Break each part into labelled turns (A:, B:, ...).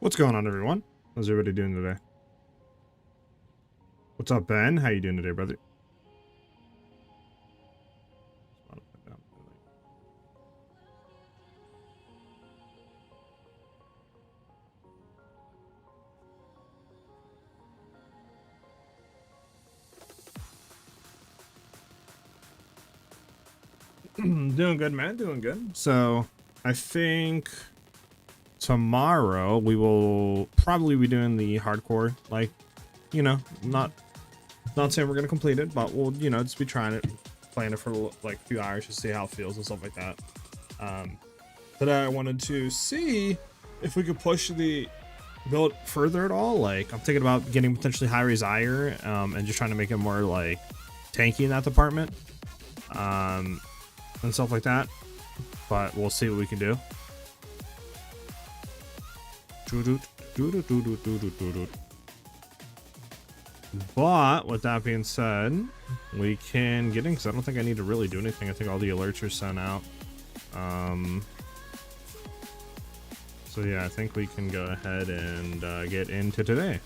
A: What's going on, everyone? How's everybody doing today? What's up, Ben? How you doing today, brother? Doing good, man. Doing good. So, I think tomorrow we will probably be doing the hardcore, like, you know, not saying we're gonna complete it, but we'll, you know, just be trying it, playing it for like a few hours to see how it feels and stuff like that. Today I wanted to see if we could push the build further at all. Like, I'm thinking about getting potentially high Desire, and just trying to make it more like tanky in that department, and stuff like that. But we'll see what we can do. But with that being said, we can get in, because I don't think I need to really do anything. I think all the alerts are sent out. So yeah, I think we can go ahead and get into today.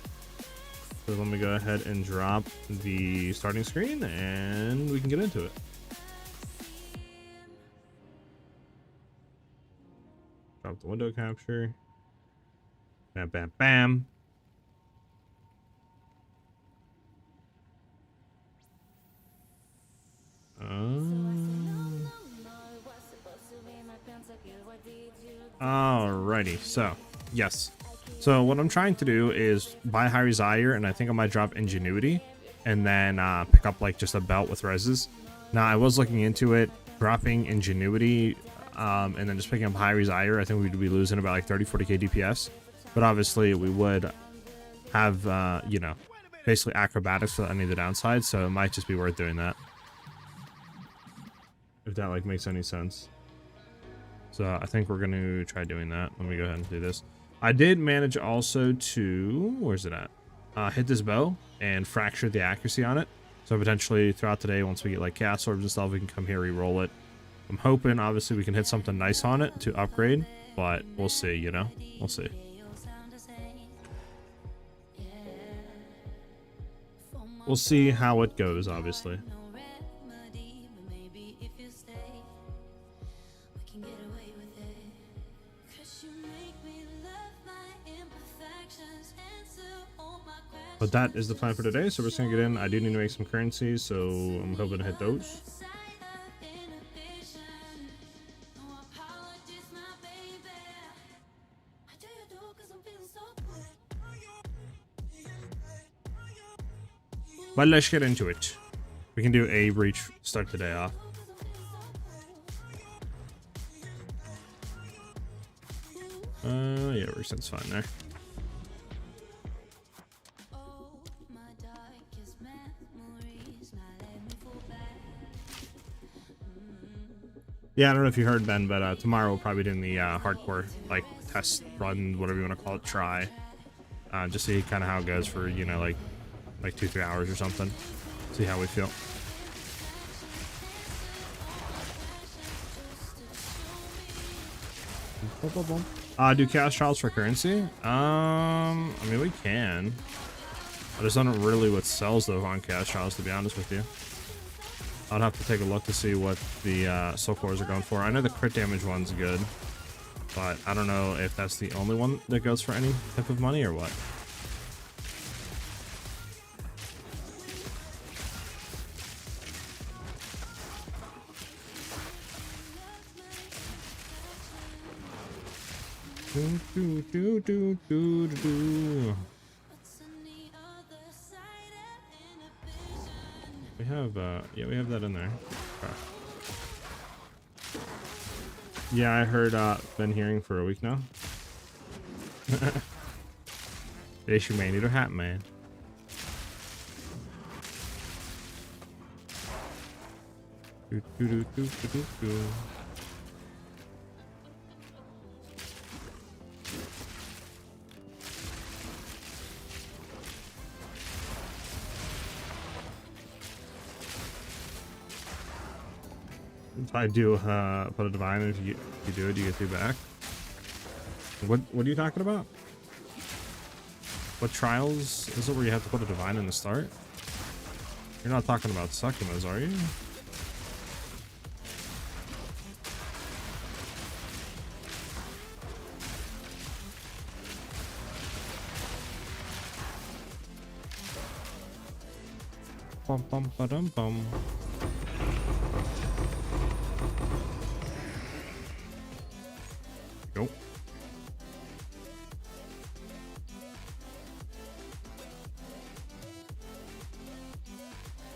A: So let me go ahead and drop the starting screen and we can get into it. Drop the window capture. Bam, bam, bam. Alrighty, so yes. So what I'm trying to do is buy high Desire, and I think I might drop Ingenuity, and then pick up like just a belt with reses. Now I was looking into it, dropping Ingenuity, and then just picking up high Desire. I think we'd be losing about like 30-40k DPS, but obviously we would have you know, basically acrobatics without any of the downsides, so it might just be worth doing that, if that like makes any sense. So I think we're going to try doing that. Let me go ahead and do this. I did manage also to, where's it at? Hit this bow and fracture the accuracy on it. So potentially throughout the day, once we get like cast orbs and stuff, we can come here, re-roll it. I'm hoping obviously we can hit something nice on it to upgrade, but we'll see, you know, we'll see. We'll see how it goes, obviously. But that is the plan for today, so we're just gonna get in. I do need to make some currencies, so I'm hoping to hit those. But let's get into it. We can do a breach, start the day off. Yeah, reset's fine there. Yeah, I don't know if you heard, Ben, but tomorrow we'll probably be doing the hardcore, like, test run, whatever you want to call it, try. Just see kind of how it goes for, you know, like 2-3 hours or something. See how we feel. Do chaos trials for currency? I mean, we can. I just don't know really what sells though on chaos trials, to be honest with you. I'd have to take a look to see what the soul cores are going for. I know the crit damage one's good, but I don't know if that's the only one that goes for any type of money or what. We have, yeah, we have that in there. Okay. Yeah, I heard, been hearing for a week now. Issue man, need a hat, man. If I do put a divine, if you do it, you get 2 back. What are you talking about? What trials is it where you have to put a divine in the start? You're not talking about Succumas, are you? Bum bum ba dum bum. Go.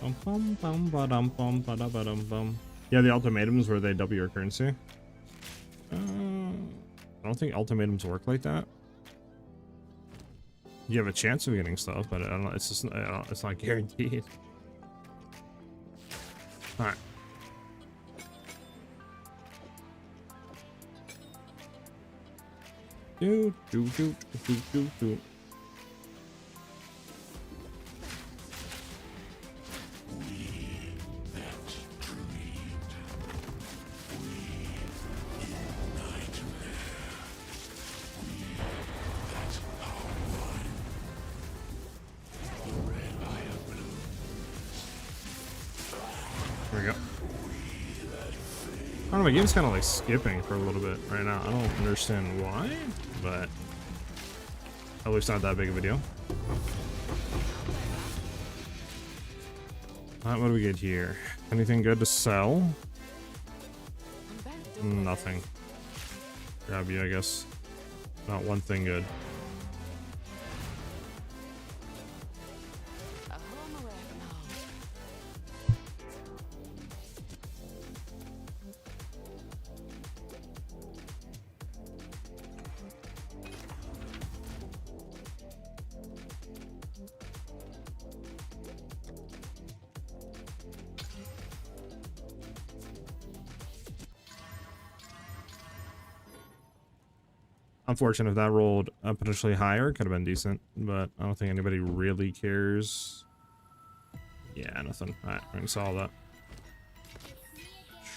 A: Bum bum bum ba dum bum ba da ba dum bum. Yeah, the ultimatums where they double your currency. I don't think ultimatums work like that. You have a chance of getting stuff, but I don't know. It's just it's not guaranteed. All right. Do do do do do do. There we go. I don't know, my game's kind of like skipping for a little bit right now. I don't understand why, but at least not that big of a deal. Alright, what do we get here? Anything good to sell? Nothing. Grab you, I guess. Not one thing good. Unfortunate if that rolled potentially higher, could have been decent, but I don't think anybody really cares. Yeah, nothing. Alright, we're gonna solve that.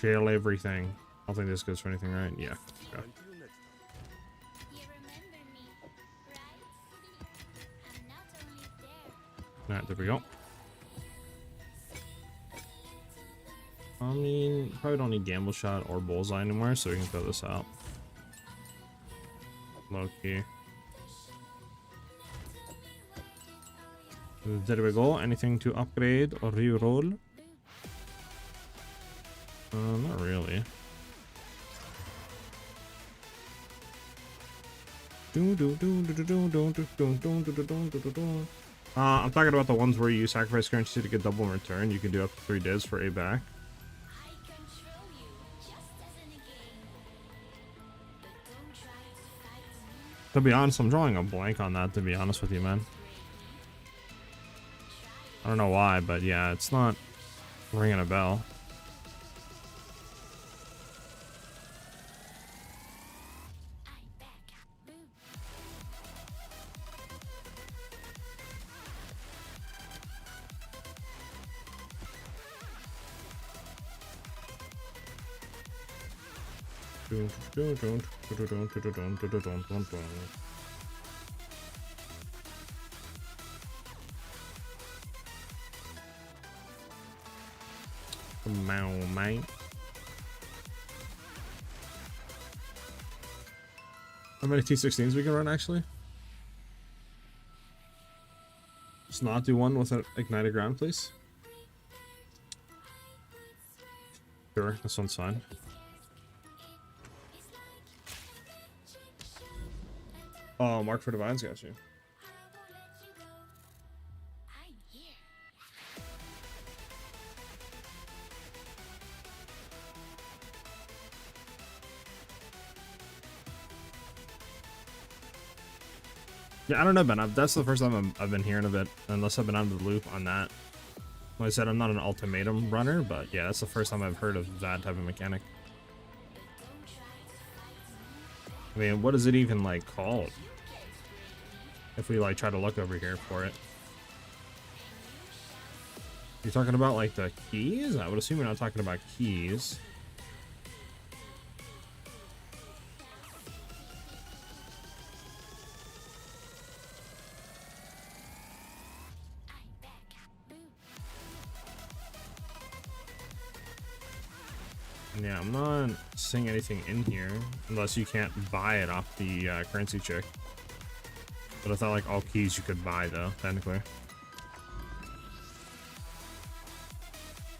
A: Shell everything. I don't think this goes for anything, right? Yeah. Okay. Alright, there we go. I mean, probably don't need Gamble Shot or Bullseye anymore, so we can throw this out. Low-key. There we go. Anything to upgrade or re-roll? Not really. I'm talking about the ones where you sacrifice currency to get double in return. You can do up to 3 divs for a back. To be honest, I'm drawing a blank on that, to be honest with you, man. I don't know why, but yeah, it's not ringing a bell. Mate. How many T16s we can run, actually? Just not do one with an ignited ground, please. Sure, this one's fine. Oh, Mark for Divines got you. Yeah, I don't know, Ben. That's the first time I've been hearing of it, unless I've been out of the loop on that. Like I said, I'm not an ultimatum runner, but yeah, that's the first time I've heard of that type of mechanic. I mean, what is it even, like, called? If we, like, try to look over here for it. You're talking about, like, the keys? I would assume you're not talking about keys. Yeah, I'm not seeing anything in here unless you can't buy it off the currency chick. But I thought like all keys you could buy though, technically.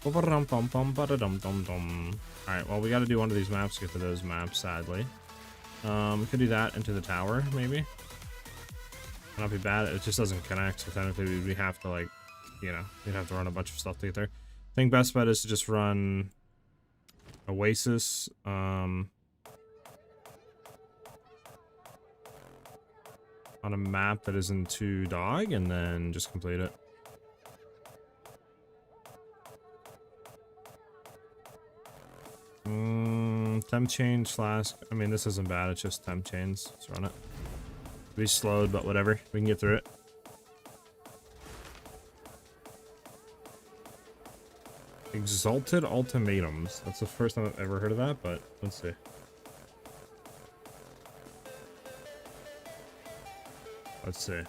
A: Alright, well we gotta do one of these maps to get to those maps, sadly. We could do that into the tower, maybe. Not be bad, it just doesn't connect, so technically we have to like, you know, we'd have to run a bunch of stuff to get there. I think best bet is to just run Oasis, on a map that isn't too dog, and then just complete it. Temp change flask. I mean, this isn't bad, it's just temp chains. Let's run it. Be slowed, but whatever. We can get through it. Exalted ultimatums. That's the first time I've ever heard of that, but let's see. Let's see.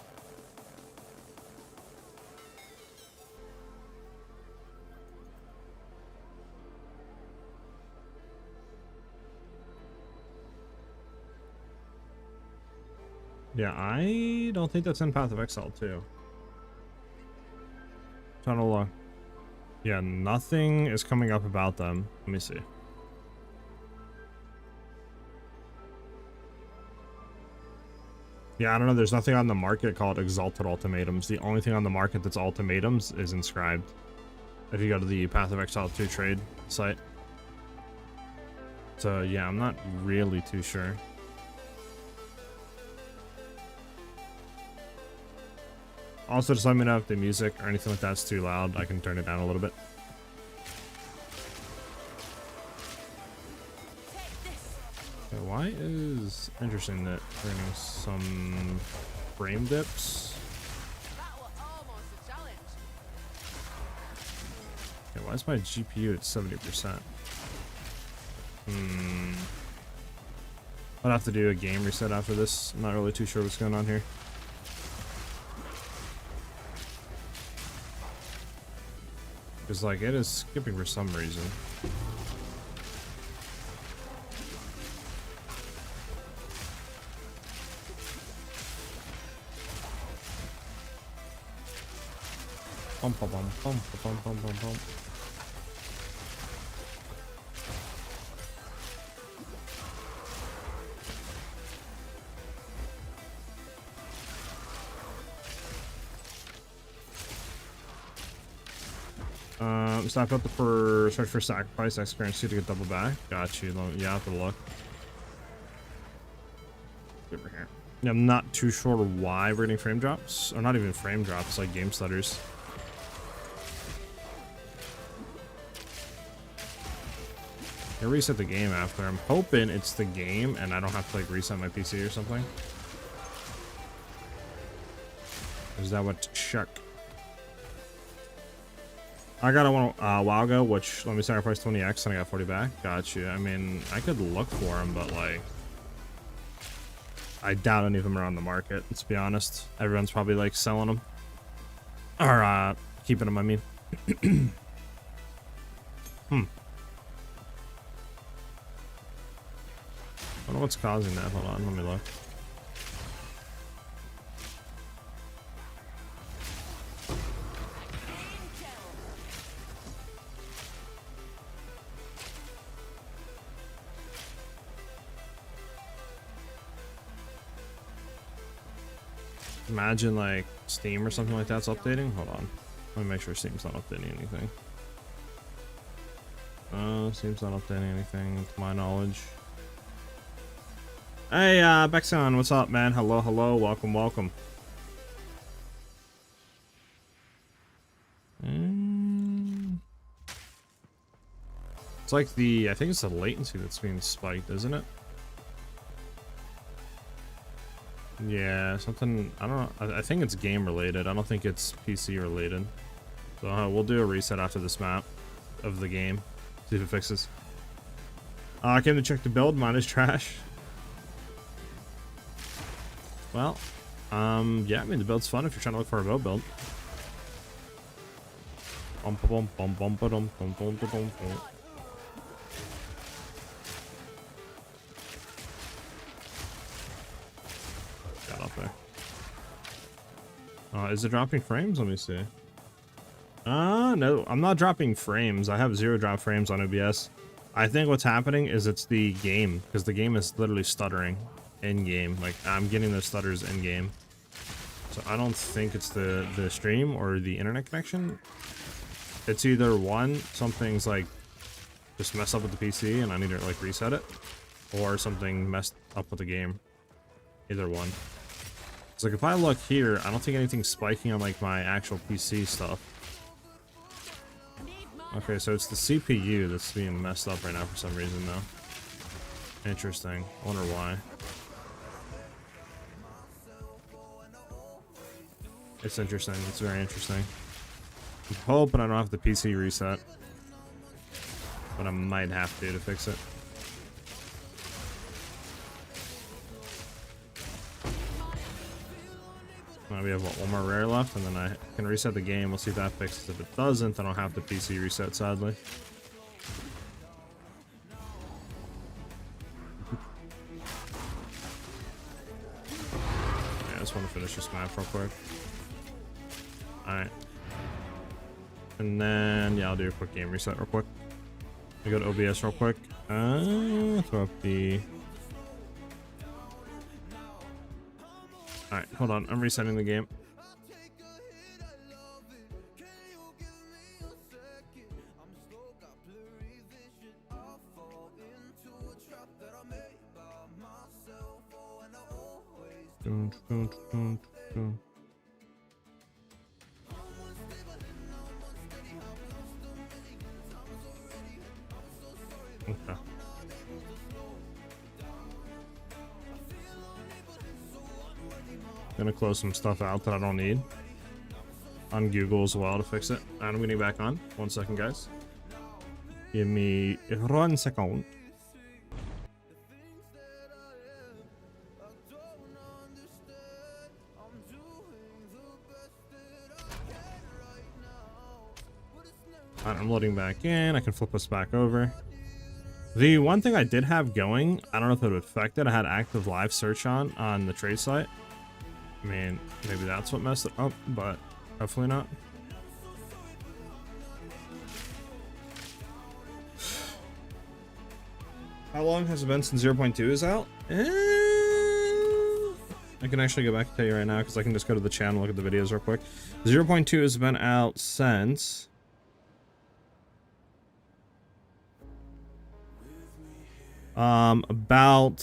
A: Yeah, I don't think that's in Path of Exile too. Trying to look. Yeah, nothing is coming up about them. Let me see. Yeah, I don't know. There's nothing on the market called Exalted Ultimatums. The only thing on the market that's ultimatums is inscribed. If you go to the Path of Exile 2 trade site. So yeah, I'm not really too sure. Also, just let me know if the music or anything like that's too loud. I can turn it down a little bit. Okay, why is interesting that we're getting some frame dips? Okay, why is my GPU at 70%? I'll have to do a game reset after this. I'm not really too sure what's going on here. Because, like, it is skipping for some reason. Bum, bum, bum, bum, bum, bum, bum, bum. Stop up for search for sacrifice X currency to get double back. Got you. Yeah, I have to look. Over here. Yeah, I'm not too sure why we're getting frame drops, or not even frame drops, like game stutters. I reset the game after. I'm hoping it's the game and I don't have to like reset my PC or something. Is that what check? I got a one a while ago, which let me sacrifice 20x and I got 40 back. Got you. I mean, I could look for them, but like, I doubt any of them are on the market. Let's be honest. Everyone's probably like selling them or keeping them. I mean, I don't know what's causing that. Hold on, let me look. Imagine like Steam or something like that's updating. Hold on. Let me make sure Steam's not updating anything. Steam's not updating anything to my knowledge. Hey, Bexon, what's up, man? Hello, hello, welcome, welcome. It's like the, I think it's the latency that's being spiked, isn't it? Yeah, something, I don't know, I think it's game related. I don't think it's PC related. So we'll do a reset after this map of the game. See if it fixes. I came to check the build, mine is trash. Well, yeah, I mean the build's fun if you're trying to look for a build. Is it dropping frames? Let me see. No, I'm not dropping frames. I have 0 drop frames on OBS. I think what's happening is it's the game, because the game is literally stuttering in game. Like, I'm getting those stutters in game. So I don't think it's the stream or the internet connection. It's either one, something's like just messed up with the PC and I need to like reset it, or something messed up with the game. Either one. So like if I look here, I don't think anything's spiking on like my actual PC stuff. Okay, so it's the CPU that's being messed up right now for some reason though. Interesting. I wonder why. It's interesting. It's very interesting. I'm hoping I don't have the PC reset. But I might have to fix it. Now we have one more rare left, and then I can reset the game. We'll see if that fixes it. If it doesn't, then I'll have the PC reset, sadly. Yeah, I just want to finish this map real quick. Alright. And then, yeah, I'll do a quick game reset real quick. I go to OBS real quick. Throw up the... Alright, hold on. I'm resetting the game. Okay. Gonna close some stuff out that I don't need on Google as well to fix it. I'm getting back on. 1 second, guys. Give me 1 second. Alright, I'm loading back in. I can flip us back over. The one thing I did have going, I don't know if it would affect it. I had active live search on the trade site. I mean, maybe that's what messed it up, but hopefully not. How long has it been since 0.2 is out? I can actually go back and tell you right now because I can just go to the channel and look at the videos real quick. 0.2 has been out since... about...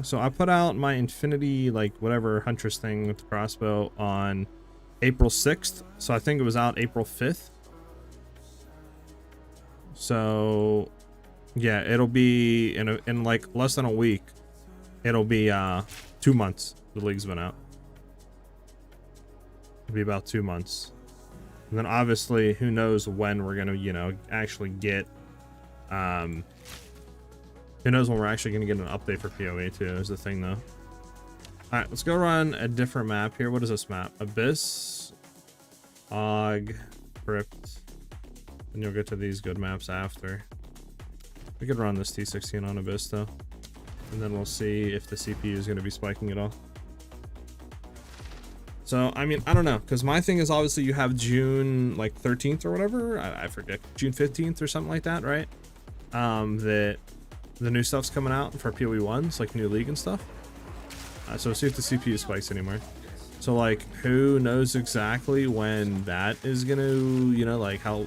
A: so I put out my Infinity, like, whatever Huntress thing with the crossbow on April 6th. So I think it was out April 5th. So, yeah, it'll be in like less than a week. It'll be 2 months the league's been out. It'll be about 2 months. And then obviously, who knows when we're gonna, you know, actually get, who knows when we're actually gonna get an update for POE too, is the thing though. Alright, let's go run a different map here. What is this map? Abyss, Og, Crypt, and you'll get to these good maps after. We could run this T16 on Abyss though. And then we'll see if the CPU is gonna be spiking at all. So, I mean, I don't know, because my thing is obviously you have June, like, 13th or whatever, I forget, June 15th or something like that, right? That the new stuff's coming out for POE 1s, like new league and stuff. So see if the CPU spikes anymore. So, like, who knows exactly when that is going to, you know, like, how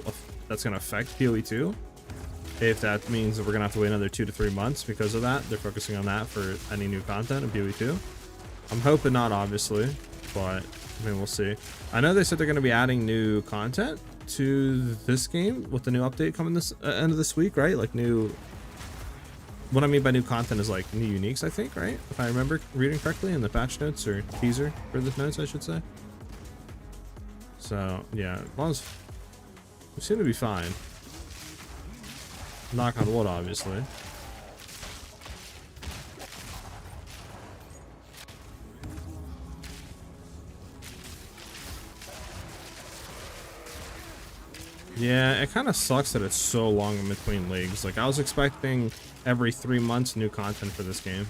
A: that's going to affect POE 2? If that means that we're going to have to wait another 2 to 3 months because of that. They're focusing on that for any new content in POE 2. I'm hoping not, obviously. But, I mean, we'll see. I know they said they're going to be adding new content to this game with the new update coming this end of this week, right? Like new... What I mean by new content is like new uniques, I think, right? If I remember reading correctly in the patch notes or teaser for the notes, I should say. So, yeah, as long as we seem to be fine. Knock on wood, obviously. Yeah, it kind of sucks that it's so long in between leagues. Like, I was expecting every 3 months new content for this game.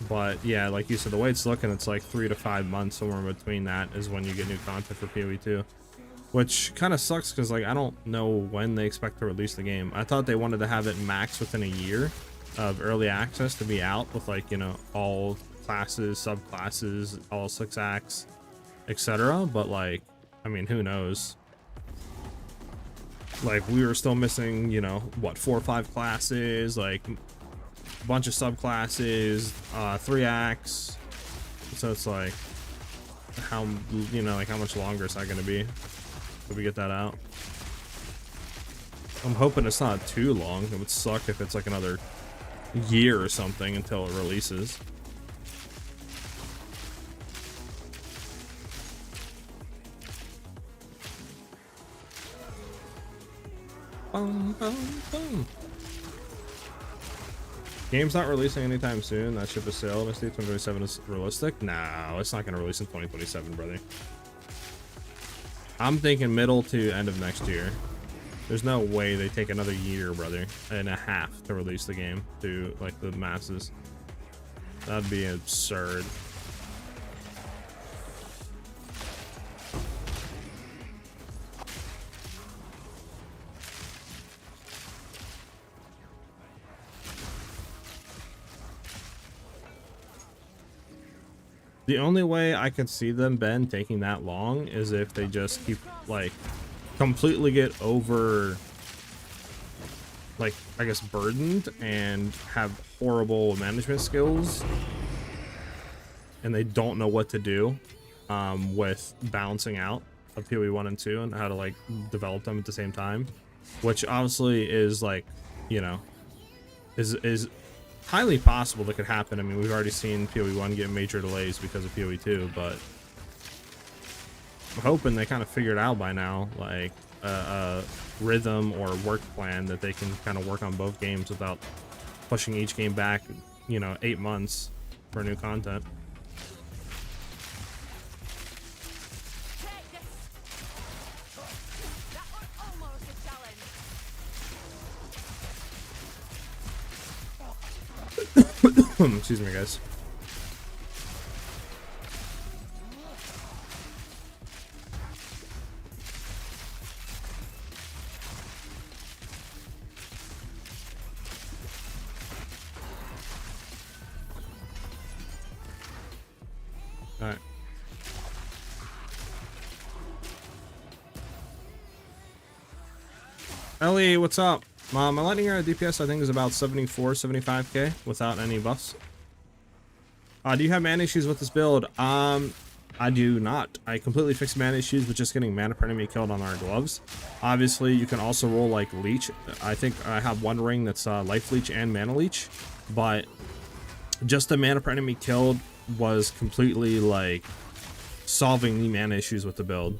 A: But yeah, like you said, the way it's looking, it's like 3 to 5 months, somewhere in between that is when you get new content for PoE 2. Which kind of sucks because, like, I don't know when they expect to release the game. I thought they wanted to have it max within a year of early access to be out with, like, you know, all classes, subclasses, all 6 acts, etc. But, like, I mean, who knows? Like, we were still missing, you know, what, 4 or 5 classes, like, a bunch of subclasses, 3 acts. So it's like, how, you know, like, how much longer is that going to be till we get that out? I'm hoping it's not too long. It would suck if it's like another year or something until it releases. Boom, boom, boom. Game's not releasing anytime soon. That ship is sailed. Misty 2027 is realistic. No, it's not going to release in 2027, brother. I'm thinking middle to end of next year. There's no way they take another year, brother, and a half to release the game to, like, the masses. That'd be absurd. The only way I could see them, Ben, taking that long is if they just keep, like, completely get over, like, I guess, burdened and have horrible management skills, and they don't know what to do with balancing out of PoE 1 and 2 and how to, like, develop them at the same time, which obviously is, like, you know, is highly possible that could happen. I mean, we've already seen PoE 1 get major delays because of PoE 2, but I'm hoping they kind of figured out by now, like, a rhythm or work plan that they can kind of work on both games without pushing each game back, you know, 8 months for new content. Excuse me, guys. All right. Ellie, what's up? My lightning arrow DPS I think is about 74, 75k without any buffs. Do you have mana issues with this build? I do not. I completely fixed mana issues with just getting mana per enemy killed on our gloves. Obviously, you can also roll like leech. I think I have one ring that's life leech and mana leech, but just the mana per enemy killed was completely like solving the mana issues with the build.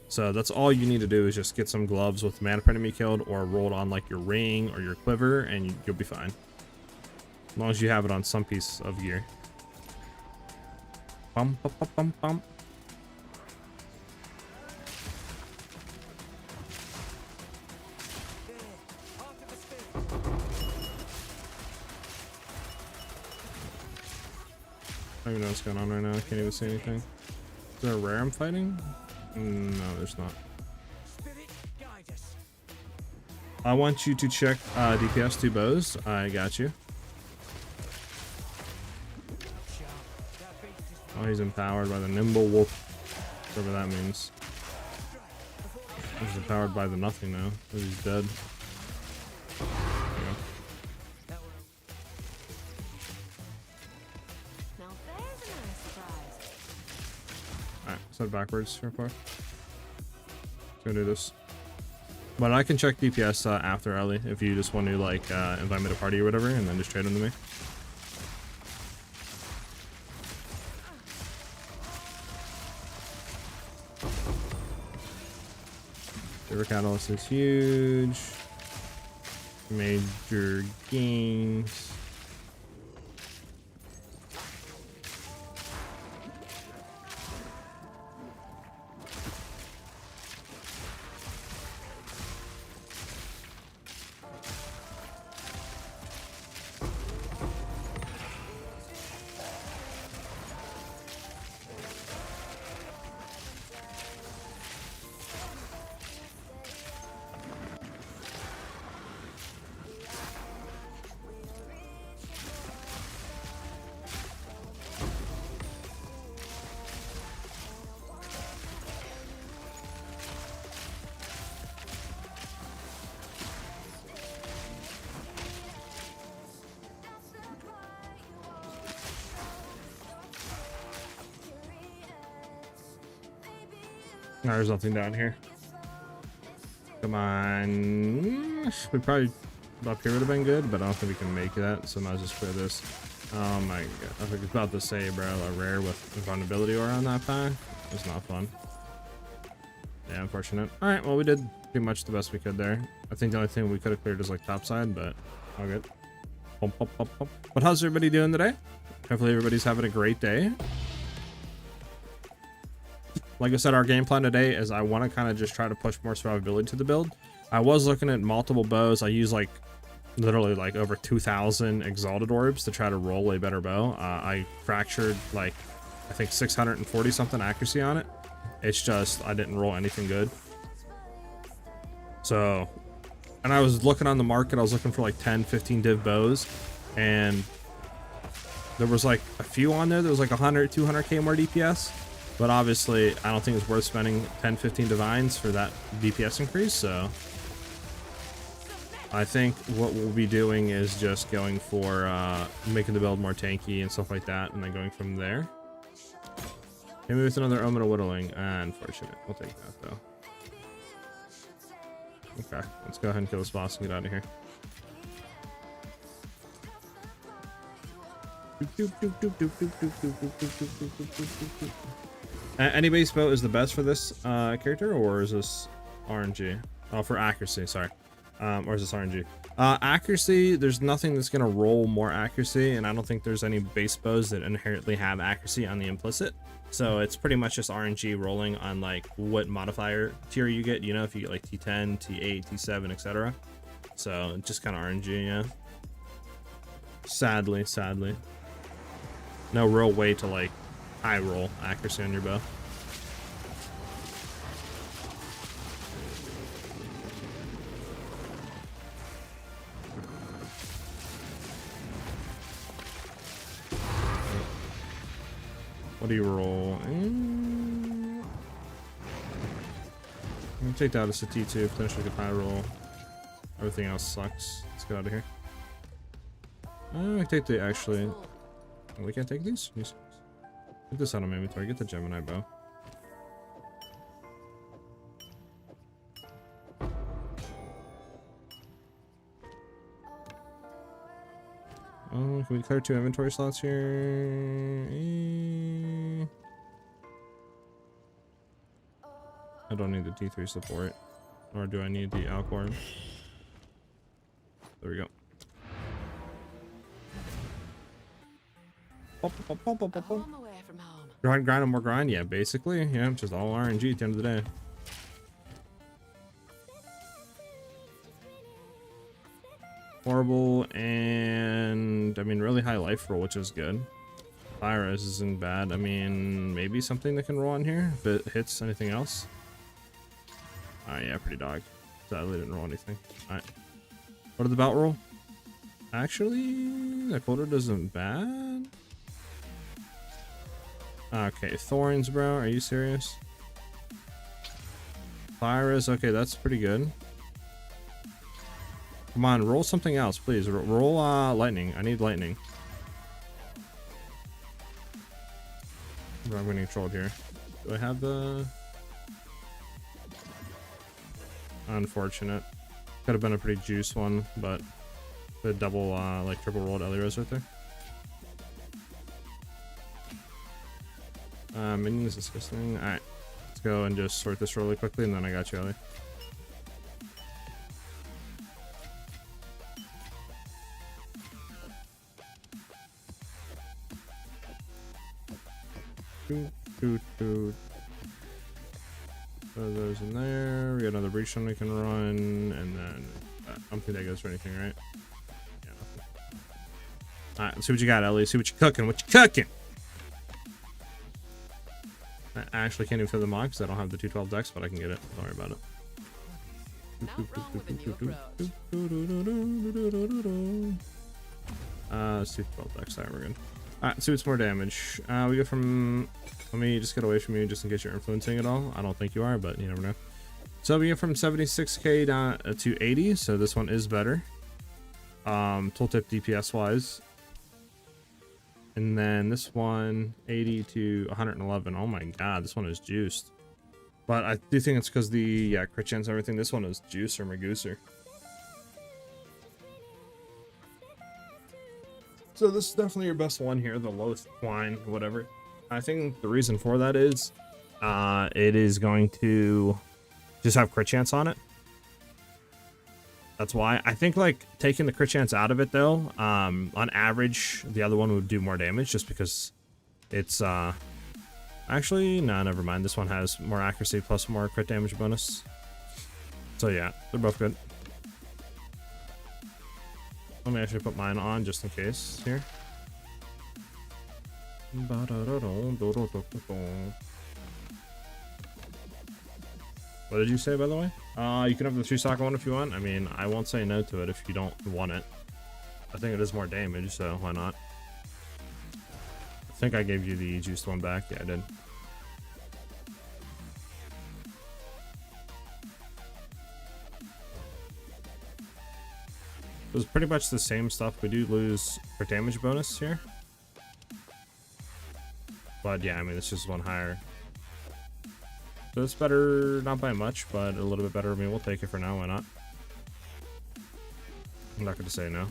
A: So that's all you need to do is just get some gloves with mana per enemy killed or roll it on like your ring or your quiver and you'll be fine. As long as you have it on some piece of gear. Bum, bum, bum, bum, bum. I don't even know what's going on right now. I can't even see anything. Is there a rare I'm fighting? No, there's not. I want you to check DPS 2 bows. I got you. Oh, he's empowered by the nimble wolf, whatever that means. He's empowered by the nothing now, because he's dead. Alright, let's head backwards real quick. Let's go do this. But I can check DPS after Ellie if you just want to like invite me to party or whatever, and then just trade them to me. River Catalyst is huge. Major gains. No, there's nothing down here. Come on. We probably up here would have been good, but I don't think we can make that, so I might as well just clear this. Oh my god. I was about to say, bro, a rare with vulnerability aura on that pack. It's not fun. Yeah, unfortunate. Alright, well, we did pretty much the best we could there. I think the only thing we could have cleared is like top side, but all good. But how's everybody doing today? Hopefully everybody's having a great day. Like I said, our game plan today is I want to kind of just try to push more survivability to the build. I was looking at multiple bows. I use like literally like over 2,000 exalted orbs to try to roll a better bow. I fractured like I think 640 something accuracy on it. It's just I didn't roll anything good. So, and I was looking on the market. I was looking for like 10-15 div bows, and there was like a few on there. There was like 100-200k more DPS. But obviously, I don't think it's worth spending 10-15 divines for that DPS increase, so I think what we'll be doing is just going for making the build more tanky and stuff like that, and then going from there. Maybe with another Omen of Whittling. Unfortunate. We'll take that, though. Okay, let's go ahead and kill this boss and get out of here. Any base bow is the best for this character, or is this RNG? Oh, for accuracy, sorry. Or is this RNG? Accuracy, there's nothing that's gonna roll more accuracy, and I don't think there's any base bows that inherently have accuracy on the implicit. So it's pretty much just RNG rolling on like what modifier tier you get, you know, if you get like T10, T8, T7, etc. So just kind of RNG, yeah. Sadly. No real way to like high roll accuracy on your bow. What do you roll? I'm gonna take that as a T2, potentially get high roll. Everything else sucks. Let's get out of here. I take the actually. We can't take these? Get this out of my inventory. Get the Gemini bow. Oh, can we clear 2 inventory slots here? I don't need the T3 support. Or do I need the Alcorn? There we go. Grind and more grind? Yeah, basically. Yeah, just all RNG at the end of the day. Horrible, and I mean really high life roll, which is good. Virus isn't bad. I mean, maybe something that can roll on here if it hits anything else. Yeah, pretty dog. Sadly didn't roll anything. Alright. What did the bout roll? Actually, that quota isn't bad. Okay, Thorns, bro. Are you serious? Virus, okay, that's pretty good. Come on, roll something else, please. Roll lightning. I need lightning. I'm getting trolled here. Do I have the... Unfortunate. Could have been a pretty juice one, but the double, like triple rolled Elios right there. Minion is disgusting. Alright, let's go and just sort this really quickly, and then I got you, Ellie. Throw those in there. We got another breach one we can run, and then I don't think that goes for anything, right? Yeah. All right, let's see what you got, Ellie. See what you're cooking. What you cooking? I actually can't even fill the mod because I don't have the 212 dex, but I can get it. Don't worry about it. It's 212 dex. Alright, we're good. Alright, let's see what's more damage. We go from... Let me just get away from you just in case you're influencing it all. I don't think you are, but you never know. So we go from 76k down to 80, so this one is better. Tooltip DPS wise. And then this one, 80 to 111. Oh my god, this one is juiced. But I do think it's because the crit chance and everything. This one is Juice or Magooser. So this is definitely your best one here, the lowest twine, whatever. I think the reason for that is it is going to just have crit chance on it. That's why. I think like taking the crit chance out of it though, on average, the other one would do more damage just because it's actually, no, never mind. This one has more accuracy plus more crit damage bonus. So yeah, they're both good. Let me actually put mine on just in case here. What did you say, by the way? You can have the 3-socket one if you want. I mean, I won't say no to it if you don't want it. I think it is more damage, so why not? I think I gave you the juiced one back. Yeah, I did. It was pretty much the same stuff. We do lose for damage bonus here. But yeah, I mean, it's just one higher. So it's better, not by much, but a little bit better. I mean, we'll take it for now. Why not? I'm not going to say no.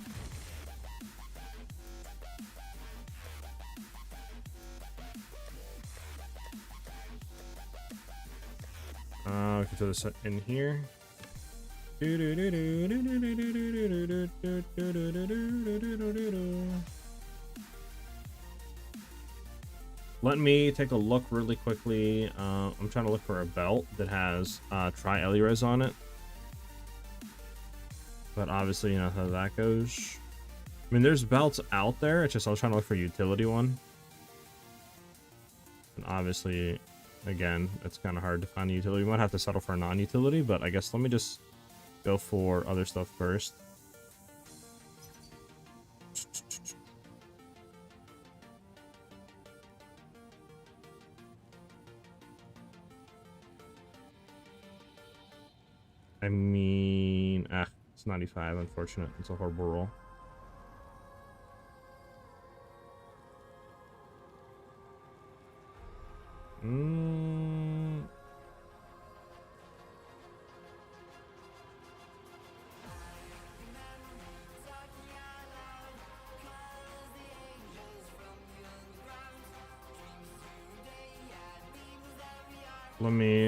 A: We can throw this in here. Let me take a look really quickly. I'm trying to look for a belt that has tri-Elires on it. But obviously, you know how that goes. I mean, there's belts out there. It's just I was trying to look for a utility one. And obviously, again, it's kind of hard to find a utility. We might have to settle for a non-utility, but I guess let me just go for other stuff first. I mean, it's 95, unfortunate. It's a horrible roll.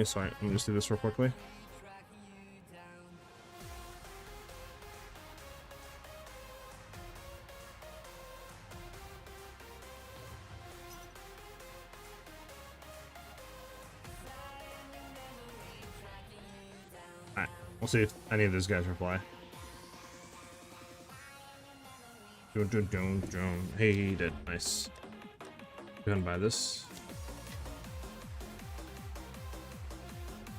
A: Sorry, let me just do this real quickly. Alright, we'll see if any of these guys reply. Hey, he did. Nice. Go ahead and buy this.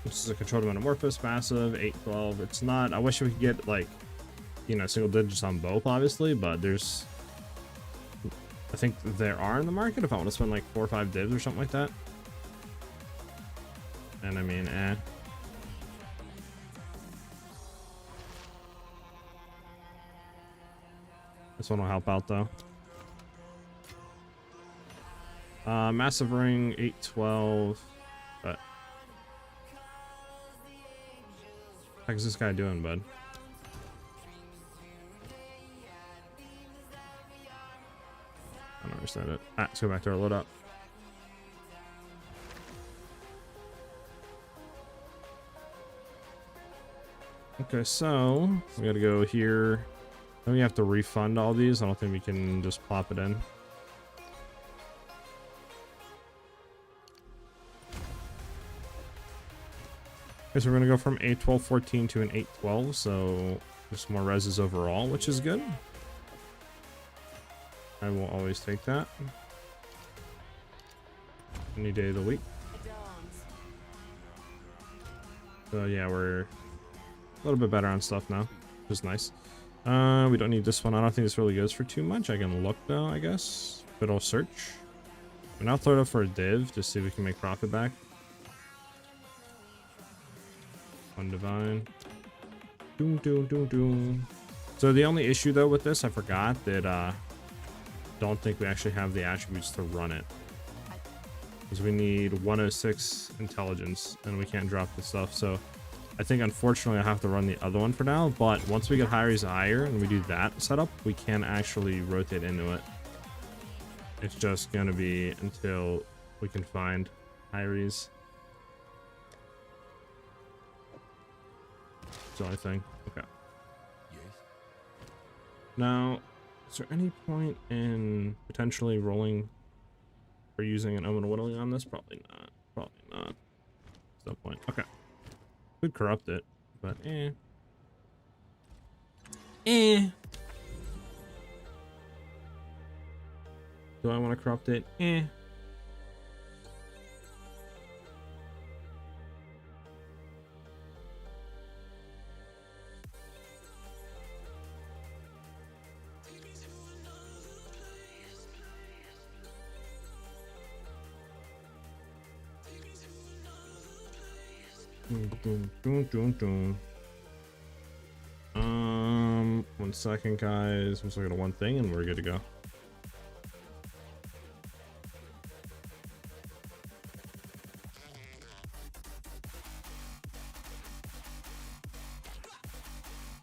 A: This is a controlled metamorphosis, massive, 812. It's not, I wish we could get like, you know, single digits on both, obviously, but there's, I think there are in the market if I want to spend like 4 or 5 divs or something like that. And I mean, This one will help out though. Massive ring, 812, but what is this guy doing, bud? I don't understand it. Let's go back to our loadout. Okay, so we gotta go here. Then we have to refund all these. I don't think we can just plop it in. Okay, so we're gonna go from 812.14 to an 812, so just more reses overall, which is good. I will always take that. Any day of the week. So yeah, we're a little bit better on stuff now, which is nice. We don't need this one. I don't think this really goes for too much. I can look though, I guess. But I'll search. And I'll throw it up for a div to see if we can make profit back. One divine. Doom, doom, doom, doom. So the only issue though with this, I forgot that don't think we actually have the attributes to run it. because we need 106 intelligence, and we can't drop this stuff. So I think unfortunately I have to run the other one for now. But once we get SiahZ and we do that setup, we can actually rotate into it. It's just gonna be until we can find SiahZ. So I think okay. Now, is there any point in potentially rolling or using an Omen Whittling on this? Probably not. Probably not. There's no point. Okay. Could corrupt it, but eh. Eh. Do I want to corrupt it? Eh. One second, guys. I'm just looking at one thing and we're good to go.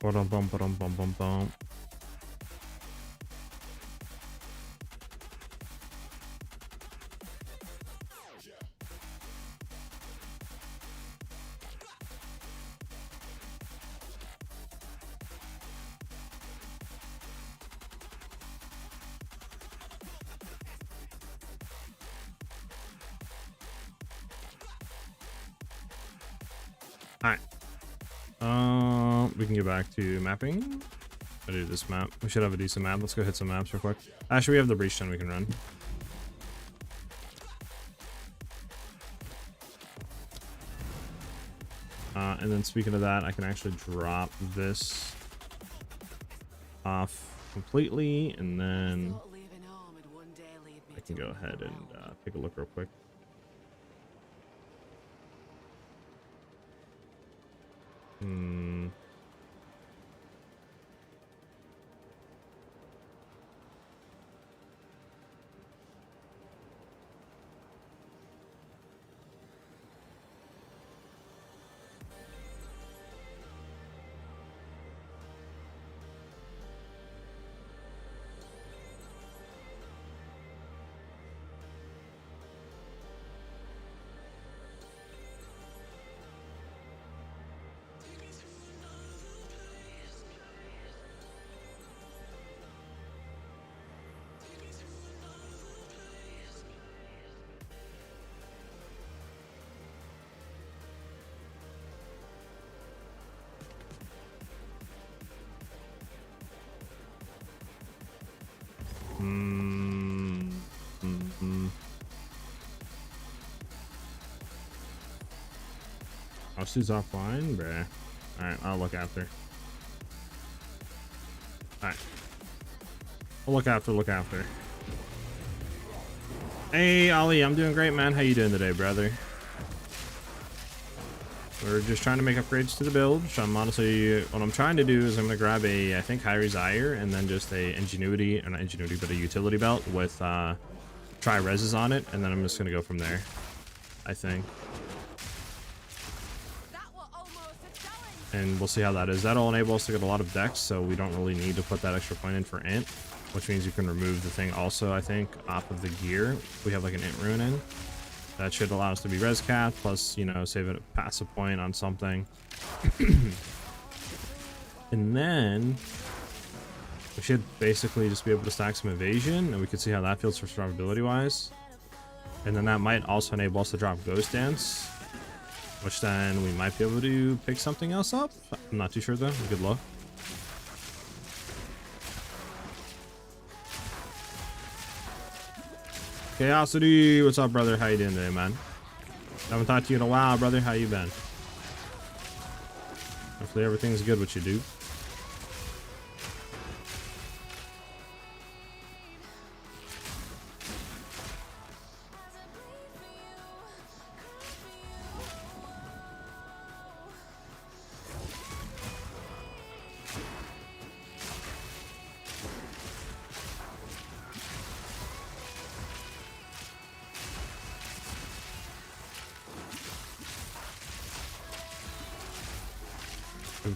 A: Bum bum bum bum bum bum. Alright. We can get back to mapping. I do this map. We should have a decent map. Let's go hit some maps real quick. Actually, we have the breach 10 we can run. And then speaking of that, I can actually drop this off completely, and then I can go ahead and take a look real quick. She's offline, bruh. Alright, I'll look after. Alright. I'll look after. Hey, Ollie, I'm doing great, man. How you doing today, brother? We're just trying to make upgrades to the build. So I'm honestly, what I'm trying to do is I'm going to grab a, I think, SiahZ and then just a Ingenuity, or not Ingenuity, but a utility belt with Tri-Reses on it. And then I'm just going to go from there, I think. And we'll see how that is. That'll enable us to get a lot of decks, so we don't really need to put that extra point in for Int, which means you can remove the thing also, I think, off of the gear. If we have like an Int rune in, that should allow us to be res cap, plus, you know, save a passive point on something. And then we should basically just be able to stack some evasion, and we can see how that feels for survivability wise. And then that might also enable us to drop Ghost Dance, which then we might be able to pick something else up. I'm not too sure though. Good luck. Chaosity, what's up, brother? How you doing today, man? Haven't talked to you in a while, brother. How you been? Hopefully everything's good with you, dude. There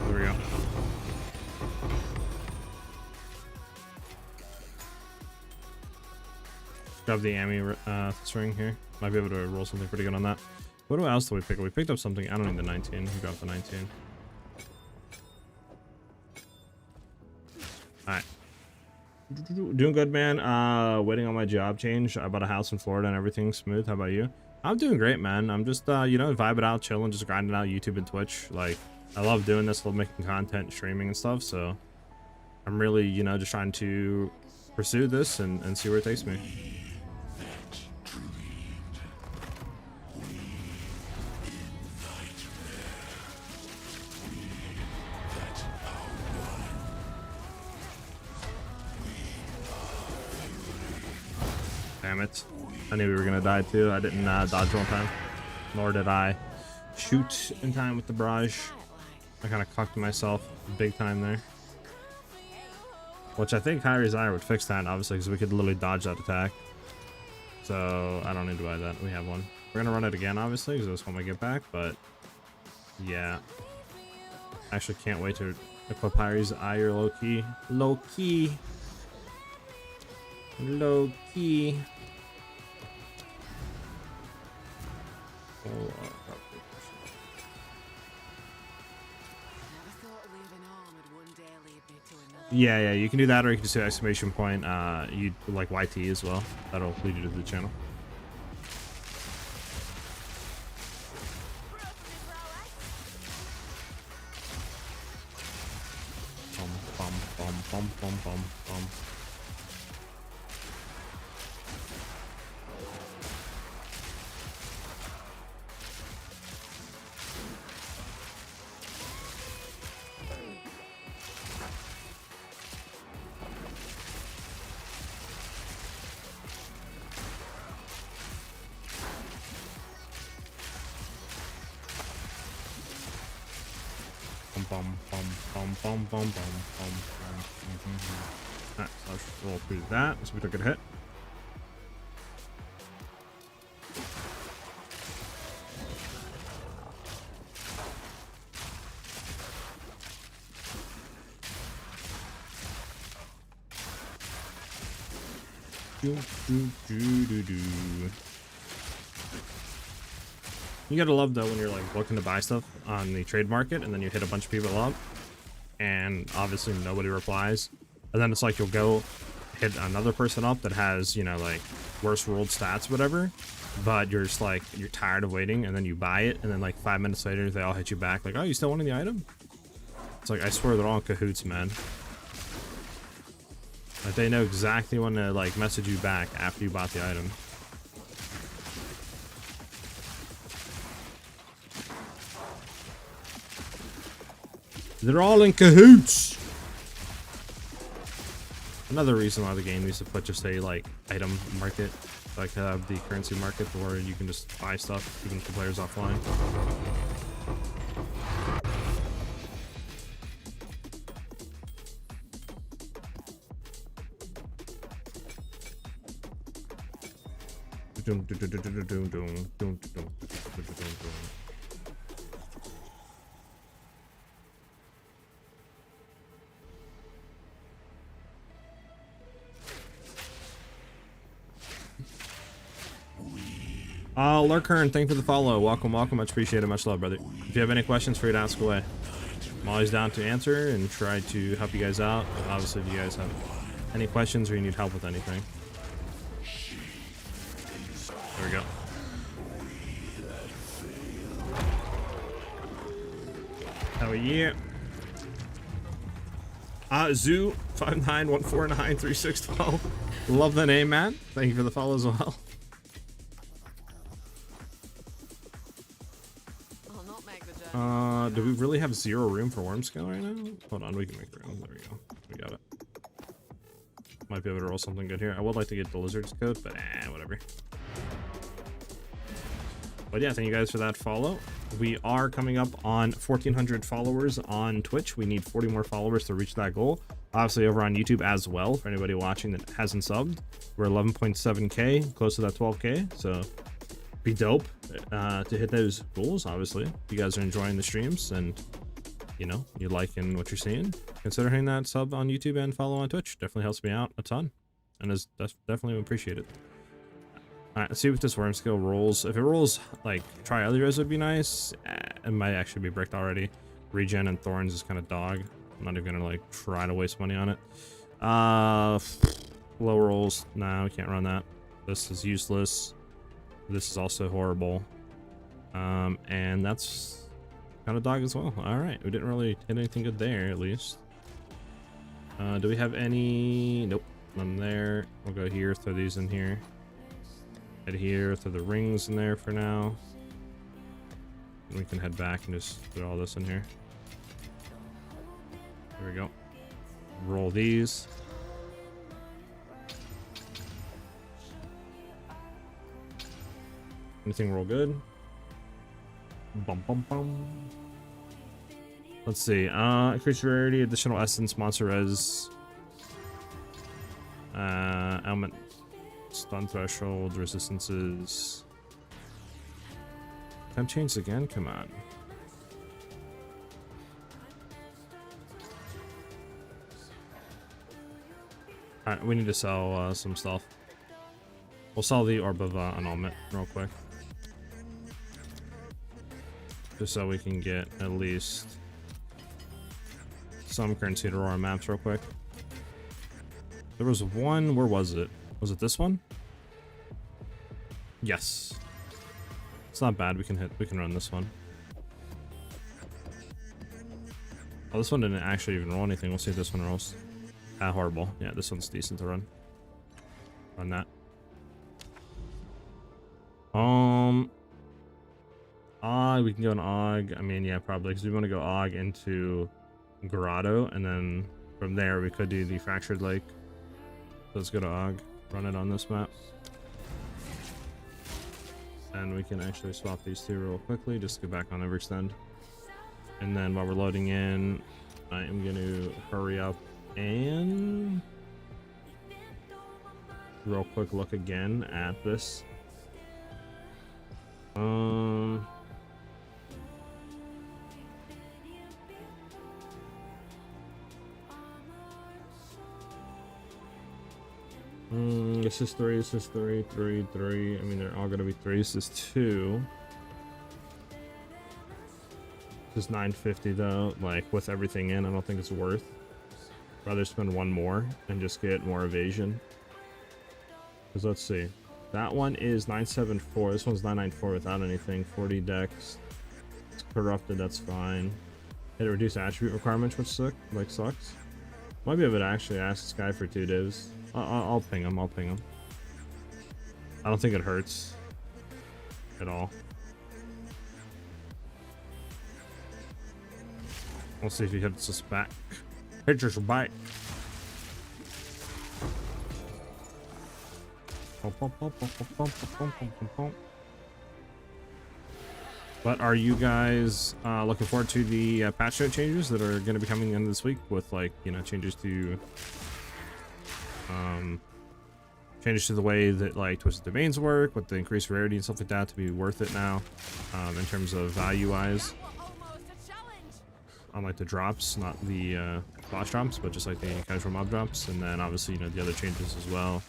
A: we go. Grab the Ami string here. Might be able to roll something pretty good on that. What else did we pick up? We picked up something. I don't need the 19. We got the 19. Alright. Doing good, man. Waiting on my job change. I bought a house in Florida and everything's smooth. How about you? I'm doing great, man. I'm just, you know, vibing out, chilling, just grinding out YouTube and Twitch. Like, I love doing this, love making content, streaming and stuff. So I'm really, you know, just trying to pursue this and see where it takes me. Damn it. I knew we were gonna die too. I didn't dodge one time. Nor did I shoot in time with the barrage. I kind of cocked myself big time there. Which I think SiahZ would fix that, obviously, because we could literally dodge that attack. So I don't need to buy that. We have one. We're gonna run it again, obviously, because that's when we get back, but yeah. Actually can't wait to equip SiahZ low-key. Low-key. Low-key. Yeah, you can do that, or you can just do exclamation point. You like YT as well. That'll lead you to the channel. Bum, bum, bum, bum, bum, bum, bum. Alright, so let's roll through that. So we took a hit. You gotta love though when you're like looking to buy stuff on the trade market and then you hit a bunch of people up and obviously nobody replies, and then it's like you'll go hit another person up that has, you know, like worse rolled stats, whatever, but you're just like, you're tired of waiting, and then you buy it, and then like 5 minutes later they all hit you back like, oh, you still wanting the item? It's like, I swear they're all in cahoots, man. Like they know exactly when to like message you back after you bought the item. They're all in cahoots. Another reason why the game needs to put just a like item market, like have the currency market where you can just buy stuff even if the player's offline. Lurkern, thank you for the follow. Welcome, welcome. Much appreciated. Much love, brother. If you have any questions, free to ask away. I'm always down to answer and try to help you guys out. Obviously, if you guys have any questions or you need help with anything. There we go. Hell yeah. Zoo 591493612. Love the name, man. Thank you for the follow as well. Do we really have zero room for worm scale right now? Hold on, we can make room. There we go. We got it. Might be able to roll something good here. I would like to get the lizard's code, but whatever. But yeah, thank you guys for that follow. we are coming up on 1,400 followers on Twitch. We need 40 more followers to reach that goal. Obviously over on YouTube as well, for anybody watching that hasn't subbed. We're 11.7k, close to that 12k, so be dope to hit those goals. Obviously, if you guys are enjoying the streams and you know you're liking what you're seeing, consider hitting that sub on YouTube and follow on Twitch. Definitely helps me out a ton, and is definitely appreciated. All right, let's see if this worm skill rolls. If it rolls like Trialios would be nice. It might actually be bricked already. Regen and Thorns is kind of dog. I'm not even gonna like try to waste money on it. Low rolls, nah, we can't run that. This is useless. This is also horrible. And that's kind of dog as well. All right, we didn't really hit anything good there, at least. Do we have any? Nope, none there. We'll go here, throw these in here. Head here, throw the rings in there for now. And we can head back and just throw all this in here. There we go. Roll these. Anything roll good? Bum bum bum. Let's see. Increase rarity, additional essence, monster res. Element. Stun threshold, resistances. Temp chains again? Come on. Alright, we need to sell some stuff. We'll sell the Orb of Annulment real quick. Just so we can get at least some currency to roll our maps real quick. There was one, where was it? Was it this one? Yes. It's not bad, we can run this one. Oh, this one didn't actually even roll anything. We'll see if this one rolls. Ah, horrible. Yeah, this one's decent to run. Run that. We can go an Og. I mean, yeah, probably, because we want to go Og into Grotto, and then from there we could do the Fractured Lake. So let's go to Og. Run it on this map. And we can actually swap these two real quickly, just to get back on Overextend. And then while we're loading in, I am going to hurry up and real quick look again at this. This is 3, this is 3, 3, 3. I mean, they're all gonna be 3. This is 2. This is 950 though. Like, with everything in, I don't think it's worth. Rather spend one more and just get more evasion. Because let's see. That one is 974. This one's 994 without anything. 40 dex. It's corrupted, that's fine. Hit a reduced attribute requirements, which sucks. Might be able to actually ask this guy for 2 divs. I'll ping him, I'll ping him. I don't think it hurts at all. We'll see if he hits us back. Hitchers will bite. But are you guys looking forward to the patch note changes that are going to be coming in this week with, like, you know, changes to the way that like Twisted Domains work with the increased rarity and stuff like that to be worth it now, in terms of value wise, on like the drops, not the boss drops, but just like the casual mob drops. And then obviously, you know, the other changes as well.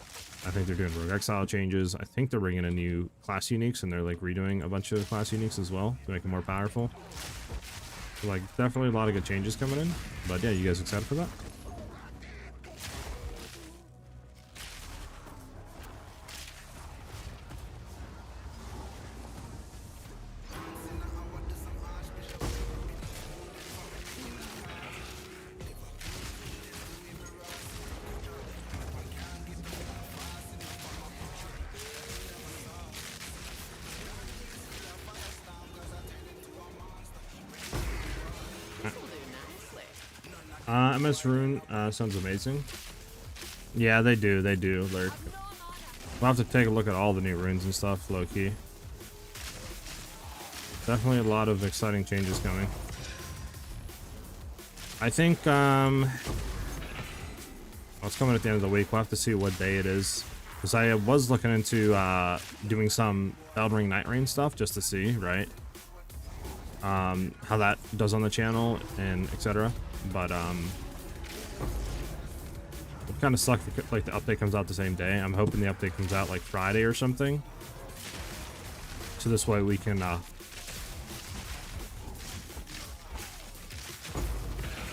A: I think they're doing Rogue Exile changes. I think they're bringing in new class uniques, and they're like redoing a bunch of class uniques as well to make it more powerful. So, like, definitely a lot of good changes coming in. But yeah, you guys excited for that? MS Rune sounds amazing. Yeah, they do lurk. We'll have to take a look at all the new runes and stuff, low-key. Definitely a lot of exciting changes coming. I think it's coming at the end of the week. We'll have to see what day it is, because I was looking into doing some Elden Ring Night Rain stuff just to see, right, how that does on the channel and etc. But it kind of sucks if like the update comes out the same day. I'm hoping the update comes out like Friday or something, so this way we can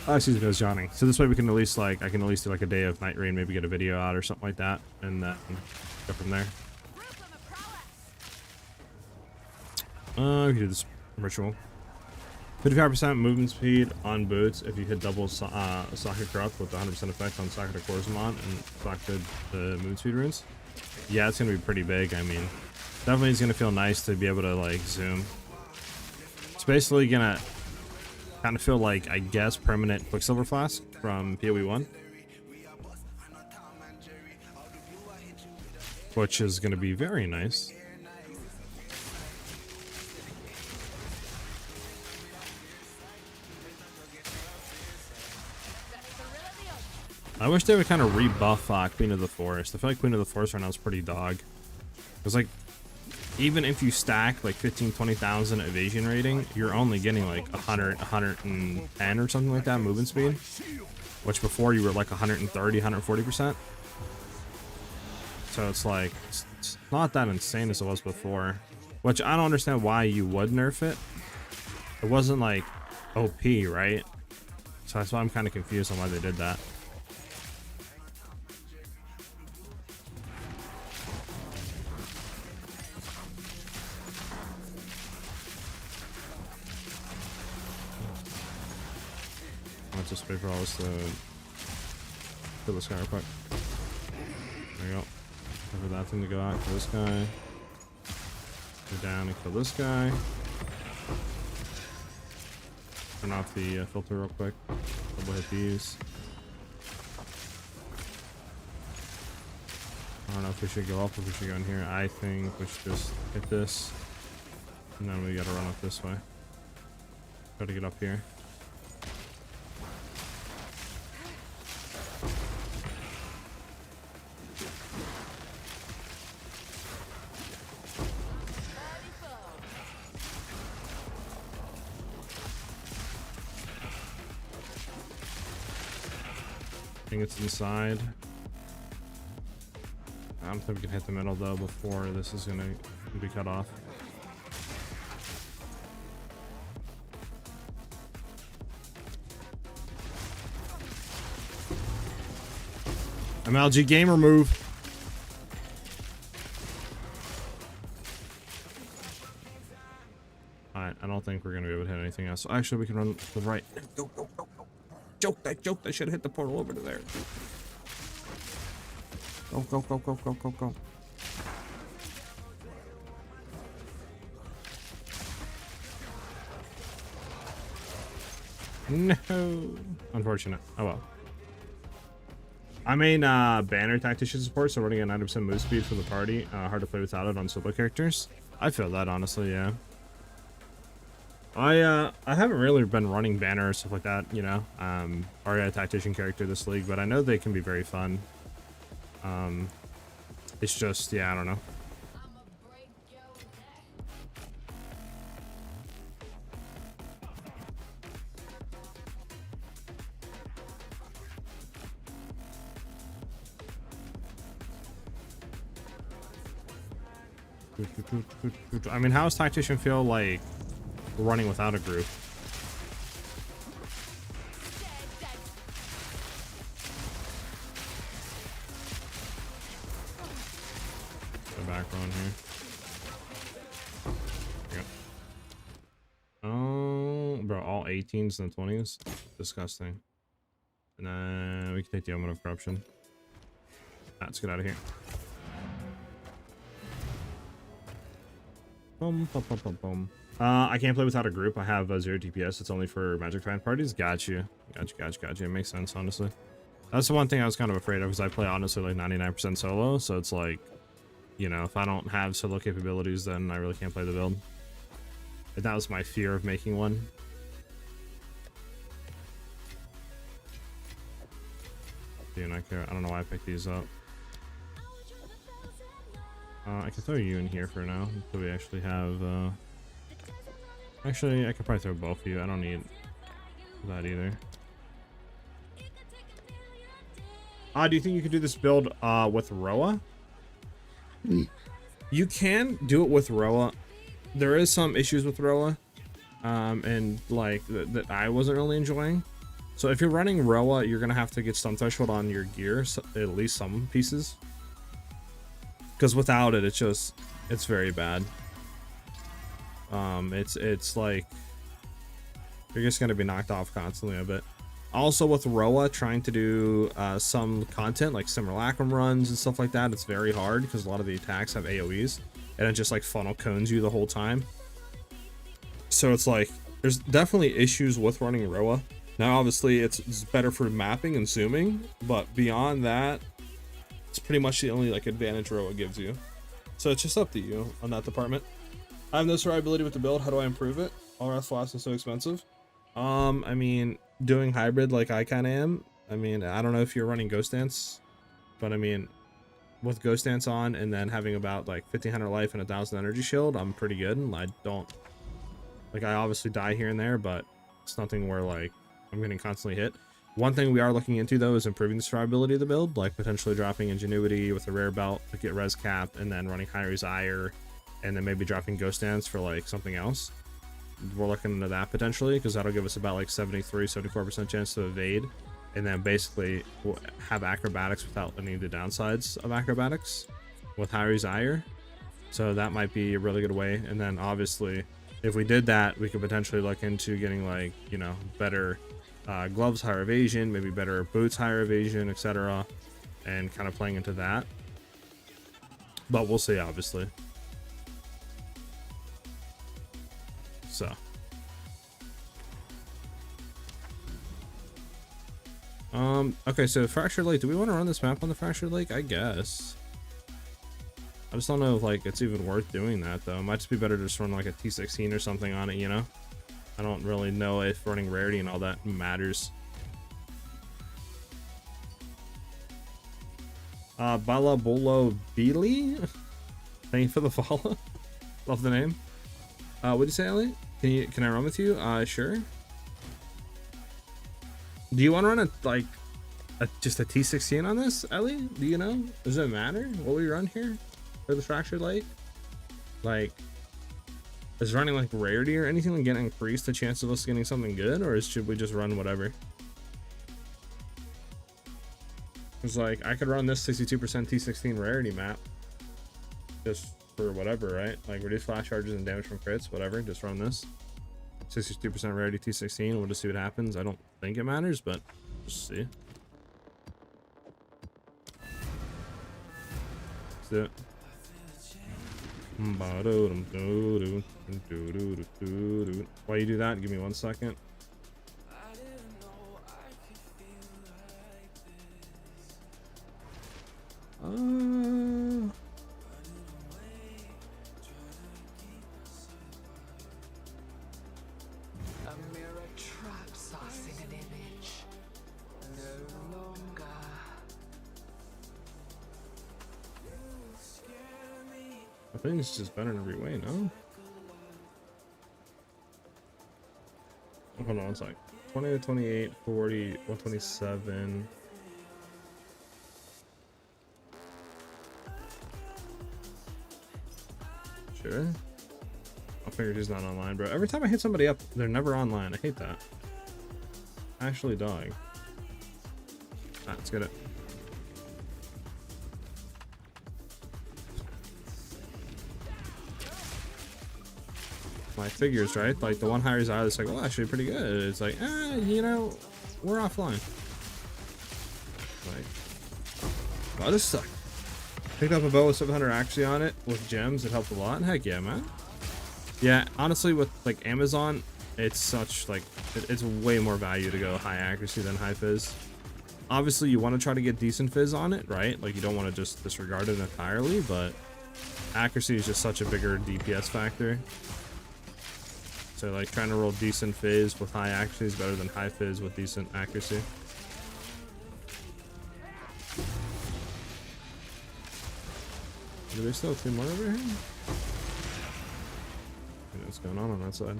A: excuse me, I was yawning. So this way we can at least I can at least do like a day of Night Rain, maybe get a video out or something like that, and go from there. We can do this ritual. 55% movement speed on boots if you hit double socket corrupt with 100% effect on socket Corzamon and socketed the movement speed runes. Yeah, it's gonna be pretty big. I mean, definitely it's gonna feel nice to be able to like zoom. It's basically gonna kind of feel like, I guess, permanent Quicksilver Flask from POE 1, which is going to be very nice. I wish they would kind of rebuff Queen of the Forest. I feel like Queen of the Forest right now is pretty dog. It's like, even if you stack like 15-20,000 evasion rating, you're only getting like 100, 110 or something like that movement speed, which before you were like 130, 140%. So it's like, it's not that insane as it was before, which I don't understand why you would nerf it. It wasn't like OP, right? So that's why I'm kind of confused on why they did that. Let's just wait for all this to kill this guy real quick. There you go. Wait for that thing to go out, kill this guy. Go down and kill this guy. Turn off the filter real quick. Double hit these. I don't know if we should go up or if we should go in here. I think we should just hit this. And then we gotta run up this way. Try to get up here. I think it's inside. I don't think we can hit the middle though before this is gonna be cut off. MLG gamer move. Alright, I don't think we're gonna be able to hit anything else. So actually we can run to the right. Go, go, go, go. Joke, I should have hit the portal over to there. Go, go, go, go, go, go, go. No. Unfortunate. Oh well. I main banner tactician support, so running at 90% move speed for the party. Hard to play without it on solo characters. I feel that, honestly, yeah. I haven't really been running banner or stuff like that, you know. Already a tactician character this league, but I know they can be very fun. It's just, yeah, I don't know. I mean, how does tactician feel like running without a group? Go back on here. Yep. Oh, bro, all 18s and 20s. Disgusting. And then we can take the Omen of Corruption. Let's get out of here. Boom, boom, boom, boom, boom. I can't play without a group. I have 0 DPS. It's only for Magic fan parties. Got you. It makes sense, honestly. That's the one thing I was kind of afraid of, because I play honestly like 99% solo. So it's like, you know, if I don't have solo capabilities, then I really can't play the build. And that was my fear of making one. Dude, I don't know why I picked these up. I can throw you in here for now until we actually have, actually, I could probably throw both of you. I don't need that either. Do you think you could do this build with Roa? You can do it with Roa. There is some issues with Roa, and like that I wasn't really enjoying. So if you're running Roa, you're gonna have to get stun threshold on your gear, so at least some pieces. Because without it, it's very bad. It's like you're just gonna be knocked off constantly a bit. Also with Roa, trying to do some content like simulacrum runs and stuff like that, it's very hard because a lot of the attacks have AoEs and it just like funnel cones you the whole time. So it's like there's definitely issues with running Roa. Now obviously it's better for mapping and zooming, but beyond that, it's pretty much the only like advantage Roa gives you. So it's just up to you on that department. I have no survivability with the build. How do I improve it? All rest flash is so expensive. I mean, doing hybrid like I kind of am. I mean, I don't know if you're running Ghost Dance, but I mean, with Ghost Dance on and then having about like 1500 life and 1000 energy shield, I'm pretty good. I don't like, I obviously die here and there, but it's nothing where like I'm getting constantly hit. One thing we are looking into though is improving the survivability of the build, like potentially dropping Ingenuity with a rare belt to get res cap, and then running High Desire, and then maybe dropping Ghost Dance for like something else. We're looking into that potentially because that'll give us about like 74% chance to evade, and then basically we'll have acrobatics without any of the downsides of acrobatics with High Desire. So that might be a really good way. And then obviously if we did that, we could potentially look into getting like, you know, better gloves, higher evasion, maybe better boots, higher evasion, etc., and kind of playing into that. But we'll see, obviously. So okay, so Fractured Lake, do we want to run this map on the Fractured Lake? I guess. I just don't know if like it's even worth doing that though. It might just be better to just run like a T16 or something on it, you know? I don't really know if running rarity and all that matters. Bala Bolo Beely? Thank you for the follow. Love the name. What'd you say, Ellie? Can I run with you? Sure. Do you want to run just a T16 on this, Ellie? Do you know? Does it matter what we run here for the Fractured Lake? Like, is running like rarity or anything like, gonna increase the chance of us getting something good, or should we just run whatever? It's like I could run this 62% T16 rarity map just for whatever, right? Like reduce flash charges and damage from crits, whatever. Just run this 62% rarity T16. We'll just see what happens. I don't think it matters, but just see. Let's do it. While you do that, give me 1 second. I think it's just better in every way, no? Hold on 1 sec. 20 to 28, 40, 127. Sure. I figured he's not online, bro. Every time I hit somebody up, they're never online. I hate that. Actually, dog. Alright, let's get it. My figures, right? Like the one High Exile is like, oh, actually pretty good. It's like, you know, we're offline. Like, oh, this sucked. Picked up a bow with 700 accuracy on it with gems. It helped a lot. Heck yeah, man. Yeah, honestly, with like Amazon, it's such like it's way more value to go high accuracy than high fizz. Obviously, you want to try to get decent fizz on it, right? Like you don't want to just disregard it entirely, but accuracy is just such a bigger DPS factor. say like trying to roll decent phase with high accuracy is better than high phase with decent accuracy. Do they still have 2 more over here? What's going on that side?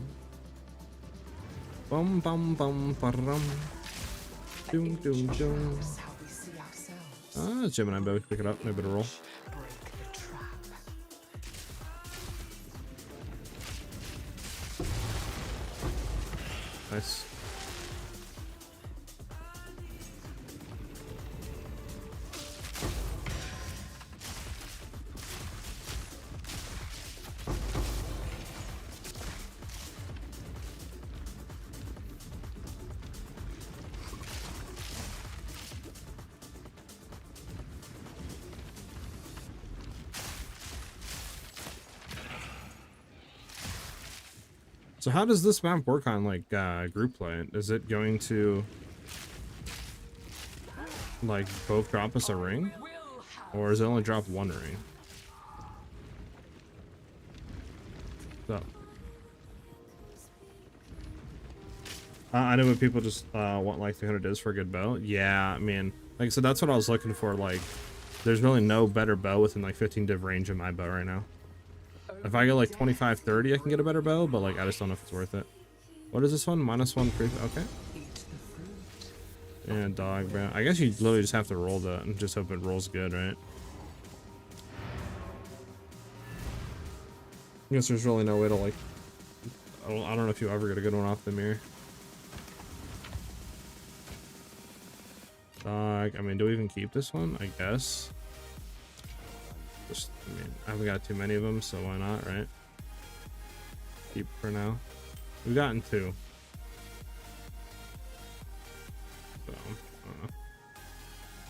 A: Bum bum bum ba-rum. Doom doom doom. Ah, Gemini bow, pick it up, no better roll. Nice. So how does this map work on like group play? Is it going to like both drop us a ring, or does it only drop 1 ring? So I know what people just want like 300 is for a good bow. Yeah, I mean, like, so that's what I was looking for. Like, there's really no better bow within like 15 div range of my bow right now. If I get like 25, 30, I can get a better bow, but like I just don't know if it's worth it. What is this one? -1 pre. Okay. And dog, bro. I guess you literally just have to roll that and just hope it rolls good, right? I guess there's really no way to like. I don't know if you ever get a good one off the mirror. Dog. I mean, do we even keep this one? I guess. Just, I mean, I haven't got too many of them, so why not, right? Keep for now. We've gotten 2. So, I don't know.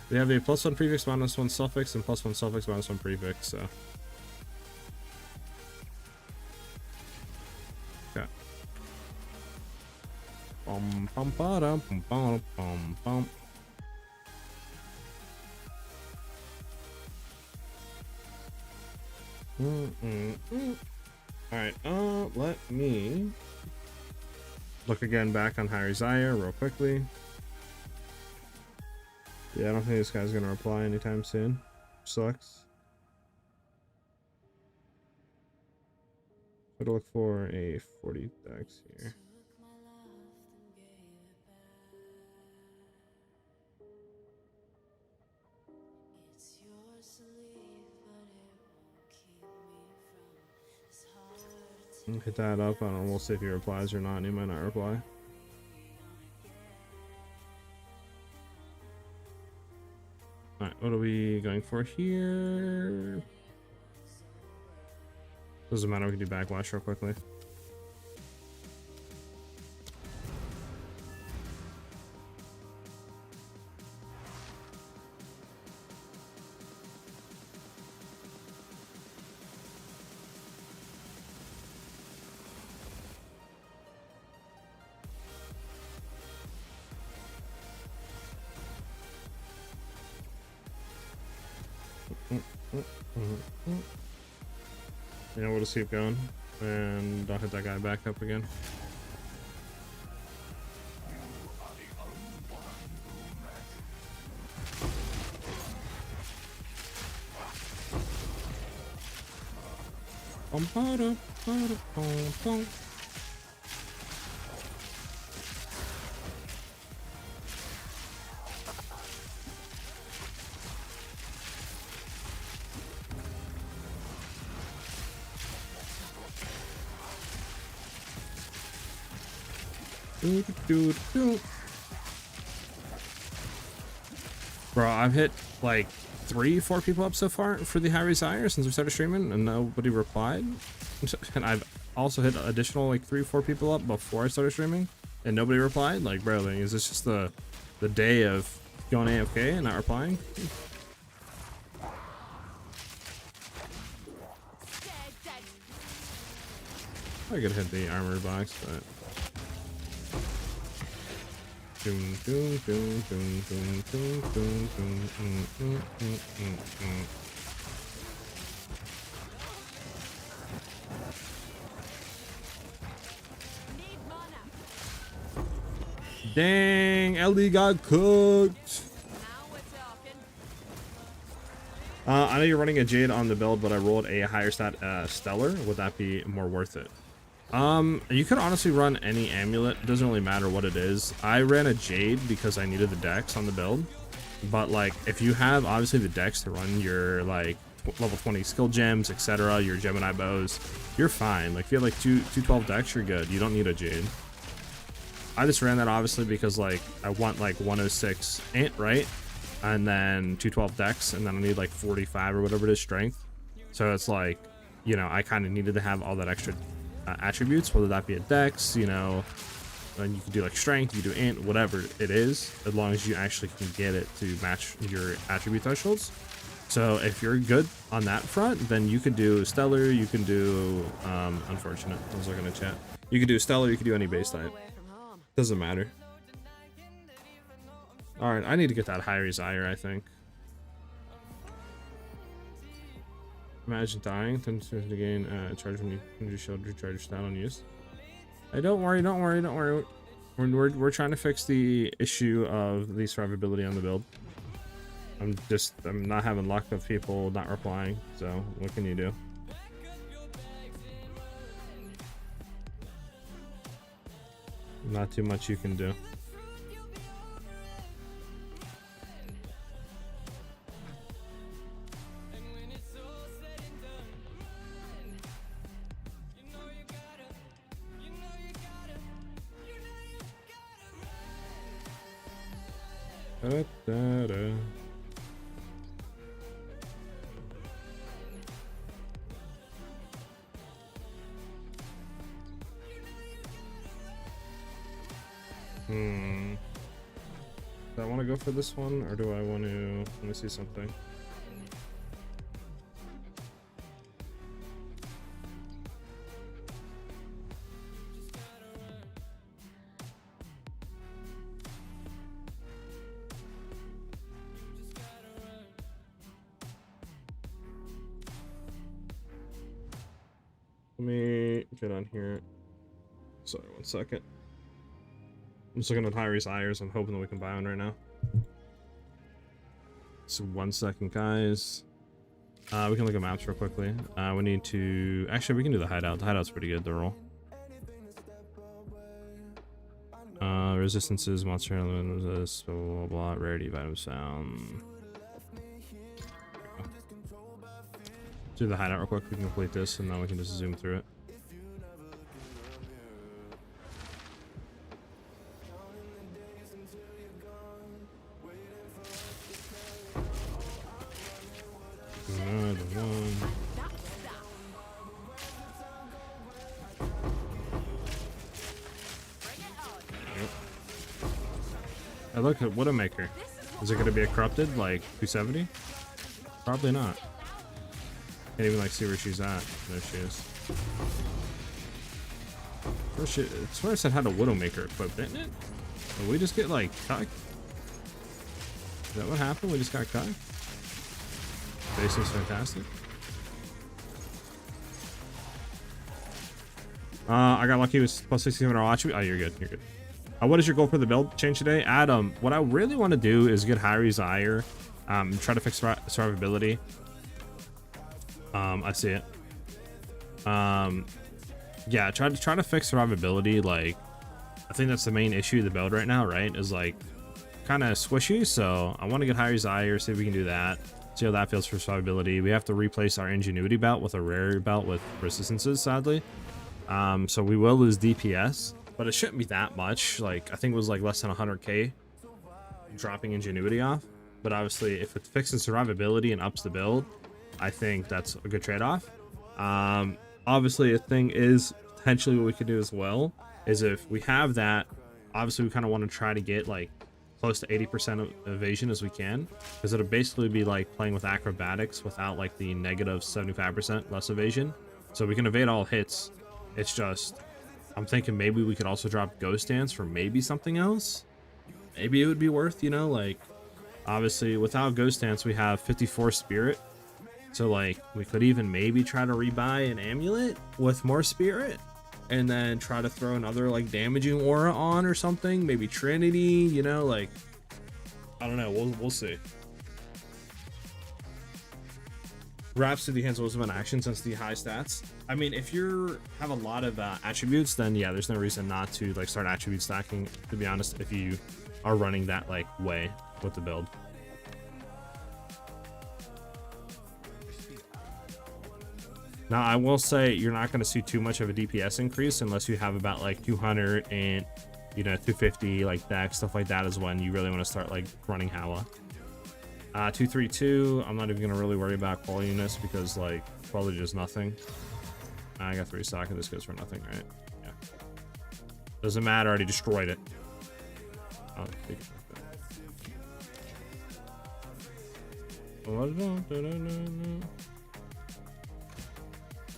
A: They have a +1 prefix, -1 suffix, and +1 suffix, -1 prefix, so. Okay. Bum bum ba dum bum bum bum bum. Alright, let me look again back on SiahZ real quickly. Yeah, I don't think this guy's gonna reply anytime soon. Sucks. Gotta look for a 40 dex here. Hit that up, I don't know, we'll see if he replies or not, and he might not reply. Alright, what are we going for here? Doesn't matter, we can do backlash real quickly. Yeah, we'll just keep going, and I'll hit that guy back up again. Bro, I've hit like 3-4 people up so far for the SiahZ since we started streaming, and nobody replied. And I've also hit additional like 3-4 people up before I started streaming, and nobody replied. Like, bro, like, is this just the day of going AFK and not replying? I could hit the armor box, but. Doom, doom, doom, doom, doom, doom, doom, Dang, Ellie got cooked. I know you're running a Jade on the build, but I rolled a higher stat Stellar. Would that be more worth it? You could honestly run any amulet. It doesn't really matter what it is. I ran a Jade because I needed the dex on the build. But like, if you have obviously the dex to run your like level 20 skill gems, etc., your Gemini bows, you're fine. Like if you have like 212 dex, you're good. You don't need a Jade. I just ran that obviously because like I want like 106 int, right? And then 212 dex, and then I need like 45 or whatever it is strength. So it's like, you know, I kind of needed to have all that extra attributes, whether that be a dex, you know, and you can do like strength, you can do int, whatever it is, as long as you actually can get it to match your attribute thresholds. So if you're good on that front, then you could do stellar, you can do unfortunate, I was looking at chat, you could do stellar, you could do any base type, doesn't matter. All right, I need to get that higher Zyre, I think. Imagine dying, 10 seconds to gain charge when you shield recharge down on use. Hey, don't worry. We're trying to fix the issue of the survivability on the build. I'm not having luck of people not replying, so what can you do? Not too much you can do. Do I want to go for this one, or do I want to? Let me see something. Let me get on here. Sorry, 1 second. I'm just looking at Hyrie's Ires. I'm hoping that we can buy one right now. So 1 second, guys. We can look at maps real quickly. We need to... Actually, we can do the hideout. The hideout's pretty good, the roll. Resistances, monster element, resist, blah, blah, blah, rarity of items found. Do the hideout real quick. We can complete this, and then we can just zoom through it. Another one. Yep. I look at Widowmaker. Is it going to be a corrupted like 270? Probably not. Can't even like see where she's at. There she is. First, it's where I said had a Widowmaker equipped, didn't it? Did we just get like cucked? Is that what happened? We just got cucked? Base is fantastic. I got lucky with plus 16 attribute. Oh, you're good. You're good. What is your goal for the build change today? Adam, what I really want to do is get Hyrie's Ire. Try to fix survivability. I see it. Yeah, try to fix survivability. Like, I think that's the main issue of the build right now, right? Is like kind of squishy. So I want to get Hyrie's Ire, see if we can do that. See how that feels for survivability. We have to replace our ingenuity belt with a rare belt with resistances, sadly. So we will lose DPS, but it shouldn't be that much. Like, I think it was like less than 100k dropping ingenuity off. But obviously, if it fixes survivability and ups the build, I think that's a good trade-off. Obviously, a thing is potentially what we could do as well is if we have that, obviously we kind of want to try to get like close to 80% of evasion as we can, because it'll basically be like playing with acrobatics without like the negative 75% less evasion. So we can evade all hits. It's just, I'm thinking maybe we could also drop Ghost Dance for maybe something else. Maybe it would be worth, you know, like obviously without Ghost Dance we have 54 spirit. So like we could even maybe try to rebuy an amulet with more spirit and then try to throw another like damaging aura on or something, maybe Trinity, you know, like I don't know, we'll see. Rhapsody has wisdom in action since the high stats. I mean, if you have a lot of attributes, then yeah, there's no reason not to like start attribute stacking, to be honest, if you are running that like way with the build. Now, I will say you're not going to see too much of a DPS increase unless you have about like 200 and, you know, 250 like dex, stuff like that is when you really want to start like running Hala. 232, I'm not even going to really worry about qualitiness because like probably just nothing. I got 3 stock and this goes for nothing, right? Yeah. Doesn't matter, I already destroyed it. Oh, take it like that.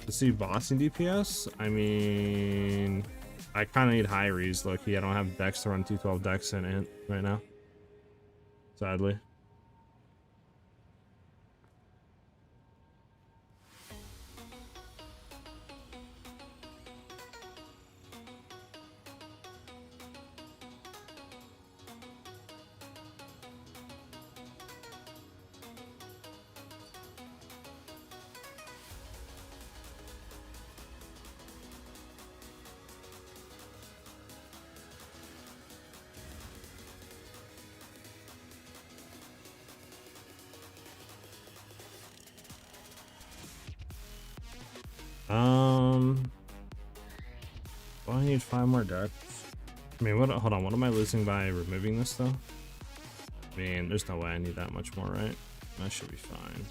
A: To see bossing DPS, I mean, I kind of need high rees. Look, I don't have dex to run 212 dex in it right now, sadly. Well, I need 5 more dex. I mean, what? Hold on, what am I losing by removing this though? I mean, there's no way I need that much more, right? That should be fine.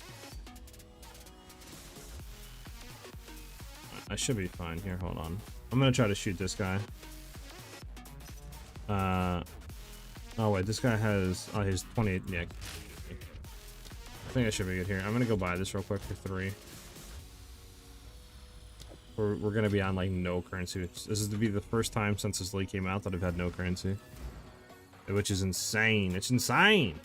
A: I should be fine here. Hold on. I'm gonna try to shoot this guy. Oh wait, this guy has. Oh, he's 28. Yeah. I think I should be good here. I'm gonna go buy this real quick for 3. We're gonna be on like no currency. This is to be the first time since this league came out that I've had no currency, which is insane. It's insane.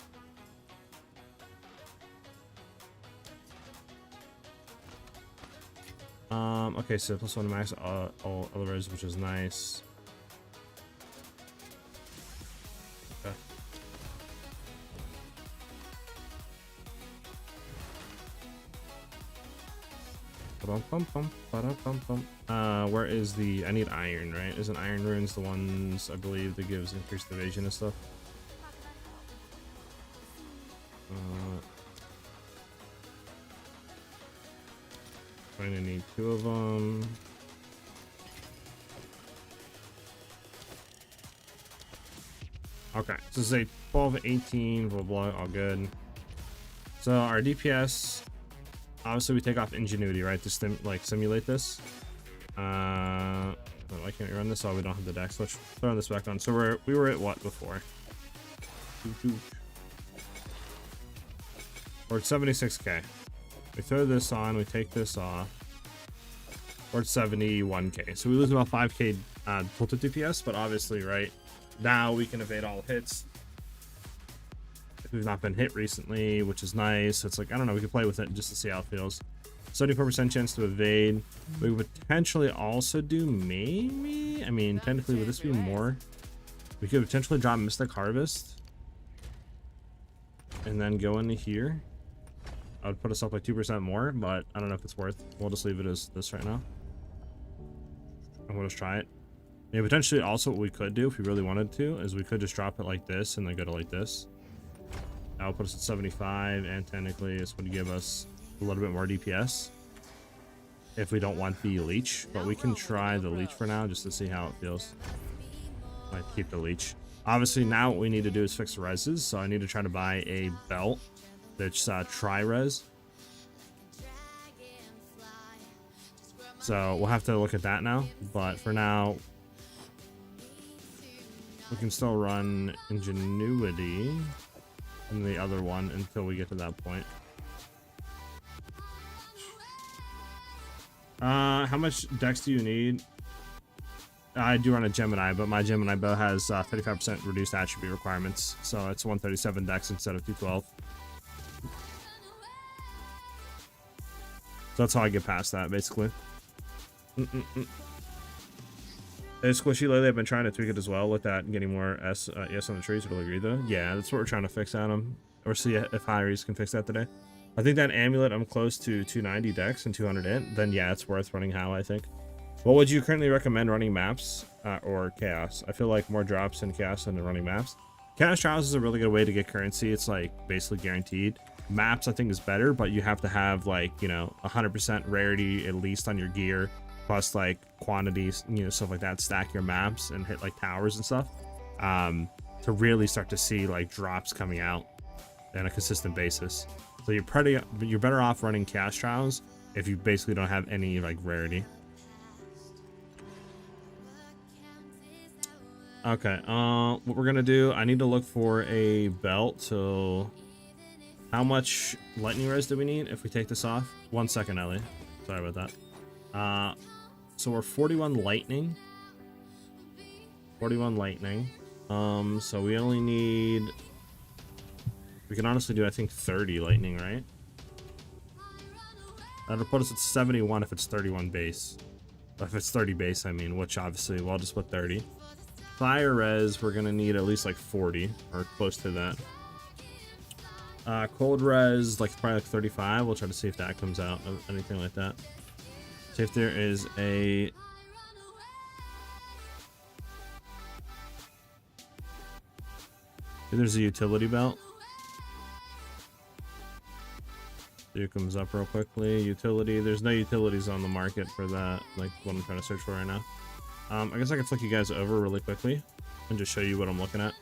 A: Okay, so +1 max all others, which is nice. Okay. Where is the? I need iron, right? Isn't iron runes the ones I believe that gives increased evasion and stuff? Going to need 2 of them. Okay, so say 12, 18, blah blah, all good. So our DPS. Obviously, we take off ingenuity, right, to simulate this. Why can't we run this? Oh, we don't have the dex. Let's throw this back on. So we were at what before? We're at 76k. We throw this on. We take this off. We're at 71k. So we lose about 5k tilted DPS, but obviously, right now we can evade all hits. We've not been hit recently, which is nice. It's like, I don't know, we could play with it just to see how it feels. 74% chance to evade. We would potentially also do maybe, I mean, technically, would this be more? We could potentially drop Mystic Harvest and then go into here. I would put us up like 2% more, but I don't know if it's worth. We'll just leave it as this right now. And we'll just try it. Yeah, potentially also what we could do if we really wanted to is we could just drop it like this and then go to like this. That will put us at 75, and technically this would give us a little bit more DPS if we don't want the leech, but we can try the leech for now just to see how it feels. Might keep the leech. Obviously now what we need to do is fix the reses, so I need to try to buy a belt that's tri-res. So we'll have to look at that now, but for now we can still run ingenuity in the other one until we get to that point. How much dex do you need? I do run a Gemini, but my Gemini bow has 35% reduced attribute requirements, so it's 137 dex instead of 212. So that's how I get past that, basically. It's squishy lately. I've been trying to tweak it as well with that and getting more yes on the trees. Totally agree though. Yeah, that's what we're trying to fix, Adam. Or see if Hyries can fix that today. I think that amulet, I'm close to 290 dex and 200 int. Then yeah, it's worth running How, I think. What would you currently recommend running maps or chaos? I feel like more drops in chaos than running maps. Chaos trials is a really good way to get currency. It's like basically guaranteed. Maps I think is better, but you have to have like, you know, 100% rarity at least on your gear, plus like quantities, you know, stuff like that. Stack your maps and hit like towers and stuff to really start to see like drops coming out on a consistent basis. So you're better off running chaos trials if you basically don't have any like rarity. Okay, what we're gonna do, I need to look for a belt. So how much lightning res do we need if we take this off? 1 second, Ellie. Sorry about that. So we're 41 lightning. 41 lightning. So we only need, we can honestly do, I think 30 lightning, right? That'll put us at 71 if it's 31 base. If it's 30 base, I mean, which obviously, well, I'll just put 30. Fire res, we're gonna need at least like 40 or close to that. Cold res, like probably like 35. We'll try to see if that comes out, anything like that. See if there is a there's a utility belt. Here comes up real quickly. Utility. There's no utilities on the market for that, like what I'm trying to search for right now. I guess I can flick you guys over really quickly and just show you what I'm looking at.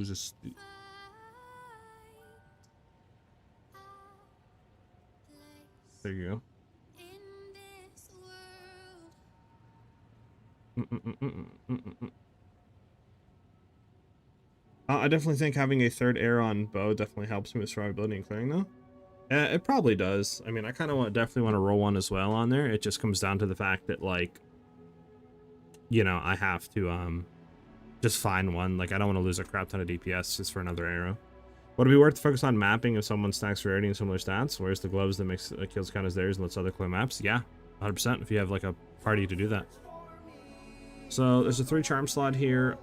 A: Just there you go. I definitely think having a third arrow on bow definitely helps me with survivability and clearing though. It probably does. I mean, I kind of definitely want to roll one as well on there. It just comes down to the fact that, like, you know, I have to just find one. Like, I don't want to lose a crap ton of DPS just for another arrow. Would it be worth to focus on mapping if someone stacks rarity and similar stats? Where's the gloves that makes kills count as theirs and lets other clear maps? Yeah, 100% if you have like a party to do that. So there's a 3 charm slot here.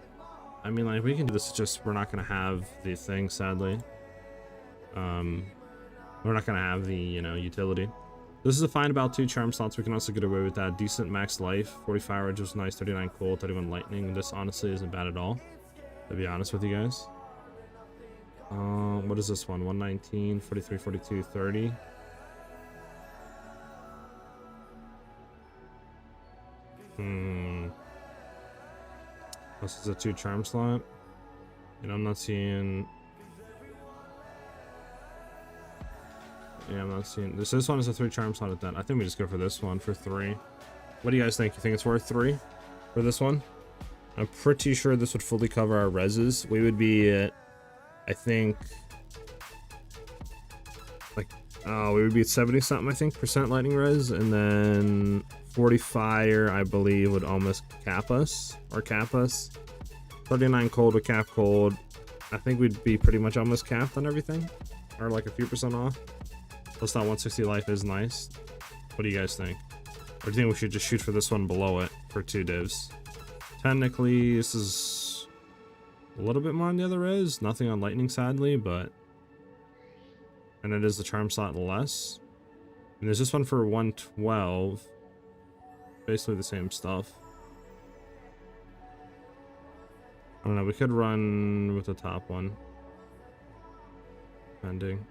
A: I mean, like, we can do this, it's just we're not going to have the thing, sadly. We're not going to have the, you know, utility. This is a fine about 2 charm slots. We can also get away with that. Decent max life. 45 rage was nice. 39 cold. 31 lightning. This honestly isn't bad at all, to be honest with you guys. What is this one? 119, 43, 42, 30. This is a 2 charm slot. And I'm not seeing... Yeah, I'm not seeing... This one is a 3 charm slot at that. I think we just go for this one for 3. What do you guys think? You think it's worth 3 for this one? I'm pretty sure this would fully cover our reses. We would be at, I think... like, we would be at 70 something, I think, percent lightning res. And then 40 fire, I believe, would almost cap us. Or cap us. 39 cold would cap cold. I think we'd be pretty much almost capped on everything. Or like a few percent off. Plus that 160 life is nice. What do you guys think? Or do you think we should just shoot for this one below it for 2 divs? Technically, this is a little bit more on the other res. Nothing on lightning, sadly, but... And it is the charm slot less. And there's this one for 112. Basically the same stuff. I don't know, we could run with the top one. Pending.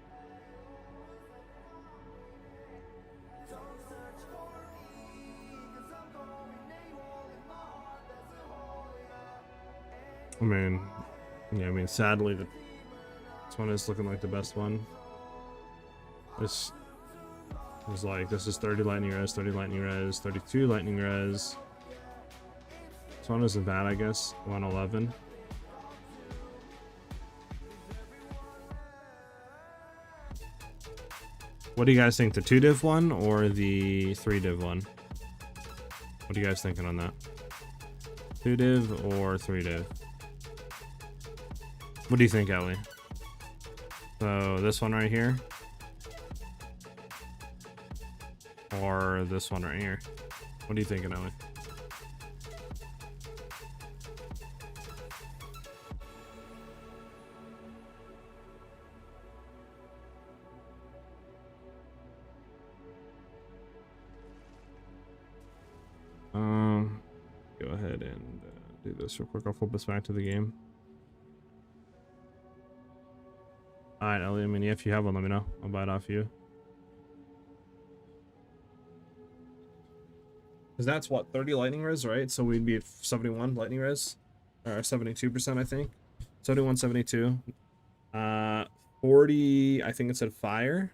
A: I mean, yeah, I mean, sadly, this one is looking like the best one. This is like, this is 30 lightning res, 30 lightning res, 32 lightning res. This one isn't bad, I guess. 111. What do you guys think? The 2 div one or the 3 div one? What are you guys thinking on that? 2 div or 3 div? What do you think, Ellie? So this one right here, or this one right here. What are you thinking, Ellie? Go ahead and do this real quick. I'll flip us back to the game. All right, Ellie. I mean, if you have one, let me know. I'll buy it off you. Because that's what, 30 lightning res, right? So we'd be at 71 lightning res, or 72%, I think. 71, 72. 40, I think it said fire.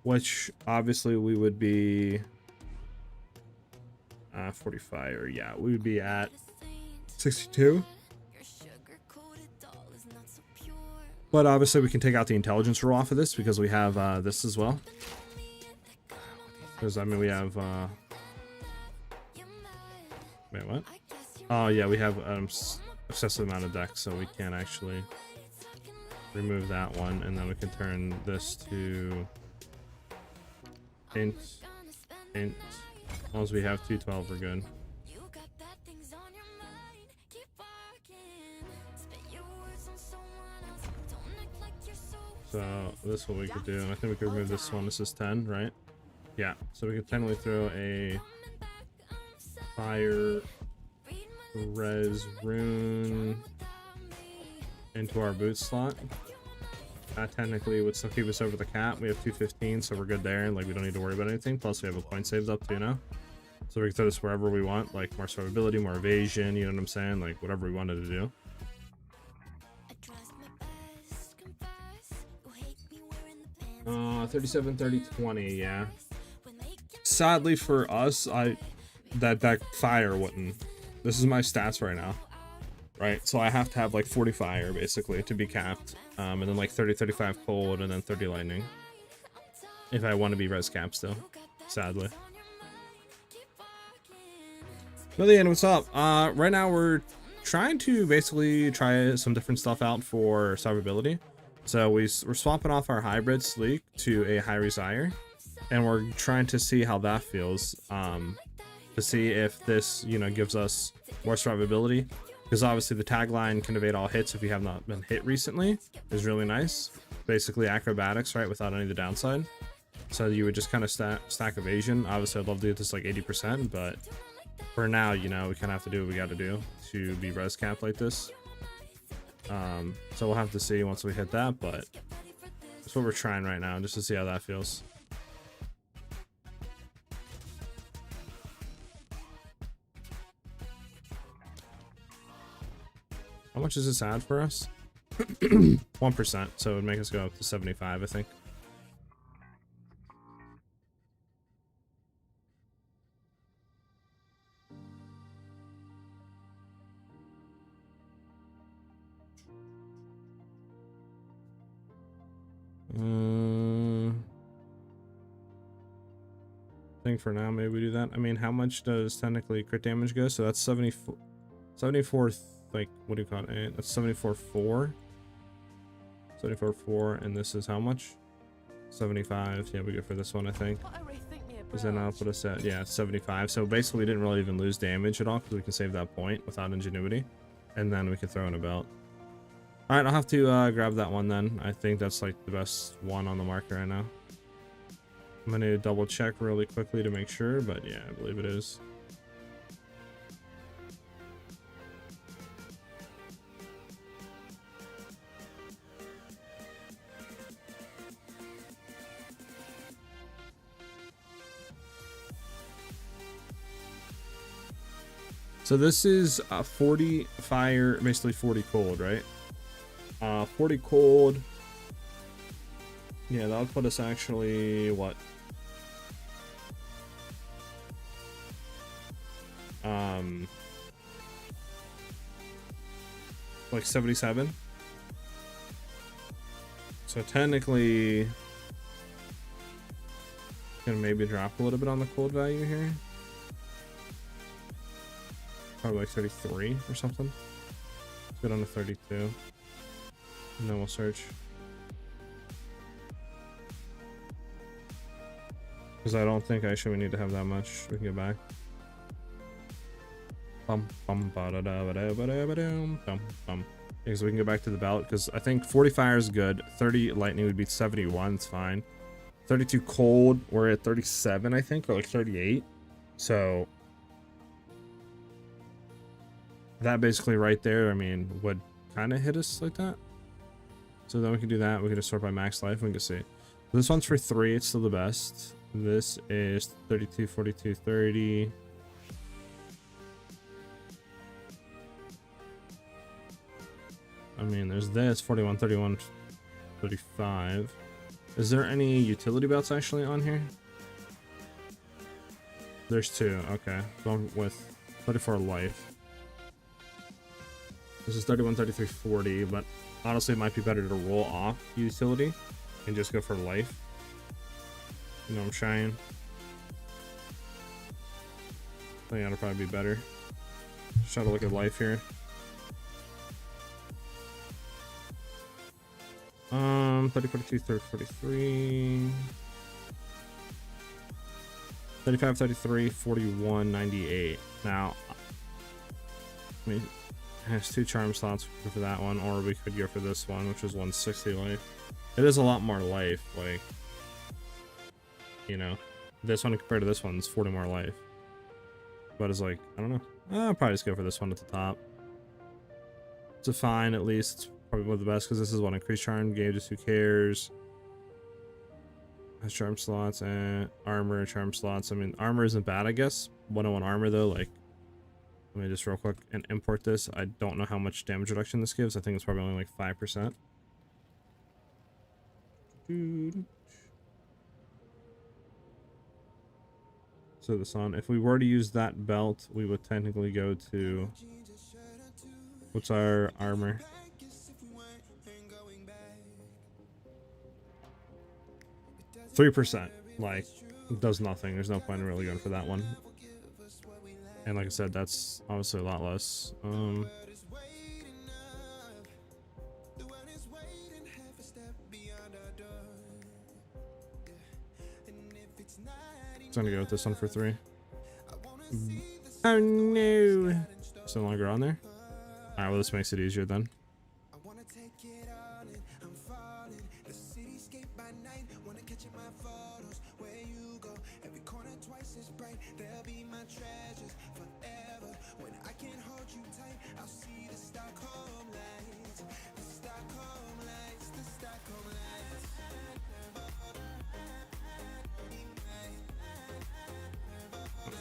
A: Which obviously we would be 45, or yeah, we would be at 62. But obviously we can take out the intelligence roll off of this because we have this as well. Because I mean we have wait, what? Oh yeah, we have excessive amount of dex, so we can't actually remove that one, and then we can turn this to int. As long as we have 212, we're good. So this is what we could do, and I think we could remove this one. This is 10, right? Yeah, so we could technically throw a fire res rune into our boot slot. That technically would still keep us over the cap. We have 215, so we're good there. Like, we don't need to worry about anything. Plus, we have a point saved up too now. So we can throw this wherever we want, like more survivability, more evasion, you know what I'm saying? Like, whatever we wanted to do. 37, 30, 20, yeah. Sadly for us, that fire wouldn't. This is my stats right now. Right, so I have to have like 40 fire basically to be capped, and then like 30, 35 cold, and then 30 lightning. If I want to be res cap still, sadly. But yeah, what's up? Right now we're trying to basically try some different stuff out for survivability. So we're swapping off our hybrid sleek to a high resire, and we're trying to see how that feels. To see if this, you know, gives us more survivability. Because obviously the tagline can evade all hits if you have not been hit recently is really nice. Basically acrobatics, right, without any of the downside. So you would just kind of stack evasion. Obviously I'd love to get this like 80%, but for now, you know, we kind of have to do what we got to do to be res capped like this. So we'll have to see once we hit that, but that's what we're trying right now, just to see how that feels. How much does this add for us? 1%, so it would make us go up to 75, I think. I think for now, maybe we do that. I mean, how much does technically crit damage go? So that's 74, like, what do you call it? That's 74.4. 74.4, and this is how much? 75. Yeah, we go for this one, I think. Because then I'll put us at, yeah, 75. So basically, we didn't really even lose damage at all because we can save that point without ingenuity. And then we can throw in a belt. Alright, I'll have to grab that one then. I think that's like the best one on the market right now. I'm going to double check really quickly to make sure, but yeah, I believe it is. So this is 40 fire, basically 40 cold, right? 40 cold. Yeah, that would put us actually, what? Like 77. So technically, gonna maybe drop a little bit on the cold value here. Probably like 33 or something. Let's get on to 32. And then we'll search. Because I don't think actually we need to have that much. We can go back. Because we can go back to the belt. Because I think 40 fire is good. 30 lightning would be 71. It's fine. 32 cold. We're at 37, I think, or like 38. So that basically right there, I mean, would kind of hit us like that. So then we can do that. We can just sort by max life. We can see. This one's for 3. It's still the best. This is 32, 42, 30. I mean, there's this 41, 31, 35. Is there any utility belts actually on here? There's 2. Okay. Going with 34 life. This is 31, 33, 40, but honestly, it might be better to roll off utility and just go for life. You know what I'm saying? I think that'll probably be better. Just try to look at life here. 30, 42, 30, 43. 35, 33, 41, 98. Now, I mean, it has 2 charm slots for that one, or we could go for this one, which is 160 life. It is a lot more life, like, you know, this one compared to this one's 40 more life. But it's like, I don't know. I'll probably just go for this one at the top. It's a fine, at least. It's probably one of the best because this is one increased charm gauges. Who cares? Has charm slots and armor charm slots. I mean, armor isn't bad, I guess. 101 armor though. Like, let me just real quick and import this. I don't know how much damage reduction this gives. I think it's probably only like 5%. So this on. If we were to use that belt, we would technically go to, what's our armor? 3%. Like, it does nothing. There's no point in really going for that one. And like I said, that's obviously a lot less. It's gonna go with this one for 3. Oh no! It's no longer on there. Alright, well, this makes it easier then.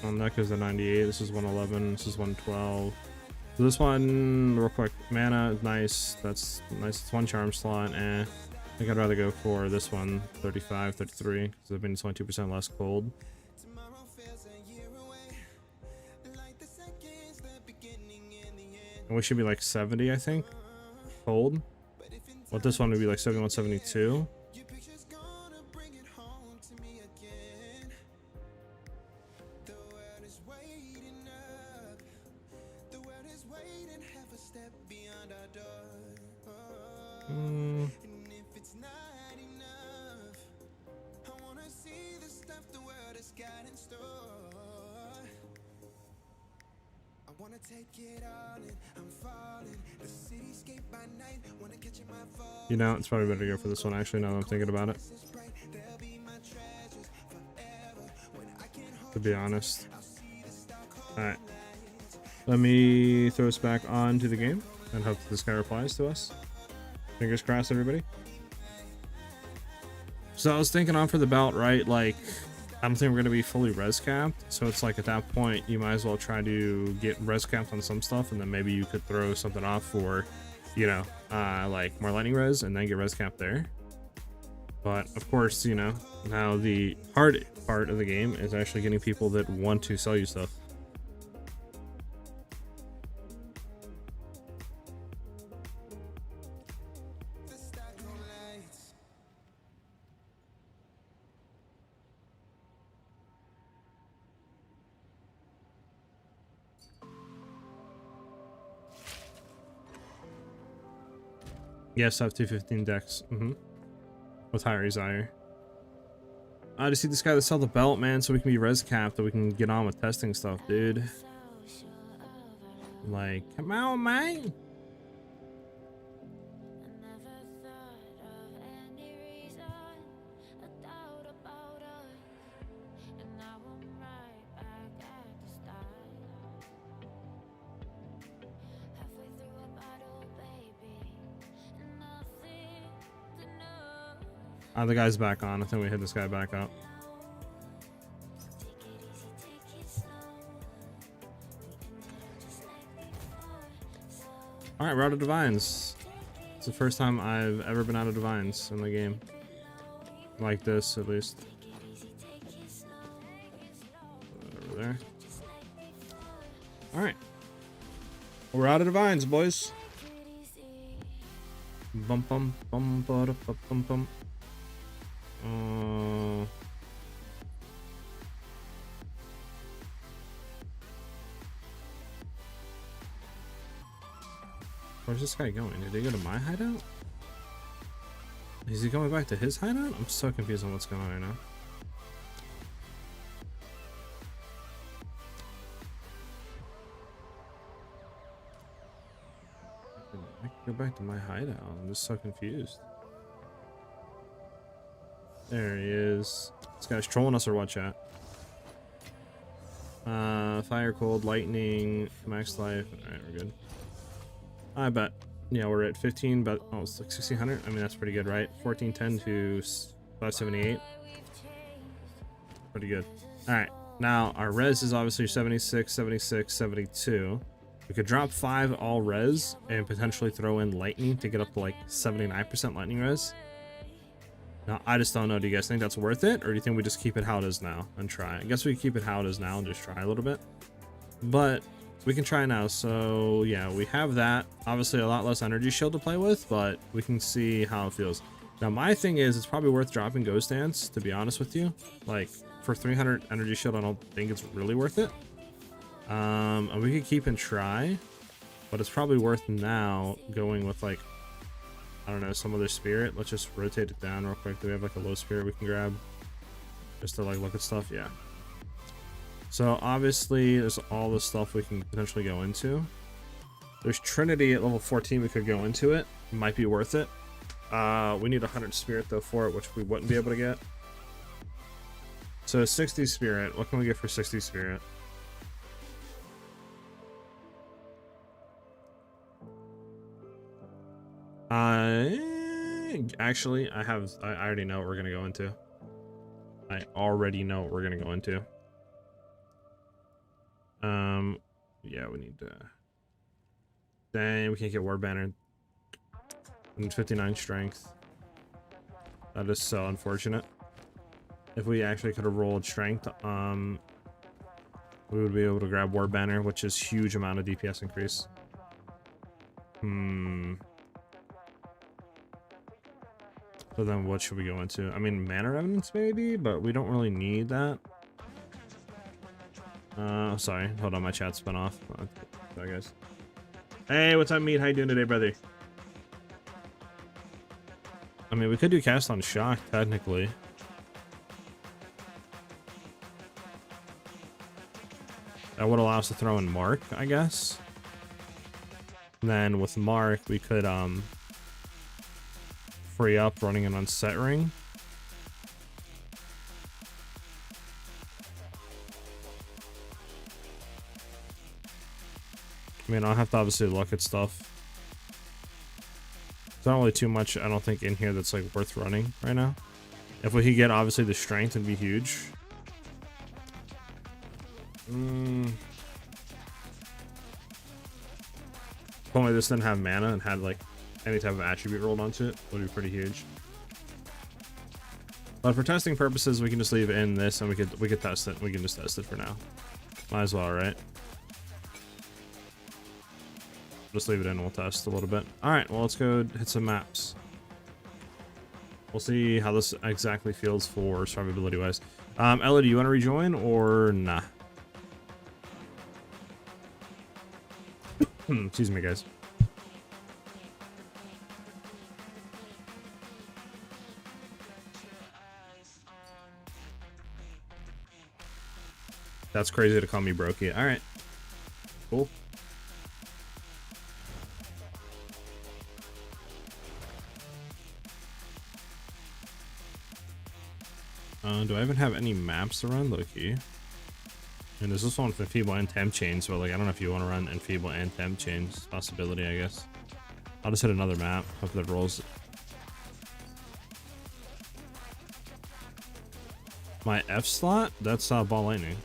A: On that goes the 98. This is 111. This is 112. So this one, real quick, mana is nice. That's nice. It's 1 charm slot. I think I'd rather go for this one, 35, 33, because I mean it's only 2% less cold. And we should be like 70, I think, cold. Well, this one would be like 71, 72. You know, it's probably better to go for this one actually now that I'm thinking about it. To be honest. Alright. Let me throw us back onto the game and hope that this guy replies to us. Fingers crossed, everybody. So I was thinking on for the belt, right? Like, I don't think we're going to be fully res capped. So it's like at that point, you might as well try to get res capped on some stuff. And then maybe you could throw something off for, you know, like more lightning res and then get res capped there. But of course, you know, now the hard part of the game is actually getting people that want to sell you stuff. Yes, I have 215 decks. With higher desire. I just see this guy to sell the belt, man, so we can be res capped, that we can get on with testing stuff, dude. Like, come on, man. The guy's back on. I think we hit this guy back up. Alright, we're out of divines. It's the first time I've ever been out of divines in the game. Like this, at least. Over there. Alright. We're out of divines, boys. Bum bum bum bum bum bum. Where's this guy going? Did he go to my hideout? Is he going back to his hideout? I'm so confused on what's going on right now. I can go back to my hideout. I'm just so confused. There he is. This guy's trolling us or what, chat? Fire, cold, lightning, max life. Alright, we're good. I bet. Yeah, we're at 15, but oh, it's like 1600. I mean, that's pretty good, right? 1410 to 578. Pretty good. Alright, now our res is obviously 76, 76, 72. We could drop 5 all res and potentially throw in lightning to get up to like 79% lightning res. Now, I just don't know. Do you guys think that's worth it? Or do you think we just keep it how it is now and try? I guess we keep it how it is now and just try a little bit. But we can try now. So, yeah, we have that. Obviously, a lot less energy shield to play with, but we can see how it feels. Now, my thing is, it's probably worth dropping Ghost Dance, to be honest with you. Like, for 300 energy shield, I don't think it's really worth it. And we could keep and try, but it's probably worth now going with, like, I don't know, some other spirit. Let's just rotate it down real quick. Do we have like a low spirit we can grab just to like look at stuff? Yeah. So obviously there's all this stuff we can potentially go into. There's Trinity at level 14 we could go into it. Might be worth it. We need 100 spirit though for it, which we wouldn't be able to get. So 60 spirit. What can we get for 60 spirit? Actually, I already know what we're gonna go into. I already know what we're gonna go into. Yeah, we need to. Dang, we can't get War Banner. We need 59 strength. That is so unfortunate. If we actually could have rolled strength, we would be able to grab War Banner, which is huge amount of DPS increase. So then what should we go into? I mean, Mana Remnants maybe, but we don't really need that. Sorry. Hold on, my chat spun off. Sorry, guys. Hey, what's up, Meat? How you doing today, brother? I mean, we could do Cast on Shock, technically. That would allow us to throw in Mark, I guess. And then with Mark, we could, free up running an Unset Ring. I mean, I'll have to obviously look at stuff. There's not really too much, I don't think, in here that's like worth running right now. If we could get obviously the strength, it'd be huge. If only this didn't have mana and had like any type of attribute rolled onto it, would be pretty huge. But for testing purposes, we can just leave it in this and we could test it. We can just test it for now. Might as well, right? Just leave it in and we'll test a little bit. Alright, well, let's go hit some maps. We'll see how this exactly feels for survivability wise. Ella, do you want to rejoin or nah? Excuse me, guys. That's crazy to call me brokey. All right, cool. Do I even have any maps to run? Low-key. And there's this one for Enfeeble and Temp Chains, but like I don't know if you want to run Enfeeble and Temp Chains. Possibility, I guess. I'll just hit another map. Hope that rolls. My F slot? That's Ball Lightning.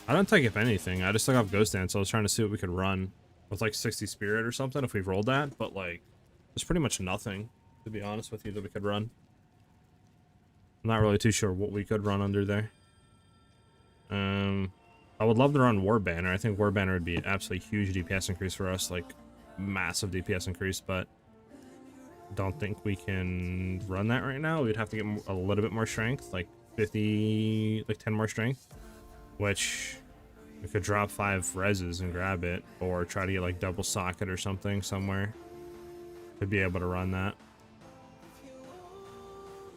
A: I don't take if anything. I just took off Ghost Dance. So I was trying to see what we could run with like 60 Spirit or something if we've rolled that. But like, there's pretty much nothing, to be honest with you, that we could run. I'm not really too sure what we could run under there. I would love to run War Banner. I think War Banner would be an absolutely huge DPS increase for us, like massive DPS increase, but don't think we can run that right now. We'd have to get a little bit more strength, like 50, like 10 more strength, which we could drop 5 reses and grab it, or try to get like double socket or something somewhere to be able to run that.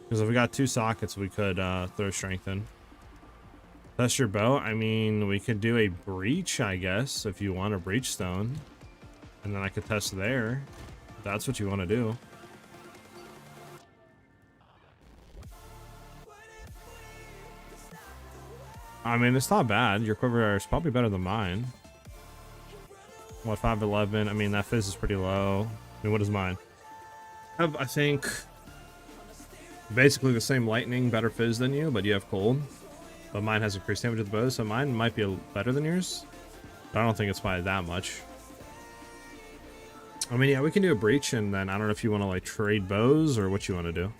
A: Because if we got 2 sockets, we could throw strength in. Test your bow. I mean, we could do a breach, I guess, if you want a breach stone. And then I could test there. If that's what you want to do. I mean, it's not bad. Your quiver is probably better than mine. What, 511? I mean, that fizz is pretty low. I mean, what is mine? I have, I think, basically the same lightning, better fizz than you, but you have cold. But mine has increased damage with the bow, so mine might be better than yours. But I don't think it's by that much. I mean, yeah, we can do a breach, and then I don't know if you want to like trade bows or what you want to do.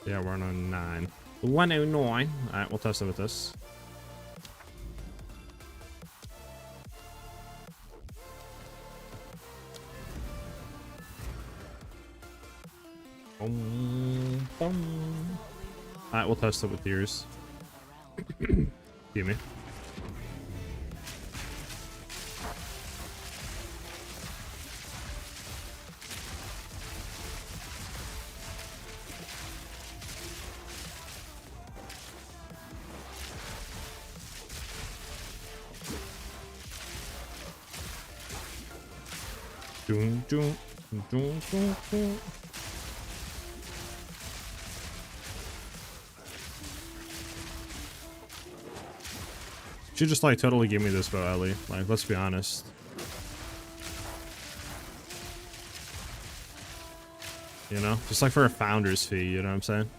A: Yeah, we're on 9. 109. Alright, we'll test it with this. Alright, we'll test it with yours. Excuse me. Doom, doom, doom, doom, doom. She just like totally give me this bow, Ellie. Like, let's be honest. You know, just like for a founder's fee, you know what I'm saying?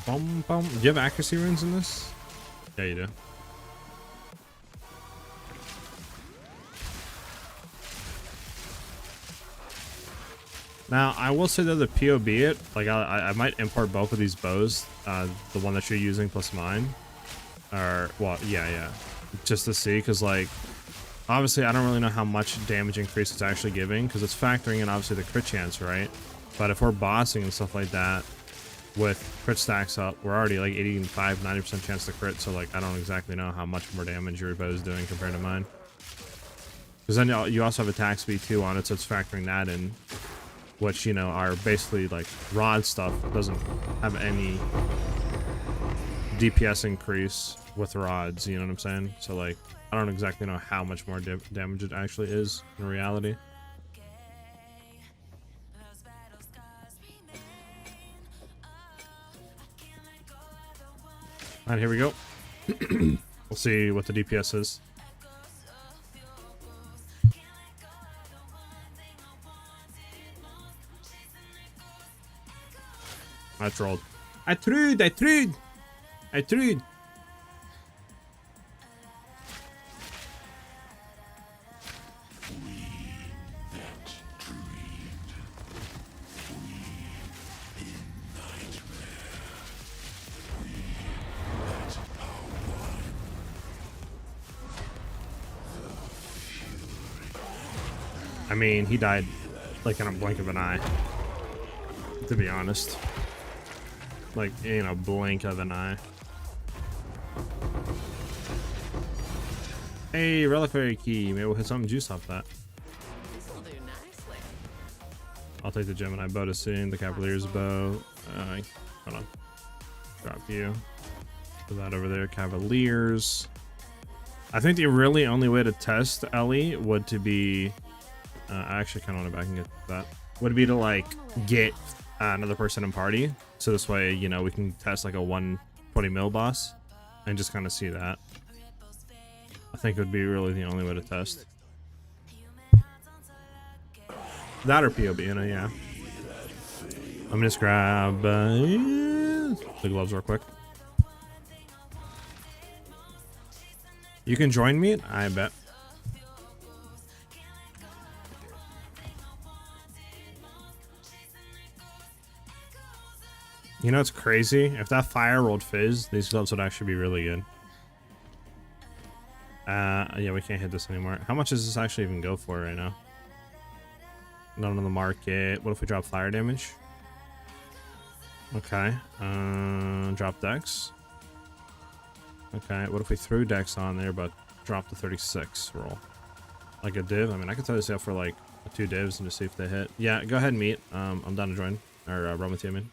A: Bum, bum. Do you have accuracy runes in this? Yeah, you do. Now, I will say that the POB it, like I might import both of these bows, the one that you're using plus mine, or well, yeah, just to see, because like obviously I don't really know how much damage increase it's actually giving, because it's factoring in obviously the crit chance, right? But if we're bossing and stuff like that, with crit stacks up, we're already like 85-90% chance to crit, so like I don't exactly know how much more damage your bow is doing compared to mine. Because then you also have attack speed too on it, so it's factoring that in, which, you know, are basically like rod stuff doesn't have any DPS increase with rods, you know what I'm saying? So like I don't exactly know how much more damage it actually is in reality. Alright, here we go. We'll see what the DPS is. I trolled. I tried. I tried. I tried. I mean, he died like in a blink of an eye, to be honest. Like in a blink of an eye. Hey, reliquary key. Maybe we'll hit something juice off that. I'll take the Gemini bow to soon. The Cavalier's bow. Hold on. Drop you. Put that over there. Cavaliers. I think the really only way to test Ellie would to be. I actually kind of want to back and get that. Would be to like get another person in party. So this way, you know, we can test like a 120 mil boss and just kind of see that. I think it would be really the only way to test. That or POB, you know, yeah. I'm gonna just grab the gloves real quick. You can join me? I bet. You know, it's crazy. If that fire rolled fizz, these gloves would actually be really good. Yeah, we can't hit this anymore. How much does this actually even go for right now? Not on the market. What if we drop fire damage? Okay. Drop dex. Okay. What if we threw dex on there, but drop the 36 roll? Like a div? I mean, I could tell this out for like 2 divs and just see if they hit. Yeah, go ahead and meet. I'm down to join. Or run with you, I mean.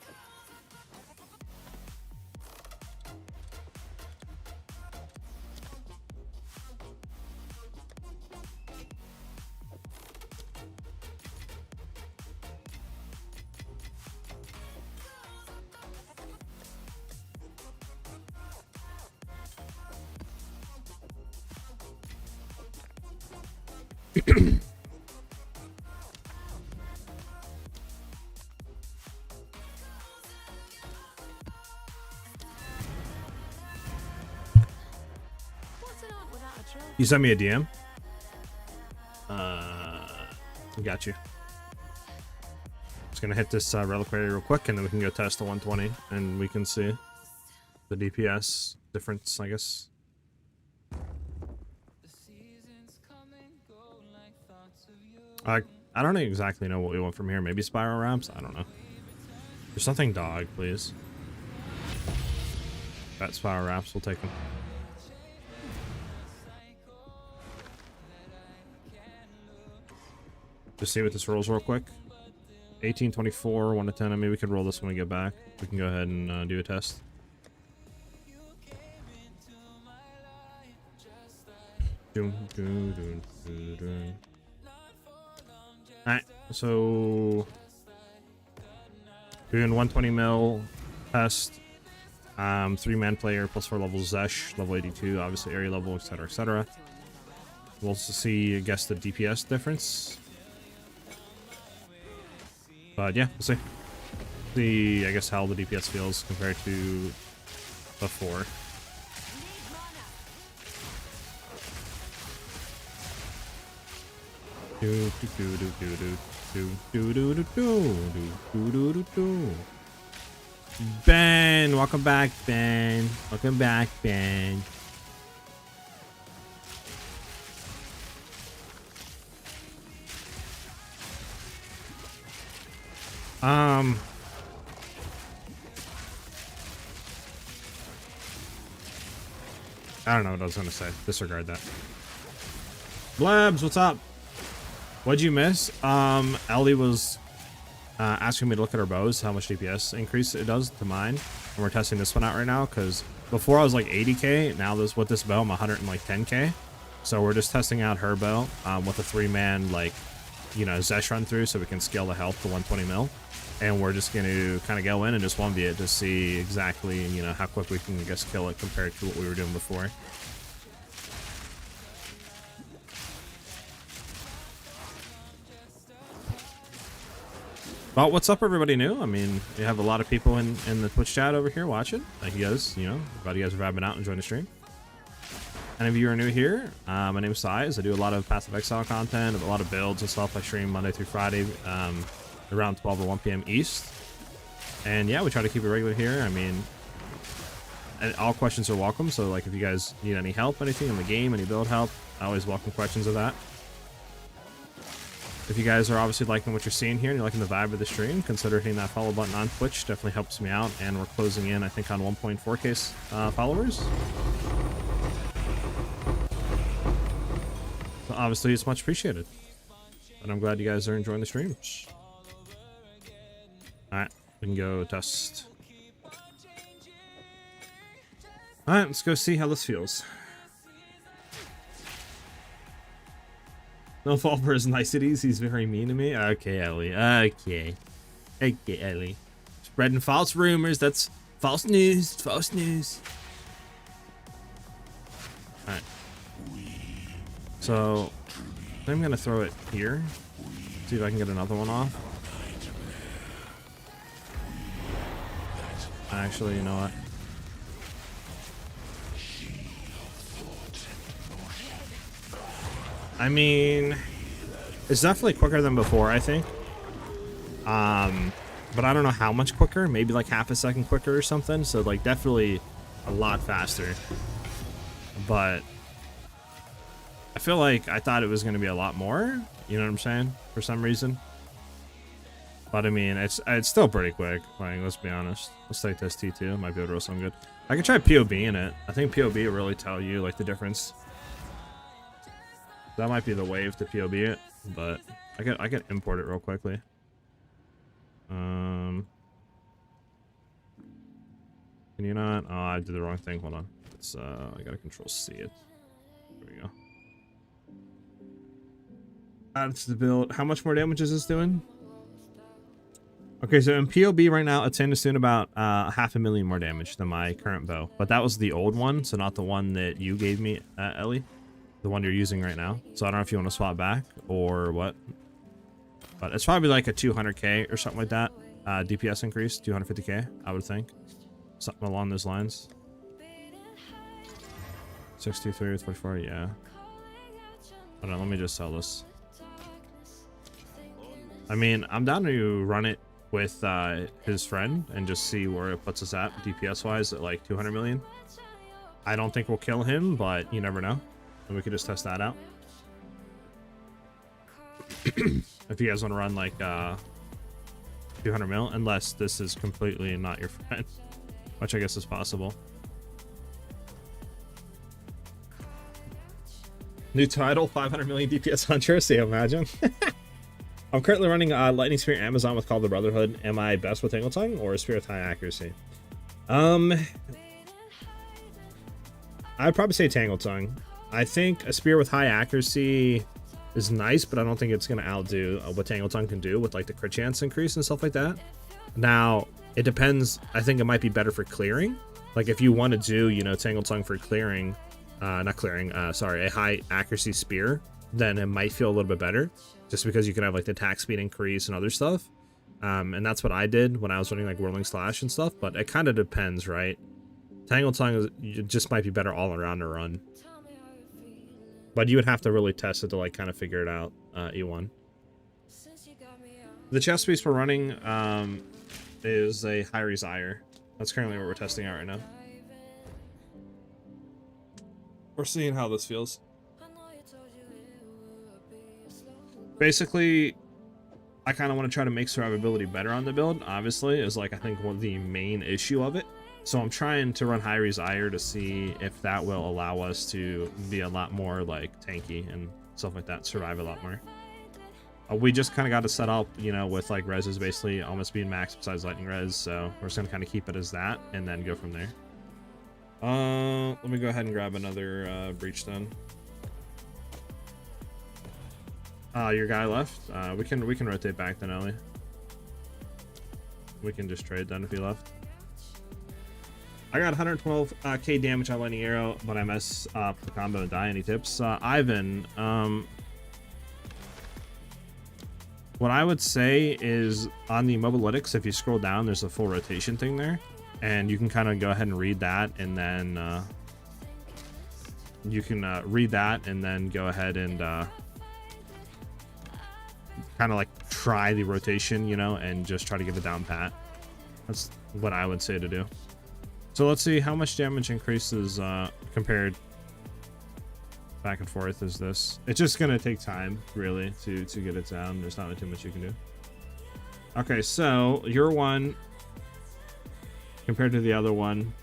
A: You sent me a DM? Got you. Just gonna hit this reliquary real quick and then we can go test the 120 and we can see the DPS difference, I guess. I don't exactly know what we want from here. Maybe spiral ramps? I don't know. There's something dog, please. That spiral ramps, we'll take them. Just see what this rolls real quick. 18, 24, 1 to 10. I mean, we could roll this when we get back. We can go ahead and do a test. Alright, so doing 120 mil test. 3-man player plus 4 levels Zesh, level 82, obviously area level, etc, etc. We'll see, I guess, the DPS difference. But yeah, we'll see. See, I guess, how the DPS feels compared to before. Ben, welcome back, Ben. Welcome back, Ben. I don't know what I was gonna say. Disregard that. Blabs, what's up? What'd you miss? Ellie was asking me to look at her bows, how much DPS increase it does to mine. And we're testing this one out right now, because before I was like 80k, now this with this bow I'm 110k. So we're just testing out her bow with a 3-man, like, you know, Zesh run through, so we can scale the health to 120 mil. And we're just going to kind of go in and just 1v it to see exactly, you know, how quick we can, I guess, kill it compared to what we were doing before. But what's up, everybody new? I mean, we have a lot of people in the Twitch chat over here watching. Thank you guys, you know, glad you guys are vibing out and enjoying the stream. Any of you are new here, my name is SiahZ. I do a lot of passive Exile content, a lot of builds and stuff. I stream Monday through Friday, around 12 or 1 p.m. East. And yeah, we try to keep it regular here. I mean, all questions are welcome. So like if you guys need any help, anything in the game, any build help, I always welcome questions of that. If you guys are obviously liking what you're seeing here and you're liking the vibe of the stream, consider hitting that follow button on Twitch. Definitely helps me out. And we're closing in, I think, on 1.4K followers. So obviously, it's much appreciated. And I'm glad you guys are enjoying the streams. Alright, we can go test. Alright, let's go see how this feels. No fault for his niceties, he's very mean to me. Okay, Ellie. Okay, Ellie. Spreading false rumors, that's false news. False news. Alright. So, I'm gonna throw it here. See if I can get another one off. Actually, you know what? I mean, it's definitely quicker than before, I think. But I don't know how much quicker. Maybe like half a second quicker or something. So like definitely a lot faster. But I feel like I thought it was going to be a lot more. You know what I'm saying? For some reason. But I mean, it's still pretty quick. Like, let's be honest. Let's take this T2. Might be able to roll some good. I could try POB in it. I think POB will really tell you like the difference. That might be the wave to POB it, but I can import it real quickly. Can you not? Oh, I did the wrong thing. Hold on. It's I gotta Control C it. There we go. That's the build. How much more damage is this doing? Okay, so in POB right now, it's doing about 500,000 more damage than my current bow. But that was the old one, so not the one that you gave me, Ellie. The one you're using right now. So I don't know if you want to swap back or what. But it's probably like a 200k or something like that. DPS increase, 250k, I would think. Something along those lines. 63 with 44, yeah. Hold on, let me just sell this. I mean, I'm down to run it with his friend and just see where it puts us at DPS wise at like 200 million. I don't think we'll kill him, but you never know. And we could just test that out. If you guys want to run like 200 mil, unless this is completely not your friend, which I guess is possible. New title, 500 million DPS Huntress. Yeah, imagine. I'm currently running Lightning Spear Amazon with Call of the Brotherhood. Am I best with Tangle Tongue or a Spear with high accuracy? I'd probably say Tangle Tongue. I think a spear with high accuracy is nice, but I don't think it's going to outdo what Tangle Tongue can do with like the crit chance increase and stuff like that. Now, it depends. I think it might be better for clearing. Like if you want to do, you know, Tangle Tongue for clearing, not clearing, sorry, a high accuracy spear, then it might feel a little bit better just because you can have like the attack speed increase and other stuff. And that's what I did when I was running like Whirling Slash and stuff, but it kind of depends, right? Tangle Tongue just might be better all around to run. But you would have to really test it to like kind of figure it out, E1. The chest piece we're running is a SiahZ. That's currently what we're testing out right now. We're seeing how this feels. Basically, I kind of want to try to make survivability better on the build, obviously, is like I think one of the main issue of it. So I'm trying to run SiahZ to see if that will allow us to be a lot more like tanky and stuff like that, survive a lot more. We just kind of got to set up, you know, with like reses basically almost being max besides lightning res, so we're just gonna kind of keep it as that and then go from there. Let me go ahead and grab another breach then. Your guy left. We can rotate back then, Ellie. We can just trade then if he left. I got 112k damage on Lightning Arrow, but I mess up the combo and die. Any tips? Ivan, What I would say is on the mobilytics, if you scroll down, there's a full rotation thing there, and you can kind of go ahead and read that, and then you can read that and then go ahead and kind of like try the rotation, you know, and just try to get it down pat. That's what I would say to do. So let's see how much damage increases compared back and forth is this. It's just gonna take time really to get it down. There's not too much you can do. Okay, so your one compared to the other one.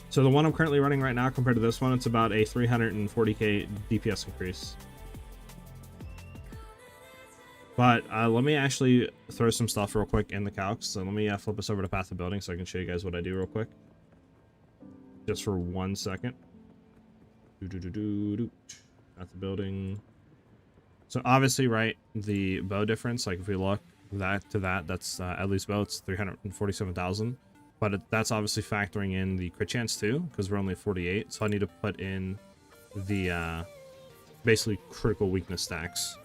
A: So the one I'm currently running right now compared to this one, it's about a 340k DPS increase. But let me actually throw some stuff real quick in the calcs. So let me flip us over to Path of Building so I can show you guys what I do real quick. Just for 1 second. Path of Building. So obviously, right, the bow difference, like if we look that to that, that's at least bow, it's 347,000. But that's obviously factoring in the crit chance too, because we're only 48. So I need to put in the basically critical weakness stacks.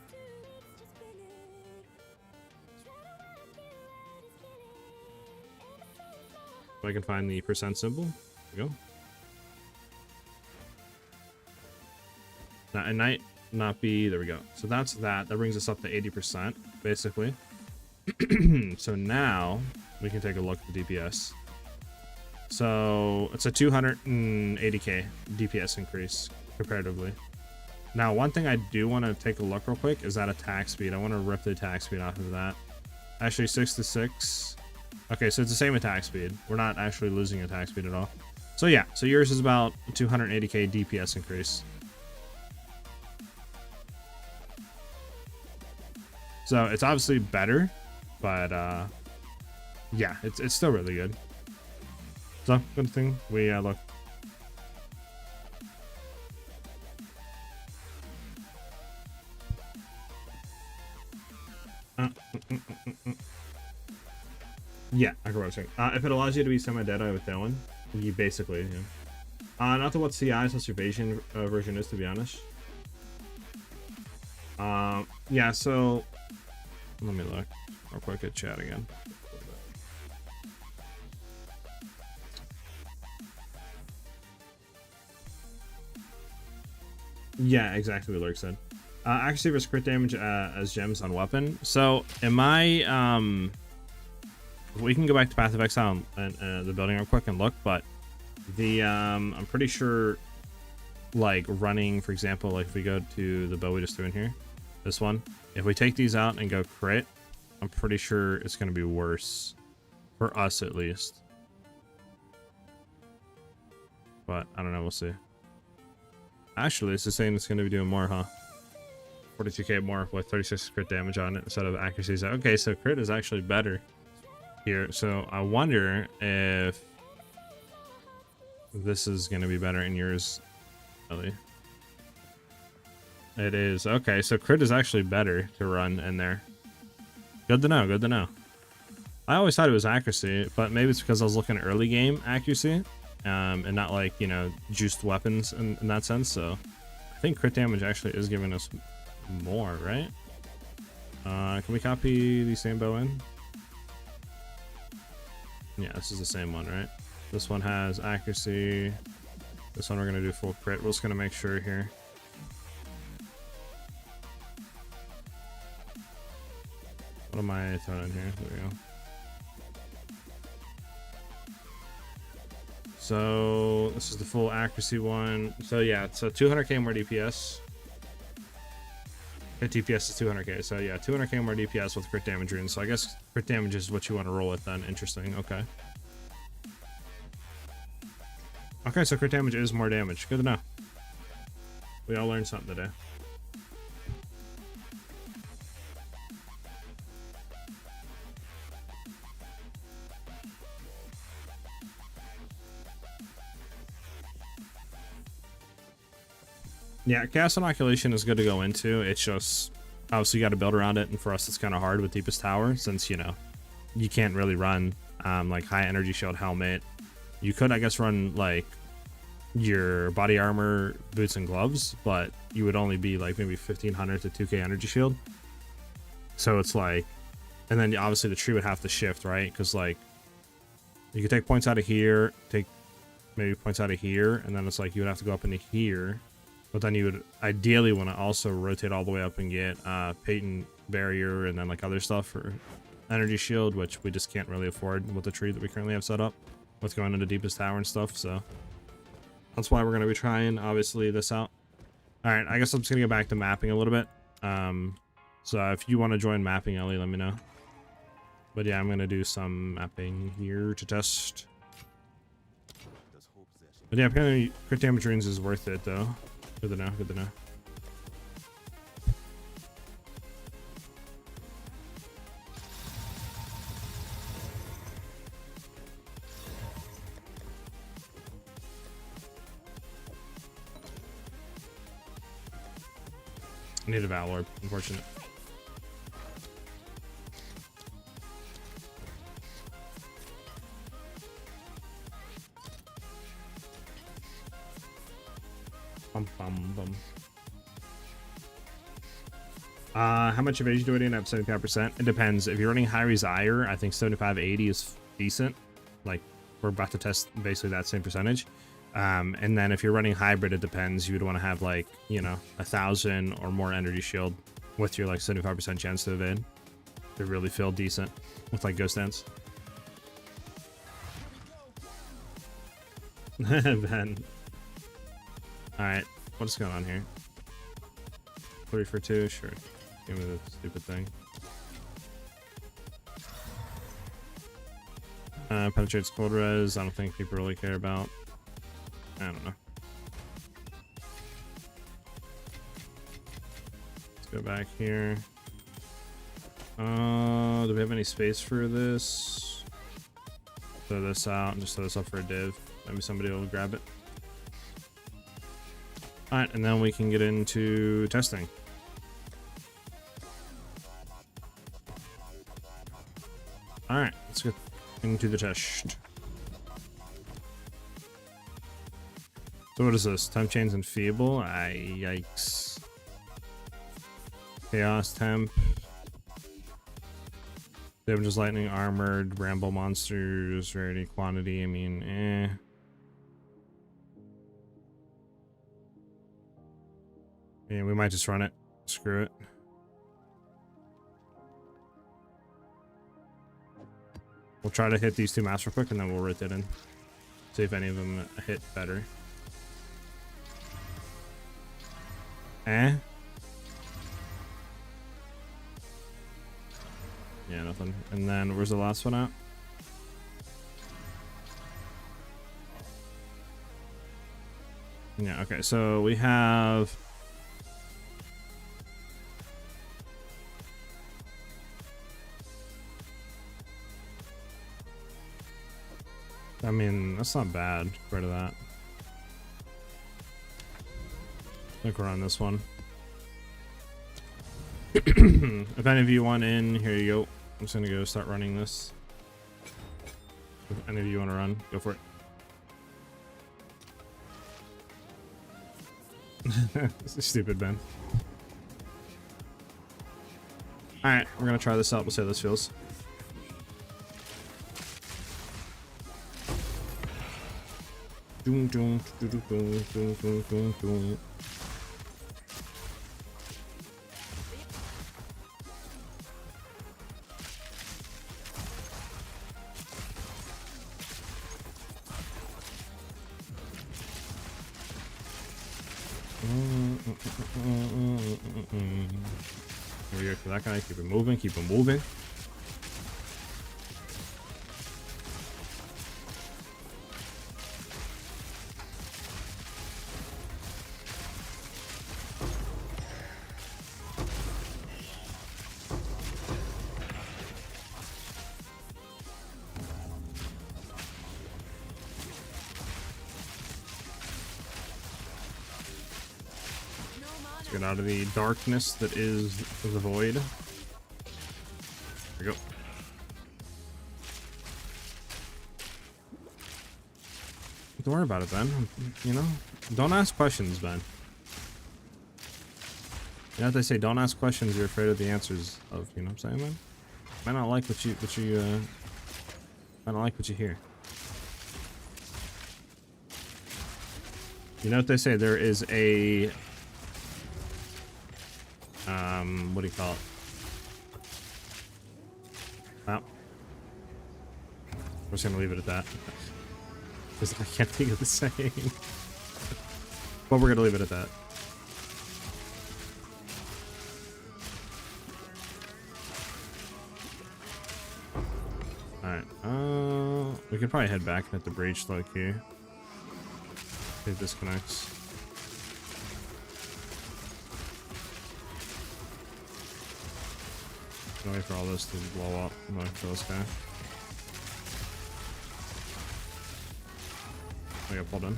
A: If I can find the percent symbol, there we go. Now, it might not be, there we go. So that's that. That brings us up to 80%, basically. So now we can take a look at the DPS. So it's a 280k DPS increase comparatively. Now, one thing I do want to take a look real quick is that attack speed. I want to rip the attack speed off of that. Actually, 6 to 6. Okay, so it's the same attack speed. We're not actually losing attack speed at all. So yeah, so yours is about 280k DPS increase. So it's obviously better, but yeah, it's still really good. So good thing we look. Yeah, I can rotate. If it allows you to be semi-dead, I would Tailwind. You basically, yeah. Not to what SiahZ evasion version is, to be honest. Yeah, so let me look real quick at chat again. Yeah, exactly what Lurk said. Accuracy versus crit damage as gems on weapon. So am I we can go back to Path of Exile and the building real quick and look, but the I'm pretty sure, like running, for example, like if we go to the bow we just threw in here, this one, if we take these out and go crit, I'm pretty sure it's going to be worse for us at least, but I don't know, we'll see. Actually, it's saying it's going to be doing more, huh? 42k more with 36 crit damage on it instead of accuracy. Okay, so crit is actually better here. So I wonder if this is going to be better in yours, Ellie. It is. Okay, so crit is actually better to run in there. Good to know, good to know. I always thought it was accuracy, but maybe it's because I was looking at early game accuracy. And not like, you know, juiced weapons in that sense. So I think crit damage actually is giving us more, right? Can we copy the same bow in? Yeah, this is the same one, right? This one has accuracy. This one we're gonna do full crit. We're just gonna make sure here. What am I throwing in here? There we go. So this is the full accuracy one. So yeah, it's a 200k more DPS. DPS is 200k. So yeah, 200k more DPS with crit damage runes. So I guess crit damage is what you want to roll with then. Interesting. Okay. Okay, so crit damage is more damage. Good to know. We all learned something today. Yeah, cast inoculation is good to go into. It's just obviously you got to build around it, and for us it's kind of hard with deepest tower since, you know, you can't really run like high energy shield helmet. You could, I guess, run like your body armor, boots, and gloves, but you would only be like maybe 1500 to 2k energy shield. So it's like, and then obviously the tree would have to shift, right? Because like you could take points out of here, take maybe points out of here, and then it's like you would have to go up into here. But then you would ideally want to also rotate all the way up and get patent barrier and then like other stuff for energy shield, which we just can't really afford with the tree that we currently have set up with going into deepest tower and stuff. So that's why we're going to be trying obviously this out. All right, I guess I'm just gonna go back to mapping a little bit. So if you want to join mapping, Ellie, let me know. But yeah, I'm gonna do some mapping here to test. But yeah, apparently crit damage runes is worth it though. Good to know, good to know. I need a Valor, unfortunate. Bum, bum, bum. How much evade do I need? I have 75%. It depends. If you're running high Resire, I think 75-80 is decent. Like, we're about to test basically that same percentage. And then if you're running hybrid, it depends. You would want to have like, you know, 1,000 or more energy shield with your like 75% chance to evade. They really feel decent with like Ghost Dance. Ben. Alright, what's going on here? 3 for 2, sure. Give me the stupid thing. Penetrates cold res, I don't think people really care about. I don't know. Let's go back here. Do we have any space for this? Throw this out and just throw this up for a div. Maybe somebody will grab it. Alright, and then we can get into testing. Alright, let's get into the test. So what is this? Temp chains and feeble? Yikes. Chaos temp. Damages lightning, armored, bramble monsters, rarity, quantity. I mean, eh. Yeah, we might just run it. Screw it. We'll try to hit these two maps real quick and then we'll rotate in. See if any of them hit better. Eh? Yeah, nothing. And then where's the last one at? Yeah, okay, so we have I mean, that's not bad compared to that. I think we're on this one. If any of you want in, here you go. I'm just gonna go start running this. If any of you want to run, go for it. Stupid Ben. Alright, we're gonna try this out. We'll see how this feels. Doom, doom, doom, doom, doom, doom, doom, doom. Over here for that guy. Keep it moving. Keep it moving. Get out of the darkness that is the void. There we go. Don't worry about it, Ben. You know, don't ask questions, Ben. You know what they say? Don't ask questions you're afraid of the answers of. You know what I'm saying, man? Might not like what you might not like what you hear. You know what they say? There is a what do you call it? Well, we're just gonna leave it at that. Because I can't think of the saying. But we're gonna leave it at that. Alright, we could probably head back at the breach like here. It disconnects. Wait for all this to blow up. I'm gonna kill this guy. I got pulled in.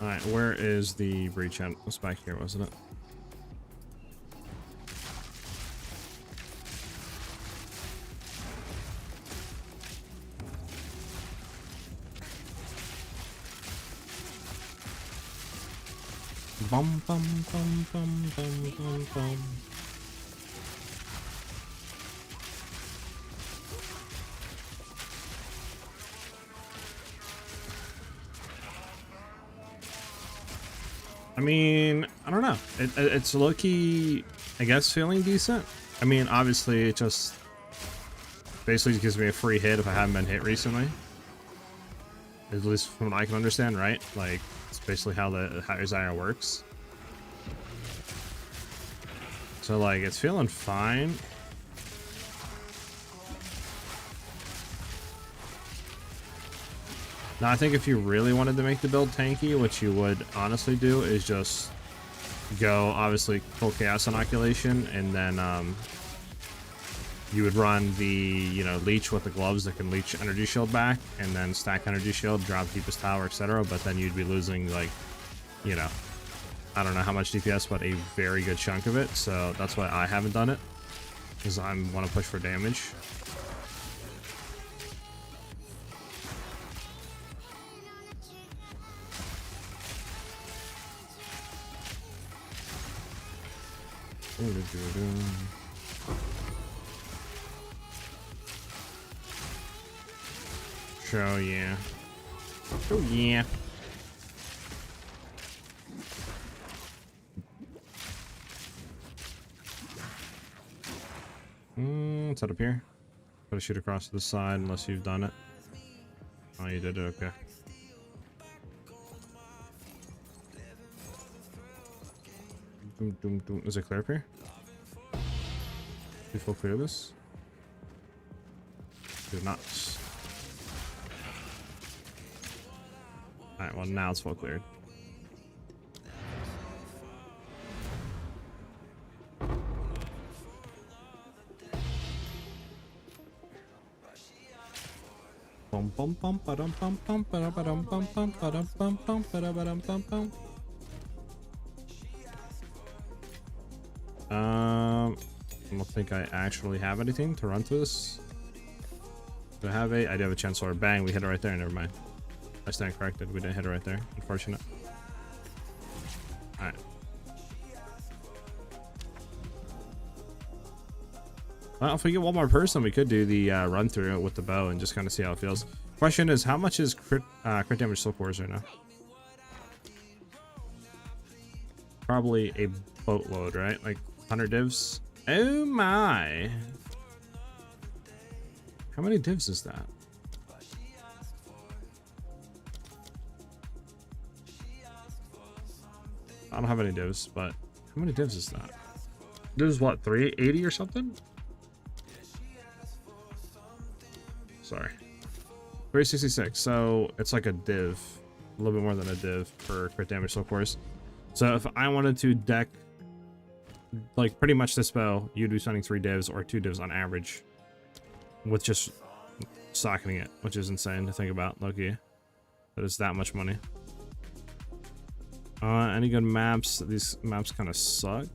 A: Alright, where is the breach at? It was back here, wasn't it? Bum bum bum bum bum bum bum. I mean, I don't know. It's low-key, I guess, feeling decent. I mean, obviously, it just basically gives me a free hit if I haven't been hit recently. At least from what I can understand, right? Like, it's basically how SiahZ works. So, like, it's feeling fine. Now, I think if you really wanted to make the build tanky, what you would honestly do is just go, obviously, full chaos inoculation, and then you would run the, you know, leech with the gloves that can leech energy shield back, and then stack energy shield, drop deepest tower, etc. But then you'd be losing, like, you know, I don't know how much DPS, but a very good chunk of it. So that's why I haven't done it, because I want to push for damage. Oh yeah. Oh yeah. What's that up here? Gotta shoot across to the side unless you've done it. Oh, you did it, okay. Doom, doom, doom. Is it clear up here? Do you full clear this? Do not. Alright, well now it's full cleared. Bum bum bum ba-dum bum bum ba-da-ba-dum bum bum ba-dum bum bum ba-da-ba-dum bum bum. I don't think I actually have anything to run through this. Do I have a? I do have a chancellor. Bang, we hit it right there. Never mind. I stand corrected. We didn't hit it right there. Unfortunate. Alright. Well, if we get one more person, we could do the run through with the bow and just kind of see how it feels. Question is, how much is crit damage soul cores right now? Probably a boatload, right? Like 100 divs. Oh my! How many divs is that? I don't have any divs, but how many divs is that? Divs what? 380 or something? Sorry. 366. So it's like a div. A little bit more than a div per crit damage soul cores. So if I wanted to deck like pretty much this bow, you'd be spending 3 divs or 2 divs on average with just socketing it, which is insane to think about, Loki. That is that much money. Any good maps? These maps kind of suck.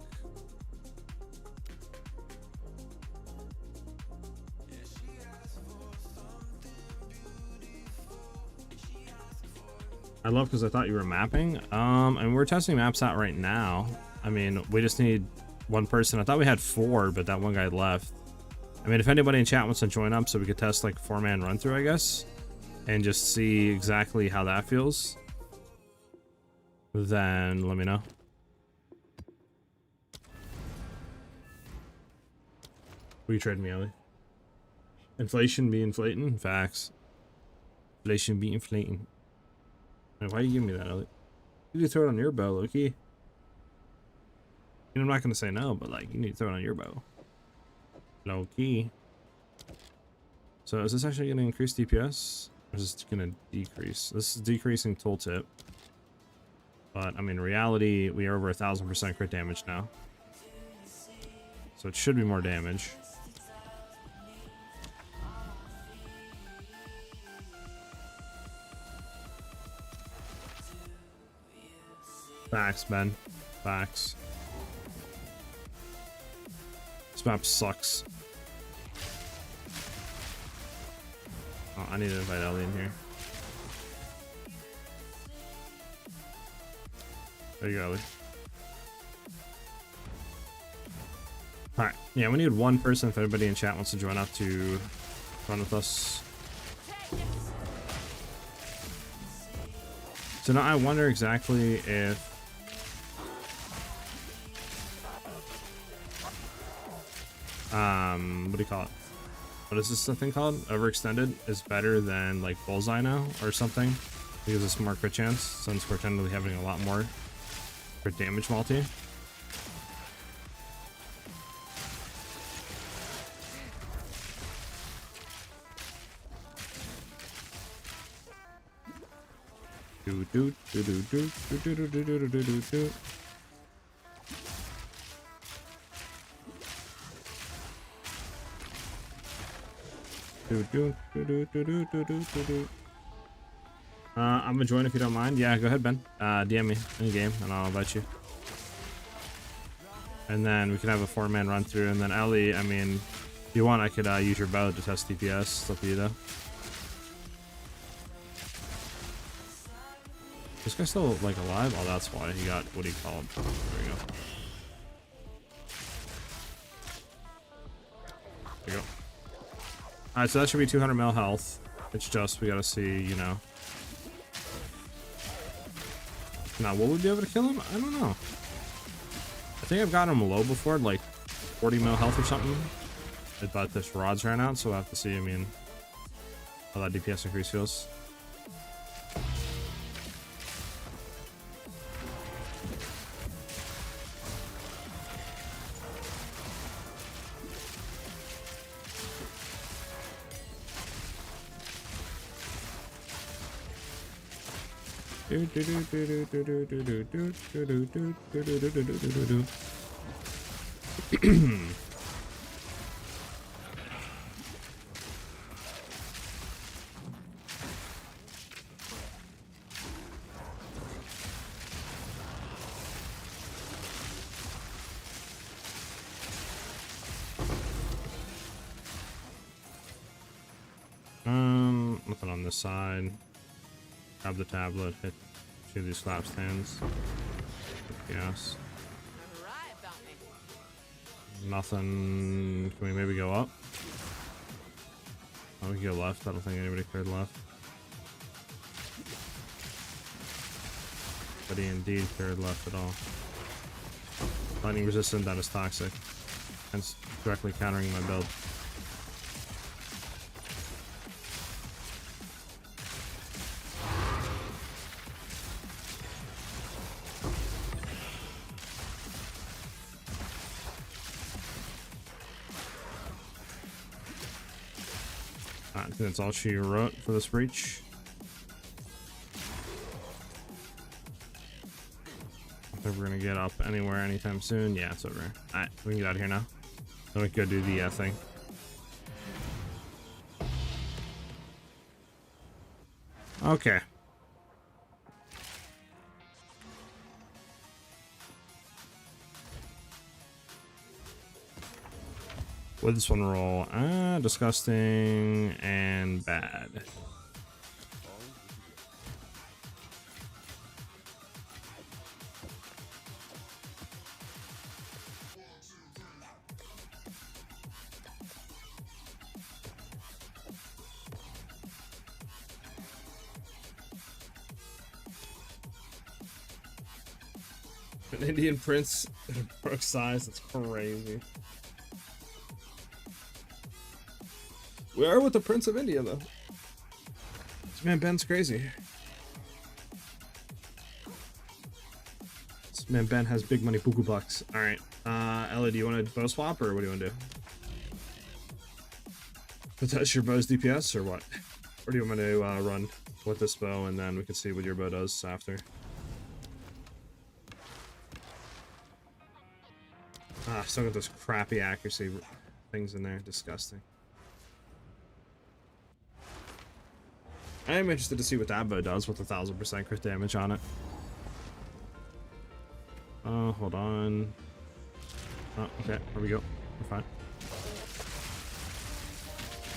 A: I love because I thought you were mapping. And we're testing maps out right now. I mean, we just need one person. I thought we had 4, but that one guy left. I mean, if anybody in chat wants to join up so we could test like 4-man run through, I guess, and just see exactly how that feels, then let me know. Will you trade me, Ellie? Inflation be inflating? Facts. Inflation be inflating. Why are you giving me that, Ellie? You need to throw it on your bow, Loki. You know, I'm not gonna say no, but like, you need to throw it on your bow. Low key. So is this actually gonna increase DPS? Or is this gonna decrease? This is decreasing tooltip. But I mean, in reality, we are over 1000% crit damage now. So it should be more damage. Facts, Ben. Facts. This map sucks. Oh, I need to invite Ellie in here. There you go, Ellie. Alright, yeah, we need one person if anybody in chat wants to join up to run with us. So now I wonder exactly if what do you call it? What is this thing called? Overextended is better than like Bullseye now or something. Because it's more crit chance since we're technically having a lot more crit damage multi. Do do do do do do do do do do do do do. I'm gonna join if you don't mind. Yeah, go ahead, Ben. DM me in game and I'll invite you. And then we can have a 4-man run through. And then Ellie, I mean, if you want, I could use your bow to test DPS. It's up to you though. This guy's still like alive? Oh, that's why he got what he called. There we go. There we go. Alright, so that should be 200 mil health. It's just, we gotta see, you know. Now, will we be able to kill him? I don't know. I think I've gotten him low before, like 40 mil health or something. But this rod's ran out, so we'll have to see, I mean, how that DPS increase feels. Nothing on this side. Grab the tablet, hit 2 of these slap stands. Yes. Nothing. Can we maybe go up? Oh, we can go left. I don't think anybody cleared left. But he indeed cleared left at all. Lightning resistant, that is toxic. Hence directly countering my build. I think that's all she wrote for this breach. I think we're gonna get up anywhere anytime soon. Yeah, it's over. Alright, we can get out of here now. Then we can go do the thing. Okay. With this one roll, disgusting and bad. An Indian prince in a Brook size, that's crazy. We are with the Prince of India, though. This man Ben's crazy. This man Ben has big money, buku bucks. Alright, Ellie, do you want to bow swap, or what do you want to do? Test your bow's DPS, or what? Or do you want me to run with this bow, and then we can see what your bow does after? Still got those crappy accuracy things in there. Disgusting. I am interested to see what that bow does with 1000% crit damage on it. Oh, hold on. Oh, okay, here we go. We're fine.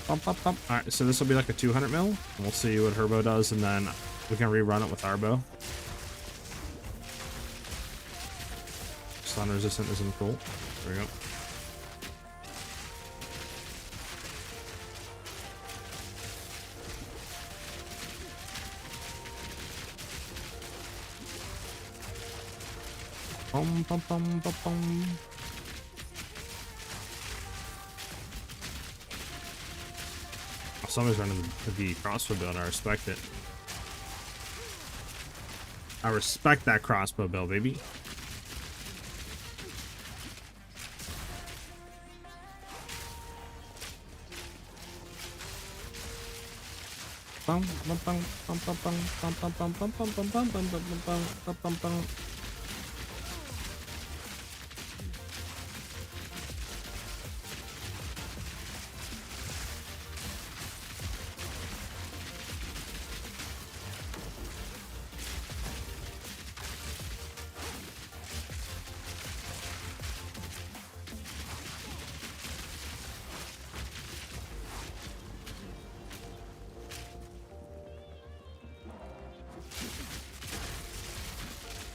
A: Bump, bump, bump. Alright, so this will be like a 200 mil. And we'll see what her bow does, and then we can rerun it with our bow. Stun resistant isn't cool. There we go. Bum, bum, bum, bum, bum. Oh, somebody's running the crossbow build. I respect it. I respect that crossbow build, baby. Bum, bum, bum, bum, bum, bum, bum, bum, bum, bum, bum, bum, bum, bum, bum, bum, bum, bum.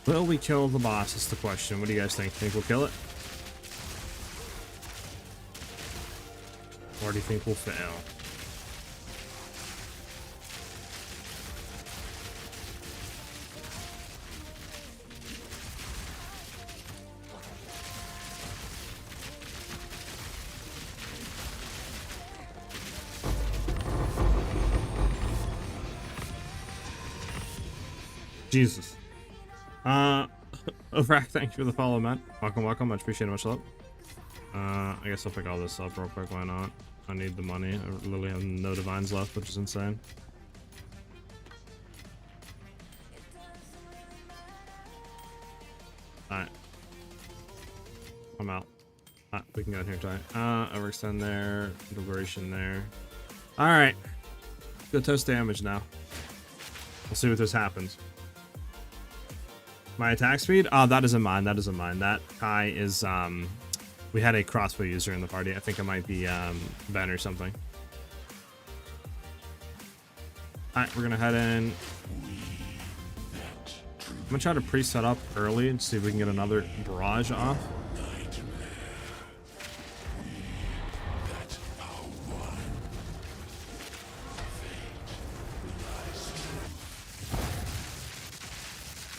A: Will we kill the boss is the question. What do you guys think? Think we'll kill it? Or do you think we'll fail? Jesus. Ovrak, thank you for the follow, man. Welcome, welcome. Much appreciated, much love. I guess I'll pick all this up real quick. Why not? I need the money. I literally have no divines left, which is insane. Alright. I'm out. We can go in here tight. Overextend there. Liberation there. Alright. Good toast damage now. We'll see what this happens. My attack speed? Oh, that isn't mine. That isn't mine. That Kai is, we had a crossbow user in the party. I think it might be, Ben or something. Alright, we're gonna head in. I'm gonna try to pre-set up early and see if we can get another barrage off.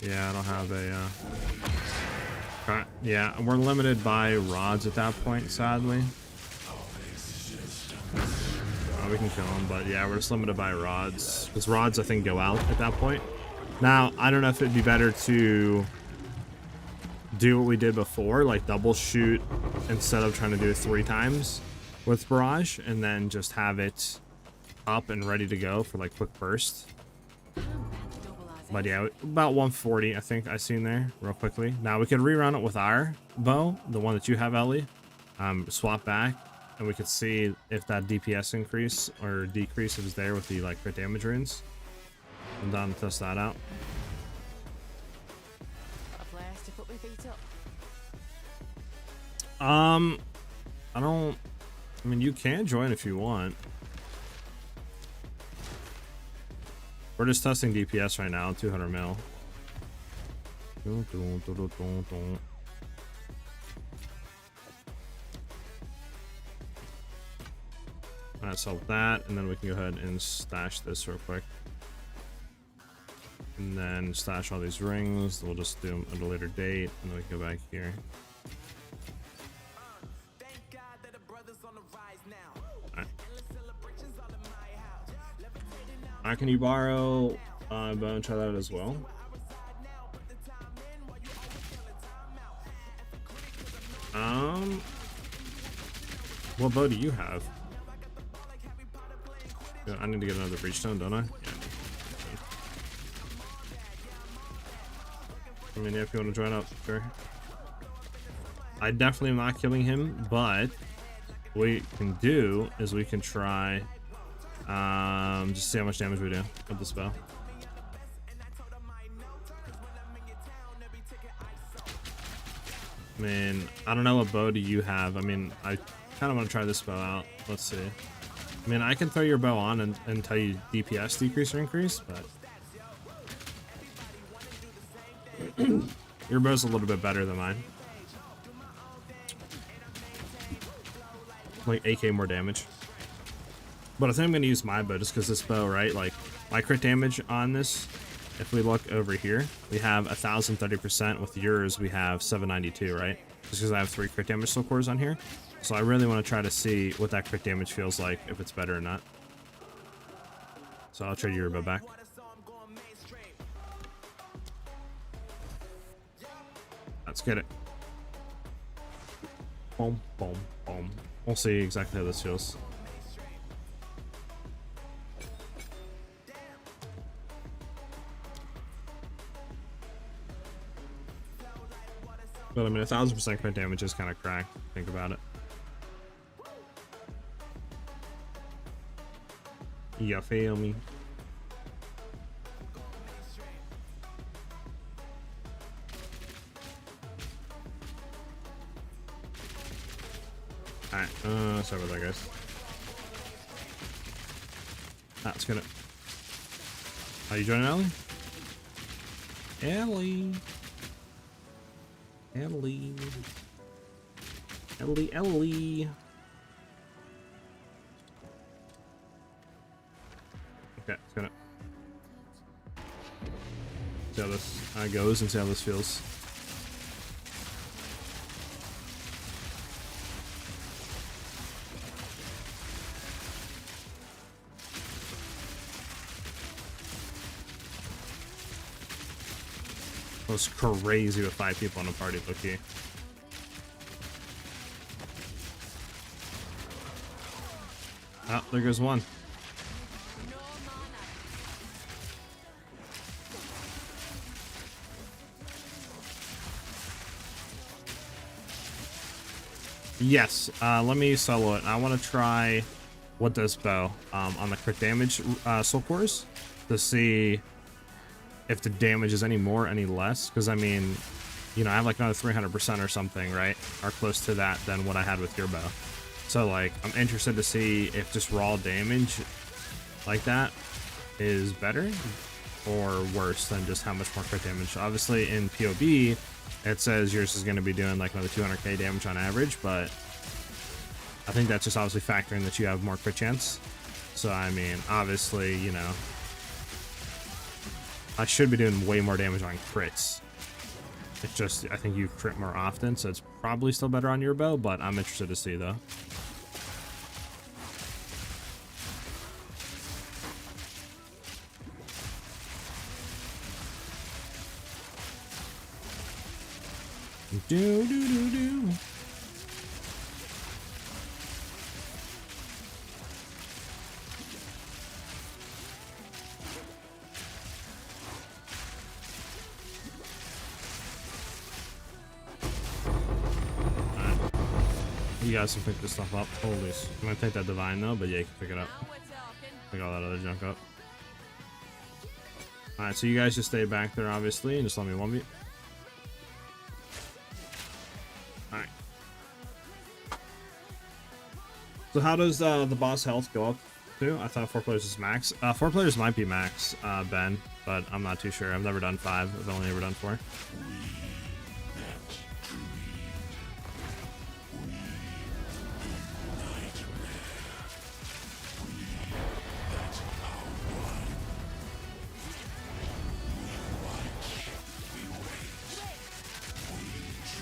A: Yeah, I don't have a, yeah, we're limited by rods at that point, sadly. We can kill them, but yeah, we're just limited by rods. Because rods, I think, go out at that point. Now, I don't know if it'd be better to do what we did before, like double shoot instead of trying to do it 3 times with barrage, and then just have it up and ready to go for like quick burst. But yeah, about 140, I think I seen there real quickly. Now we could rerun it with our bow, the one that you have, Ellie. Swap back, and we could see if that DPS increase or decrease is there with the like crit damage runes. I'm down to test that out. I don't I mean, you can join if you want. We're just testing DPS right now, 200 mil. Alright, sell that, and then we can go ahead and stash this real quick. And then stash all these rings. We'll just do them at a later date, and then we can go back here. Alright, can you borrow bow and try that as well? What bow do you have? Yeah, I need to get another breach stone, don't I? Yeah. I mean, if you want to join up, sure. I definitely am not killing him, but what we can do is we can try just see how much damage we do with the spell. I mean, I don't know what bow do you have. I mean, I kind of want to try this bow out. Let's see. I mean, I can throw your bow on and tell you DPS decrease or increase, but your bow's a little bit better than mine. Like 8k more damage. But I think I'm going to use my bow just because this bow, right? Like, my crit damage on this, if we look over here, we have 1030%. With yours, we have 792, right? Just because I have 3 crit damage soul cores on here. So I really want to try to see what that crit damage feels like, if it's better or not. So I'll trade your bow back. Let's get it. Boom, boom, boom. We'll see exactly how this feels. But I mean, 1000% crit damage is kind of cracked. Think about it. You feel me? Alright, sorry about that, guys. That's gonna. Are you joining Ellie? Ellie. Ellie. Ellie, Ellie. Okay, it's gonna see how this goes and see how this feels. It was crazy with 5 people in a party, Bookie. Oh, there goes one. Yes, let me solo it. I want to try with this bow on the crit damage soul cores to see if the damage is any more, any less. Because I mean, you know, I have like another 300% or something, right? Or close to that than what I had with your bow. So like, I'm interested to see if just raw damage like that is better or worse than just how much more crit damage. Obviously in POE, it says yours is going to be doing like another 200k damage on average, but I think that's just obviously factoring that you have more crit chance. So I mean, obviously, you know, I should be doing way more damage on crits. It's just, I think you crit more often, so it's probably still better on your bow, but I'm interested to see though. Do do do do. You guys can pick this stuff up. Holy, I'm gonna take that divine though, but yeah, you can pick it up. Pick all that other junk up. Alright, so you guys just stay back there, obviously, and just let me 1v. Alright. So how does the boss health go up to? I thought 4 players is max. 4 players might be max, Ben, but I'm not too sure. I've never done 5. I've only ever done 4.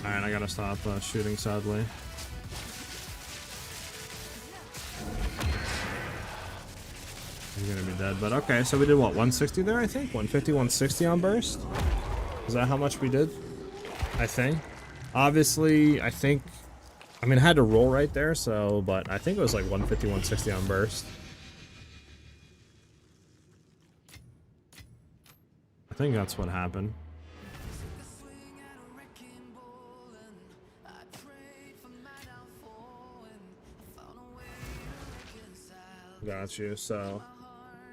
A: Alright, I gotta stop shooting, sadly. He's gonna be dead, but okay, so we did what, 160 there, I think? 150, 160 on burst? Is that how much we did? I think. Obviously, I think, I mean, I had to roll right there, so, but I think it was like 150, 160 on burst. I think that's what happened. Got you. So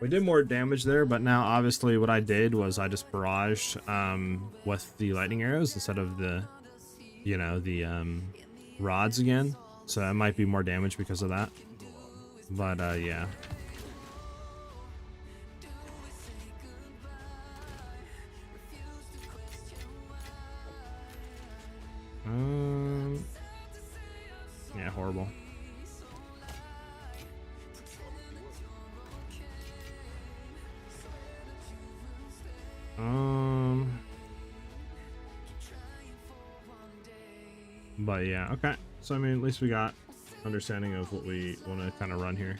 A: we did more damage there, but now obviously what I did was I just barraged with the lightning arrows instead of the, you know, the rods again. So it might be more damage because of that. But yeah. Yeah, horrible. But yeah, okay. So I mean, at least we got understanding of what we want to kind of run here.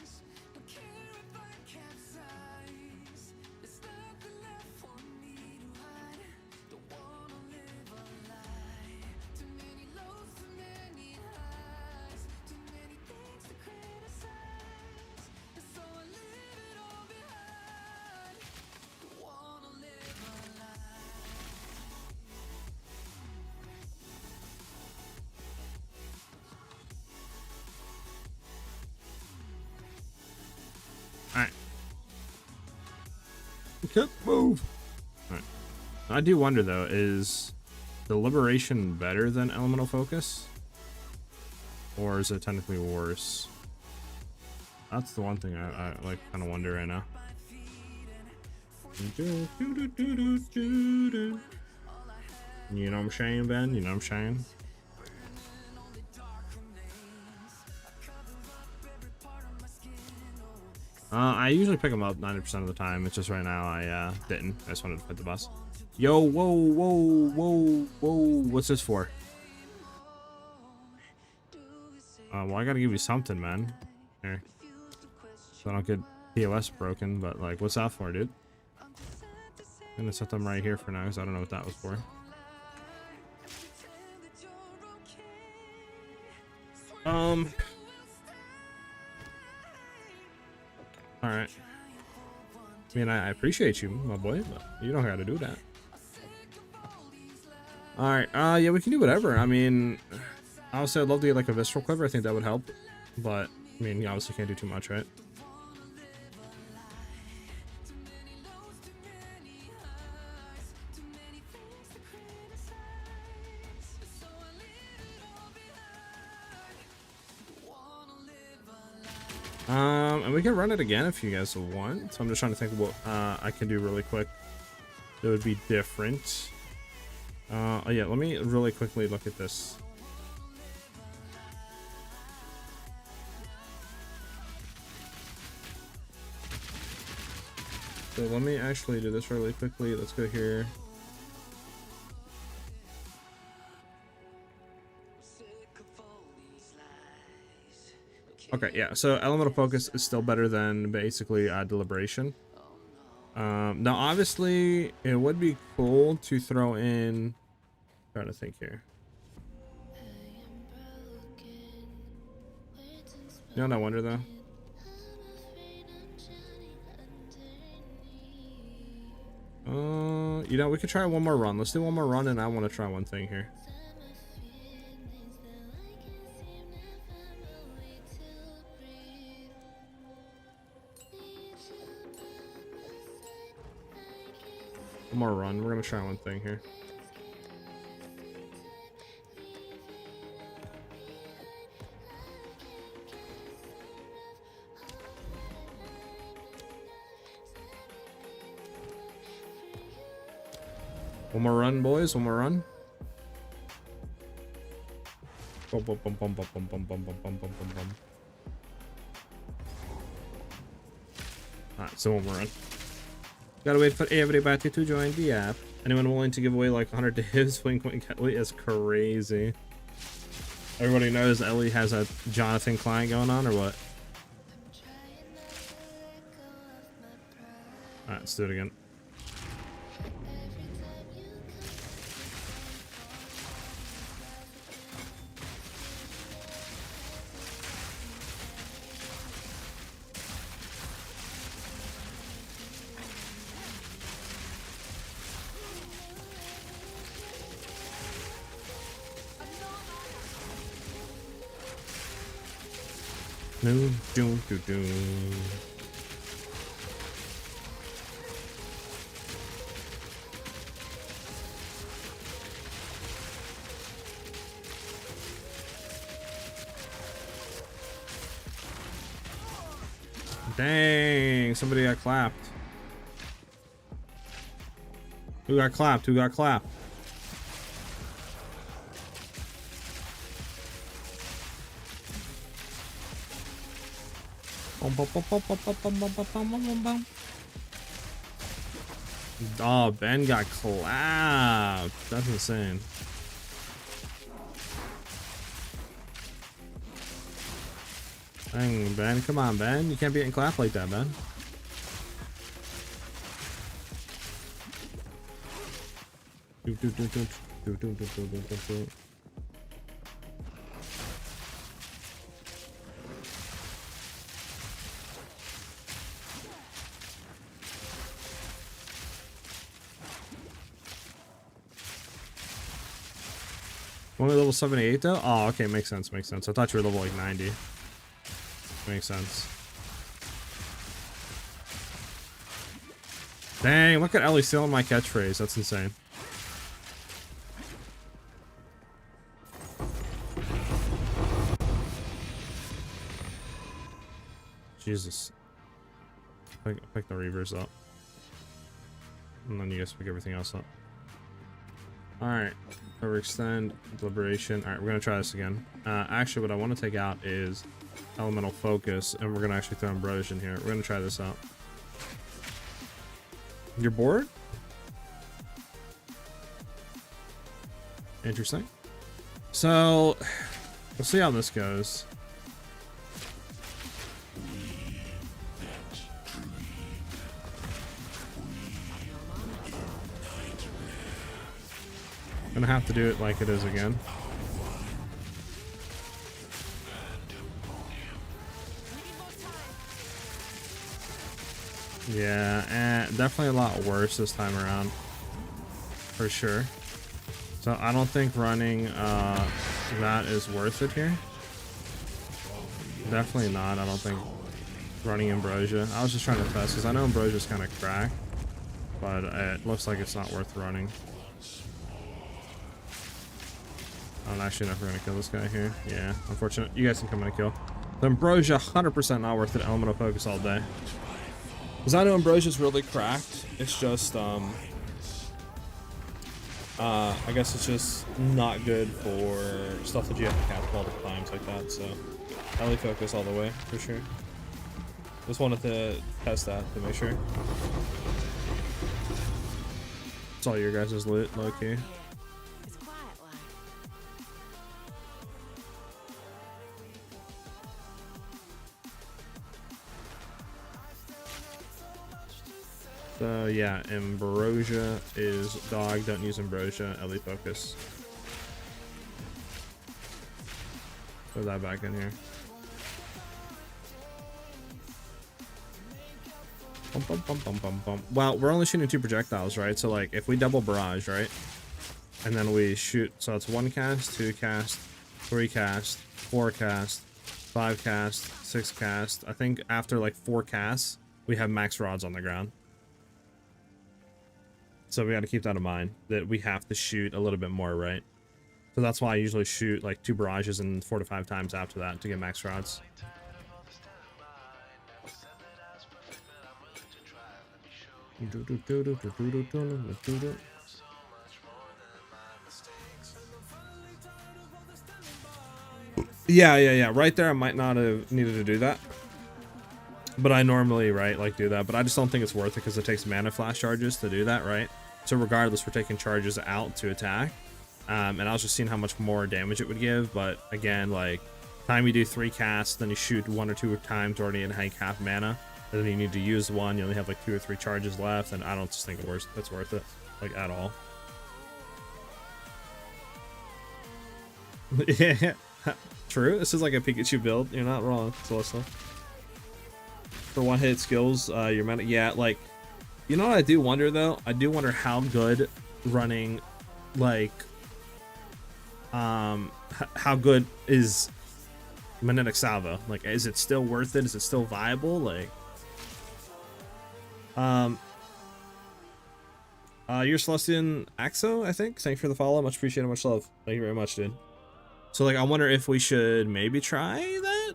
A: Alright. Can't move. Alright. I do wonder though, is the liberation better than elemental focus? Or is it technically worse? That's the one thing I like kind of wonder right now. You know what I'm saying, Ben? You know what I'm saying? I usually pick them up 90% of the time. It's just right now I didn't. I just wanted to fight the boss. Yo, whoa, whoa, whoa, whoa. What's this for? Well, I gotta give you something, man. Here. So I don't get POS broken, but like, what's that for, dude? I'm gonna set them right here for now, because I don't know what that was for. Alright. I mean, I appreciate you, my boy, but you don't gotta do that. Alright, yeah, we can do whatever. I mean, honestly, I'd love to get like a visceral quiver. I think that would help. But, I mean, you obviously can't do too much, right? And we can run it again if you guys want. So I'm just trying to think what I can do really quick. It would be different. Oh yeah, let me really quickly look at this. So let me actually do this really quickly. Let's go here. Okay, yeah, so elemental focus is still better than basically deliberation. Now obviously it would be cool to throw in, trying to think here. You know what I wonder though? You know, we could try one more run. Let's do one more run, and I want to try one thing here. One more run. We're gonna try one thing here. One more run, boys. One more run. Bum, bum, bum, bum, bum, bum, bum, bum, bum, bum, bum, bum. Alright, so one more run. Gotta wait for everybody to join the app. Anyone willing to give away like 100 divs? Wink, wink. Ellie is crazy. Everybody knows Ellie has a Jonathan client going on, or what? Alright, let's do it again. No, do. Dang, somebody got clapped. Who got clapped? Who got clapped? Oh, Ben got clapped. That's insane. Dang, Ben. Come on, Ben. You can't be getting clapped like that, Ben. Only level 78 though? Oh, okay, makes sense, makes sense. I thought you were level like 90. Makes sense. Dang, look at Ellie stealing my catchphrase. That's insane. Jesus. Pick the reavers up. And then you guys pick everything else up. Alright. Overextend, deliberation. Alright, we're gonna try this again. Actually, what I want to take out is elemental focus, and we're gonna actually throw ambrosia in here. We're gonna try this out. You're bored? Interesting. So, we'll see how this goes. Gonna have to do it like it is again. Yeah, definitely a lot worse this time around, for sure. So I don't think running that is worth it here. Definitely not. I don't think running ambrosia. I was just trying to test because I know ambrosia's kind of cracked, but it looks like it's not worth running. I'm actually never gonna kill this guy here. Yeah, unfortunate. You guys can come in and kill. The ambrosia, 100% not worth it. Elemental focus all day. Because I know ambrosia's really cracked. It's just, I guess it's just not good for stuff that you have to cast multiple times like that. So, Ellie focus all the way for sure. Just wanted to test that to make sure. It's all your guys' loot, low key. So yeah, ambrosia is dog. Don't use ambrosia. Ellie focus. Put that back in here. Bum, bum, bum, bum, bum, bum. Well, we're only shooting 2 projectiles, right? So like, if we double barrage, right, and then we shoot, so it's 1 cast, 2 cast, 3 cast, 4 cast, 5 cast, 6 cast. I think after like 4 casts, we have max rods on the ground. So we got to keep that in mind, that we have to shoot a little bit more, right? So that's why I usually shoot like 2 barrages and 4 to 5 times after that to get max rods. Yeah. Right there, I might not have needed to do that. But I normally, right, like do that. But I just don't think it's worth it because it takes mana flash charges to do that, right? So regardless, we're taking charges out to attack. And I was just seeing how much more damage it would give. But again, like, time you do 3 casts, then you shoot 1 or 2 times already in half mana. And then you need to use 1, you only have like 2 or 3 charges left. And I don't just think it's worth it, like, at all. Yeah, true. This is like a Pikachu build. You're not wrong, Celestial. For one-hit skills, your mana, yeah, like, you know what I do wonder though? I do wonder how good running, like, how good is Magnetic Salvo? Like, is it still worth it? Is it still viable? Like, you're Celestian Axo, I think. Thank you for the follow. Much appreciated. Much love. Thank you very much, dude. So, like, I wonder if we should maybe try that.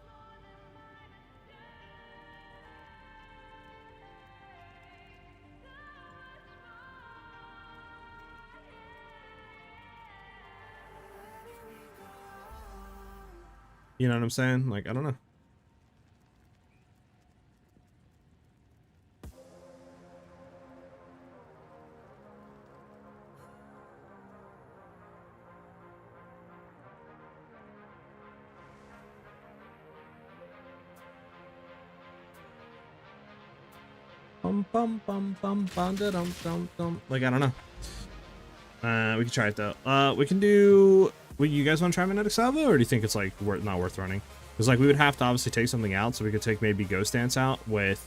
A: You know what I'm saying? Like, I don't know. Like, I don't know. We can try it though. We can do. You guys want to try Magnetic Salvo, or do you think it's like not worth running? Because like we would have to obviously take something out, so we could take maybe Ghost Dance out with,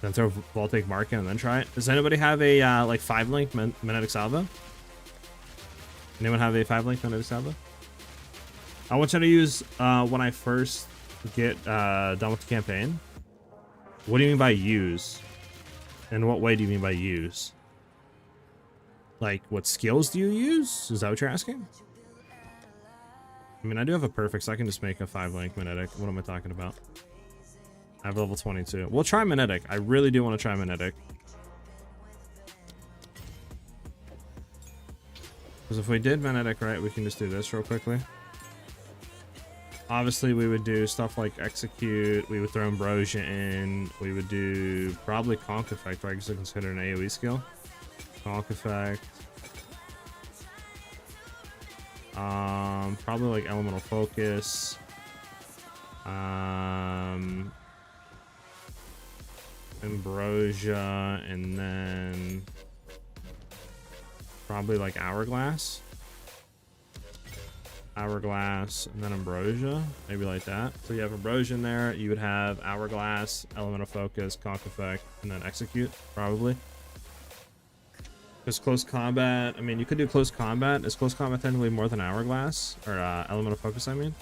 A: then throw Voltaic Mark in and then try it. Does anybody have a like 5-link Magnetic Salvo? Anyone have a 5-link Magnetic Salvo? I want you to use when I first get done with the campaign. What do you mean by use? And what way do you mean by use? Like, what skills do you use? Is that what you're asking? I mean, I do have a perfect, so I can just make a 5-link Magnetic. What am I talking about? I have level 22. We'll try Magnetic. I really do want to try Magnetic. Because if we did Magnetic right, we can just do this real quickly. Obviously, we would do stuff like Execute. We would throw Ambrosia in. We would do probably Conk Effect, right? Because it's considered an AoE skill. Conk Effect. Probably like Elemental Focus. Ambrosia, and then probably like Hourglass. Hourglass, and then Ambrosia, maybe like that. So you have Ambrosia in there, you would have Hourglass, Elemental Focus, Conk Effect, and then Execute, probably. Because Close Combat, I mean, you could do Close Combat. Is Close Combat technically more than Hourglass? Or Elemental Focus, I mean?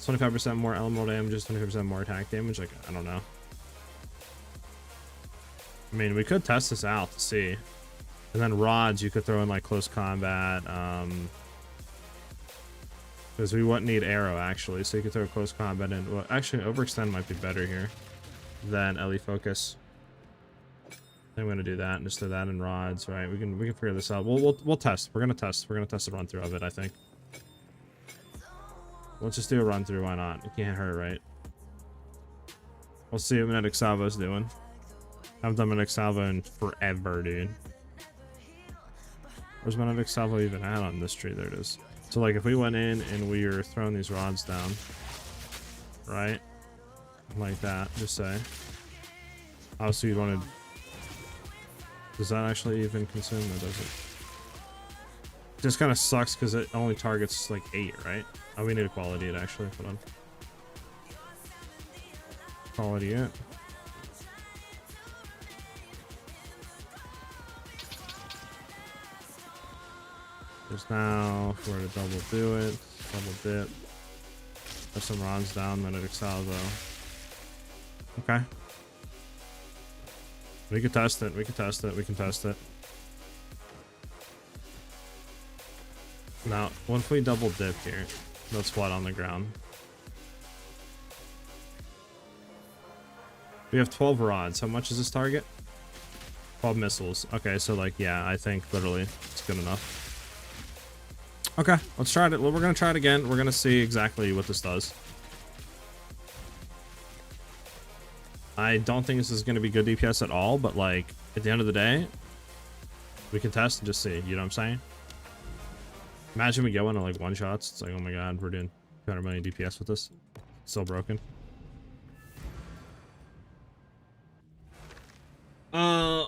A: 25% more elemental damage, 25% more attack damage, like, I don't know. I mean, we could test this out to see. And then Rods, you could throw in, like, Close Combat, because we wouldn't need Arrow, actually, so you could throw Close Combat in. Well, actually, Overextend might be better here than LE Focus. I'm gonna do that and just throw that in Rods, right? We can figure this out. We'll test. We're gonna test a run through of it, I think. Let's just do a run through. Why not? It can't hurt, right? We'll see what Magnetic Salvo's doing. I haven't done Magnetic Salvo in forever, dude. Where's Magnetic Salvo even at on this tree? There it is. So like if we went in and we were throwing these rods down, right? Like that, just say. Obviously you'd want to. Does that actually even consume? That doesn't. It just kind of sucks because it only targets like 8, right? Oh, we need to quality it actually. Hold on. Quality it. Just now, if we were to double do it, double dip. Put some rods down, Magnetic Salvo. Okay. We can test it, we can test it, we can test it. Now, once we double dip here, let's flat on the ground. We have 12 rods. How much is this target? 12 missiles. Okay, so like, yeah, I think literally it's good enough. Okay, let's try it. We're gonna try it again. We're gonna see exactly what this does. I don't think this is gonna be good DPS at all, but like at the end of the day, we can test and just see. You know what I'm saying? Imagine we go into like one shots. It's like, oh my god, we're doing 200 million DPS with this. Still broken.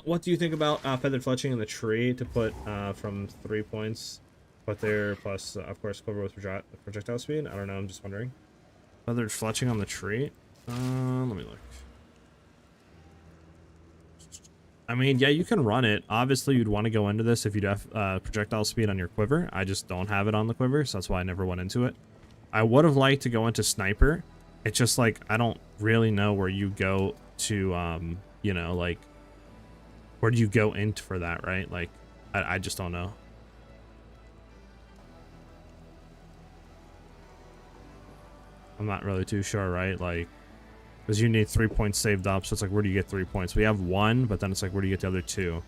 A: What do you think about feathered fletching in the tree to put from 3 points? But there plus of course quiver with projectile speed. I don't know. I'm just wondering. Feathered fletching on the tree. Let me look. I mean, yeah, you can run it. Obviously, you'd want to go into this if you'd have projectile speed on your quiver. I just don't have it on the quiver, so that's why I never went into it. I would have liked to go into sniper. It's just like I don't really know where you go to, you know, like where do you go into for that, right? Like, I just don't know. I'm not really too sure, right? Like, because you need 3 points saved up, so it's like, where do you get 3 points? We have 1, but then it's like, where do you get the other 2?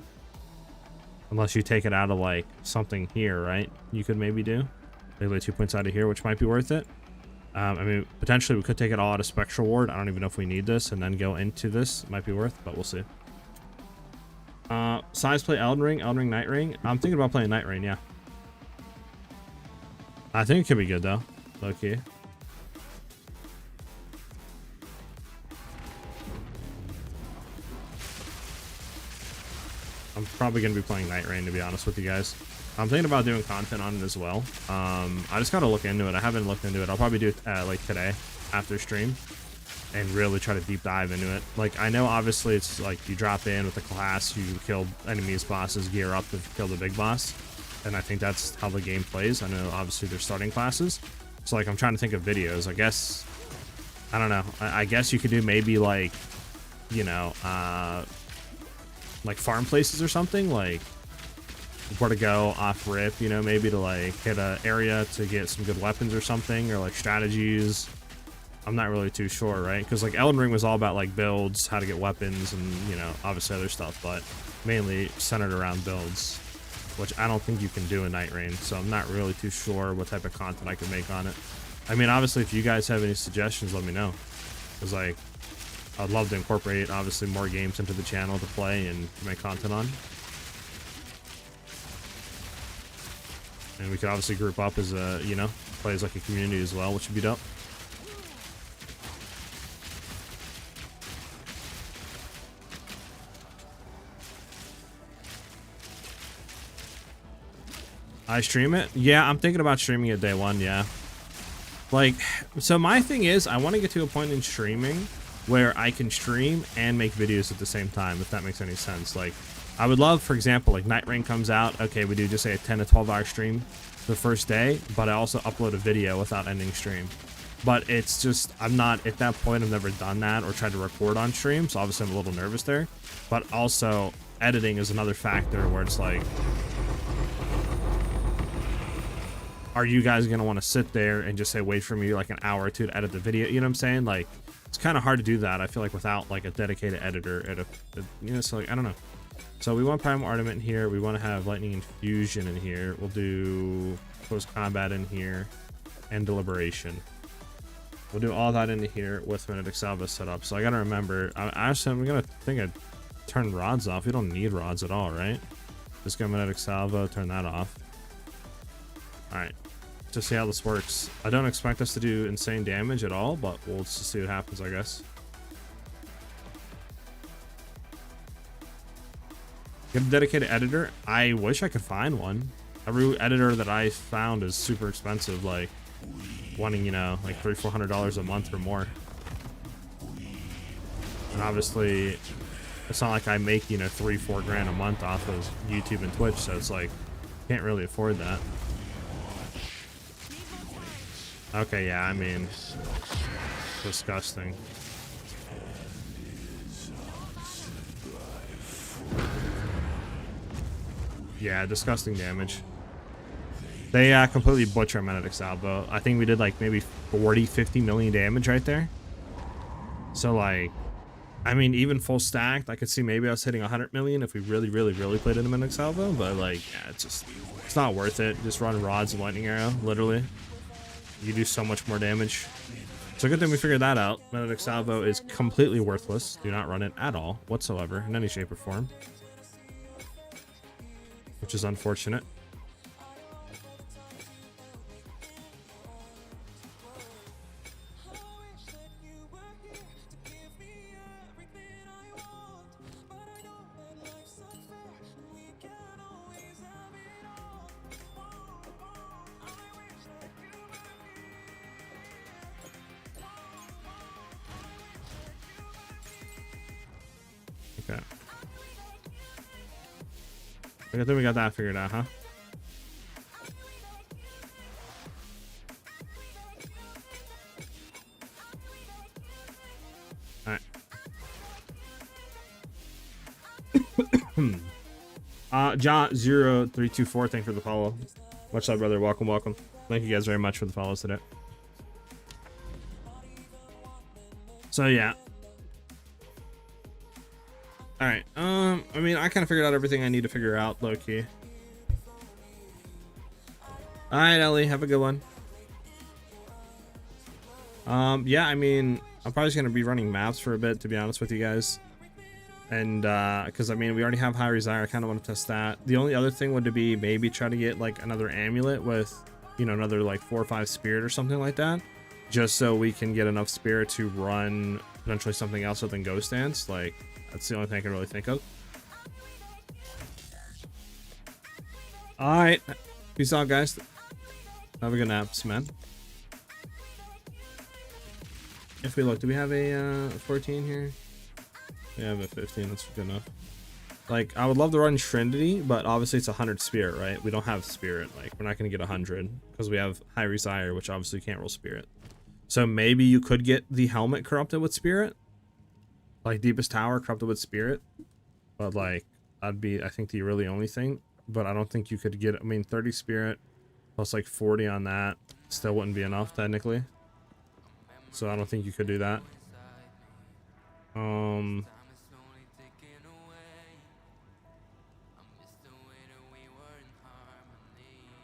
A: Unless you take it out of like something here, right? You could maybe do like 2 points out of here, which might be worth it. I mean, potentially we could take it all out of Spectral Ward. I don't even know if we need this, and then go into this. It might be worth, but we'll see. SiahZ play Elden Ring, Night Ring. I'm thinking about playing Night Ring, yeah. I think it could be good though, low key. I'm probably going to be playing Night Rain, to be honest with you guys. I'm thinking about doing content on it as well. I just got to look into it. I haven't looked into it. I'll probably do it like today after stream and really try to deep dive into it. Like, I know obviously it's like you drop in with a class, you kill enemies, bosses, gear up to kill the big boss. And I think that's how the game plays. I know obviously they're starting classes. So like I'm trying to think of videos. I guess, I don't know. I guess you could do maybe like, you know, like farm places or something, like where to go off rip, you know, maybe to like hit a area to get some good weapons or something, or like strategies. I'm not really too sure, right? Because like Elden Ring was all about like builds, how to get weapons, and you know, obviously other stuff, but mainly centered around builds, which I don't think you can do in Night Rain. So I'm not really too sure what type of content I could make on it. I mean, obviously if you guys have any suggestions, let me know, because like I'd love to incorporate, obviously, more games into the channel to play and make content on. And we could obviously group up as a, you know, play as like a community as well, which would be dope. I stream it? Yeah, I'm thinking about streaming it day one, yeah. Like, so my thing is, I want to get to a point in streaming where I can stream and make videos at the same time, if that makes any sense. Like, I would love, for example, like Night Rain comes out, okay, we do just say a 10 to 12 hour stream the first day, but I also upload a video without ending stream. But it's just, I'm not at that point. I've never done that or tried to record on stream, so obviously I'm a little nervous there. But also editing is another factor where it's like, are you guys gonna want to sit there and just say wait for me like an hour or two to edit the video? You know what I'm saying? Like, it's kind of hard to do that, I feel like, without like a dedicated editor at a you know, so like, I don't know. So we want Primal Armament in here. We want to have Lightning Infusion in here. We'll do Close Combat in here and Deliberation. We'll do all that into here with Magnetic Salvo set up. So I gotta remember, I'm gonna think I'd turn rods off. We don't need rods at all, right? Just go Magnetic Salvo, turn that off. Alright, to see how this works. I don't expect us to do insane damage at all, but we'll just see what happens, I guess. Get a dedicated editor? I wish I could find one. Every editor that I found is super expensive, like wanting, you know, like $300-400 a month or more. And obviously, it's not like I make, you know, $3-4 grand a month off of YouTube and Twitch, so it's like, can't really afford that. Okay, yeah, I mean, disgusting. Yeah, disgusting damage. They completely butcher Magnetic Salvo. I think we did like maybe 40-50 million damage right there. So like, I mean, even full stacked, I could see maybe us hitting 100 million if we really played him in Exile though, but like, yeah, it's not worth it. Just run rods and lightning arrow, literally. You do so much more damage. So good thing we figured that out. Medic Salvo is completely worthless. Do not run it at all, whatsoever, in any shape or form. Which is unfortunate. Okay. I think we got that figured out, huh? Alright. Ja0324, thank you for the follow. Much love, brother. Welcome, welcome. Thank you guys very much for the follows today. So yeah. Alright, I mean, I kind of figured out everything I need to figure out, low-key. Alright, Ellie, have a good one. Yeah, I mean, I'm probably just gonna be running maps for a bit, to be honest with you guys. And, because, I mean, we already have High Desire, I kind of want to test that. The only other thing would be maybe try to get, like, another amulet with, you know, another, like, 4 or 5 spirit or something like that. Just so we can get enough spirit to run potentially something else other than Ghost Dance, like... That's the only thing I can really think of. Alright. Peace out, guys. Have a good nap, man. If we look, do we have a 14 here? We have a 15. That's good enough. Like, I would love to run Trinity, but obviously it's 100 spirit, right? We don't have spirit. Like, we're not going to get 100 because we have High Desire, which obviously can't roll spirit. So maybe you could get the helmet corrupted with spirit. Like Deepest Tower corrupted with spirit, but like that'd be, I think, the really only thing. But I don't think you could get, I mean, 30 spirit plus like 40 on that still wouldn't be enough technically. So I don't think you could do that.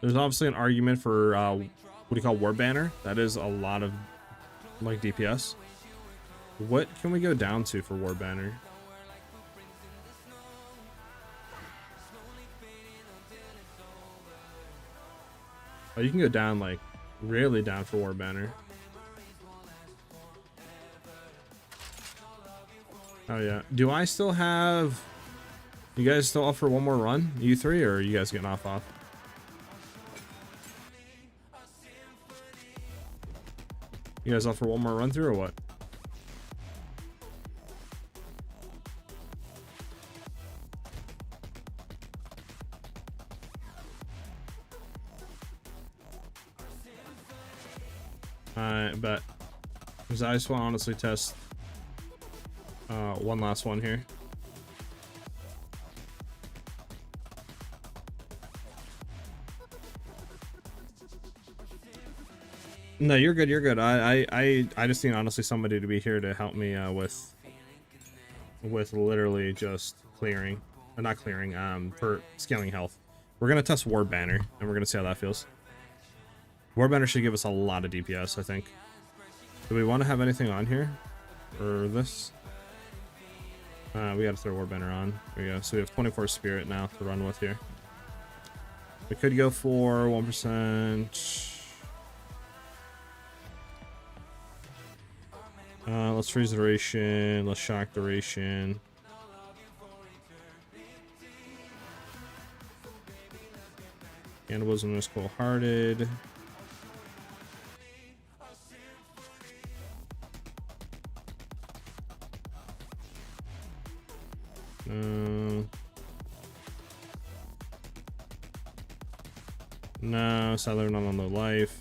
A: There's obviously an argument for what do you call War Banner? That is a lot of like DPS. What can we go down to for War Banner? Oh, you can go down, like, really down for War Banner. Oh, yeah. Do I still have... You guys still up for one more run? You three, or are you guys getting off? You guys up for one more run through, or what? I bet. Because I just want to honestly test one last one here. No, you're good. You're good. I just need honestly somebody to be here to help me with literally just clearing, or not clearing, for scaling health. We're gonna test War Banner and we're gonna see how that feels. War Banner should give us a lot of DPS, I think. Do we want to have anything on here for this? We gotta throw War Banner on. There we go. So we have 24 spirit now to run with here. We could go for 1%. Let's freeze duration. Let's shock duration. Cannibalism is cold-hearted. No, sadly we're not on the life.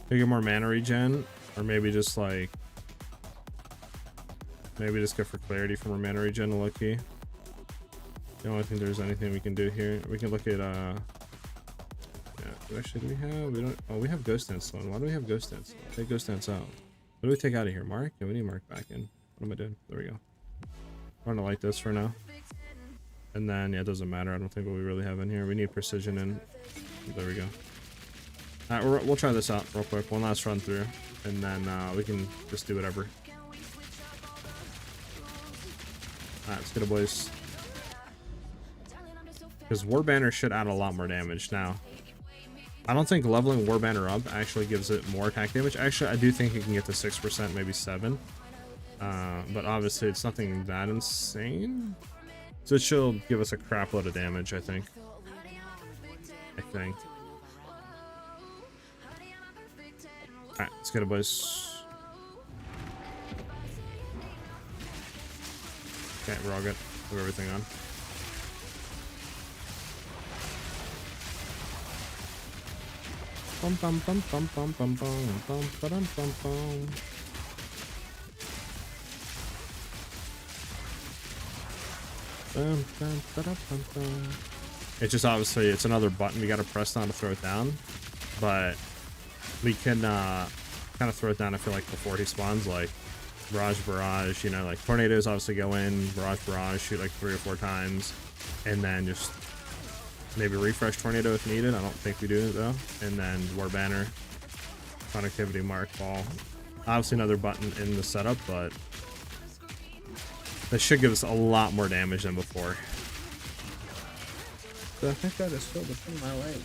A: Could get more mana regen, or maybe just like, maybe just go for clarity from our mana regen to lucky. I don't think there's anything we can do here. We can look at yeah, actually, do we have, we don't, oh, we have Ghost Dance on. Why do we have Ghost Dance? Take Ghost Dance out. What do we take out of here? Mark? Yeah, we need Mark back in. What am I doing? There we go. I'm gonna like this for now. And then, yeah, it doesn't matter. I don't think what we really have in here. We need precision in. There we go. Alright, we'll try this out real quick. One last run through. And then we can just do whatever. Alright, let's get it, boys. Because War Banner should add a lot more damage now. I don't think leveling War Banner up actually gives it more attack damage. Actually, I do think it can get to 6%, maybe 7%. But obviously, it's nothing that insane. So it should give us a crap load of damage, I think. Alright, let's get it, boys. Okay, we're all good. We have everything on. Bum bum bum bum bum bum bum bum bum bum bum. It's just obviously it's another button we gotta press down to throw it down, but we can kind of throw it down. I feel like before he spawns, like barrage, you know, like tornadoes obviously go in, barrage, shoot like 3 or 4 times, and then just maybe refresh tornado if needed. I don't think we do it though. And then War Banner, connectivity mark, ball. Obviously another button in the setup, but this should give us a lot more damage than before.
B: So I think that is still between my legs.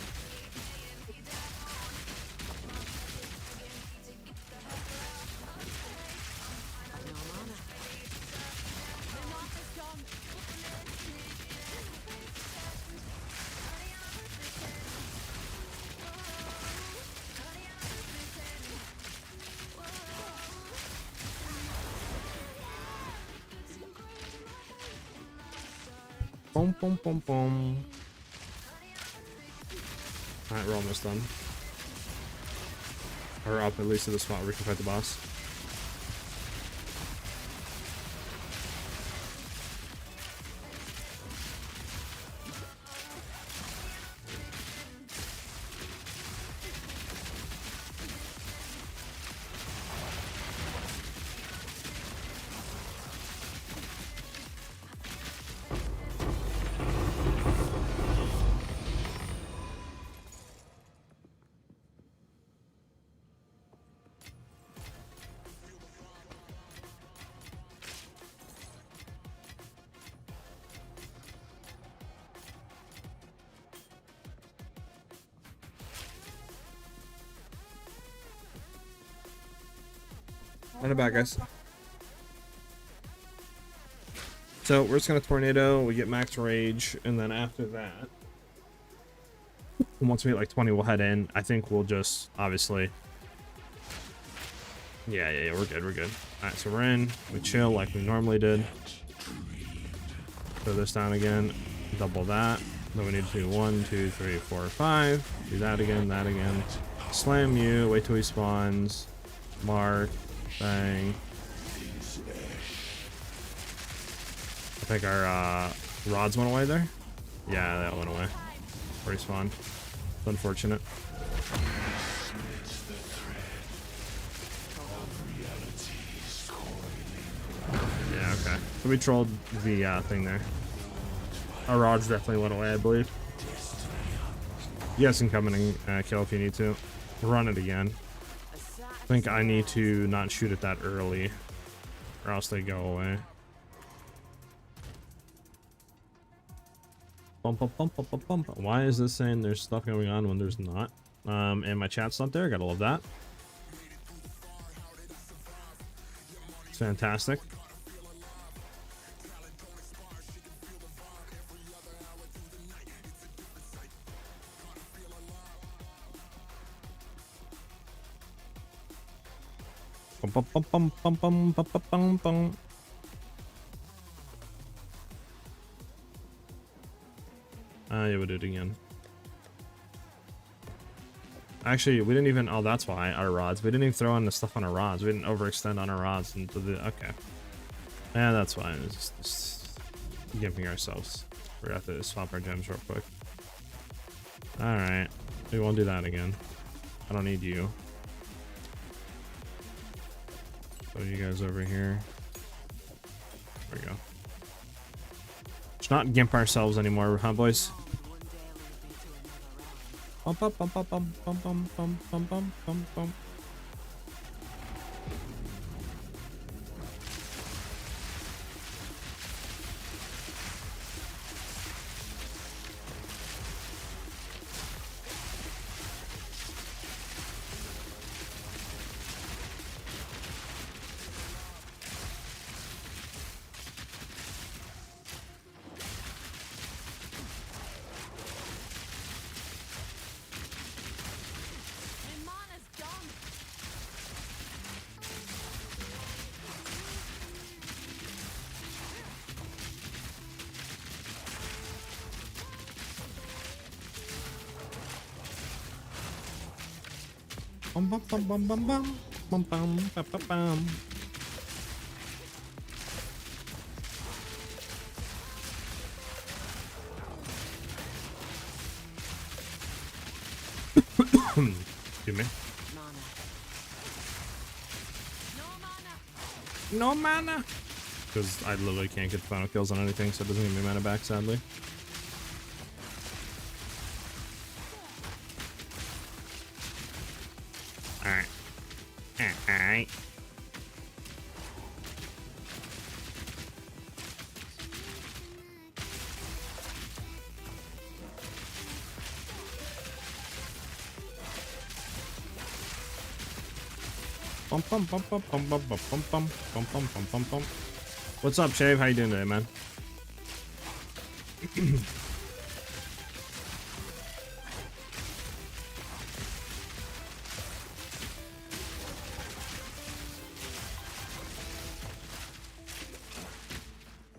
A: Boom, boom, boom, boom. Alright, we're almost done. Or up at least to the spot where we can fight the boss. And a back, guys. So we're just gonna tornado, we get max rage, and then after that, once we hit like 20, we'll head in. I think we'll just obviously, yeah, we're good. Alright, so we're in, we chill like we normally did. Throw this down again, double that. Then we need to do 1, 2, 3, 4, 5. Do that again. Slam you, wait till he spawns. Mark. Bang. I think our rods went away there. Yeah, that went away. Respawned. It's unfortunate. Yeah, okay. So we trolled the thing there. Our rods definitely went away, I believe. You guys can come in and kill if you need to. Run it again. I think I need to not shoot it that early, or else they go away. Why is this saying there's stuff going on when there's not? And my chat's not there. Gotta love that. It's fantastic. Yeah, we'll do it again. Actually, we didn't even. Oh, that's why our rods. We didn't even throw in the stuff on our rods. We didn't overextend on our rods into the. Okay. Yeah, that's fine. It's just giving ourselves. We're gonna have to swap our gems real quick. All right, we won't do that again. I don't need you. Put you guys over here. There we go. Let's not gimp ourselves anymore, huh, boys? Bum, bum, bum, bum, bum, bum, bum, bum, bum, bum, bum, bum. Bum bum bum bum bum bum bum bum bum bum bum. Excuse me. No mana. Because I literally can't get final kills on anything, so it doesn't give me mana back, sadly. Alright. Alright. Bum bum bum bum bum bum bum bum bum bum bum bum bum bum. What's up, Shave? How you doing today, man?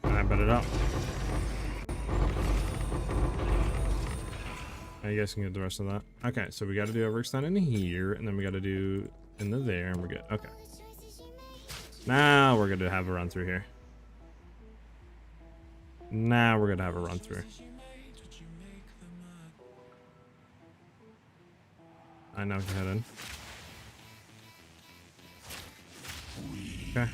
A: I bet it up. You guys can get the rest of that. Okay, so we got to do overextend in here, and then we got to do into there, and we're good. Okay. Now we're going to have a run through here. Now we're going to have a run through. I know you're heading. Okay.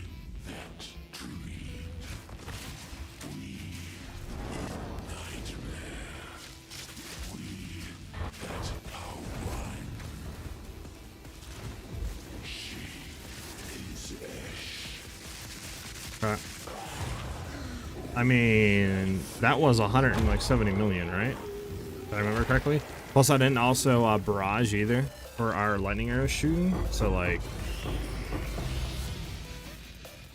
A: I mean, that was 170 million, right? If I remember correctly. Plus, I didn't also barrage either for our lightning arrow shooting. So, like,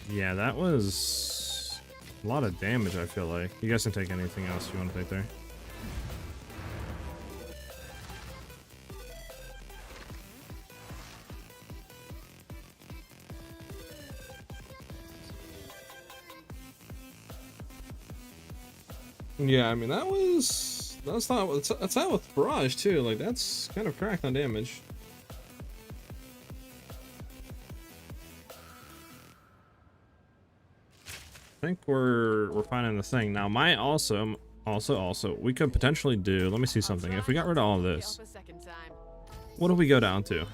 A: yeah, that was a lot of damage, I feel like. You guys can take anything else you want to take there. Yeah, I mean, that's out with barrage too. Like, that's kind of cracked on damage. I think we're finding the thing now. My also we could potentially do. Let me see something. If we got rid of all of this, what do we go down to?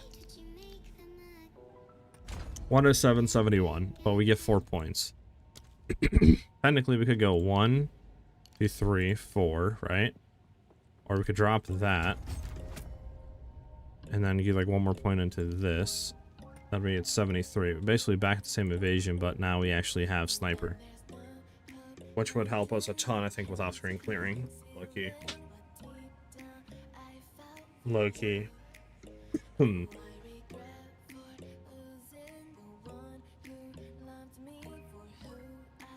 A: 107.71, but we get 4 points. Technically, we could go 1, 2, 3, 4, right? Or we could drop that, and then get like 1 more point into this. That'd be at 73. Basically back at the same evasion, but now we actually have sniper, which would help us a ton, I think, with off-screen clearing. Low key. Low key.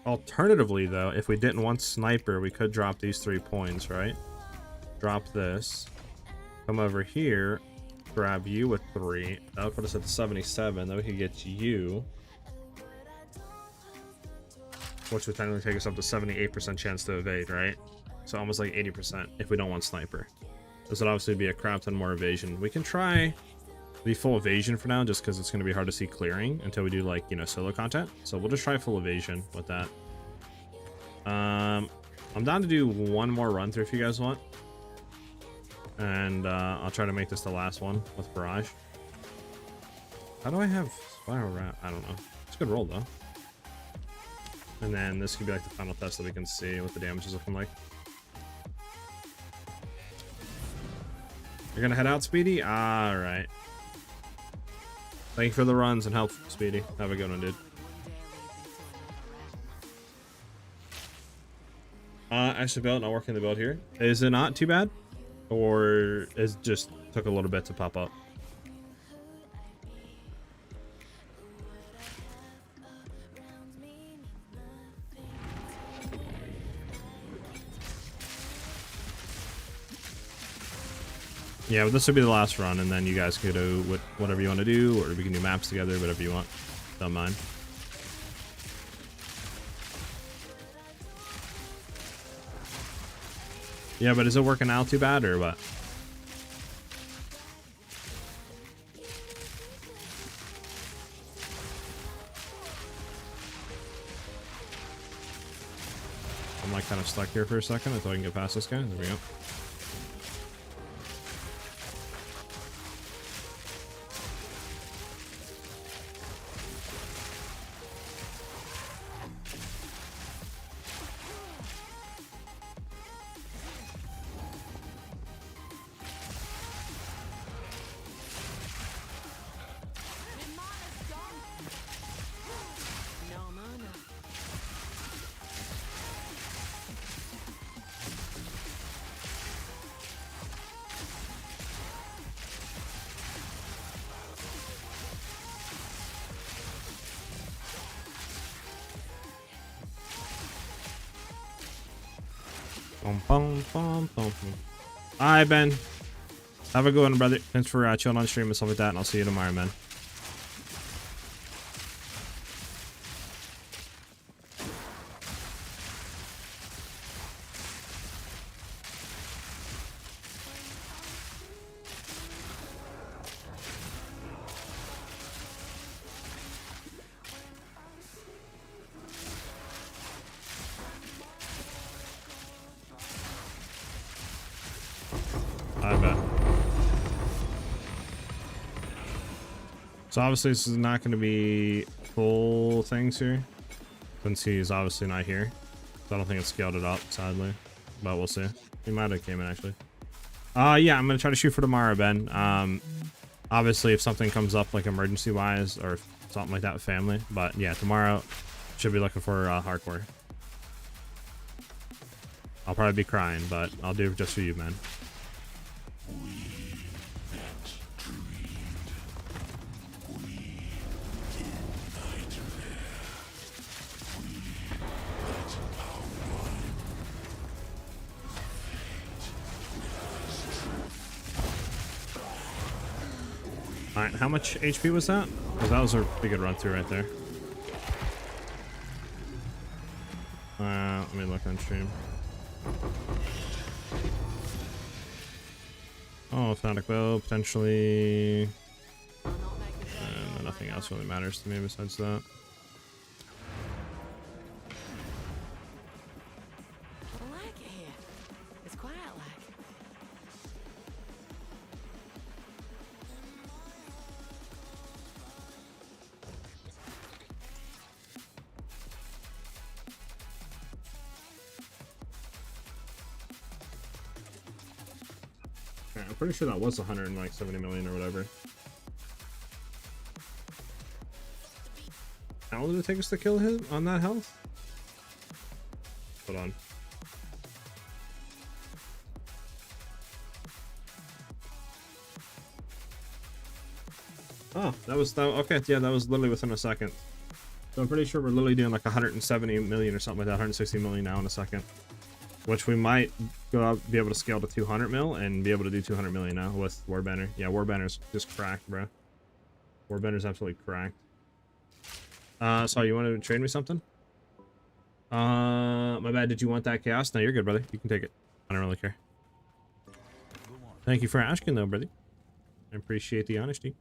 A: Alternatively, though, if we didn't want sniper, we could drop these 3 points, right? Drop this. Come over here. Grab you with 3. That would put us at 77. Then we could get you, which would technically take us up to 78% chance to evade, right? So almost like 80% if we don't want sniper. This would obviously be a crap ton more evasion. We can try the full evasion for now, just because it's going to be hard to see clearing until we do, like, you know, solo content. So we'll just try full evasion with that. I'm down to do 1 more run through if you guys want, and I'll try to make this the last one with barrage. How do I have spiral wrap? I don't know. It's a good roll though. And then this could be like the final test that we can see what the damage is looking like. You're gonna head out, Speedy? Alright. Thank you for the runs and help, Speedy. Have a good one, dude. Actually, build, not working the build here. Is it not too bad? Or it just took a little bit to pop up? Yeah, but this would be the last run, and then you guys can do whatever you want to do, or we can do maps together, whatever you want. Don't mind. Yeah, but is it working out too bad, or what? I'm like kind of stuck here for a second until I can get past this guy. There we go. Alright, Ben. Have a good one, brother. Thanks for chilling on stream and stuff like that, and I'll see you tomorrow, man. I bet. So obviously this is not going to be full things here, since he's obviously not here. So I don't think it's scaled it up, sadly. But we'll see. He might have came in, actually. Yeah, I'm going to try to shoot for tomorrow, Ben. Obviously, if something comes up, like emergency-wise, or something like that with family. But yeah, tomorrow, should be looking for hardcore. I'll probably be crying, but I'll do it just for you, man. Alright, how much HP was that? Because that was a pretty good run through right there. Let me look on stream. Oh, Fnatic bow, potentially. And nothing else really matters to me besides that.
C: I like it here. It's quiet like.
A: Yeah, I'm pretty sure that was 170 million or whatever. How long did it take us to kill him on that health? Hold on. Oh, that was that. Okay, yeah, that was literally within a second. So I'm pretty sure we're literally doing like 170 million or something like that, 160 million now in a second. Which we might go up, be able to scale to 200 mil and be able to do 200 million now with Warbanner. Yeah, Warbanner's just cracked, bro. Warbanner's absolutely cracked. So you want to trade me something? My bad. Did you want that chaos? No, you're good, brother. You can take it. I don't really care. Thank you for asking, though, brother. I appreciate the honesty.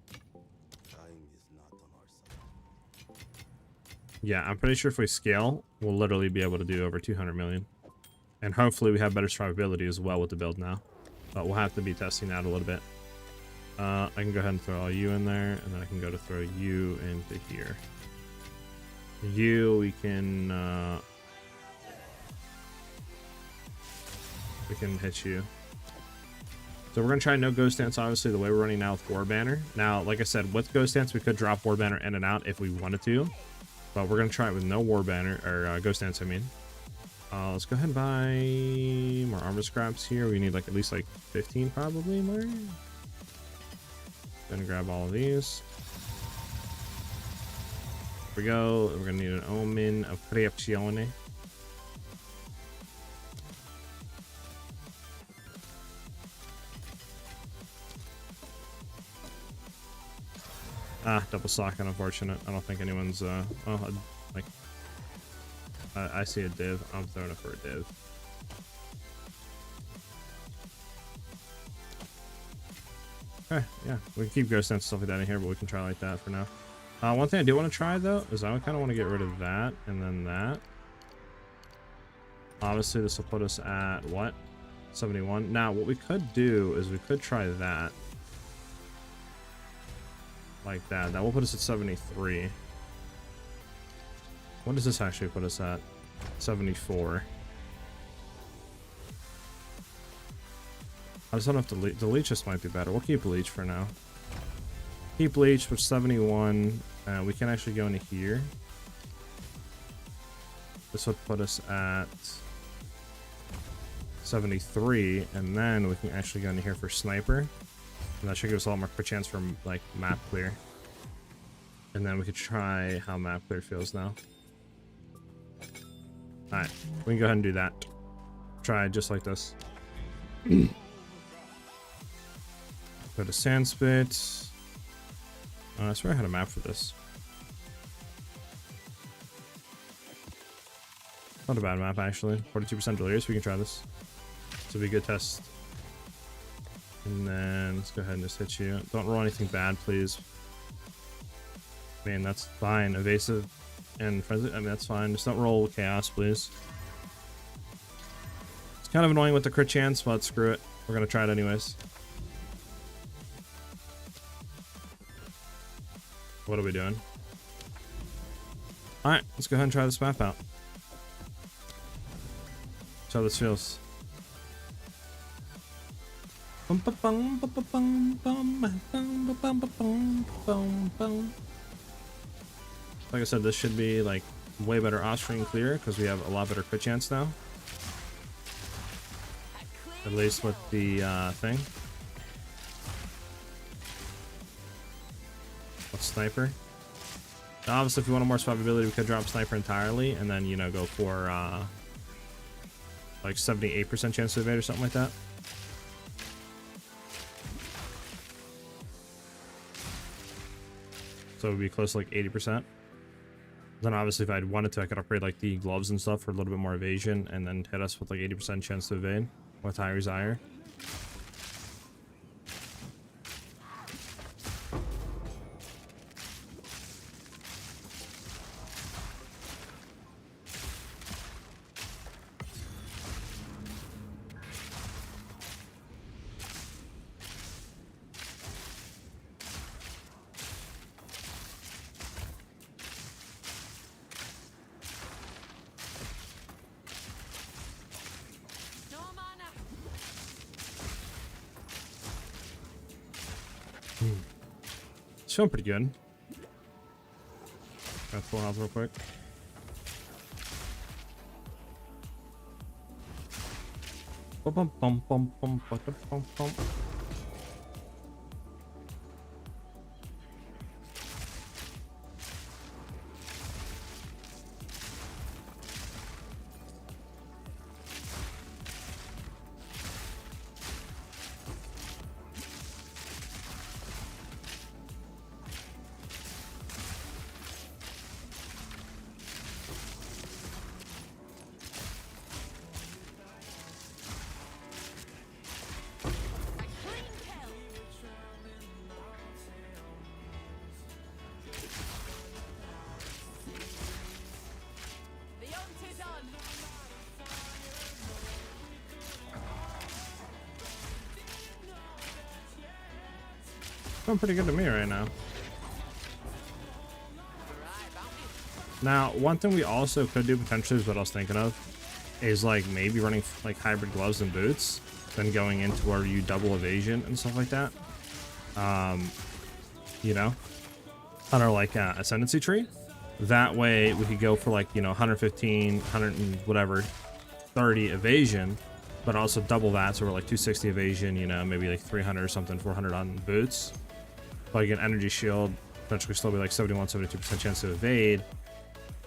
A: Yeah, I'm pretty sure if we scale, we'll literally be able to do over 200 million. And hopefully we have better survivability as well with the build now. But we'll have to be testing that a little bit. I can go ahead and throw all you in there, and then I can go to throw you into here. You, we can hit you. So we're gonna try no ghost dance, obviously, the way we're running now with war banner. Now, like I said, with ghost dance, we could drop war banner in and out if we wanted to, but we're gonna try it with no war banner, or ghost dance, I mean. Let's go ahead and buy more armor scraps here. We need like at least like 15 probably more. Gonna grab all of these. Here we go. We're gonna need an omen of creazione. Ah, double socket, unfortunate. I don't think anyone's, like, I see a div. I'm throwing it for a div. Okay, yeah, we can keep ghost dance stuff like that in here, but we can try like that for now. One thing I do want to try, though, is I kind of want to get rid of that, and then that. Obviously, this will put us at, what? 71. Now, what we could do is we could try that. Like that. That will put us at 73. What does this actually put us at? 74. I just don't have to the leech just might be better. We'll keep leech for now. Keep leech for 71. We can actually go into here. This would put us at 73, and then we can actually go into here for sniper. And that should give us a lot more chance for like map clear. And then we could try how map clear feels now. Alright, we can go ahead and do that. Try just like this. Go to Sandspit. I swear I had a map for this. Not a bad map actually. 42% delirious, we can try this. This will be a good test. And then let's go ahead and just hit you. Don't roll anything bad, please. I mean, that's fine. Evasive and frenzy. I mean, that's fine. Just don't roll chaos, please. It's kind of annoying with the crit chance, but screw it. We're gonna try it anyways. What are we doing? Alright, let's go ahead and try this map out. See how this feels. Like I said, this should be like way better off-screen clear because we have a lot better crit chance now. At least with the thing. With sniper. Now, obviously, if we wanted more survivability, we could drop sniper entirely and then, you know, go for like 78% chance to evade or something like that. So it would be close to like 80%. Then obviously if I'd wanted to, I could upgrade like the gloves and stuff for a little bit more evasion and then hit us with like 80% chance to evade with SiahZ. It's feeling pretty good. Got full health real quick. Bum, bum, bum, bum, bum, bum, bum. Feeling pretty good to me right now. Now, one thing we also could do potentially is what I was thinking of is like maybe running like hybrid gloves and boots, then going into where you double evasion and stuff like that. You know, on our like ascendancy tree. That way we could go for like, you know, 115, 100 and whatever, 30 evasion, but also double that. So we're like 260 evasion, you know, maybe like 300 or something, 400 on boots. Like an energy shield, potentially still be like 71, 72% chance to evade.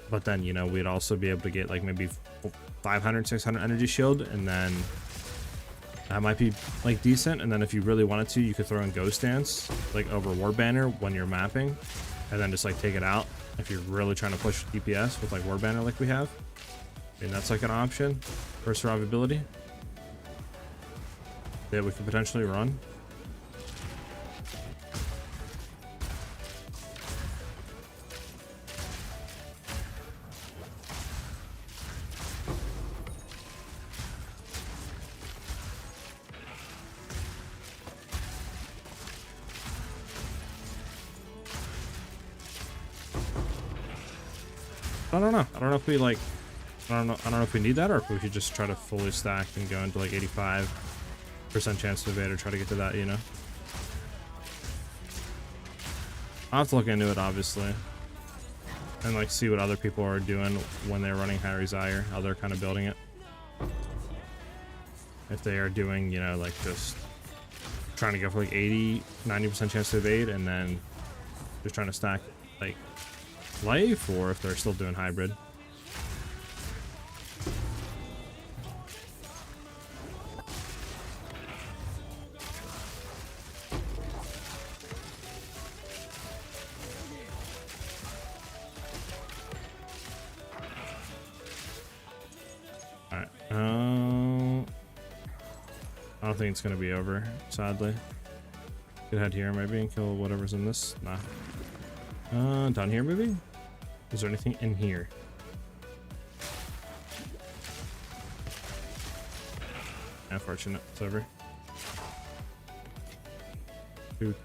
A: But then, you know, we'd also be able to get like maybe 500, 600 energy shield, and then that might be like decent. And then if you really wanted to, you could throw in Ghost Dance like over War Banner when you're mapping, and then just like take it out if you're really trying to push DPS with like War Banner like we have. I mean, that's like an option for survivability that we could potentially run. I don't know. I don't know if we like, I don't know if we need that, or if we should just try to fully stack and go into like 85% chance to evade, or try to get to that, you know. I'll have to look into it, obviously, and like see what other people are doing when they're running SiahZ, how they're kind of building it. If they are doing, you know, like just trying to go for like 80, 90% chance to evade, and then just trying to stack like life, or if they're still doing hybrid. Alright, I don't think it's gonna be over, sadly. Could head here maybe and kill whatever's in this. Nah. Down here maybe? Is there anything in here? Unfortunate, it's over. Alright,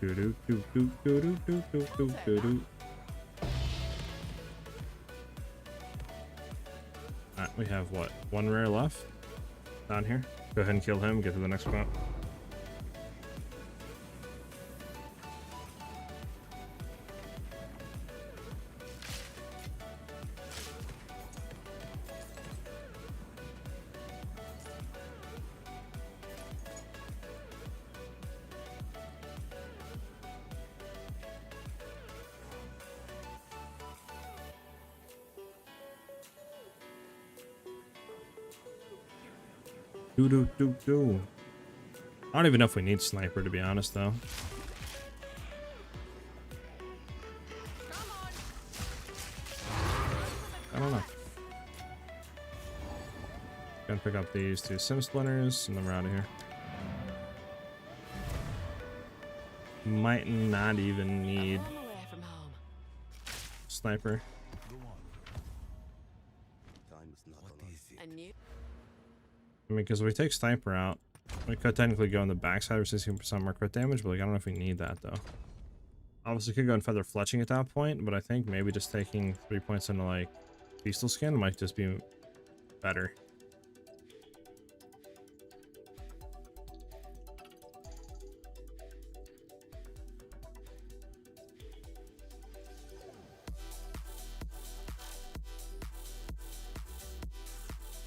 A: we have what? One rare left down here. Go ahead and kill him, get to the next spot. I don't even know if we need sniper, to be honest, though. I don't know. Gonna pick up these two sim splinters, and then we're out of here. Might not even need sniper. I mean, because if we take sniper out, we could technically go on the backside for 16% more crit damage, but like I don't know if we need that though. Obviously, could go in feather fletching at that point, but I think maybe just taking 3 points into like beastal skin might just be better.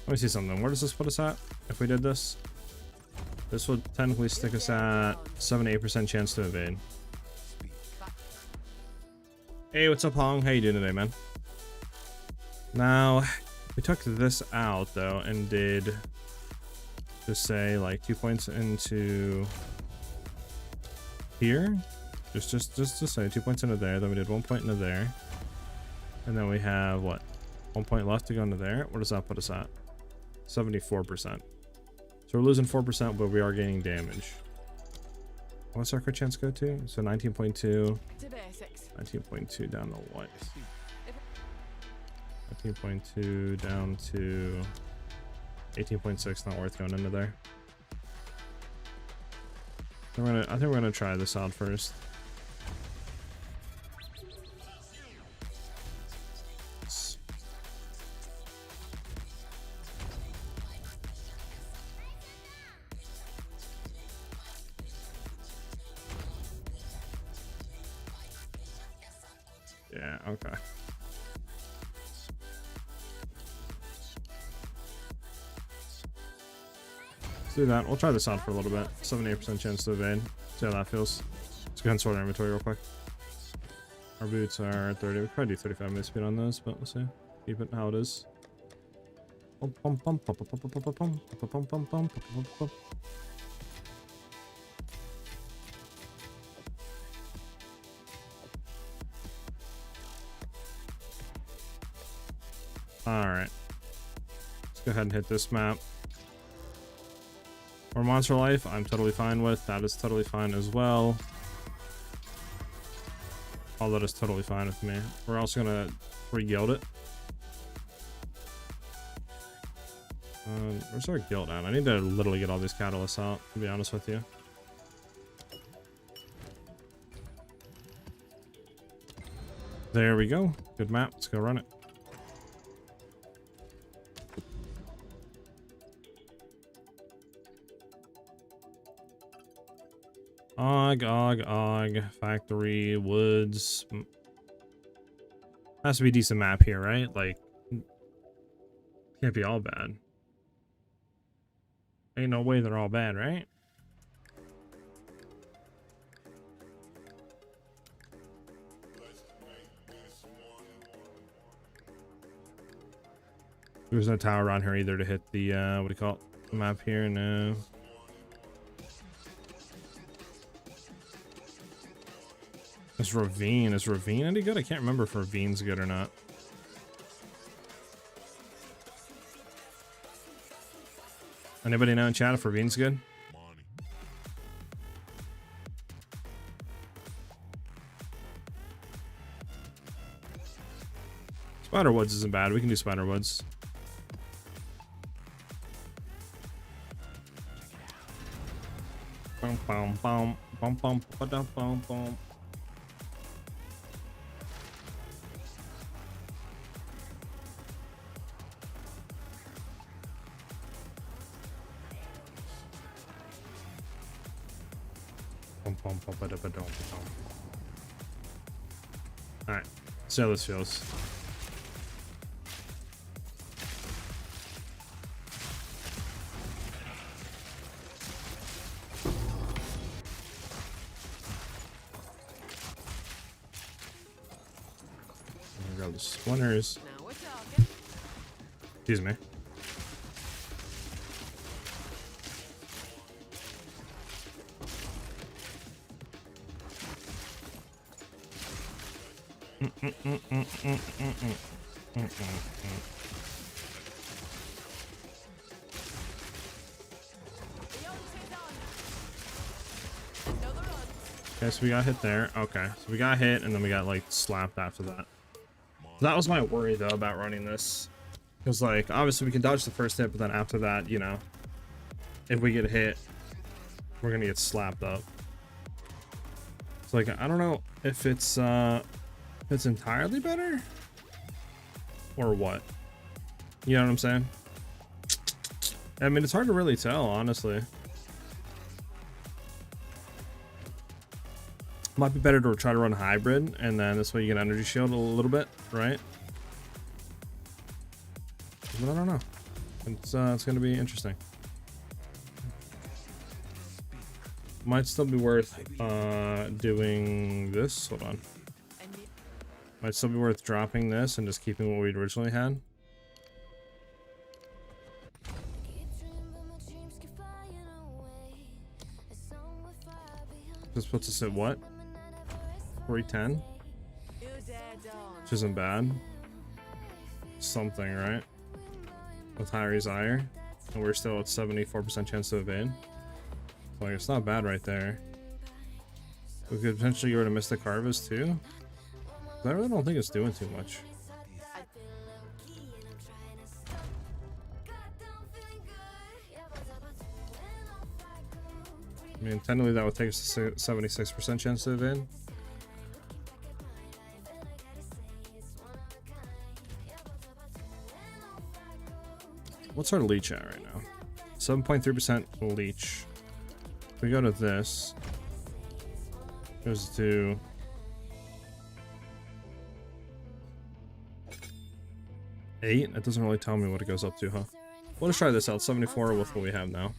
A: Let me see something. Where does this put us at if we did this? This would technically stick us at 78% chance to evade. Hey, what's up, Hong? How you doing today, man? Now, we took this out though and did just say like 2 points into here. Just to say 2 points into there. Then we did 1 point into there, and then we have what? 1 point left to go into there. Where does that put us at? 74%. So we're losing 4%, but we are gaining damage. What's our crit chance go to? So 19.2. 19.2 down to what? 19.2 down to 18.6. Not worth going into there. I think we're gonna try this out first. Yeah, okay. Let's do that. We'll try this out for a little bit. 78% chance to evade. See how that feels. Let's go ahead and sort our inventory real quick. Our boots are 30. We probably do 35 move speed on those, but we'll see. Keep it how it is. Alright. Let's go ahead and hit this map. Or monster life, I'm totally fine with. That is totally fine as well. All that is totally fine with me. We're also gonna re-guild it. Where's our guild at? I need to literally get all these catalysts out, to be honest with you. There we go. Good map. Let's go run it. Og, factory, woods. Has to be a decent map here, right? Like, can't be all bad. Ain't no way they're all bad, right? There's no tower around here either to hit the, what do you call it? Map here, no. This ravine. Is ravine any good? I can't remember if ravine's good or not. Anybody know in chat if ravine's good? Spiderwoods isn't bad. We can do Spiderwoods. Bum bum bum bum bum bum bum bum. Alright, see how this feels. Grab the splinters.
C: Now we're talking.
A: Excuse me. Okay, so we got hit there. Okay, so we got hit and then we got like slapped after that. That was my worry though about running this, because like obviously we can dodge the first hit, but then after that, you know, if we get hit, we're gonna get slapped up. So like I don't know if it's entirely better or what. You know what I'm saying? I mean, it's hard to really tell, honestly. Might be better to try to run hybrid, and then this way you get energy shield a little bit, right? But I don't know. It's gonna be interesting. Might still be worth doing this. Hold on. Might still be worth dropping this and just keeping what we originally had. This puts us at what? 310? Which isn't bad. Something, right? With higher desire. And we're still at 74% chance to evade. Like, it's not bad right there. We could potentially get rid of Mystic Harvest too. I really don't think it's doing too much. I mean, technically that would take us to 76% chance to evade. What's our leech at right now? 7.3% leech. If we go to this, goes to 8? It doesn't really tell me what it goes up to, huh? Well, let's try this out. 74 with what we have now.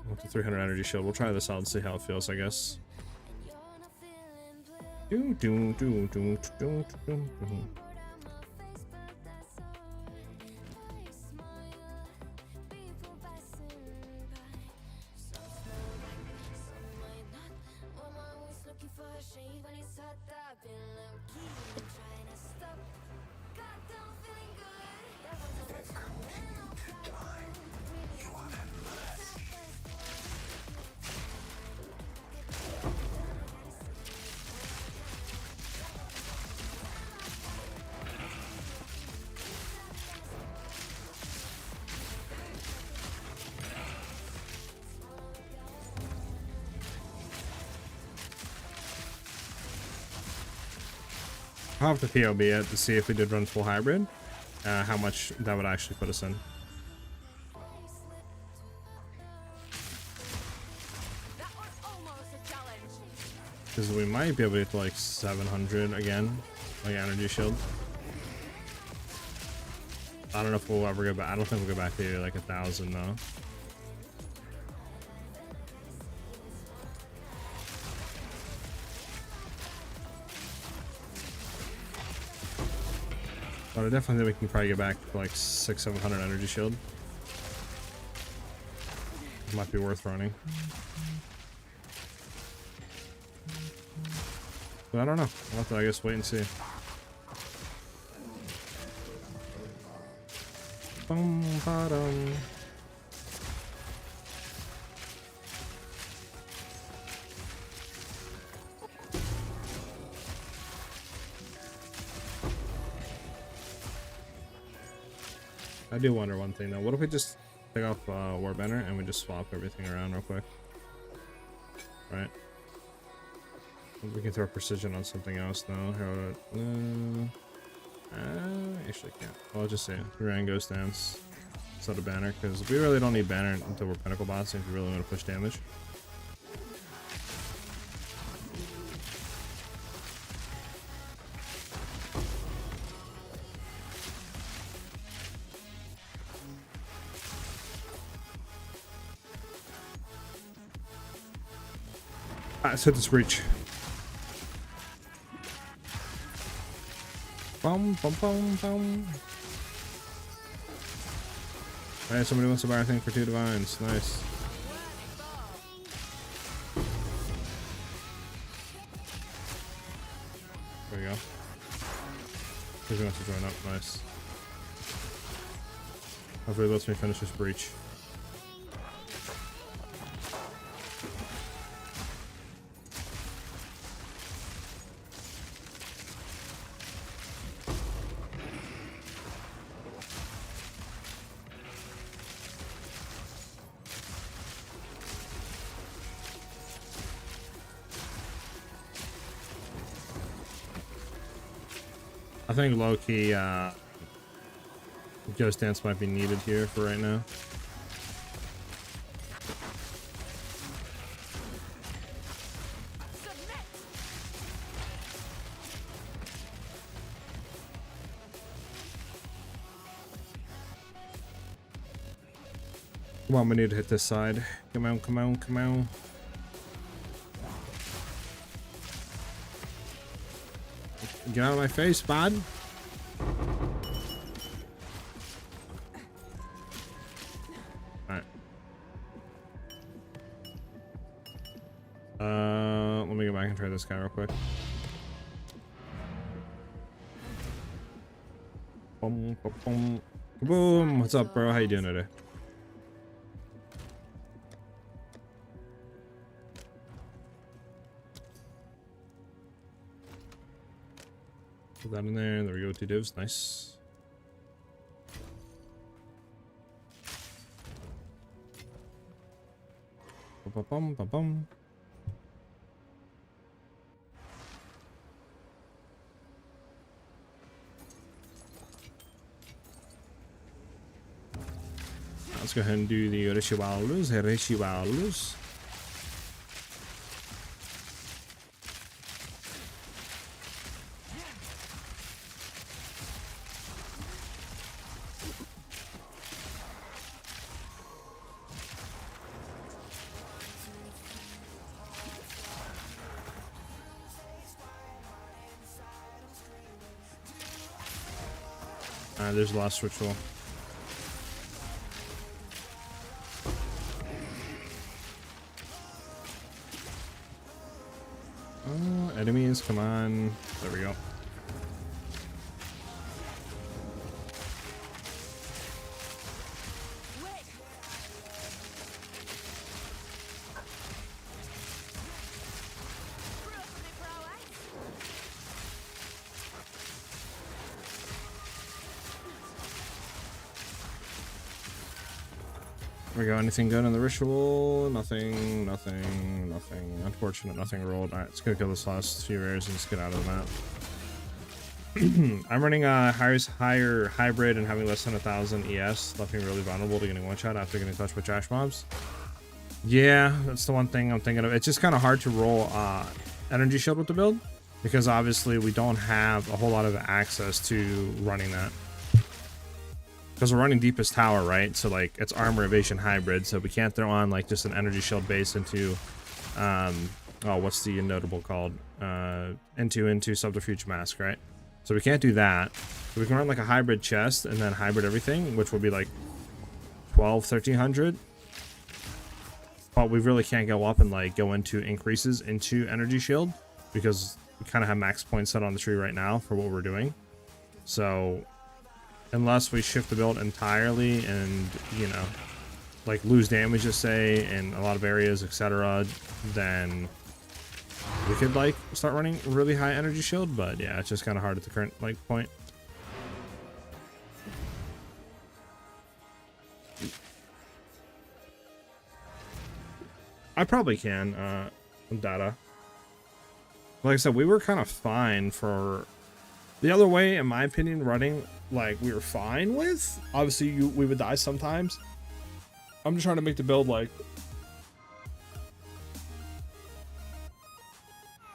A: With the 300 energy shield. We'll try this out and see how it feels, I guess. I'll have to POB it to see if we did run full hybrid, how much that would actually put us in.
C: That was almost a challenge.
A: Because we might be able to get to like 700 again, like energy shield. I don't know if we'll ever go back. I don't think we'll go back to like 1,000 though. But I definitely think we can probably get back to like 600-700 energy shield. Might be worth running. But I don't know. We'll have to, I guess, wait and see. Boom, bottom. I do wonder one thing though. What if we just pick up Warbender and we just swap everything around real quick? Right. We can throw precision on something else though. Actually can't. Well, I'll just say Rang Ghost Dance instead of Banner, because we really don't need Banner until we're Pinnacle boss if you really want to push damage. Let's hit this breach. Bum bum bum bum. Alright, somebody wants to buy our thing for 2 divines. Nice. There we go. He wants to join up. Nice. Hopefully it lets me finish this breach. I think low-key Ghost Dance might be needed here for right now. Come on, we need to hit this side. Come on, come on, come on. Get out of my face, bud. Alright. Let me go back and try this guy real quick. Boom, boom, boom. Boom. What's up, bro? How you doing today? Put that in there. There we go. 2 divs. Nice. Bum, bum, bum, bum. Let's go ahead and do the rituals. There's the last ritual. Oh, enemies, come on. There we go. There we go. Anything good on the ritual? Nothing, nothing, nothing. Unfortunate, nothing rolled. Alright, let's go kill this last few rares and just get out of the map. I'm running a higher hybrid and having less than 1,000 ES. Left me really vulnerable to getting one shot after getting touched with trash mobs. Yeah, that's the one thing I'm thinking of. It's just kind of hard to roll energy shield with the build because obviously we don't have a whole lot of access to running that. Because we're running deepest tower, right? So like it's armor evasion hybrid, so we can't throw on like just an energy shield base into oh, what's the notable called? Into subterfuge mask, right? So we can't do that. So we can run like a hybrid chest and then hybrid everything, which will be like 1300. But we really can't go up and like go into increases into energy shield because we kind of have max points set on the tree right now for what we're doing. So unless we shift the build entirely and, you know, like lose damage, just say, in a lot of areas, etc., then we could like start running really high energy shield. But yeah, it's just kind of hard at the current like point. I probably can data. Like I said, we were kind of fine for the other way, in my opinion. Running like we were fine with. Obviously we would die sometimes. I'm just trying to make the build like,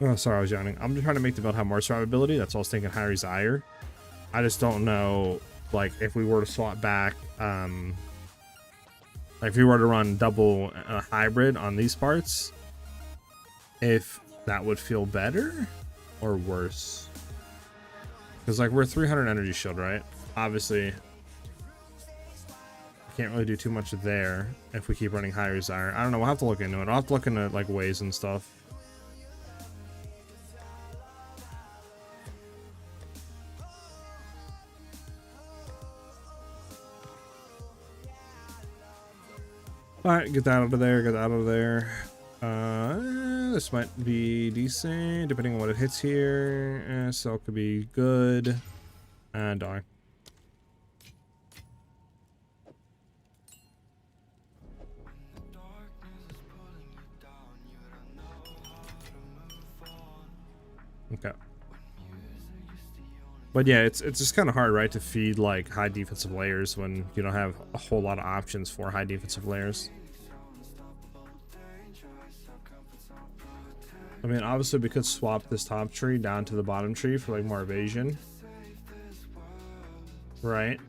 A: oh sorry, I was yawning. I'm just trying to make the build have more survivability. That's all I was thinking. Higher Zyre. I just don't know like if we were to swap back like if we were to run double hybrid on these parts, if that would feel better or worse. Because like we're 300 energy shield, right? Obviously can't really do too much there if we keep running higher Zyre. I don't know, we'll have to look into it. I'll have to look into like ways and stuff. Alright, get that out of there, get that out of there. This might be decent, depending on what it hits here. So could be good. And darn. Okay. But yeah, it's just kind of hard, right, to feed like high defensive layers when you don't have a whole lot of options for high defensive layers. I mean, obviously we could swap this top tree down to the bottom tree for like more evasion, right?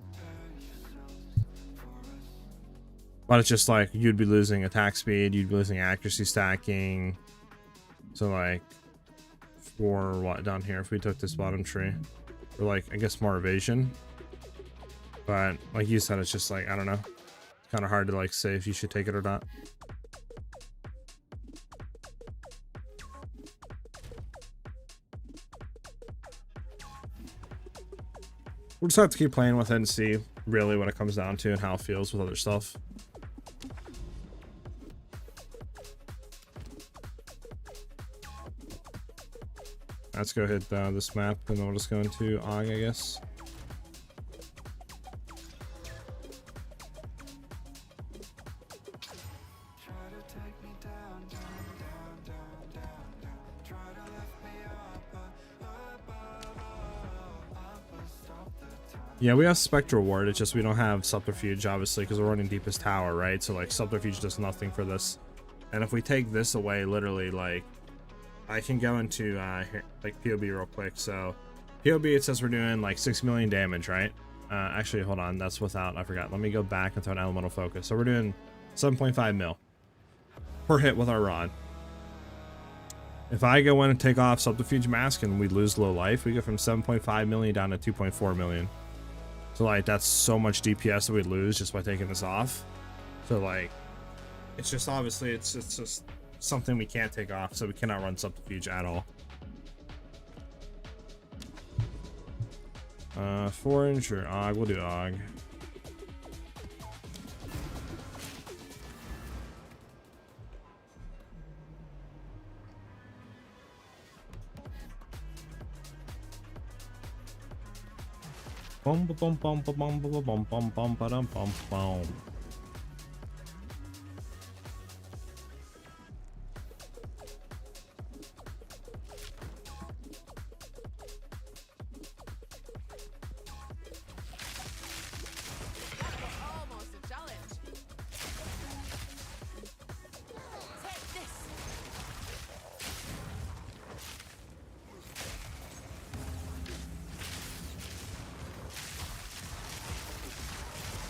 A: But it's just like you'd be losing attack speed, you'd be losing accuracy stacking. So like for what down here if we took this bottom tree, or like I guess more evasion. But like you said, it's just like I don't know, it's kind of hard to like say if you should take it or not. We'll just have to keep playing with it and see really what it comes down to and how it feels with other stuff. Let's go hit this map and then we'll just go into Og, I guess. Yeah, we have Spectral Ward, it's just we don't have Subterfuge, obviously, because we're running Deepest Tower, right? So, like, Subterfuge does nothing for this. And if we take this away, literally, like, I can go into, here, like, POB real quick. So, POB, it says we're doing, like, 6 million damage, right? Actually, hold on, that's without, I forgot. Let me go back and throw an elemental focus. So, we're doing 7.5 mil per hit with our rod. If I go in and take off Subterfuge Mask and we lose low life, we go from 7.5 million down to 2.4 million. So like that's so much DPS that we lose just by taking this off. So like it's just obviously it's just something we can't take off, so we cannot run subterfuge at all. 4-inch or AUG, we'll do AUG. Bum bum bum bum bum bum bum bum bum bum bum bum.
C: Almost a challenge. Take this.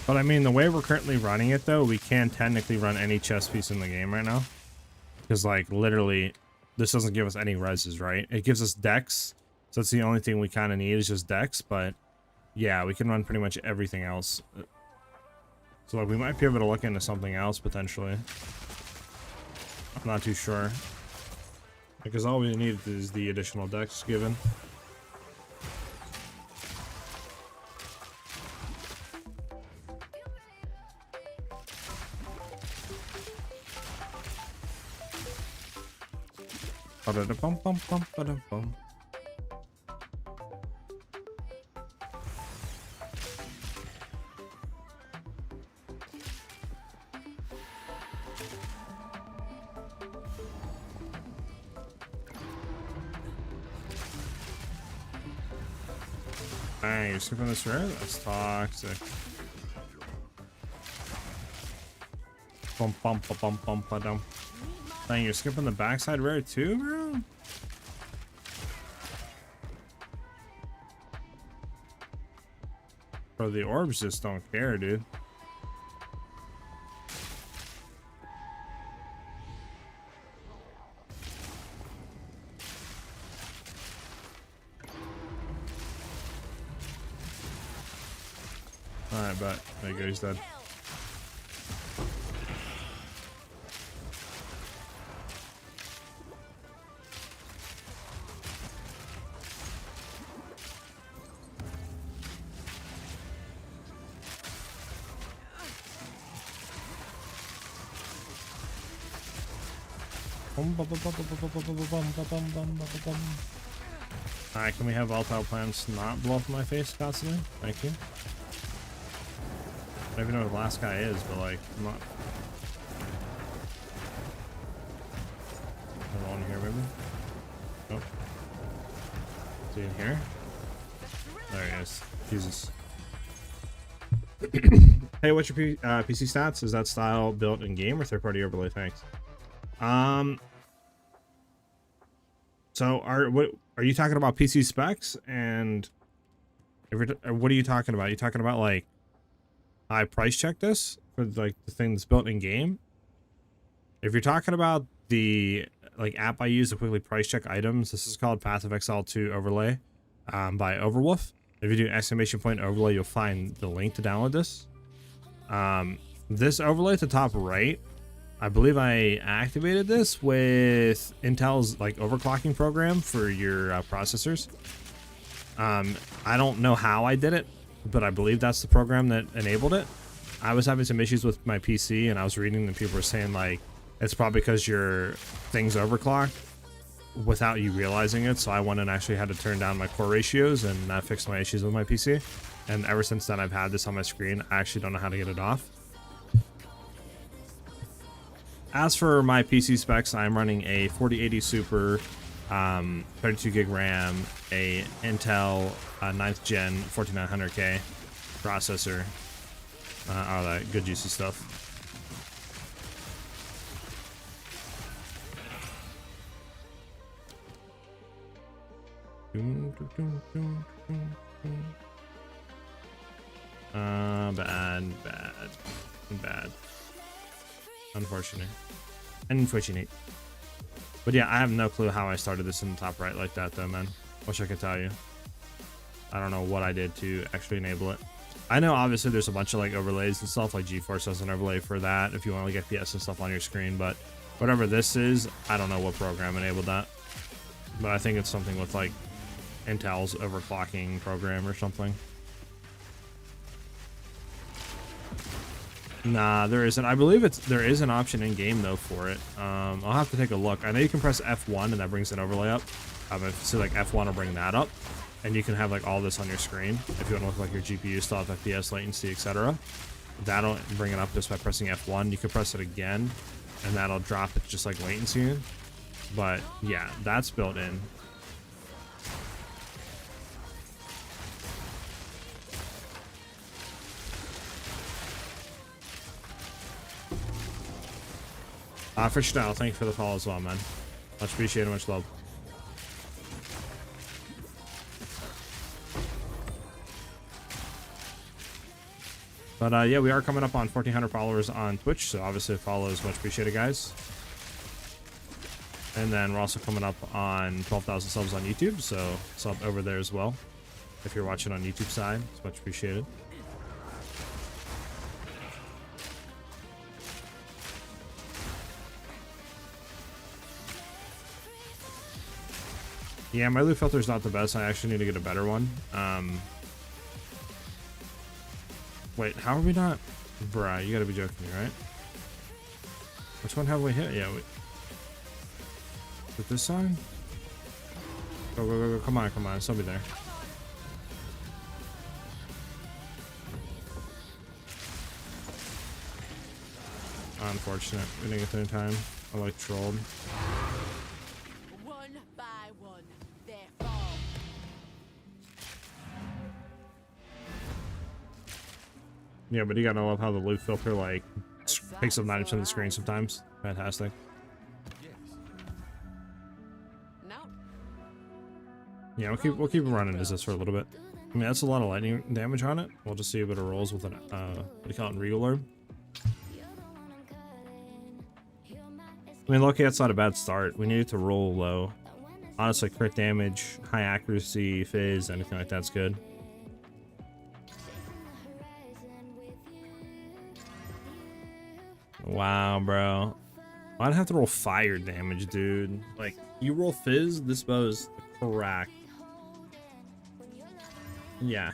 A: But I mean, the way we're currently running it though, we can technically run any chest piece in the game right now. Because like literally, this doesn't give us any reses, right? It gives us dex. So that's the only thing we kind of need is just dex. But yeah, we can run pretty much everything else. So like we might be able to look into something else potentially. I'm not too sure. Because all we need is the additional dex given. Bum bum bum bum bum. Dang, you're skipping this rare? That's toxic. Bum bum bum bum bum bum bum. Dang, you're skipping the backside rare too, bro? Bro, the orbs just don't care, dude. Alright, but there you go, he's dead. Alright, can we have volatile plants not blow up in my face constantly? Thank you. I don't even know who the last guy is, but like, I'm not. Another one here, maybe? Nope. Is he in here? There he is. Jesus. Hey, what's your PC stats? Is that style built in game or third-party overlay? Thanks. So are you talking about PC specs? And if what are you talking about? Are you talking about like I price check this for like the thing that's built in game? If you're talking about the like app I use to quickly price check items, this is called Passive Exile 2 Overlay by Overwolf. If you do ! overlay, you'll find the link to download this. This overlay at the top right, I believe I activated this with Intel's like overclocking program for your processors. I don't know how I did it, but I believe that's the program that enabled it. I was having some issues with my PC and I was reading that people were saying like it's probably because your thing's overclocked without you realizing it. So I went and actually had to turn down my core ratios, and that fixed my issues with my PC. And ever since then I've had this on my screen. I actually don't know how to get it off. As for my PC specs, I'm running a 4080 Super, 32 gig RAM, a Intel 9th gen 4900K processor, all that good juicy stuff. Bad. Unfortunate. But yeah, I have no clue how I started this in the top right like that though, man. Wish I could tell you. I don't know what I did to actually enable it. I know obviously there's a bunch of like overlays and stuff, like GeForce has an overlay for that if you want like FPS and stuff on your screen, but whatever this is, I don't know what program enabled that. But I think it's something with like Intel's overclocking program or something. Nah, there isn't. I believe there is an option in game though for it. I'll have to take a look. I know you can press F1 and that brings an overlay up. So like F1 will bring that up, and you can have like all this on your screen if you want to look like your GPU stuff, FPS, latency, etc. That'll bring it up just by pressing F1. You can press it again, and that'll drop it just like latency. But yeah, that's built in. For Chanel, thank you for the follow as well, man. Much appreciated, much love. But yeah, we are coming up on 1,400 followers on Twitch, so obviously a follow is much appreciated, guys. And then we're also coming up on 12,000 subs on YouTube, so sub over there as well. If you're watching on YouTube side, it's much appreciated. Yeah, my loot filter is not the best. I actually need to get a better one. Wait, how are we not? Bruh, you gotta be joking me, right? Which one have we hit? Yeah, we... Is it this side? Go, go, go, go. Come on, come on. Somebody there. Unfortunate. We didn't get there in time. I like trolled.
C: One by one, they fall.
A: Yeah, but you gotta love how the loot filter like takes up 90% of the screen sometimes. Fantastic.
C: No.
A: Yeah, we'll keep running as this for a little bit. I mean, that's a lot of lightning damage on it. We'll just see if it rolls with an what do you call it, Regal Orb. I mean, lucky that's not a bad start. We need it to roll low. Honestly, crit damage, high accuracy, fizz, anything like that's good. Wow, bro. I'd have to roll fire damage, dude. Like, you roll fizz, this bow is cracked. Yeah.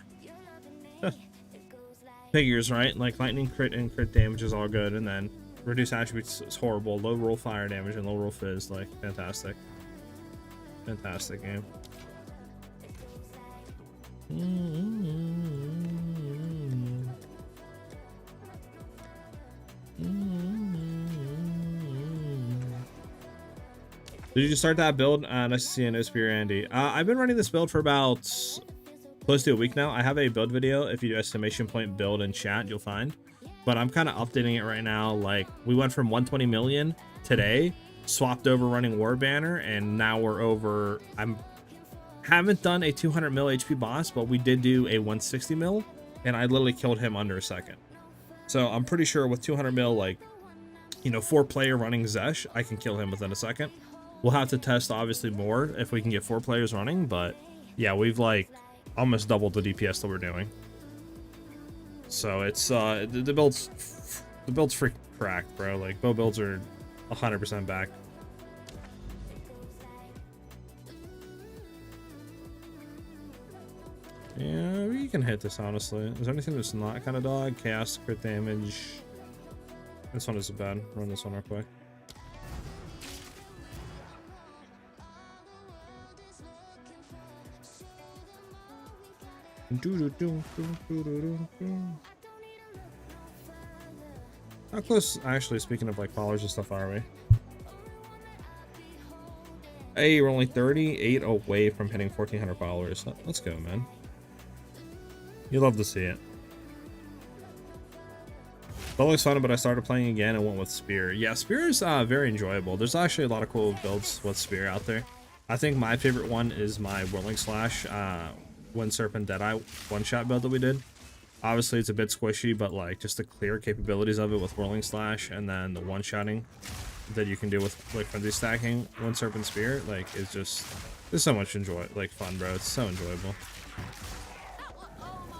A: Figures, right? Like, lightning crit and crit damage is all good, and then reduce attributes is horrible. Low roll fire damage and low roll fizz, like, fantastic. Fantastic game. Did you start that build? Nice to see you, no spear, Andy. I've been running this build for about close to a week now. I have a build video. If you do exclamation point build in chat, you'll find. But I'm kind of updating it right now. Like, we went from 120 million today, swapped over running War Banner, and now we're over. Haven't done a 200 mil HP boss, but we did do a 160 mil, and I literally killed him under a second. So I'm pretty sure with 200 mil, like, you know, 4-player running Zesh, I can kill him within a second. We'll have to test obviously more if we can get 4 players running, but yeah, we've like almost doubled the DPS that we're doing. So it's the build's freaking cracked, bro. Like, bow builds are 100% back. Yeah, we can hit this, honestly. Is there anything that's not kind of dog? Chaos, crit damage. This one isn't bad. Run this one real quick. How close, actually, speaking of like followers and stuff, are we? Hey, we're only 38 away from hitting 1,400 followers. Let's go, man. You love to see it. It looks fun, but I started playing again and went with Spear. Yeah, Spear is very enjoyable. There's actually a lot of cool builds with Spear out there. I think my favorite one is my Whirling Slash, Wind Serpent Deadeye one-shot build that we did. Obviously, it's a bit squishy, but like just the clear capabilities of it with Whirling Slash and then the one-shotting that you can do with like frenzy stacking Wind Serpent Spear, like, it's just, there's so much fun, bro. It's so enjoyable.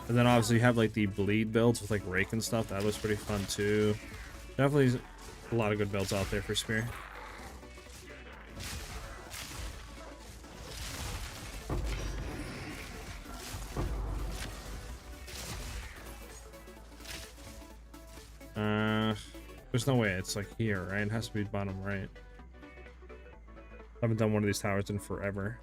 A: And then obviously you have like the bleed builds with like rake and stuff. That looks pretty fun too. Definitely a lot of good builds out there for spear. There's no way it's like here, right? It has to be bottom right. I haven't done one of these towers in forever.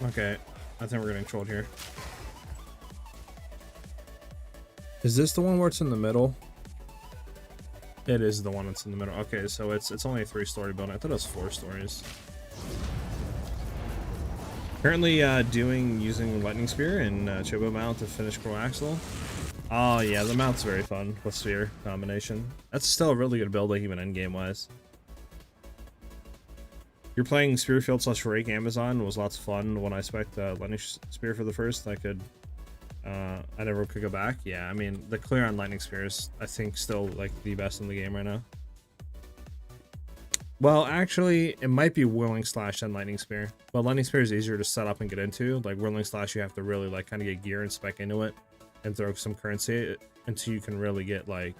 A: Okay, I think we're getting trolled here. Is this the one where it's in the middle? It is the one that's in the middle. Okay, so it's only a 3-story building. I thought it was 4 stories. Currently using Lightning Spear and Chobo Mount to finish Exile. Oh yeah, the mount's very fun with Sphere combination. That's still a really good build, like even endgame wise. You're playing Spearfield / Rake Amazon was lots of fun. When I spec'd Lightning Spear for the first, I never could go back. Yeah, I mean, the clear on Lightning Spear is, I think, still like the best in the game right now. Well, actually, it might be Whirling Slash and Lightning Spear. But Lightning Spear is easier to set up and get into. Like Whirling Slash, you have to really like kind of get gear and spec into it and throw some currency until you can really get like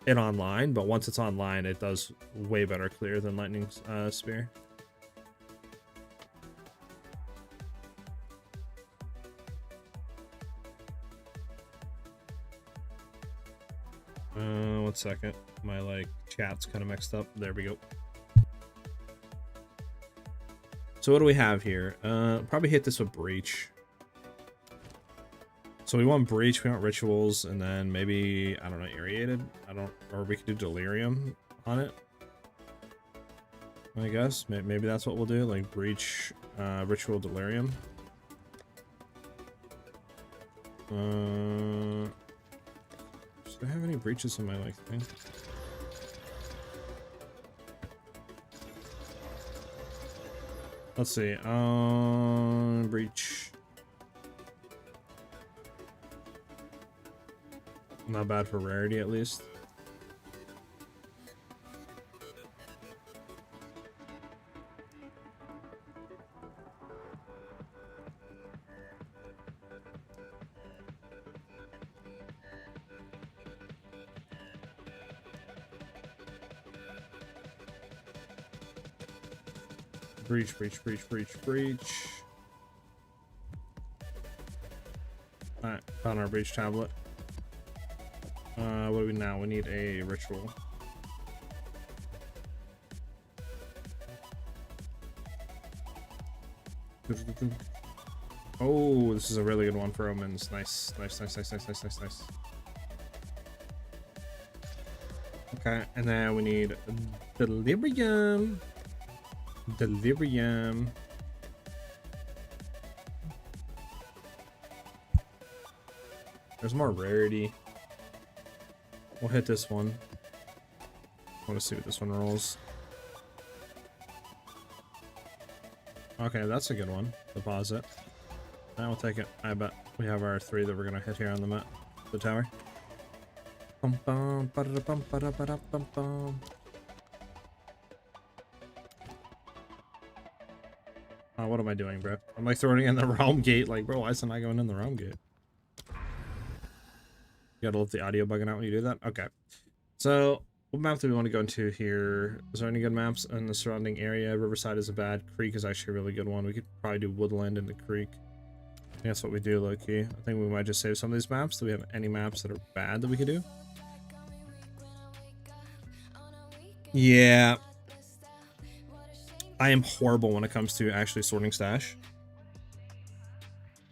A: it online. But once it's online, it does way better clear than Lightning Spear. One second, my like chat's kind of mixed up. There we go. So what do we have here? Probably hit this with Breach. So we want Breach, we want Rituals, and then maybe, I don't know, Aerated? Or we could do Delirium on it. I guess, maybe that's what we'll do, like Breach, Ritual, Delirium. Do I have any breaches in my like thing? Let's see. Breach. Not bad for rarity, at least. Breach, breach, breach, breach, breach. Alright, found our breach tablet. What do we now? We need a ritual. Oh, this is a really good one for omens. Nice, nice, nice, nice, nice, nice, nice, nice. Okay, and then we need Delirium. Delirium. There's more rarity. We'll hit this one. I want to see what this one rolls. Okay, that's a good one. Deposit. Now we'll take it. I bet we have our 3 that we're gonna hit here on the map, the tower. Bum, bum, ba-da-da-bum, ba-da-ba-da-bum-bum. What am I doing, bro? I'm like throwing it in the realm gate. Like, bro, why isn't I going in the realm gate? You gotta let the audio bugging out when you do that. Okay. So, what map do we want to go into here? Is there any good maps in the surrounding area? Riverside is a bad. Creek is actually a really good one. We could probably do Woodland and the Creek. I think that's what we do, low-key. I think we might just save some of these maps. Do we have any maps that are bad that we could do? Yeah. I am horrible when it comes to actually sorting stash.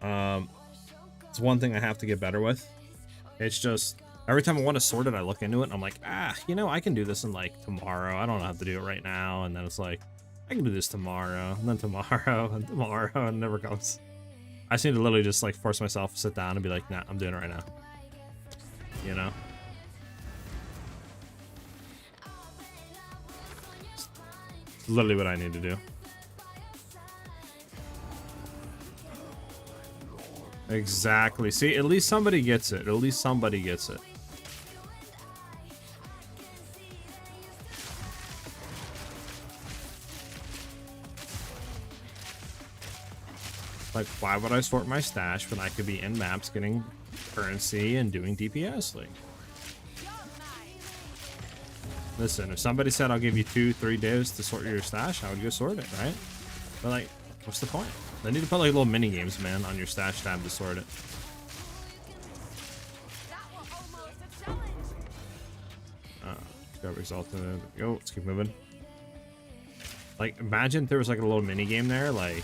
A: It's one thing I have to get better with. It's just every time I want to sort it, I look into it and I'm like, you know, I can do this in like tomorrow. I don't have to do it right now. And then it's like I can do this tomorrow, and then tomorrow, and tomorrow, and it never comes. I just need to literally just like force myself to sit down and be like, nah, I'm doing it right now. You know? It's literally what I need to do. Exactly. See, at least somebody gets it. At least somebody gets it. Like, why would I sort my stash when I could be in maps getting currency and doing DPS? Like, listen, if somebody said I'll give you 2-3 days to sort your stash, I would go sort it, right? But like, what's the point? They need to put like little mini games, man, on your stash tab to sort it. Got resulted. Yo, let's keep moving. Like, imagine if there was like a little mini game there, like,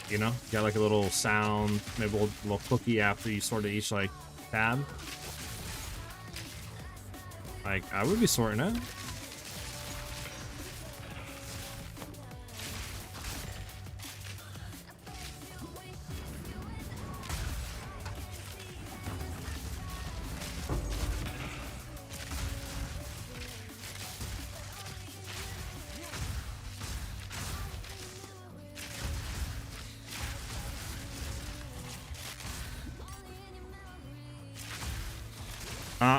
A: you know, you got like a little sound, maybe a little cookie after you sort of each like tab. Like, I would be sorting it.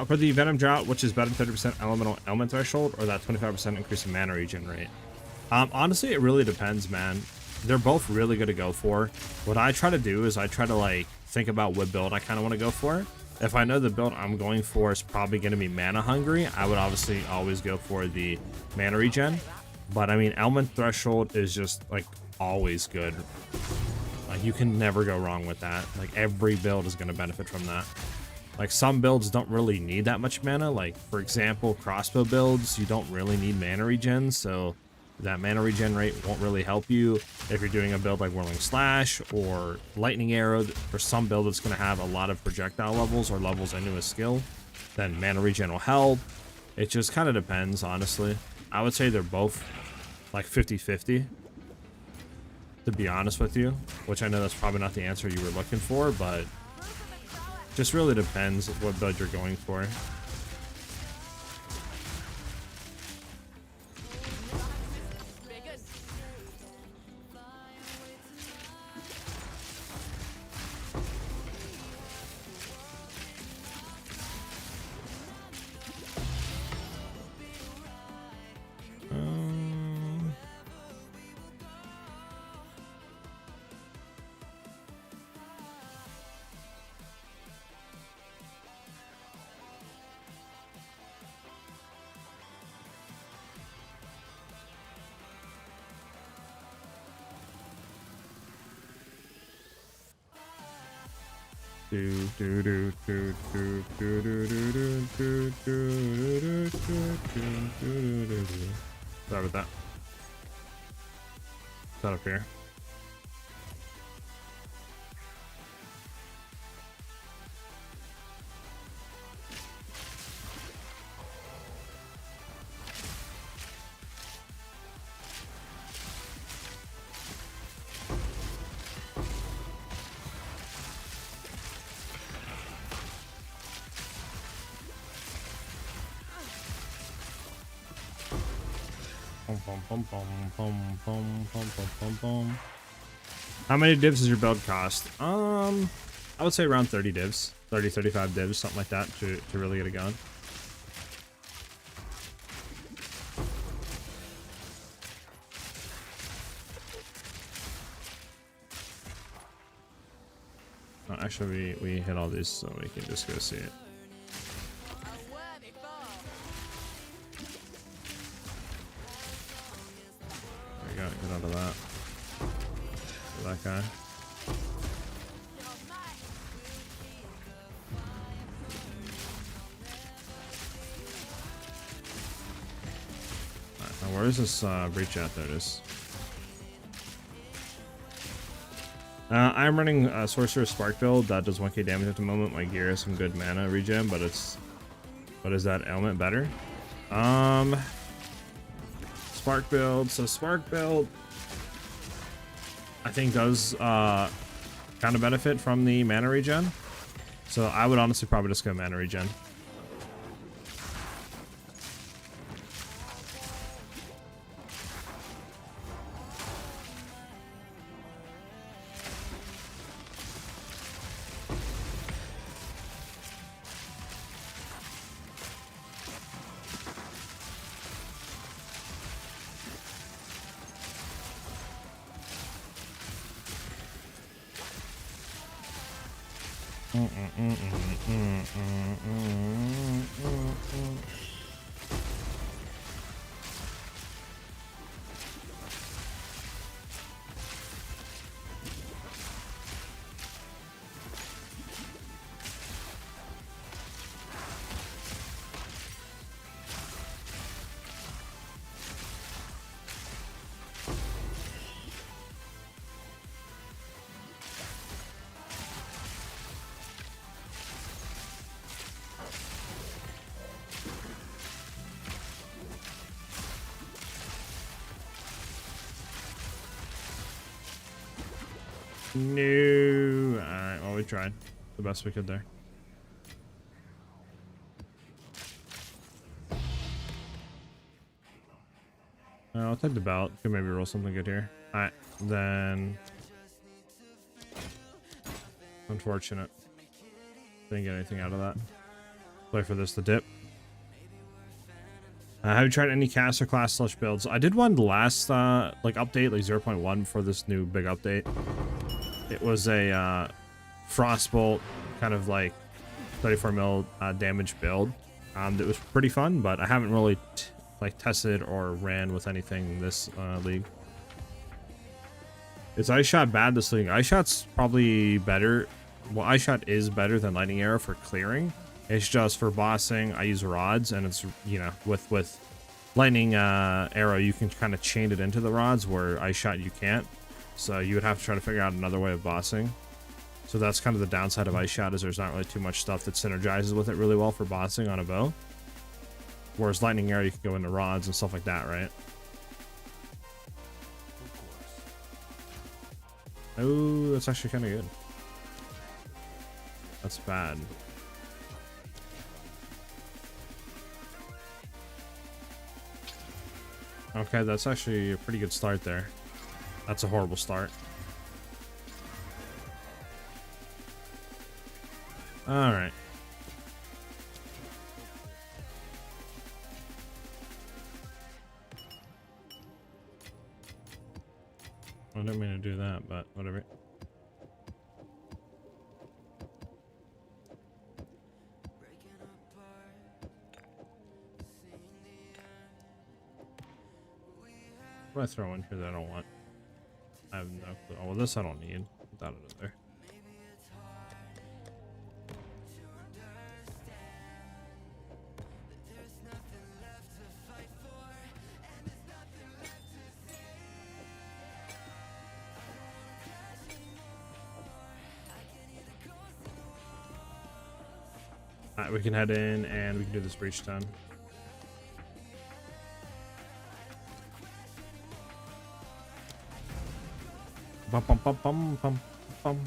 A: For the Venom Drought, which is better than 30% elemental element threshold, or that 25% increase in mana regen rate? Honestly, it really depends, man. They're both really good to go for. What I try to do is I try to like think about what build I kind of want to go for. If I know the build I'm going for is probably going to be mana hungry, I would obviously always go for the mana regen. But I mean, element threshold is just like always good. Like, you can never go wrong with that. Like, every build is going to benefit from that. Like, some builds don't really need that much mana. Like, for example, crossbow builds, you don't really need mana regen, so that mana regen rate won't really help you. If you're doing a build like Whirling Slash or Lightning Arrow, for some build that's going to have a lot of projectile levels or levels into a skill, then mana regen will help. It just kind of depends, honestly. I would say they're both like 50-50, to be honest with you, which I know that's probably not the answer you were looking for, but just really depends what build you're going for. Sorry about that. It's not up here. How many divs does your build cost? I would say around 30 divs, 30-35 divs, something like that, to really get it going. Oh, actually, we hit all these, so we can just go see it. Get out of that. That guy. Alright, now where is this breach at? There it is. I'm running Sorcerer's Spark build that does 1k damage at the moment. My gear has some good mana regen, but it's... But is that element better? Spark build. So Spark build, I think does kind of benefit from the mana regen. So I would honestly probably just go mana regen. No. Alright, well, we tried the best we could there. I'll take the belt. Could maybe roll something good here. Alright, then. Unfortunate. Didn't get anything out of that. Play for this, the dip. Have you tried any caster class / builds? I did one last like update, like 0.1 for this new big update. It was a Frostbolt kind of like 34 mil damage build. That was pretty fun, but I haven't really like tested or ran with anything this league. Is Ice Shot bad this league? Ice Shot's probably better. Well, Ice Shot is better than Lightning Arrow for clearing. It's just for bossing, I use rods, and it's, you know, with Lightning Arrow, you can kind of chain it into the rods, where Ice Shot you can't. So you would have to try to figure out another way of bossing. So that's kind of the downside of Ice Shot, is there's not really too much stuff that synergizes with it really well for bossing on a bow. Whereas Lightning Arrow, you can go into rods and stuff like that, right? Oh, that's actually kind of good. That's bad. Okay, that's actually a pretty good start there. That's a horrible start. All right. I didn't mean to do that, but whatever. What do I throw in here that I don't want? I have no clue. Oh, well, this I don't need. Put that under there. Alright, we can head in and we can do this breach done. Bum bum bum bum bum bum.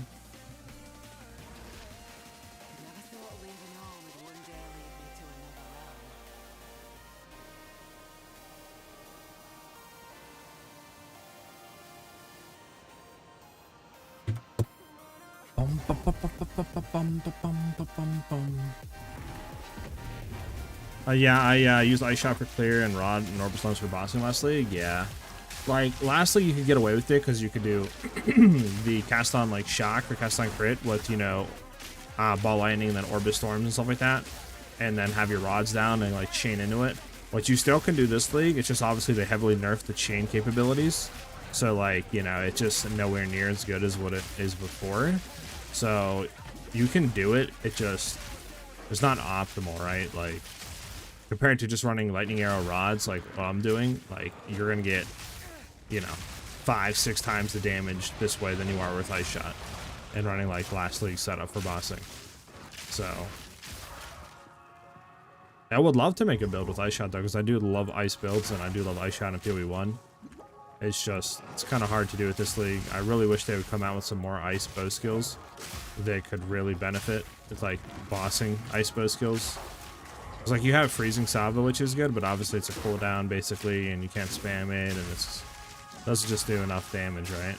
C: Never thought leaving home would one day lead me to another realm.
A: Bum bum bum bum bum bum bum bum bum. Yeah, I used Ice Shot for clear and Rod and Orbital Stones for bossing last league. Yeah. Like, last league you could get away with it because you could do the cast on like shock or cast on crit with, you know, ball lightning and then orbit storms and stuff like that, and then have your rods down and like chain into it. What you still can do this league, it's just obviously they heavily nerfed the chain capabilities, so like, you know, it's just nowhere near as good as what it is before. So you can do it, it just, it's not optimal, right? Like, compared to just running lightning arrow rods like what I'm doing, like, you're gonna get, you know, 5-6 times the damage this way than you are with Ice Shot and running like last league setup for bossing. So I would love to make a build with Ice Shot though, because I do love ice builds and I do love Ice Shot in POE 1. It's just, it's kind of hard to do with this league. I really wish they would come out with some more ice bow skills. They could really benefit with like bossing ice bow skills. It's like you have freezing salvo, which is good, but obviously it's a cooldown basically, and you can't spam it, and it's doesn't just do enough damage, right?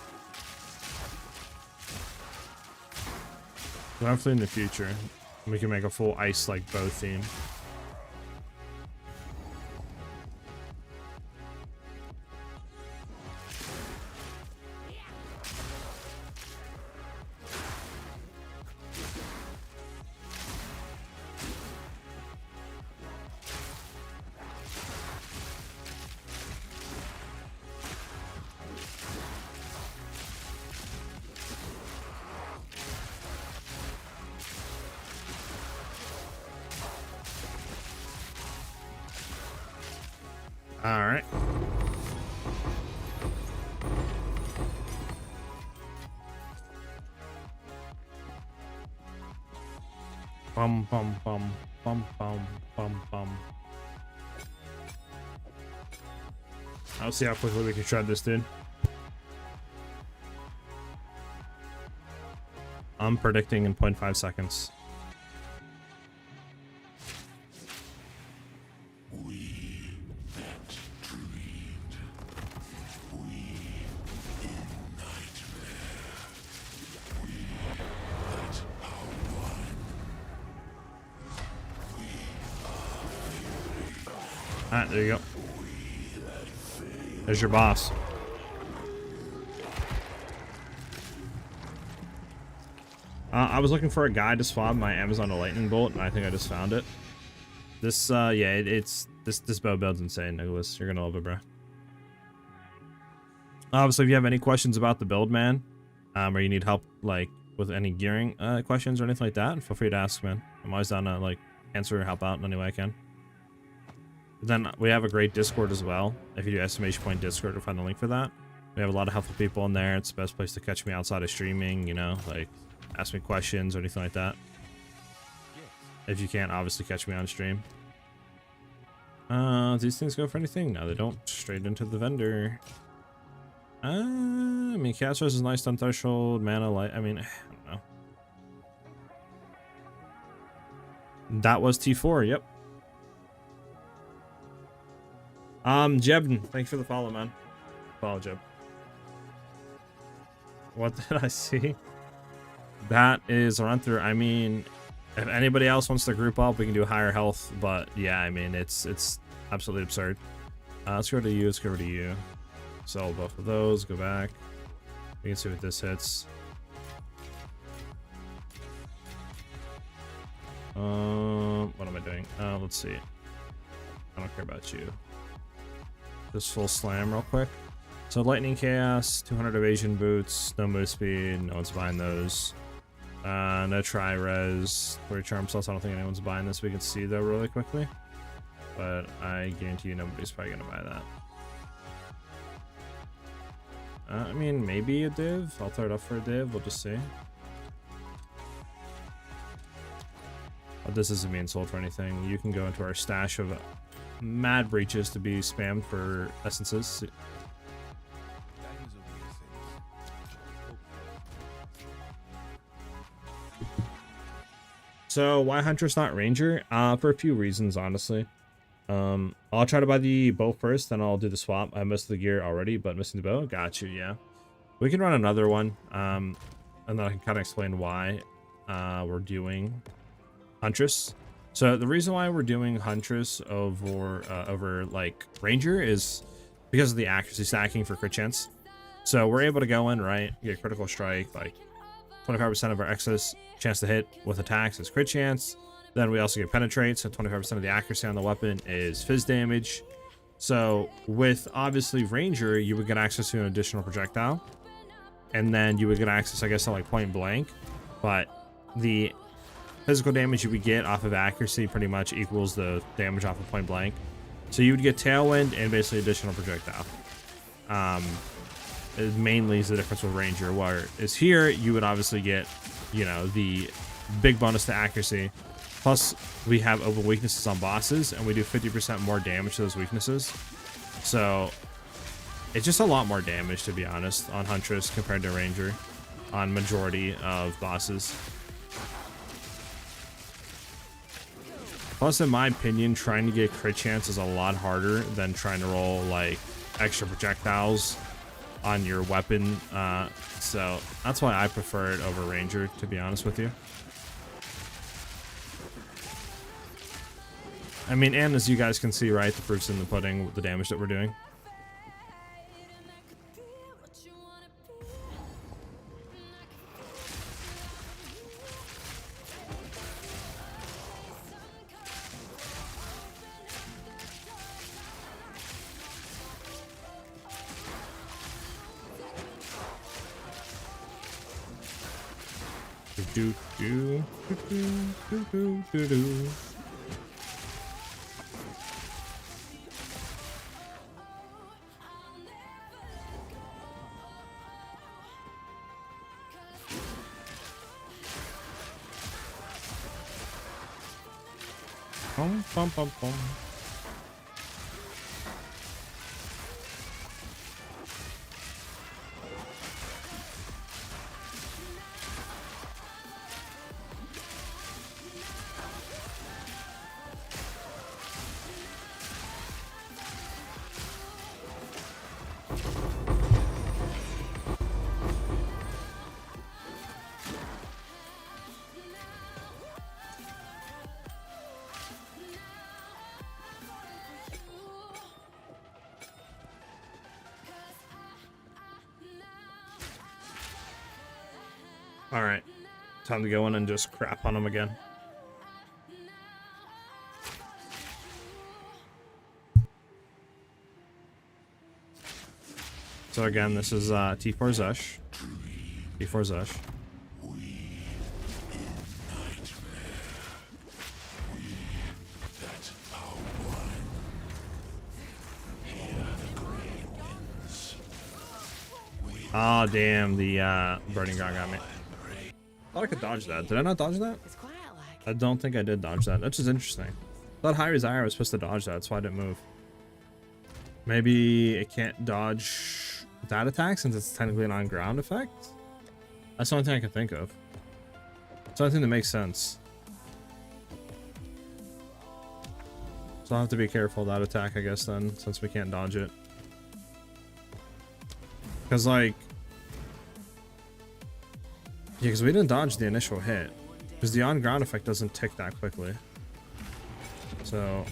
A: So hopefully in the future we can make a full ice like bow theme. All right. Bum bum bum bum bum bum bum. I'll see how quickly we can shred this dude. I'm predicting in 0.5 seconds. Alright, there you go. There's your boss. I was looking for a guide to swap my Amazon to lightning bolt, and I think I just found it. This, yeah, it's this bow build's insane, Nicholas. You're gonna love it, bro. Obviously, if you have any questions about the build, man, or you need help like with any gearing questions or anything like that, feel free to ask, man. I'm always down to like answer or help out in any way I can. Then we have a great Discord as well. If you do exclamation point Discord, you'll find the link for that. We have a lot of helpful people in there. It's the best place to catch me outside of streaming, you know, like ask me questions or anything like that. If you can't obviously catch me on stream. These things go for anything? No, they don't. Straight into the vendor. I mean, Chaos Rose is nice on threshold, mana light. I mean, I don't know. That was T4, yep. Jeb, thanks for the follow, man. Follow, Jeb. What did I see? That is a run through. I mean, if anybody else wants to group up, we can do higher health, but yeah, I mean, it's absolutely absurd. Let's go to you, let's go to you. Sell both of those, go back. We can see what this hits. What am I doing? Let's see. I don't care about you. Just full slam real quick. So lightning chaos, 200 evasion boots, no move speed, no one's buying those. No tri res, 40 charm slots. I don't think anyone's buying this. We can see though really quickly, but I guarantee you nobody's probably gonna buy that. I mean, maybe a div. I'll throw it up for a div. We'll just see. But this isn't being sold for anything. You can go into our stash of mad breaches to be spammed for essences. So why Huntress not Ranger? For a few reasons, honestly. I'll try to buy the bow first, then I'll do the swap. I have most of the gear already, but missing the bow. Got you, yeah. We can run another one, and then I can kind of explain why we're doing Huntress. So the reason why we're doing Huntress over like Ranger is because of the accuracy stacking for crit chance. So we're able to go in, right, get critical strike, like 25% of our excess chance to hit with attacks is crit chance. Then we also get penetrate, so 25% of the accuracy on the weapon is fizz damage. So with obviously Ranger, you would get access to an additional projectile, and then you would get access, I guess, to like point blank, but the physical damage you would get off of accuracy pretty much equals the damage off of point blank. So you would get tailwind and basically additional projectile. It mainly is the difference with Ranger, where is here you would obviously get, you know, the big bonus to accuracy, Plus, we have open weaknesses on bosses, and we do 50% more damage to those weaknesses. So, it's just a lot more damage, to be honest, on Huntress compared to Ranger on majority of bosses. Plus, in my opinion, trying to get crit chance is a lot harder than trying to roll, like, extra projectiles on your weapon. So, that's why I prefer it over Ranger, to be honest with you. I mean, and as you guys can see, right, the proof's in the pudding with the damage that we're doing. Do do do do do do do. Bum, bum, bum, bum. All right, time to go in and just crap on him again. So again, this is T4 Zesh. T4 Zesh. Oh damn, the burning ground got me. I thought I could dodge that. Did I not dodge that?
C: It's quiet like.
A: I don't think I did dodge that. That's just interesting. I thought SiahZ was supposed to dodge that, so I didn't move. Maybe it can't dodge that attack since it's technically an on-ground effect? That's the only thing I can think of. It's the only thing that makes sense. So I'll have to be careful of that attack, I guess, then, since we can't dodge it. Because, like... yeah, because we didn't dodge the initial hit. Because the on-ground effect doesn't tick that quickly. So,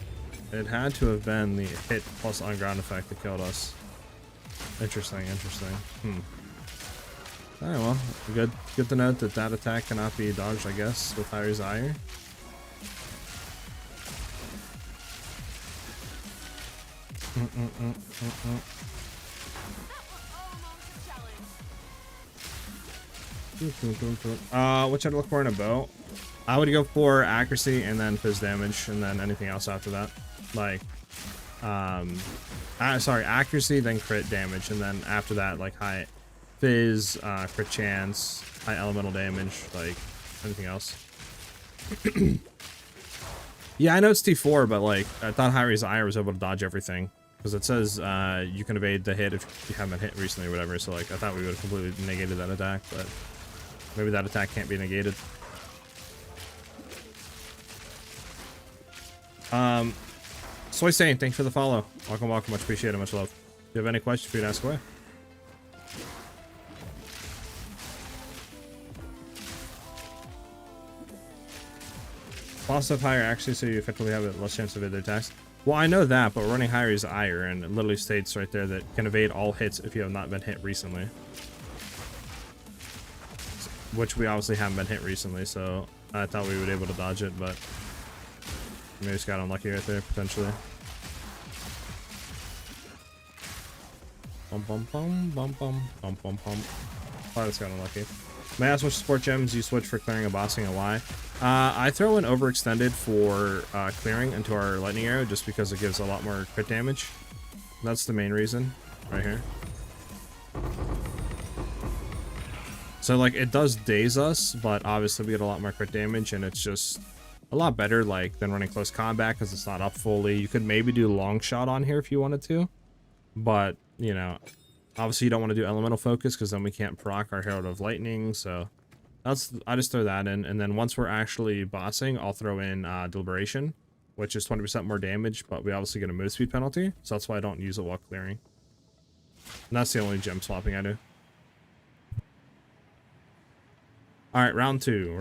A: it had to have been the hit plus on-ground effect that killed us. Interesting, interesting. Alright, well, good to note that that attack cannot be dodged, I guess, with SiahZ. What should I look for in a bow? I would go for accuracy and then fizz damage and then anything else after that. Like, sorry, accuracy, then crit damage, and then after that, like high fizz, crit chance, high elemental damage, like anything else. Yeah, I know it's T4, but like I thought SiahZ was able to dodge everything because it says you can evade the hit if you haven't been hit recently or whatever. So like I thought we would have completely negated that attack, but maybe that attack can't be negated. Soy Sane, thanks for the follow. Welcome, welcome, much appreciated, much love. If you have any questions, you can ask away. Boss have higher accuracy, so you effectively have a less chance of evade attacks. Well, I know that, but we're running SiahZ, and it literally states right there that can evade all hits if you have not been hit recently. Which we obviously haven't been hit recently, so I thought we would be able to dodge it, but maybe just got unlucky right there, potentially. Bum bum bum bum bum bum bum bum. Oh, that's got unlucky. May I ask which support gems you switch for clearing and bossing and why? I throw in overextended for clearing into our lightning arrow just because it gives a lot more crit damage. That's the main reason, right here. So like it does daze us, but obviously we get a lot more crit damage, and it's just a lot better like than running close combat because it's not up fully. You could maybe do long shot on here if you wanted to, but you know, obviously you don't want to do elemental focus because then we can't proc our Herald of Lightning. So that's, I just throw that in, and then once we're actually bossing, I'll throw in Deliberation, which is 20% more damage, but we obviously get a move speed penalty, so that's why I don't use it while clearing. And that's the only gem swapping I do. Alright, round two.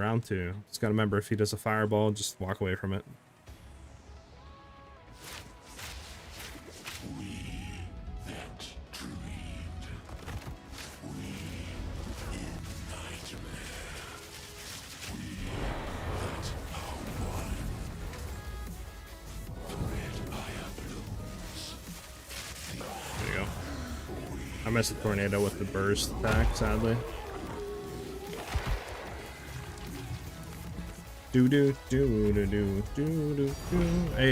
A: Just gotta remember, if he does a fireball, just walk away from it. There you go. I missed the tornado with the burst attack, sadly. Hey,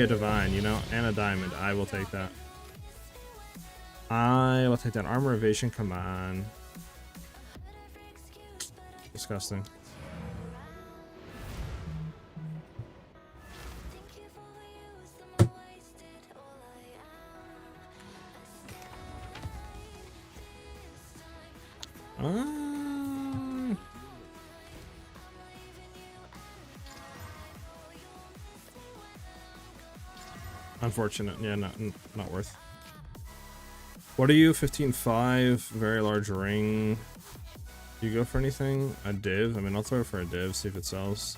A: a divine, you know, and a diamond. I will take that. I will take that. Armor evasion, come on. Disgusting. Unfortunate. Yeah, not worth. What are you? 15.5, very large ring. Do you go for anything? A div? I mean, I'll throw it for a div, see if it sells.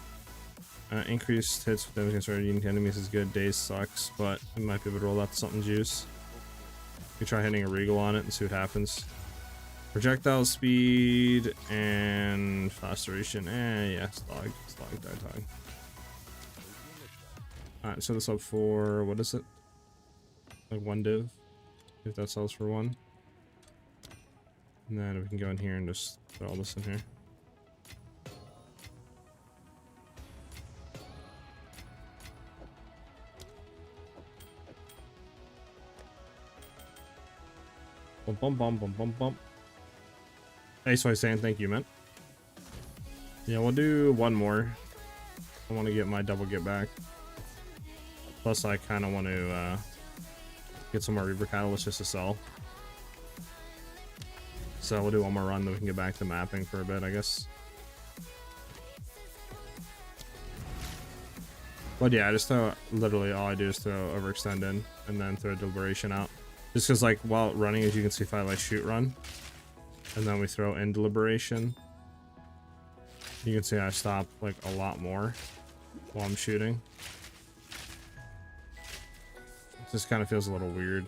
A: Increased hits with damage against unique enemies is good. Daze sucks, but we might be able to roll out something juice. We try hitting a regal on it and see what happens. Projectile speed and fast duration. Yeah, slog, die. Alright, set this up for, what is it? Like one div. If that sells for one. And then we can go in here and just put all this in here. Bum. Hey, so I was saying thank you, man. Yeah, we'll do one more. I want to get my double get back. Plus, I kind of want to get some more Reaver Catalyst just to sell. So we'll do one more run, then we can get back to mapping for a bit, I guess. But yeah, I just throw, literally all I do is throw Overextend in, and then throw Deliberation out. Just because, like, while running, as you can see, if I like shoot run, and then we throw in Deliberation, you can see I stop like a lot more while I'm shooting. It just kind of feels a little weird.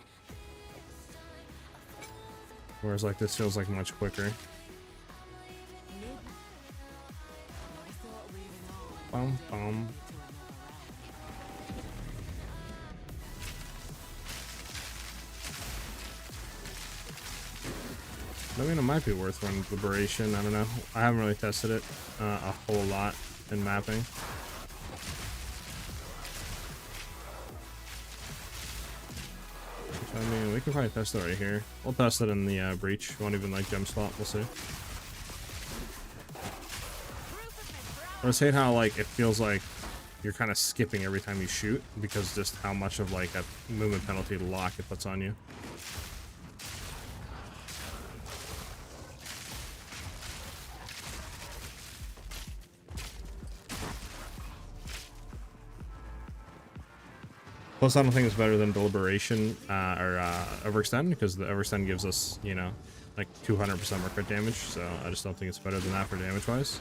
A: Whereas like this feels like much quicker. Bum. I mean, it might be worth running Liberation. I don't know. I haven't really tested it a whole lot in mapping. I mean, we can probably test it right here. We'll test it in the breach. Won't even like gem swap. We'll see. I just hate how like it feels like you're kind of skipping every time you shoot because just how much of like a movement penalty lock it puts on you. Plus, I don't think it's better than Deliberation or Overextend, because the Overextend gives us, you know, like 200% more crit damage, so I just don't think it's better than that for damage-wise.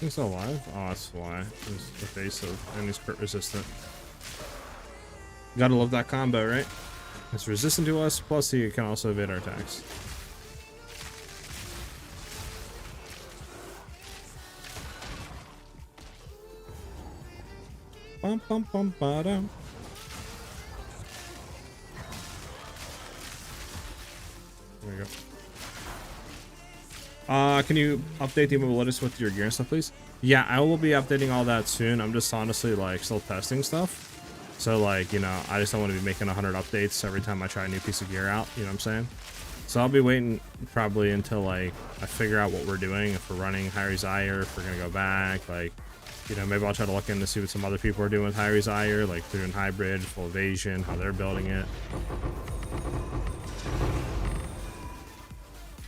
A: He's still alive? Oh, that's why. He's evasive, and he's crit resistant. Gotta love that combo, right? It's resistant to us, plus he can also evade our attacks. Bum, there we go. Can you update the immovable lettuce with your gear and stuff, please? Yeah, I will be updating all that soon. I'm just honestly like still testing stuff. So like, you know, I just don't want to be making 100 updates every time I try a new piece of gear out, you know what I'm saying? So I'll be waiting probably until like I figure out what we're doing, if we're running SiahZ, if we're gonna go back, like, you know, maybe I'll try to look in to see what some other people are doing with SiahZ, like they're doing hybrid, full evasion, how they're building it.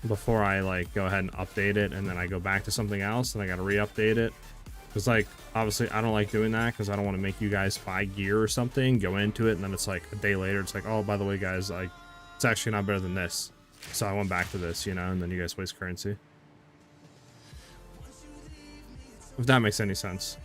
A: Before I like go ahead and update it and then I go back to something else and I gotta re-update it. Because like obviously I don't like doing that because I don't want to make you guys buy gear or something, go into it, and then it's like a day later it's like, oh, by the way guys, like it's actually not better than this, so I went back to this, you know, and then you guys waste currency. If that makes any sense.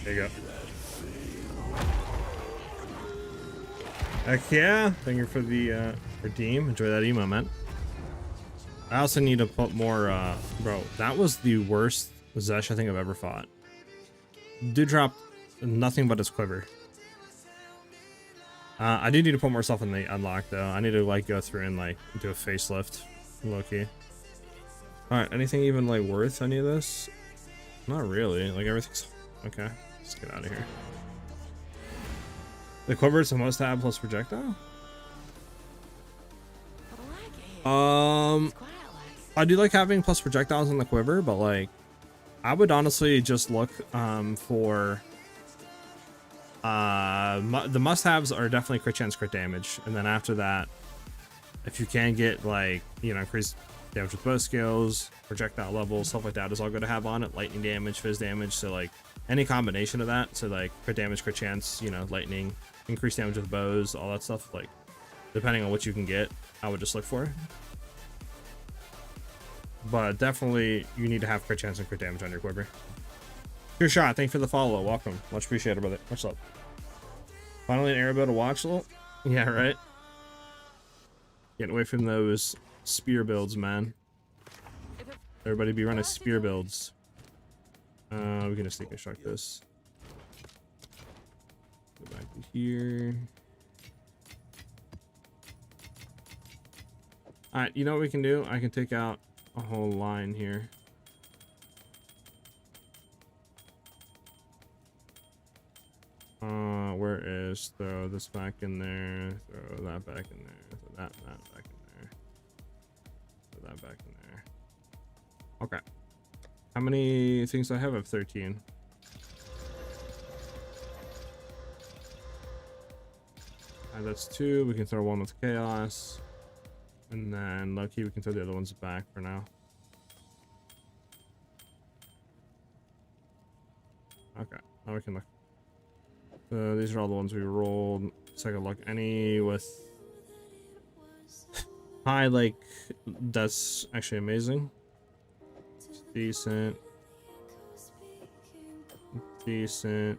A: There you go. Heck yeah. Thank you for the redeem. Enjoy that emo, man. I also need to put more bro, that was the worst Zesh I think I've ever fought. Dude dropped nothing but his quiver. I do need to put more stuff in the unlock though. I need to like go through and like do a facelift, low-key. Alright, anything even like worth any of this? Not really. Like everything's okay. Let's get out of here. The quiver is the most to have plus projectile? I do like having plus projectiles in the quiver, but like I would honestly just look for the must-haves are definitely crit chance, crit damage, and then after that, if you can get like, you know, increased damage with bow skills, projectile levels, stuff like that is all good to have on it. Lightning damage, fizz damage, so like any combination of that, so like crit damage, crit chance, you know, lightning, increased damage with bows, all that stuff, like depending on what you can get, I would just look for it. But definitely you need to have crit chance and crit damage on your quiver. Your shot, thank you for the follow, welcome, much appreciated, brother. Much love. Finally an Arrow to watch a little. Yeah, right. Getting away from those spear builds, man. Everybody be running spear builds. We can just deconstruct this. Go back to here. Alright, you know what we can do? I can take out a whole line here. Where is, throw this back in there, throw that back in there, throw that back in there, throw that back in there. Okay. How many things do I have? I have 13. Alright, that's 2. We can throw one with chaos. And then low-key we can throw the other ones back for now. Okay, now we can look. So these are all the ones we rolled. Let's take a look. Any with high, like, that's actually amazing. It's decent. Decent.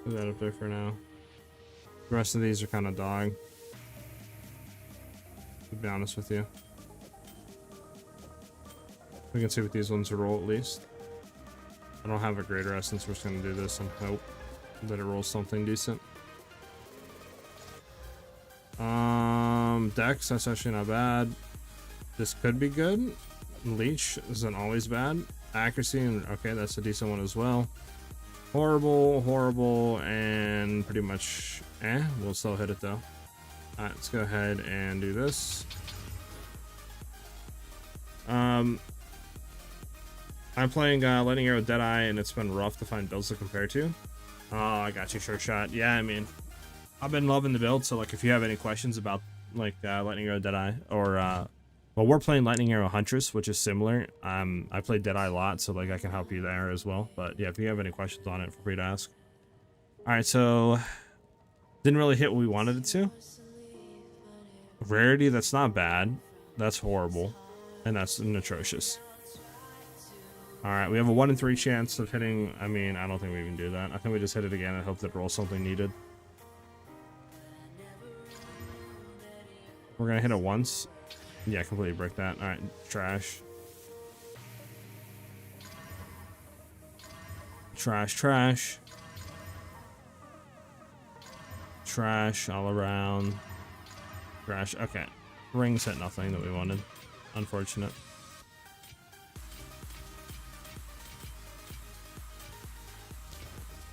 A: Put that up there for now. The rest of these are kind of dog, to be honest with you. We can see what these ones will roll at least. I don't have a greater essence. We're just going to do this and hope that it rolls something decent. Dex, that's actually not bad. This could be good. Leech isn't always bad. Accuracy, and okay, that's a decent one as well. Horrible, horrible, and pretty much we'll still hit it though. Alright, let's go ahead and do this. I'm playing Lightning Arrow Deadeye, and it's been rough to find builds to compare to. Oh, I got you, Short Shot. Yeah, I mean, I've been loving the build, so like if you have any questions about like Lightning Arrow Deadeye, or well, we're playing Lightning Arrow Huntress, which is similar. I played Deadeye a lot, so like I can help you there as well. But yeah, if you have any questions on it, feel free to ask. Alright, so didn't really hit what we wanted it to. Rarity, that's not bad. That's horrible. And that's atrocious. Alright, we have a 1 in 3 chance of hitting. I mean, I don't think we even do that. I think we just hit it again and hope that it rolls something needed. We're gonna hit it once. Yeah, completely break that. Alright, trash. Trash, trash. Trash all around. Trash. Okay. Rings hit nothing that we wanted. Unfortunate.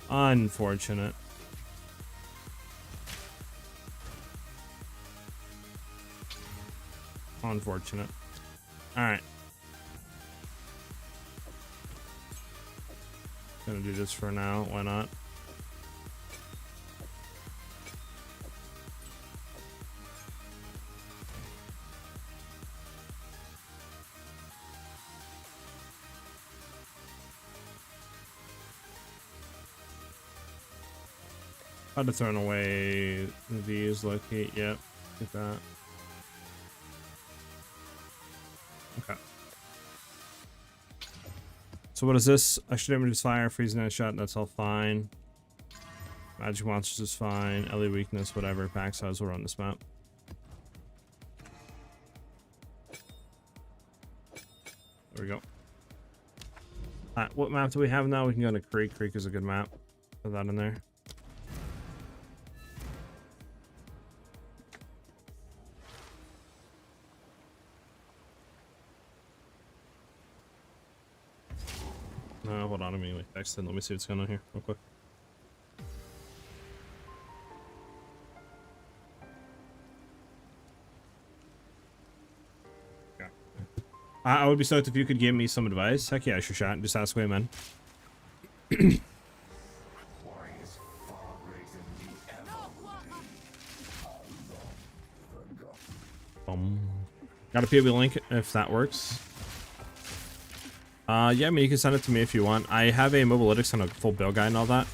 A: Unfortunate. Unfortunate. Alright. Gonna do this for now. Why not? I'd have thrown away these. Locate. Yep. Get that. Okay. So what is this? Extra damage is fire, freeze night shot, that's all fine. Magic monsters is fine. LE weakness, whatever. Pack size will run this map. There we go. What map do we have now? We can go to Creek. Creek is a good map. Put that in there. Hold on, let me text in. Let me see what's going on here real quick. Okay. I would be stoked if you could give me some advice. Heck yeah, sure shot. Just ask away, man. Got a POE link if that works. Yeah, I mean, you can send it to me if you want. I have a Mobalytics and a full build guide and all that.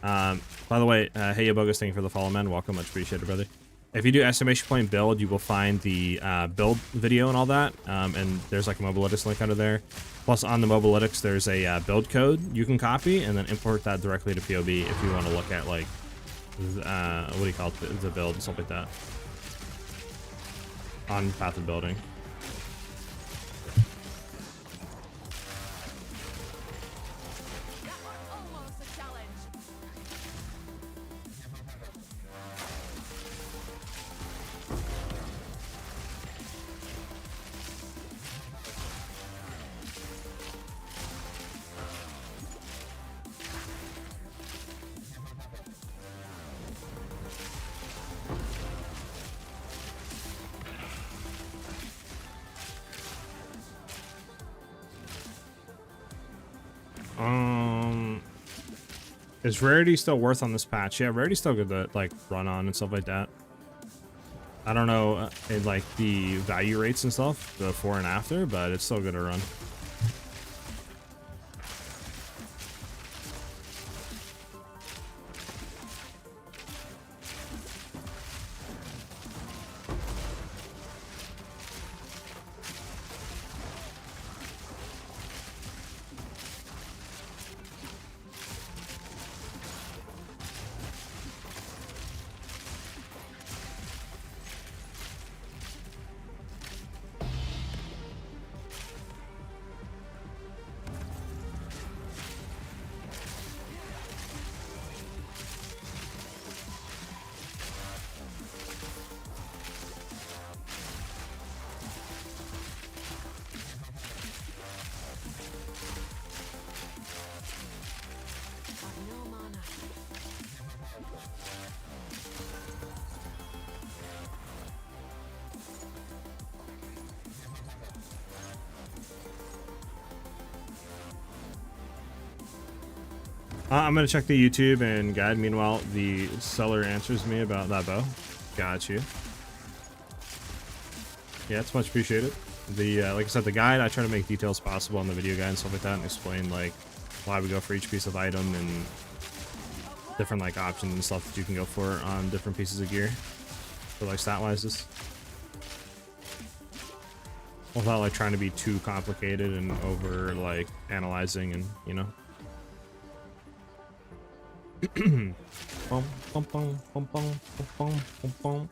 A: By the way, hey, Bogus, thank you for the follow, man. Welcome, much appreciated, brother. If you do estimation point build, you will find the build video and all that. And there's like a Mobalytics link under there. Plus, on the Mobalytics, there's a build code you can copy and then import that directly to POB if you want to look at like, what do you call it, the build and stuff like that. On Path of Building. Is rarity still worth on this patch? Yeah, rarity's still good to like run on and stuff like that. I don't know in like the value rates and stuff before and after, but it's still good to run. I'm gonna check the YouTube and guide. Meanwhile, the seller answers me about that bow. Got you. Yeah, it's much appreciated. The like I said, the guide, I try to make details possible on the video guide and stuff like that, and explain like why we go for each piece of item and different like options and stuff that you can go for on different pieces of gear for like stat wises. without like trying to be too complicated and over like analyzing and you know. Bum, bum, bum, bum, bum, bum, bum, bum.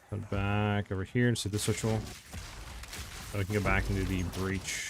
A: Head back over here to see this ritual. So we can go back into the breach.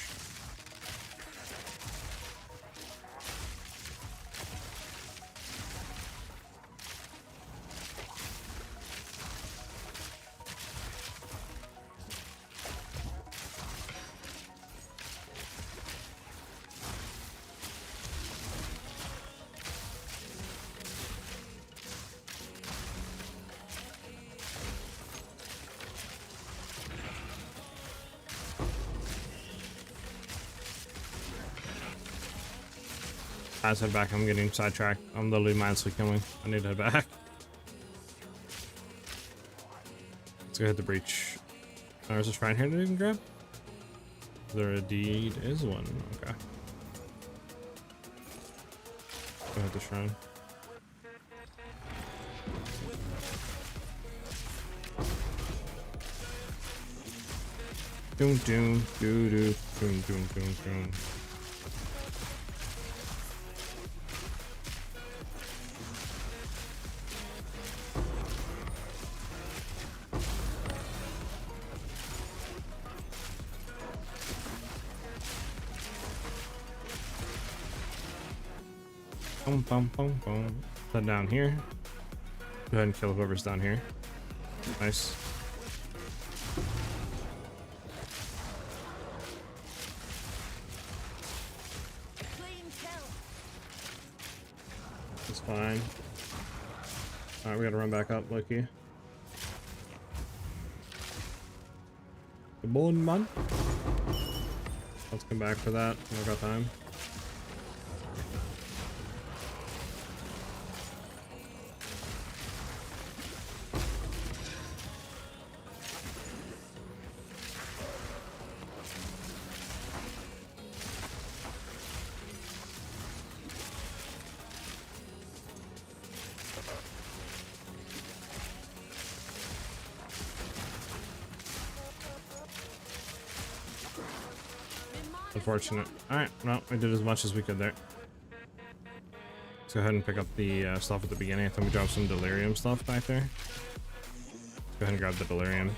A: Let's head back. I'm getting sidetracked. I'm literally mindlessly killing. I need to head back. Let's go hit the breach. There's a shrine here that you can grab. There indeed is one. Okay. Go hit the shrine. Doom doom doo doo doom doom doom doom. Boom, boom, boom, boom. Head down here. Go ahead and kill whoever's down here. Nice. That's fine. Alright, we gotta run back up, Loki. Good morning, man. Let's come back for that. I got time. Unfortunate. Alright, well, we did as much as we could there. Let's go ahead and pick up the stuff at the beginning. I think we dropped some delirium stuff back there. Let's go ahead and grab the delirium.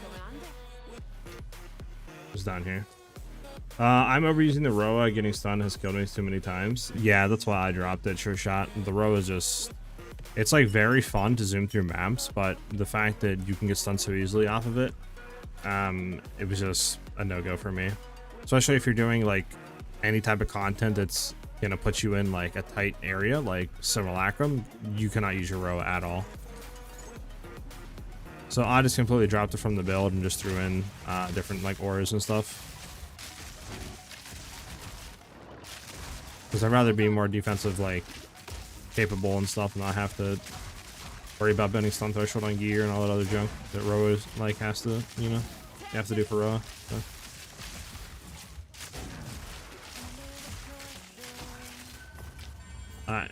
A: It's down here. I'm overusing the Roa. Getting stunned has killed me too many times. Yeah, that's why I dropped it. Sure shot. The Roa is just... It's like very fun to zoom through maps, but the fact that you can get stunned so easily off of it, it was just a no-go for me. Especially if you're doing like any type of content that's gonna put you in like a tight area like Simulacrum, you cannot use your Roa at all. So I just completely dropped it from the build and just threw in different like auras and stuff. Because I'd rather be more defensive, like capable and stuff, and not have to worry about bending stun threshold on gear and all that other junk that Roa like has to, you know, you have to do for Roa. So.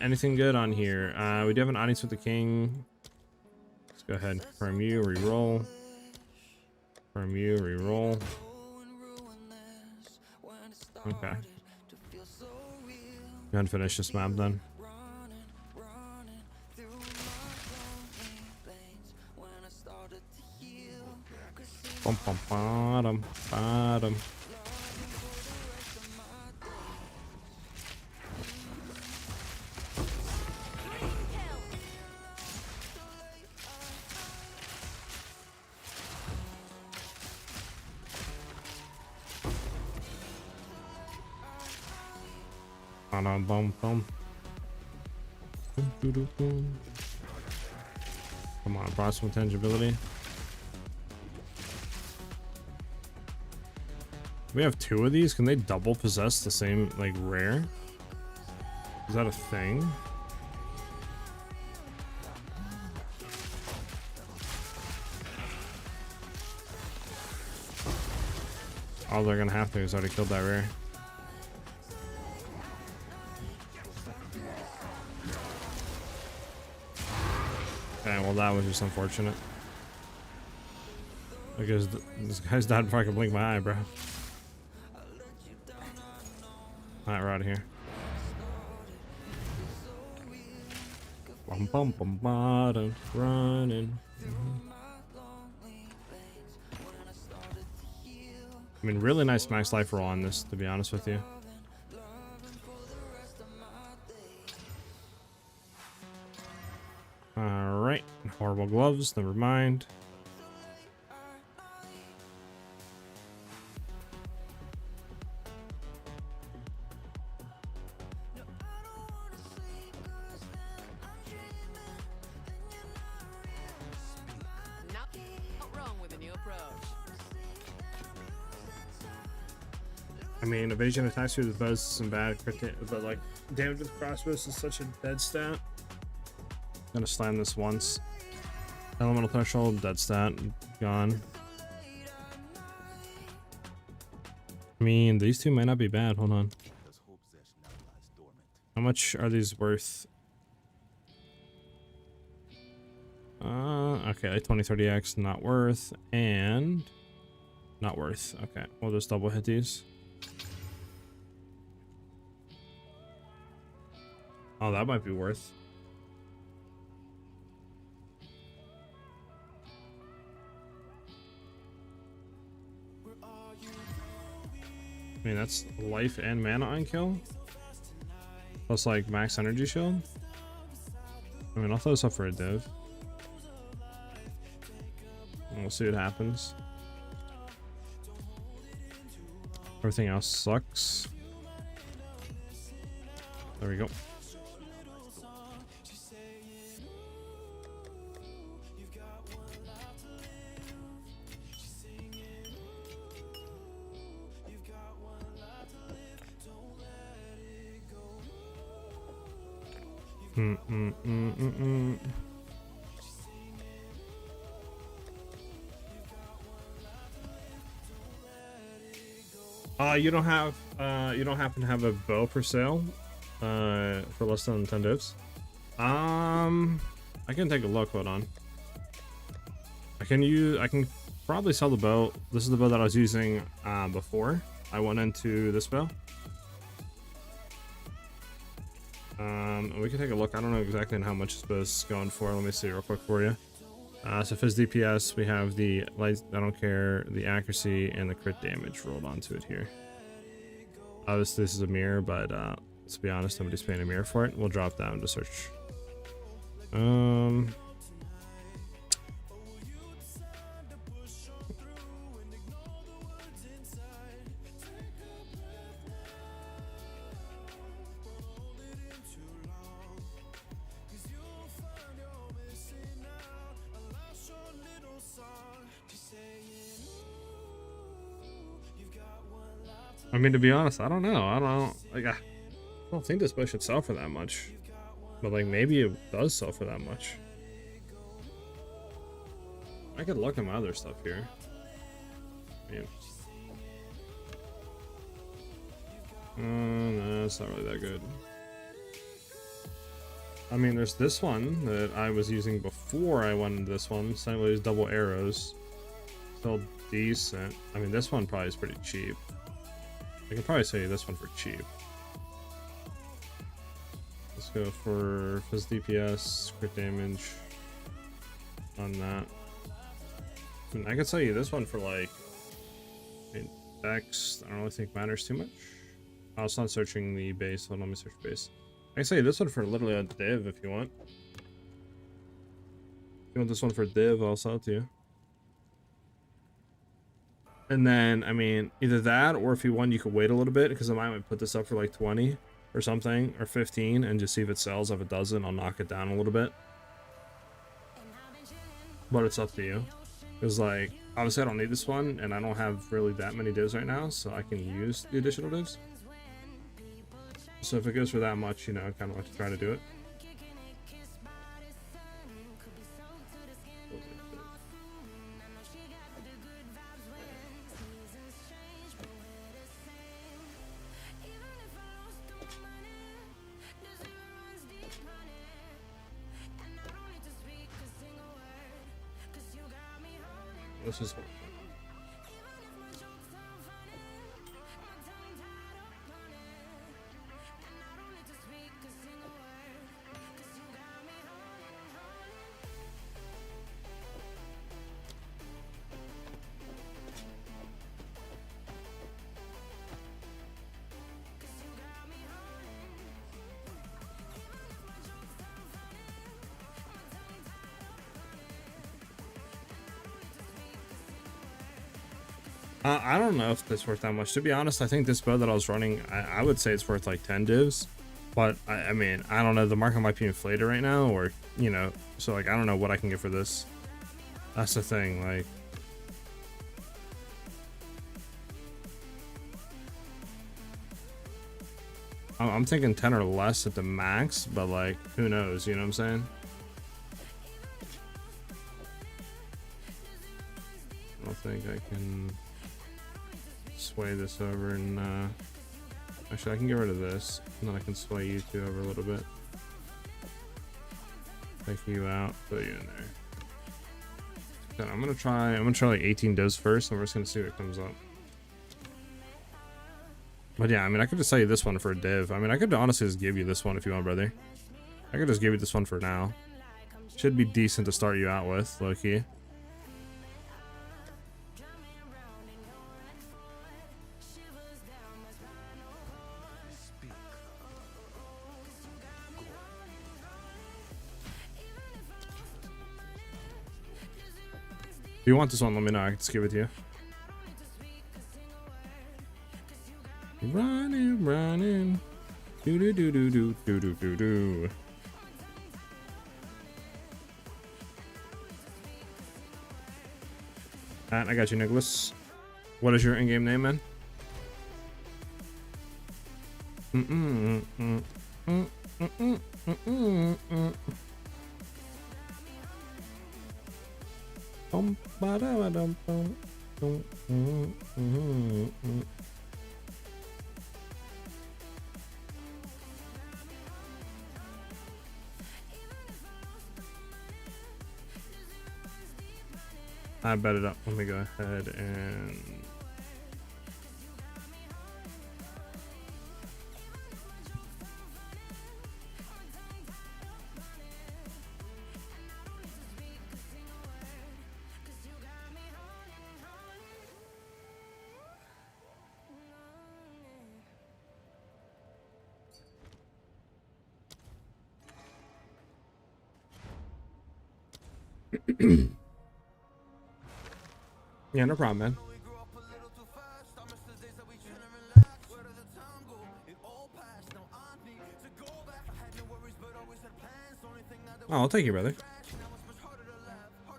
A: Anything good on here? We do have an audience with the king. Let's go ahead and confirm you, reroll. Confirm you, reroll. Okay. Go ahead and finish this map then. Bum, bum, bottom, bottom. Bum, bum, bum. Come on, proximal tangibility. We have two of these. Can they double possess the same like rare? Is that a thing? All they're gonna have to is already killed that rare. Okay, well that was just unfortunate. Because this guy's died before I can blink my eye, bro. Alright, we're out of here. Bum bum bum bottom running. I mean, really nice max life roll on this, to be honest with you. Alright, horrible gloves, never mind.
C: Not wrong with a new approach.
A: I mean, evasion attacks you with bows is bad, but like damage with crossbows is such a dead stat. I'm gonna slam this once. Elemental threshold, dead stat, gone. I mean, these two might not be bad. Hold on. How much are these worth? Okay, like 20-30x, not worth, and not worth. Okay, we'll just double hit these. Oh, that might be worth. I mean, that's life and mana on kill. Plus, like, max energy shield. I mean, I'll throw this up for a div. And we'll see what happens. Everything else sucks. There we go. You don't happen to have a bow for sale for less than 10 divs? I can take a look. Hold on. I can probably sell the bow. This is the bow that I was using before I went into this bow. We can take a look. I don't know exactly how much this bow is going for. Let me see real quick for you. So for his DPS, we have the light, I don't care, the accuracy, and the crit damage rolled onto it here. Obviously, this is a mirror, but let's be honest, nobody's paying a mirror for it. We'll drop down to search. I mean, to be honest, I don't know. I don't think this bow should sell for that much. But like, maybe it does sell for that much. I could look at my other stuff here. No, it's not really that good. I mean, there's this one that I was using before I went into this one. Sideways double arrows. Still decent. I mean, this one probably is pretty cheap. I can probably say this one for cheap. Let's go for his DPS, crit damage on that. I mean, I could sell you this one for like, I mean, Dex, I don't really think matters too much. I was not searching the base, so let me search base. I can sell you this one for literally a div if you want. If you want this one for div, I'll sell it to you. And then, I mean, either that, or if you want, you could wait a little bit, because I might put this up for like 20 or something, or 15, and just see if it sells. If it doesn't, I'll knock it down a little bit. But it's up to you. Because, like, obviously I don't need this one, and I don't have really that many divs right now, so I can use the additional divs. So if it goes for that much, you know, I kind of like to try to do it. this is. I don't know if it's worth that much. To be honest, I think this bow that I was running, I would say it's worth like 10 divs. But, I mean, I don't know. The market might be inflated right now, or, you know, so, like, I don't know what I can get for this. That's the thing, like. I'm thinking 10 or less at the max, but, like, who knows, you know what I'm saying? I don't think I can sway this over, and actually I can get rid of this, and then I can sway you two over a little bit. Take you out, put you in there. Then I'm gonna try like 18 divs first, and we're just gonna see what comes up. But yeah, I mean, I could just tell you this one for a div. I mean, I could honestly just give you this one if you want, brother. I could just give you this one for now. Should be decent to start you out with, low-key. If you want this one, let me know. I can just give it to you. Running, running. Do do do do do do do do do. I got you, Nicholas. What is your in-game name, man? I bet it up. Let me go ahead and yeah, no problem, man. Oh, I'll take you, brother.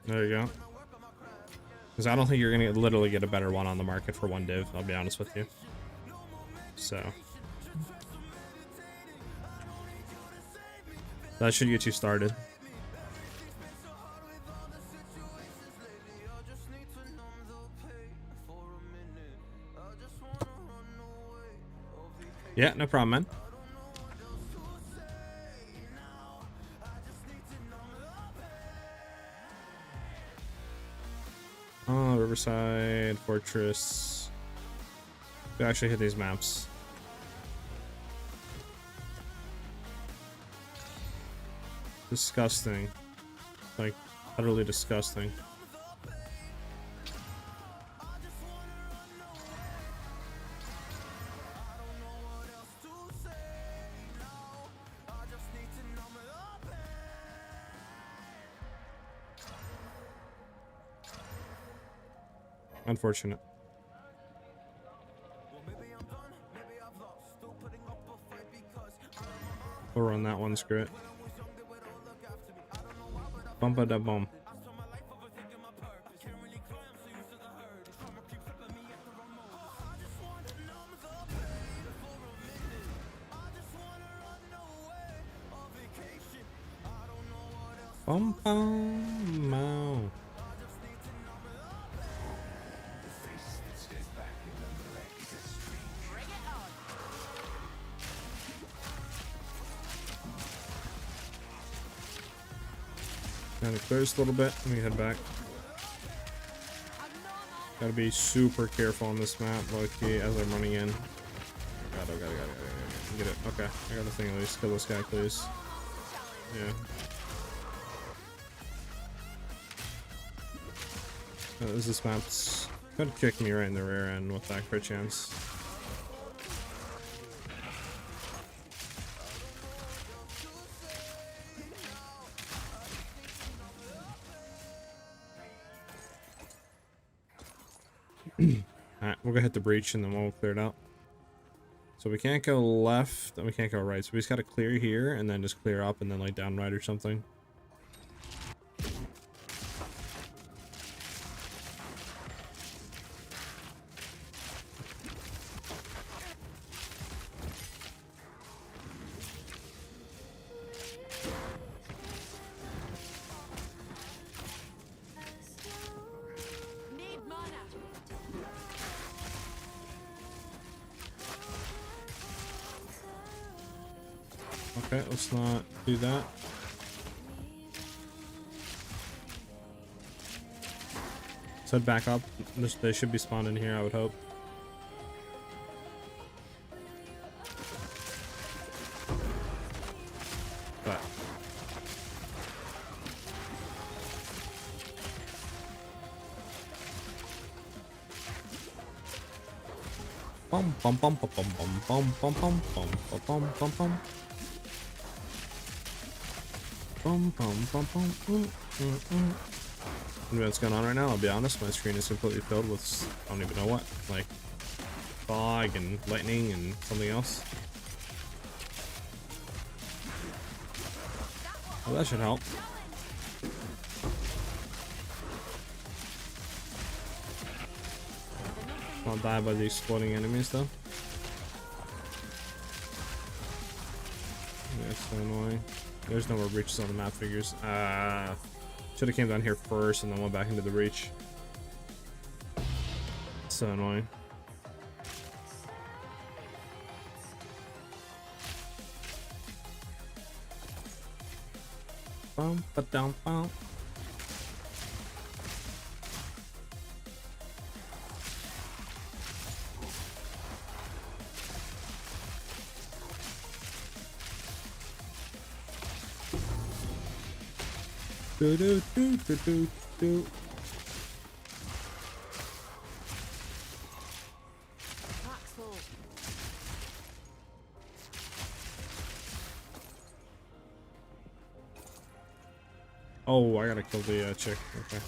A: There you go. Because I don't think you're gonna literally get a better one on the market for one div, I'll be honest with you. So that should get you started. Yeah, no problem, man. Oh, Riverside, Fortress. We actually hit these maps. Disgusting. Like, utterly disgusting. Unfortunate. We'll run that one, screw it. Bumpa da bum. Bum bum mow. Kind of closed a little bit. Let me head back. Gotta be super careful on this map, low-key, as I'm running in. Got it. Get it. Okay, I got the thing at least. Kill this guy, please. Yeah. This map's could kick me right in the rear end with that crit chance. Alright, we're gonna hit the breach and then we'll clear it out. So we can't go left, and we can't go right. So we just gotta clear here and then just clear up and then like down right or something.
C: Need mana.
A: Okay, let's not do that. Let's head back up. They should be spawned in here, I would hope. But bum bum bum bum bum bum bum bum bum bum bum bum bum. Bum, bum, bum, bum, I don't know what's going on right now, I'll be honest. My screen is completely filled with, I don't even know what, like fog and lightning and something else. Well, that should help. I'll die by the exploding enemies though. That's so annoying. There's no more breaches on the map figures. Should have came down here first and then went back into the breach. So annoying. Bum, ba dum, bum. Do do do do do do.
C: Pack's full.
A: Oh, I gotta kill the chick. Okay.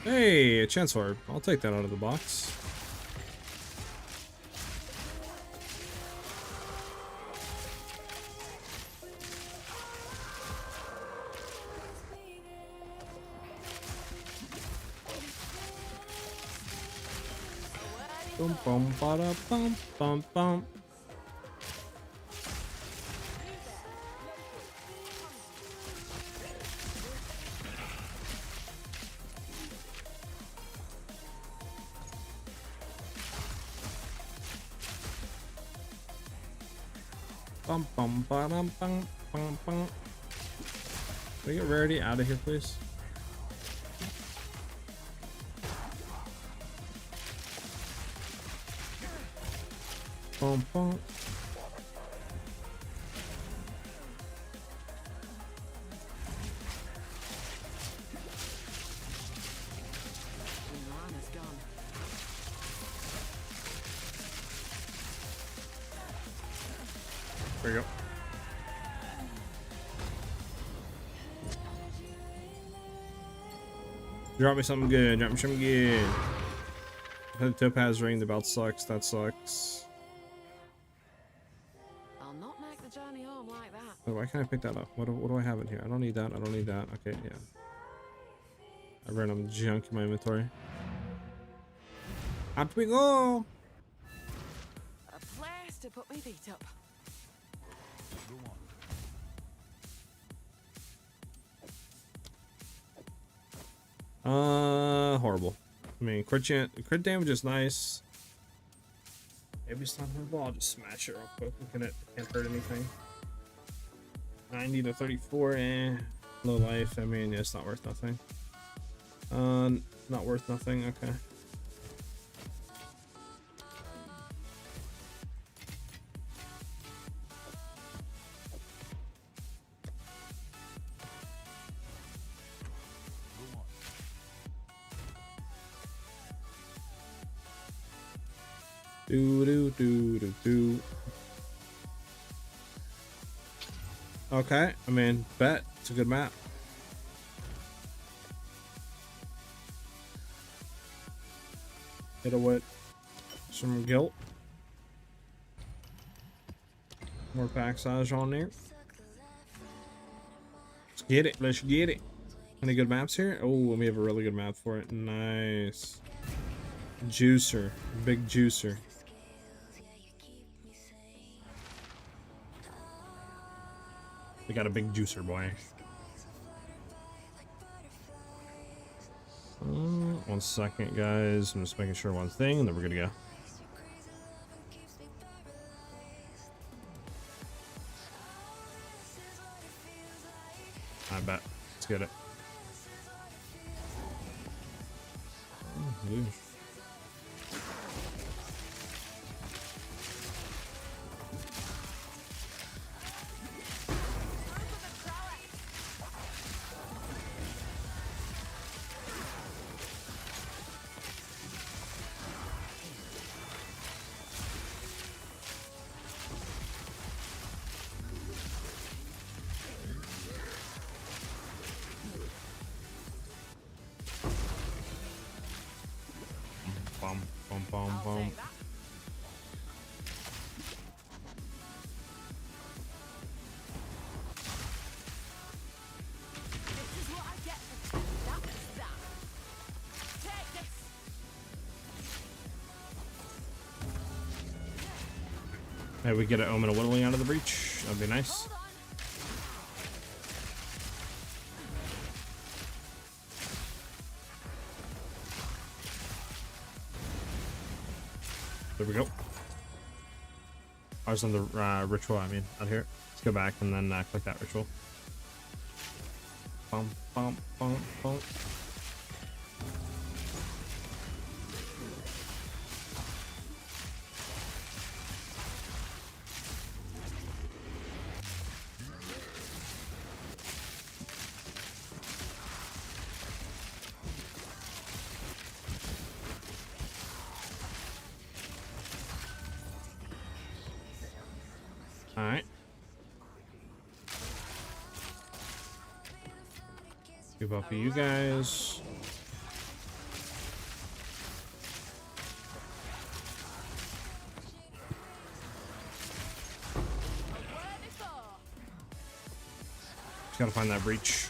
A: Hey, a chance orb. I'll take that out of the box. Bum bum bada bum bum bum. Bum bum bum bum bum bum. Can we get Rarity out of here, please? Bum bum.
C: Mana's gone.
A: There you go. Drop me something good. Drop me something good. The topaz ring. The belt sucks. That sucks.
C: I'll not make the journey home like that.
A: Oh, why can't I pick that up? What do I have in here? I don't need that. I don't need that. Okay, yeah. I random junk in my inventory. Out we go.
C: A place to put my feet up.
A: Horrible. I mean, crit damage is nice. Maybe it's not horrible. I'll just smash it real quick. It can't hurt anything. 90 to 34, low life. I mean, yeah, it's not worth nothing. Not worth nothing. Okay. Do. Okay, I mean, bet it's a good map. Hit it with some guilt. More pack size on there. Let's get it. Let's get it. Any good maps here? Oh, we have a really good map for it. Nice. Juicer. Big juicer. We got a big juicer, boy. 1 second, guys. I'm just making sure one thing, and then we're good to go. I bet. Let's get it. Oh, yeah. Bum. Hey, we get an Omen of Whittling out of the breach. That'd be nice. There we go. I was on the ritual, I mean, out here. Let's go back and then click that ritual. Bum. Alright. Give up for you guys. Just gotta find that breach.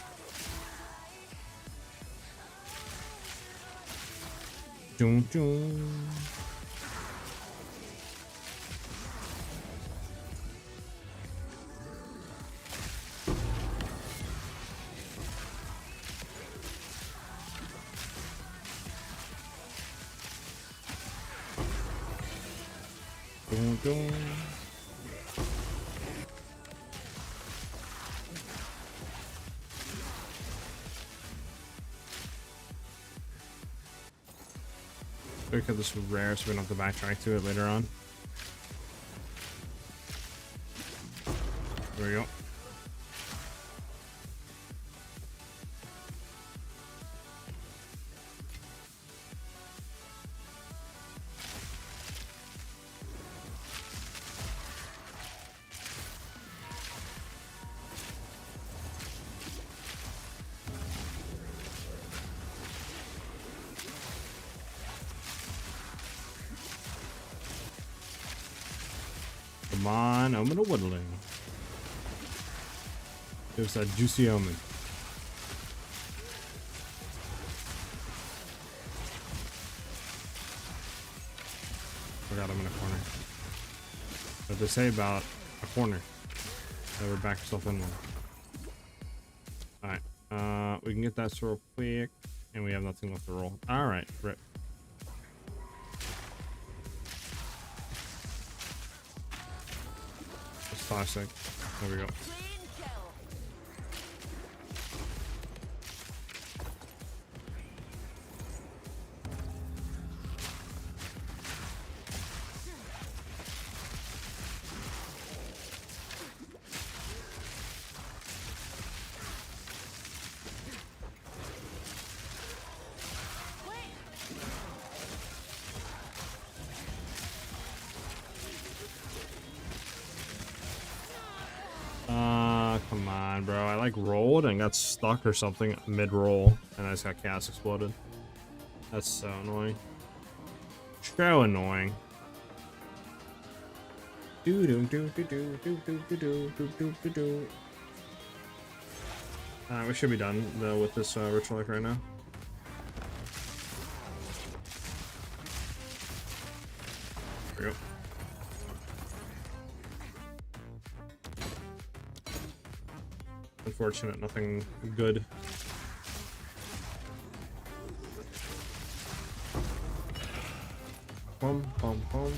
A: Doom. We cut this rare so we don't have to backtrack to it later on. There we go. Come on, Omen of Whittling. There's that juicy Omen. Forgot I'm in a corner. What did they say about a corner? Never back yourself in one. Alright, we can get that real quick. And we have nothing left to roll. All right, rip. It's toxic. There we go.
C: Clean kill.
A: Come on, bro. I like rolled and got stuck or something mid-roll, and I just got chaos exploded. That's so annoying. So annoying. Do do do do do do do do do do do do. We should be done though with this ritual right now. There we go. Unfortunate, nothing good. Bum bum bum.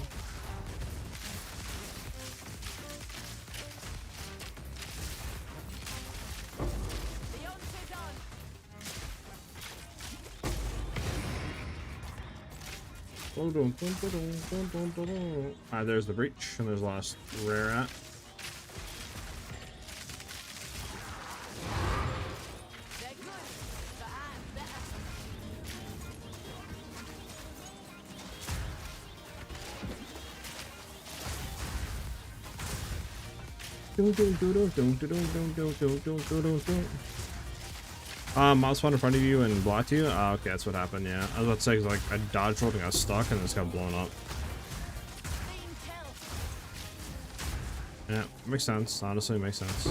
A: There's the breach, and there's the last rare at.
C: They're good, but I'm better.
A: Mouse spawned in front of you and blocked you? Oh, okay, that's what happened, yeah. I was about to say, 'cause, like, I dodge rolled and got stuck and just got blown up.
C: Clean kill.
A: Yeah, makes sense. Honestly, makes sense.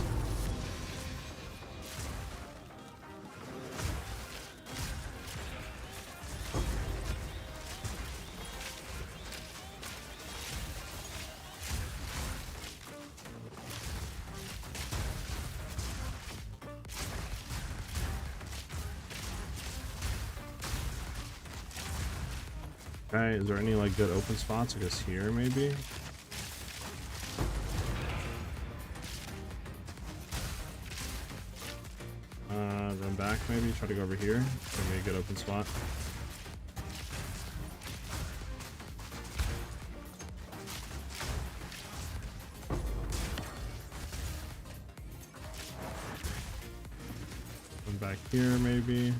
A: Okay, is there any like good open spots? I guess here maybe. Run back maybe. Try to go over here. Give me a good open spot. Run back here maybe.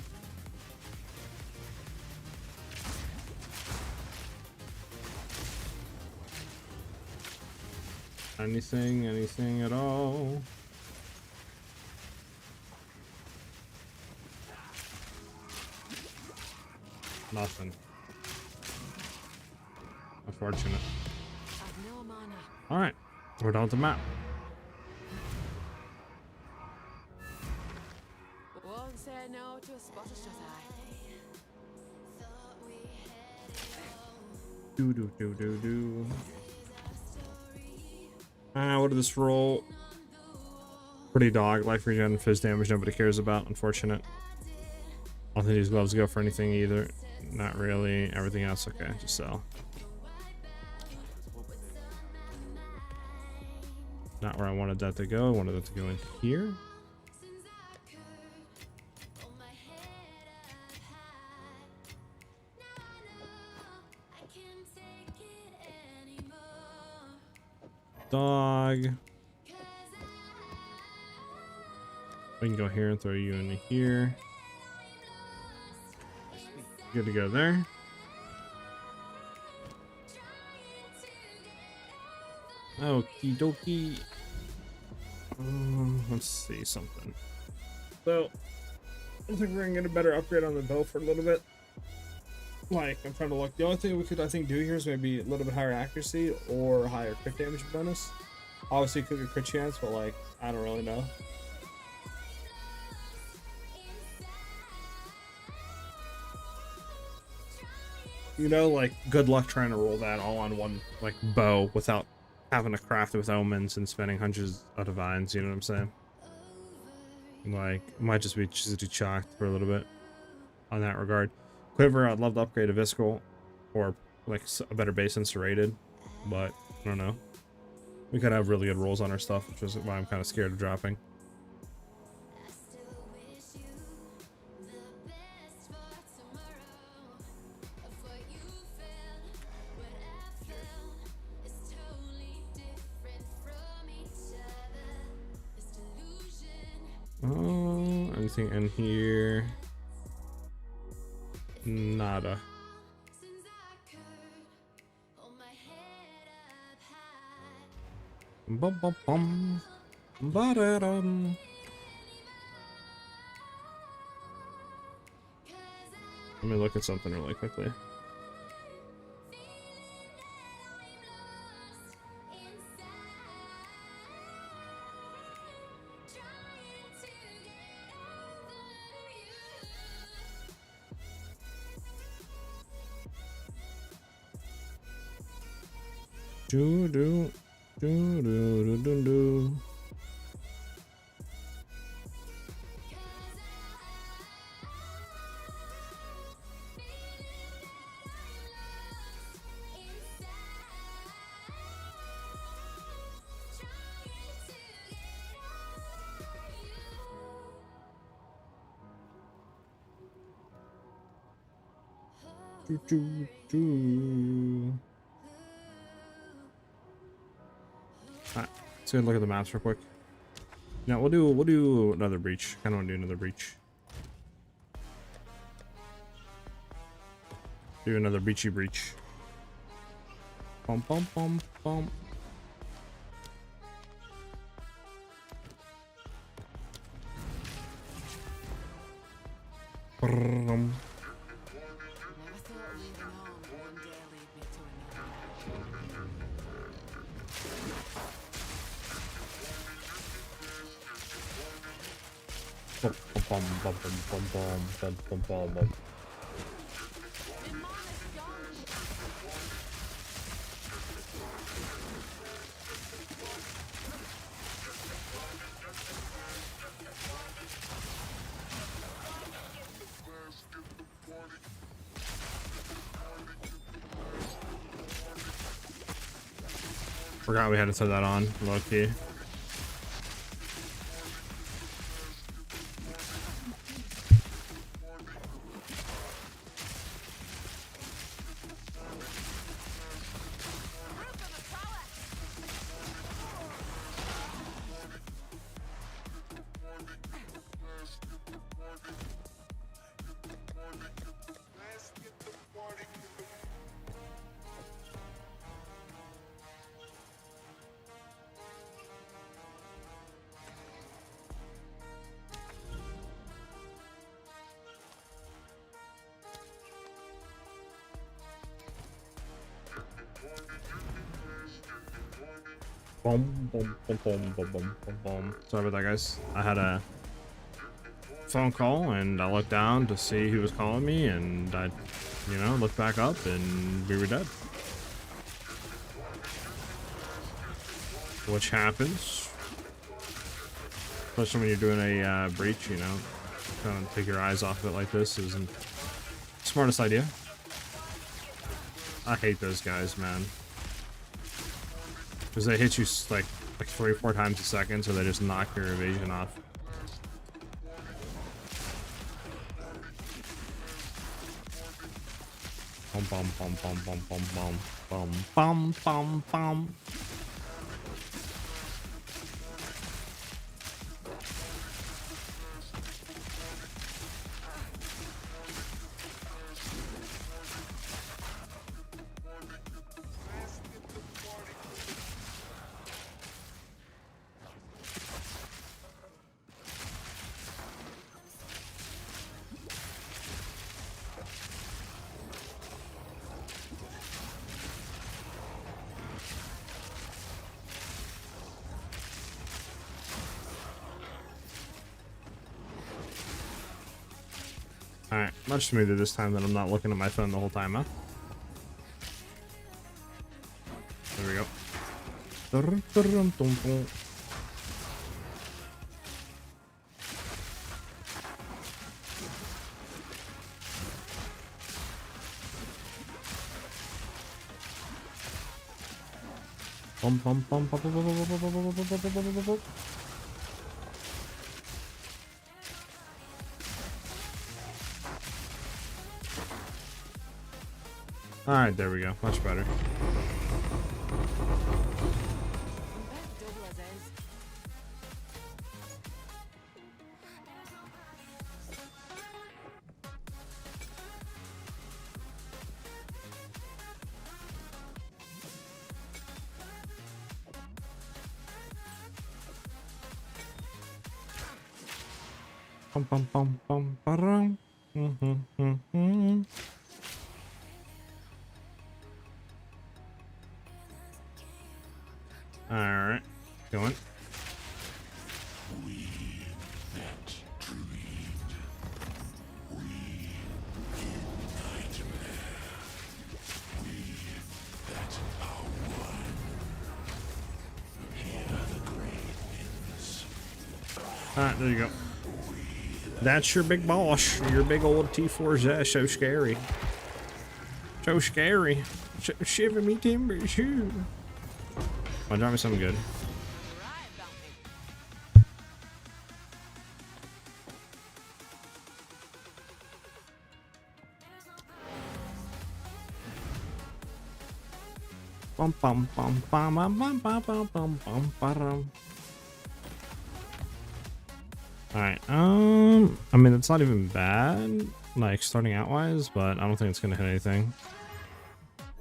A: Anything at all. Nothing. Unfortunate.
C: I've no mana.
A: Alright, we're down to map.
C: Won't say no to a spotter, shut I?
A: Do do do do do. What did this roll? Pretty dog. Life regen, fizz damage, nobody cares about. Unfortunate. I don't think these gloves go for anything either. Not really. Everything else, okay. Just sell. Not where I wanted that to go. I wanted that to go in here. Dog. We can go here and throw you into here. Good to go there. Okie dokie. Let's see something. So, I think we're gonna get a better upgrade on the bow for a little bit. Like, I'm trying to look. The only thing we could, I think, do here is maybe a little bit higher accuracy or higher crit damage bonus. Obviously, could get crit chance, but like, I don't really know. You know, like, good luck trying to roll that all on one, like, bow without having to craft it with omens and spending hundreds of divines, you know what I'm saying? Like, it might just be too chalked for a little bit. on that regard. Quiver, I'd love to upgrade a Viscal or like a better base than Serrated, but I don't know. We could have really good rolls on our stuff, which is why I'm kind of scared of dropping. Oh, anything in here? Nada. Bum bum bum. Ba-da-dum. Let me look at something really quickly. Do do do do do do. Do do do. Alright, let's go look at the maps real quick. Now we'll do another breach. Kinda wanna do another breach. Do another breachy breach. Bum bum bum bum. Brum.
C: Never thought leaving home would one day lead me to another.
A: Bum bum bum bum bum bum bum bum bum. Forgot we had to set that on, low key. Boom, boom, boom, boom, boom, boom, boom, boom. Sorry about that, guys. I had a phone call and I looked down to see who was calling me, and I, you know, looked back up and we were dead. Which happens. Especially when you're doing a breach, you know. Kind of take your eyes off of it like this isn't the smartest idea. I hate those guys, man. Because they hit you like 3 or 4 times a second, so they just knock your evasion off. Bum bum bum bum bum bum bum bum bum bum bum. Alright, much smoother this time that I'm not looking at my phone the whole time, huh? There we go. Bum, bum, bum, bum, bum, bum, bum, bum, bum, bum, bum, bum, bum, bum, bum. All right, there we go. Much better.
C: I'm back double as is.
A: Bum, bum, bum, bum, ba-dum. All right, going. All right, there you go. That's your big boss. Your big old T4Z. So scary. So scary. Shiver me timbers. Shoo. Oh, drop me something good.
C: Right about me.
A: Bum bum bum bum bum bum bum bum bum bum ba-dum. All right. I mean, it's not even bad, like starting out wise, but I don't think it's gonna hit anything.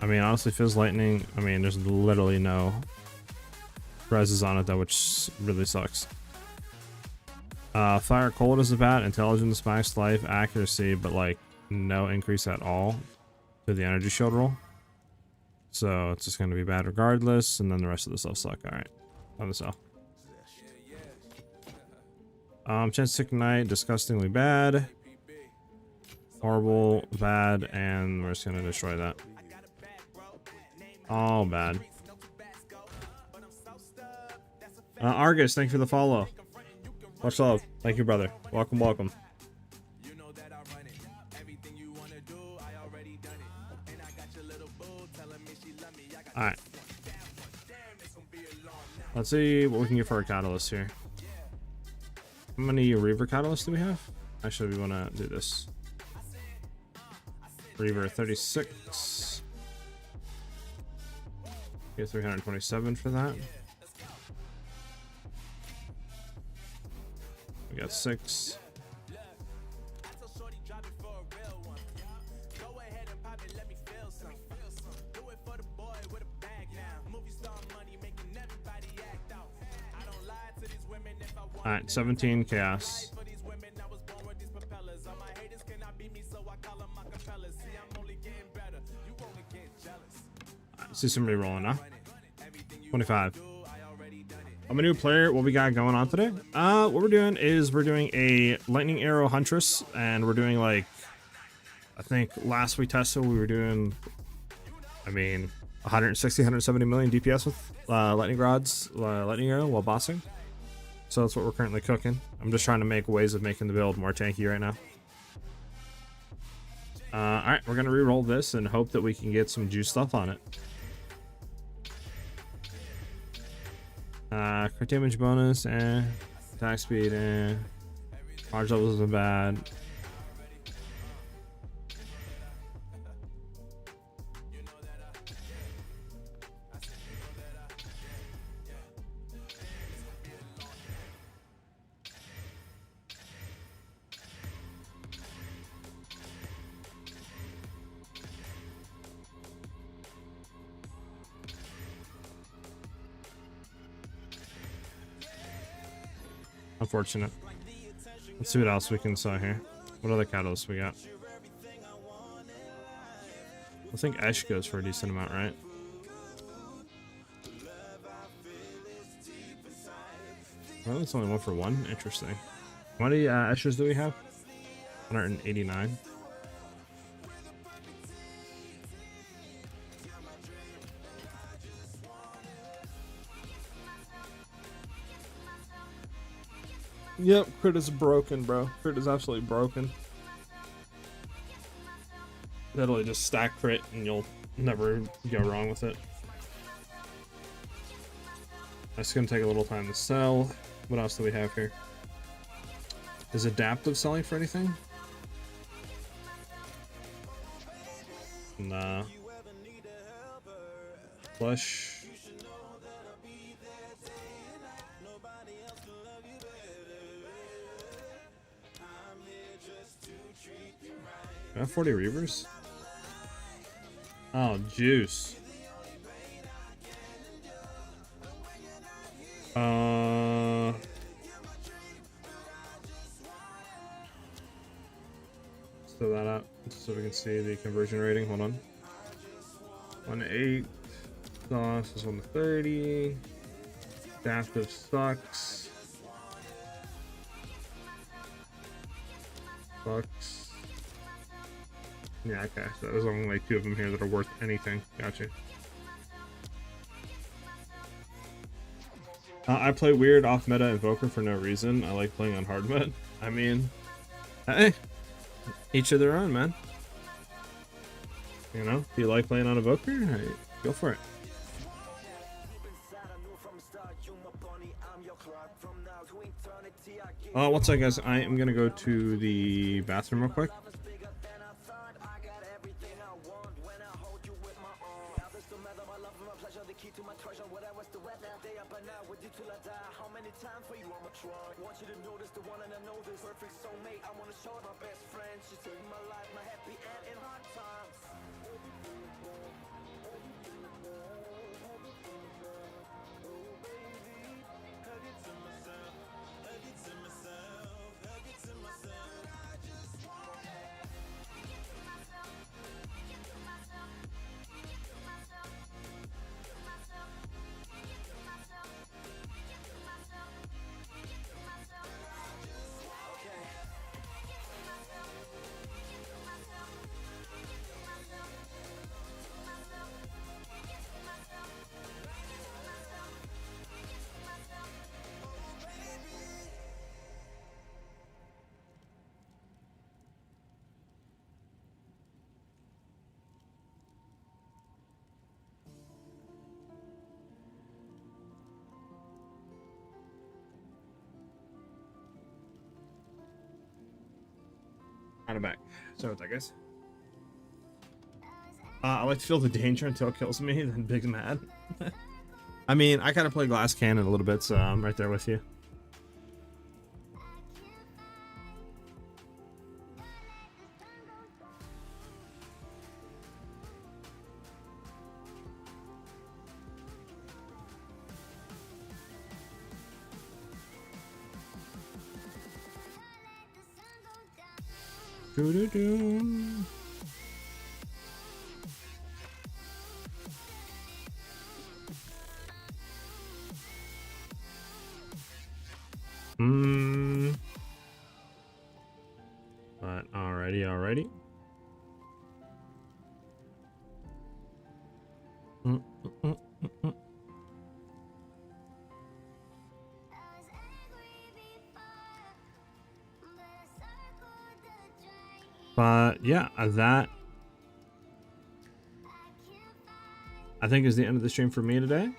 A: I mean, honestly, Fizz Lightning. I mean, there's literally no reses on it though, which really sucks. Fire Cold is about intelligence, max life, accuracy, but like no increase at all to the energy shield roll. So it's just gonna be bad regardless, and then the rest of the stuff suck. All right, on the cell. Chance to Ignite, disgustingly bad, horrible, bad, and we're just gonna destroy that. All bad. Argus, thank you for the follow. Much love. Thank you, brother. Welcome, welcome. Alright. Let's see what we can get for our catalyst here. How many Reaver catalysts do we have? Actually, we want to do this. Reaver 36. Get 327 for that. We got 6. Alright, 17 chaos. Let's do some re-rolling now. 25. I'm a new player. What we got going on today? What we're doing is we're doing a lightning arrow Huntress, and we're doing like, I think last we tested we were doing, I mean, 160, 170 million DPS with lightning rods, lightning arrow while bossing. So that's what we're currently cooking. I'm just trying to make ways of making the build more tanky right now. Alright, we're gonna re-roll this and hope that we can get some juice stuff on it. Crit damage bonus, attack speed, charge levels isn't bad. Unfortunate. Let's see what else we can sell here. What other catalysts we got? I think Esh goes for a decent amount, right? Well, it's only 1 for 1. Interesting. How many Eshes do we have? 189. Yep, crit is broken, bro. Crit is absolutely broken. Literally just stack crit and you'll never go wrong with it. That's gonna take a little time to sell. What else do we have here? Is adaptive selling for anything? Nah. Flush. I have 40 reavers. Oh, juice. Let's throw that up so we can see the conversion rating. Hold on. 1-8. Sauce is 1-30. Adaptive sucks. Sucks. Yeah, okay. So there's only like 2 of them here that are worth anything. Gotcha. I play weird off-meta Invoker for no reason. I like playing on hard mode. I mean, hey, each of their own, man. You know, if you like playing on Invoker, hey, go for it. What's up, guys? I am gonna go to the bathroom real quick. I'm back. So what's that, guys? I like to feel the danger until it kills me, then Big's mad. I mean, I kind of play Glass Cannon a little bit, so I'm right there with you. Doo-doo-doo. But alrighty. But yeah, that I think is the end of the stream for me today.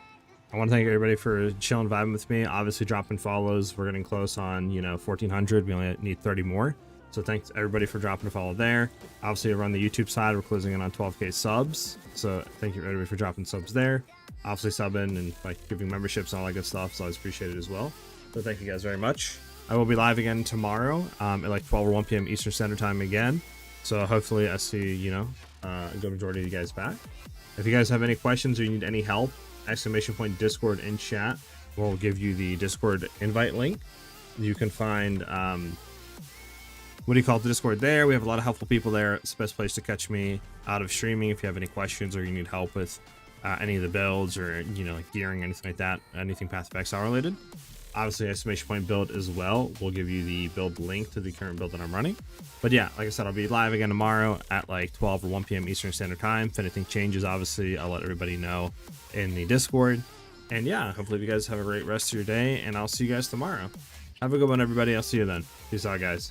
A: I want to thank everybody for chilling, vibing with me. Obviously, dropping follows. We're getting close on, 1,400. We only need 30 more. So thanks everybody for dropping a follow there. Obviously, over on the YouTube side, we're closing in on 12K subs. So thank you everybody for dropping subs there. Obviously, subbing and giving memberships and all that good stuff. So I always appreciate it as well. So thank you guys very much. I will be live again tomorrow at 12 or 1 p.m. Eastern Standard Time again. So hopefully I see, a good majority of you guys back. If you guys have any questions or you need any help, ! Discord in chat. We'll give you the Discord invite link. You can find, the Discord there. We have a lot of helpful people there. It's the best place to catch me out of streaming if you have any questions or you need help with any of the builds or, gearing, anything like that, anything Path of Exile related. Obviously, ! Build as well. We'll give you the build link to the current build that I'm running. But yeah, like I said, I'll be live again tomorrow at 12 or 1 p.m. Eastern Standard Time. If anything changes, obviously, I'll let everybody know in the Discord. And yeah, hopefully you guys have a great rest of your day, and I'll see you guys tomorrow. Have a good one, everybody. I'll see you then. Peace out, guys.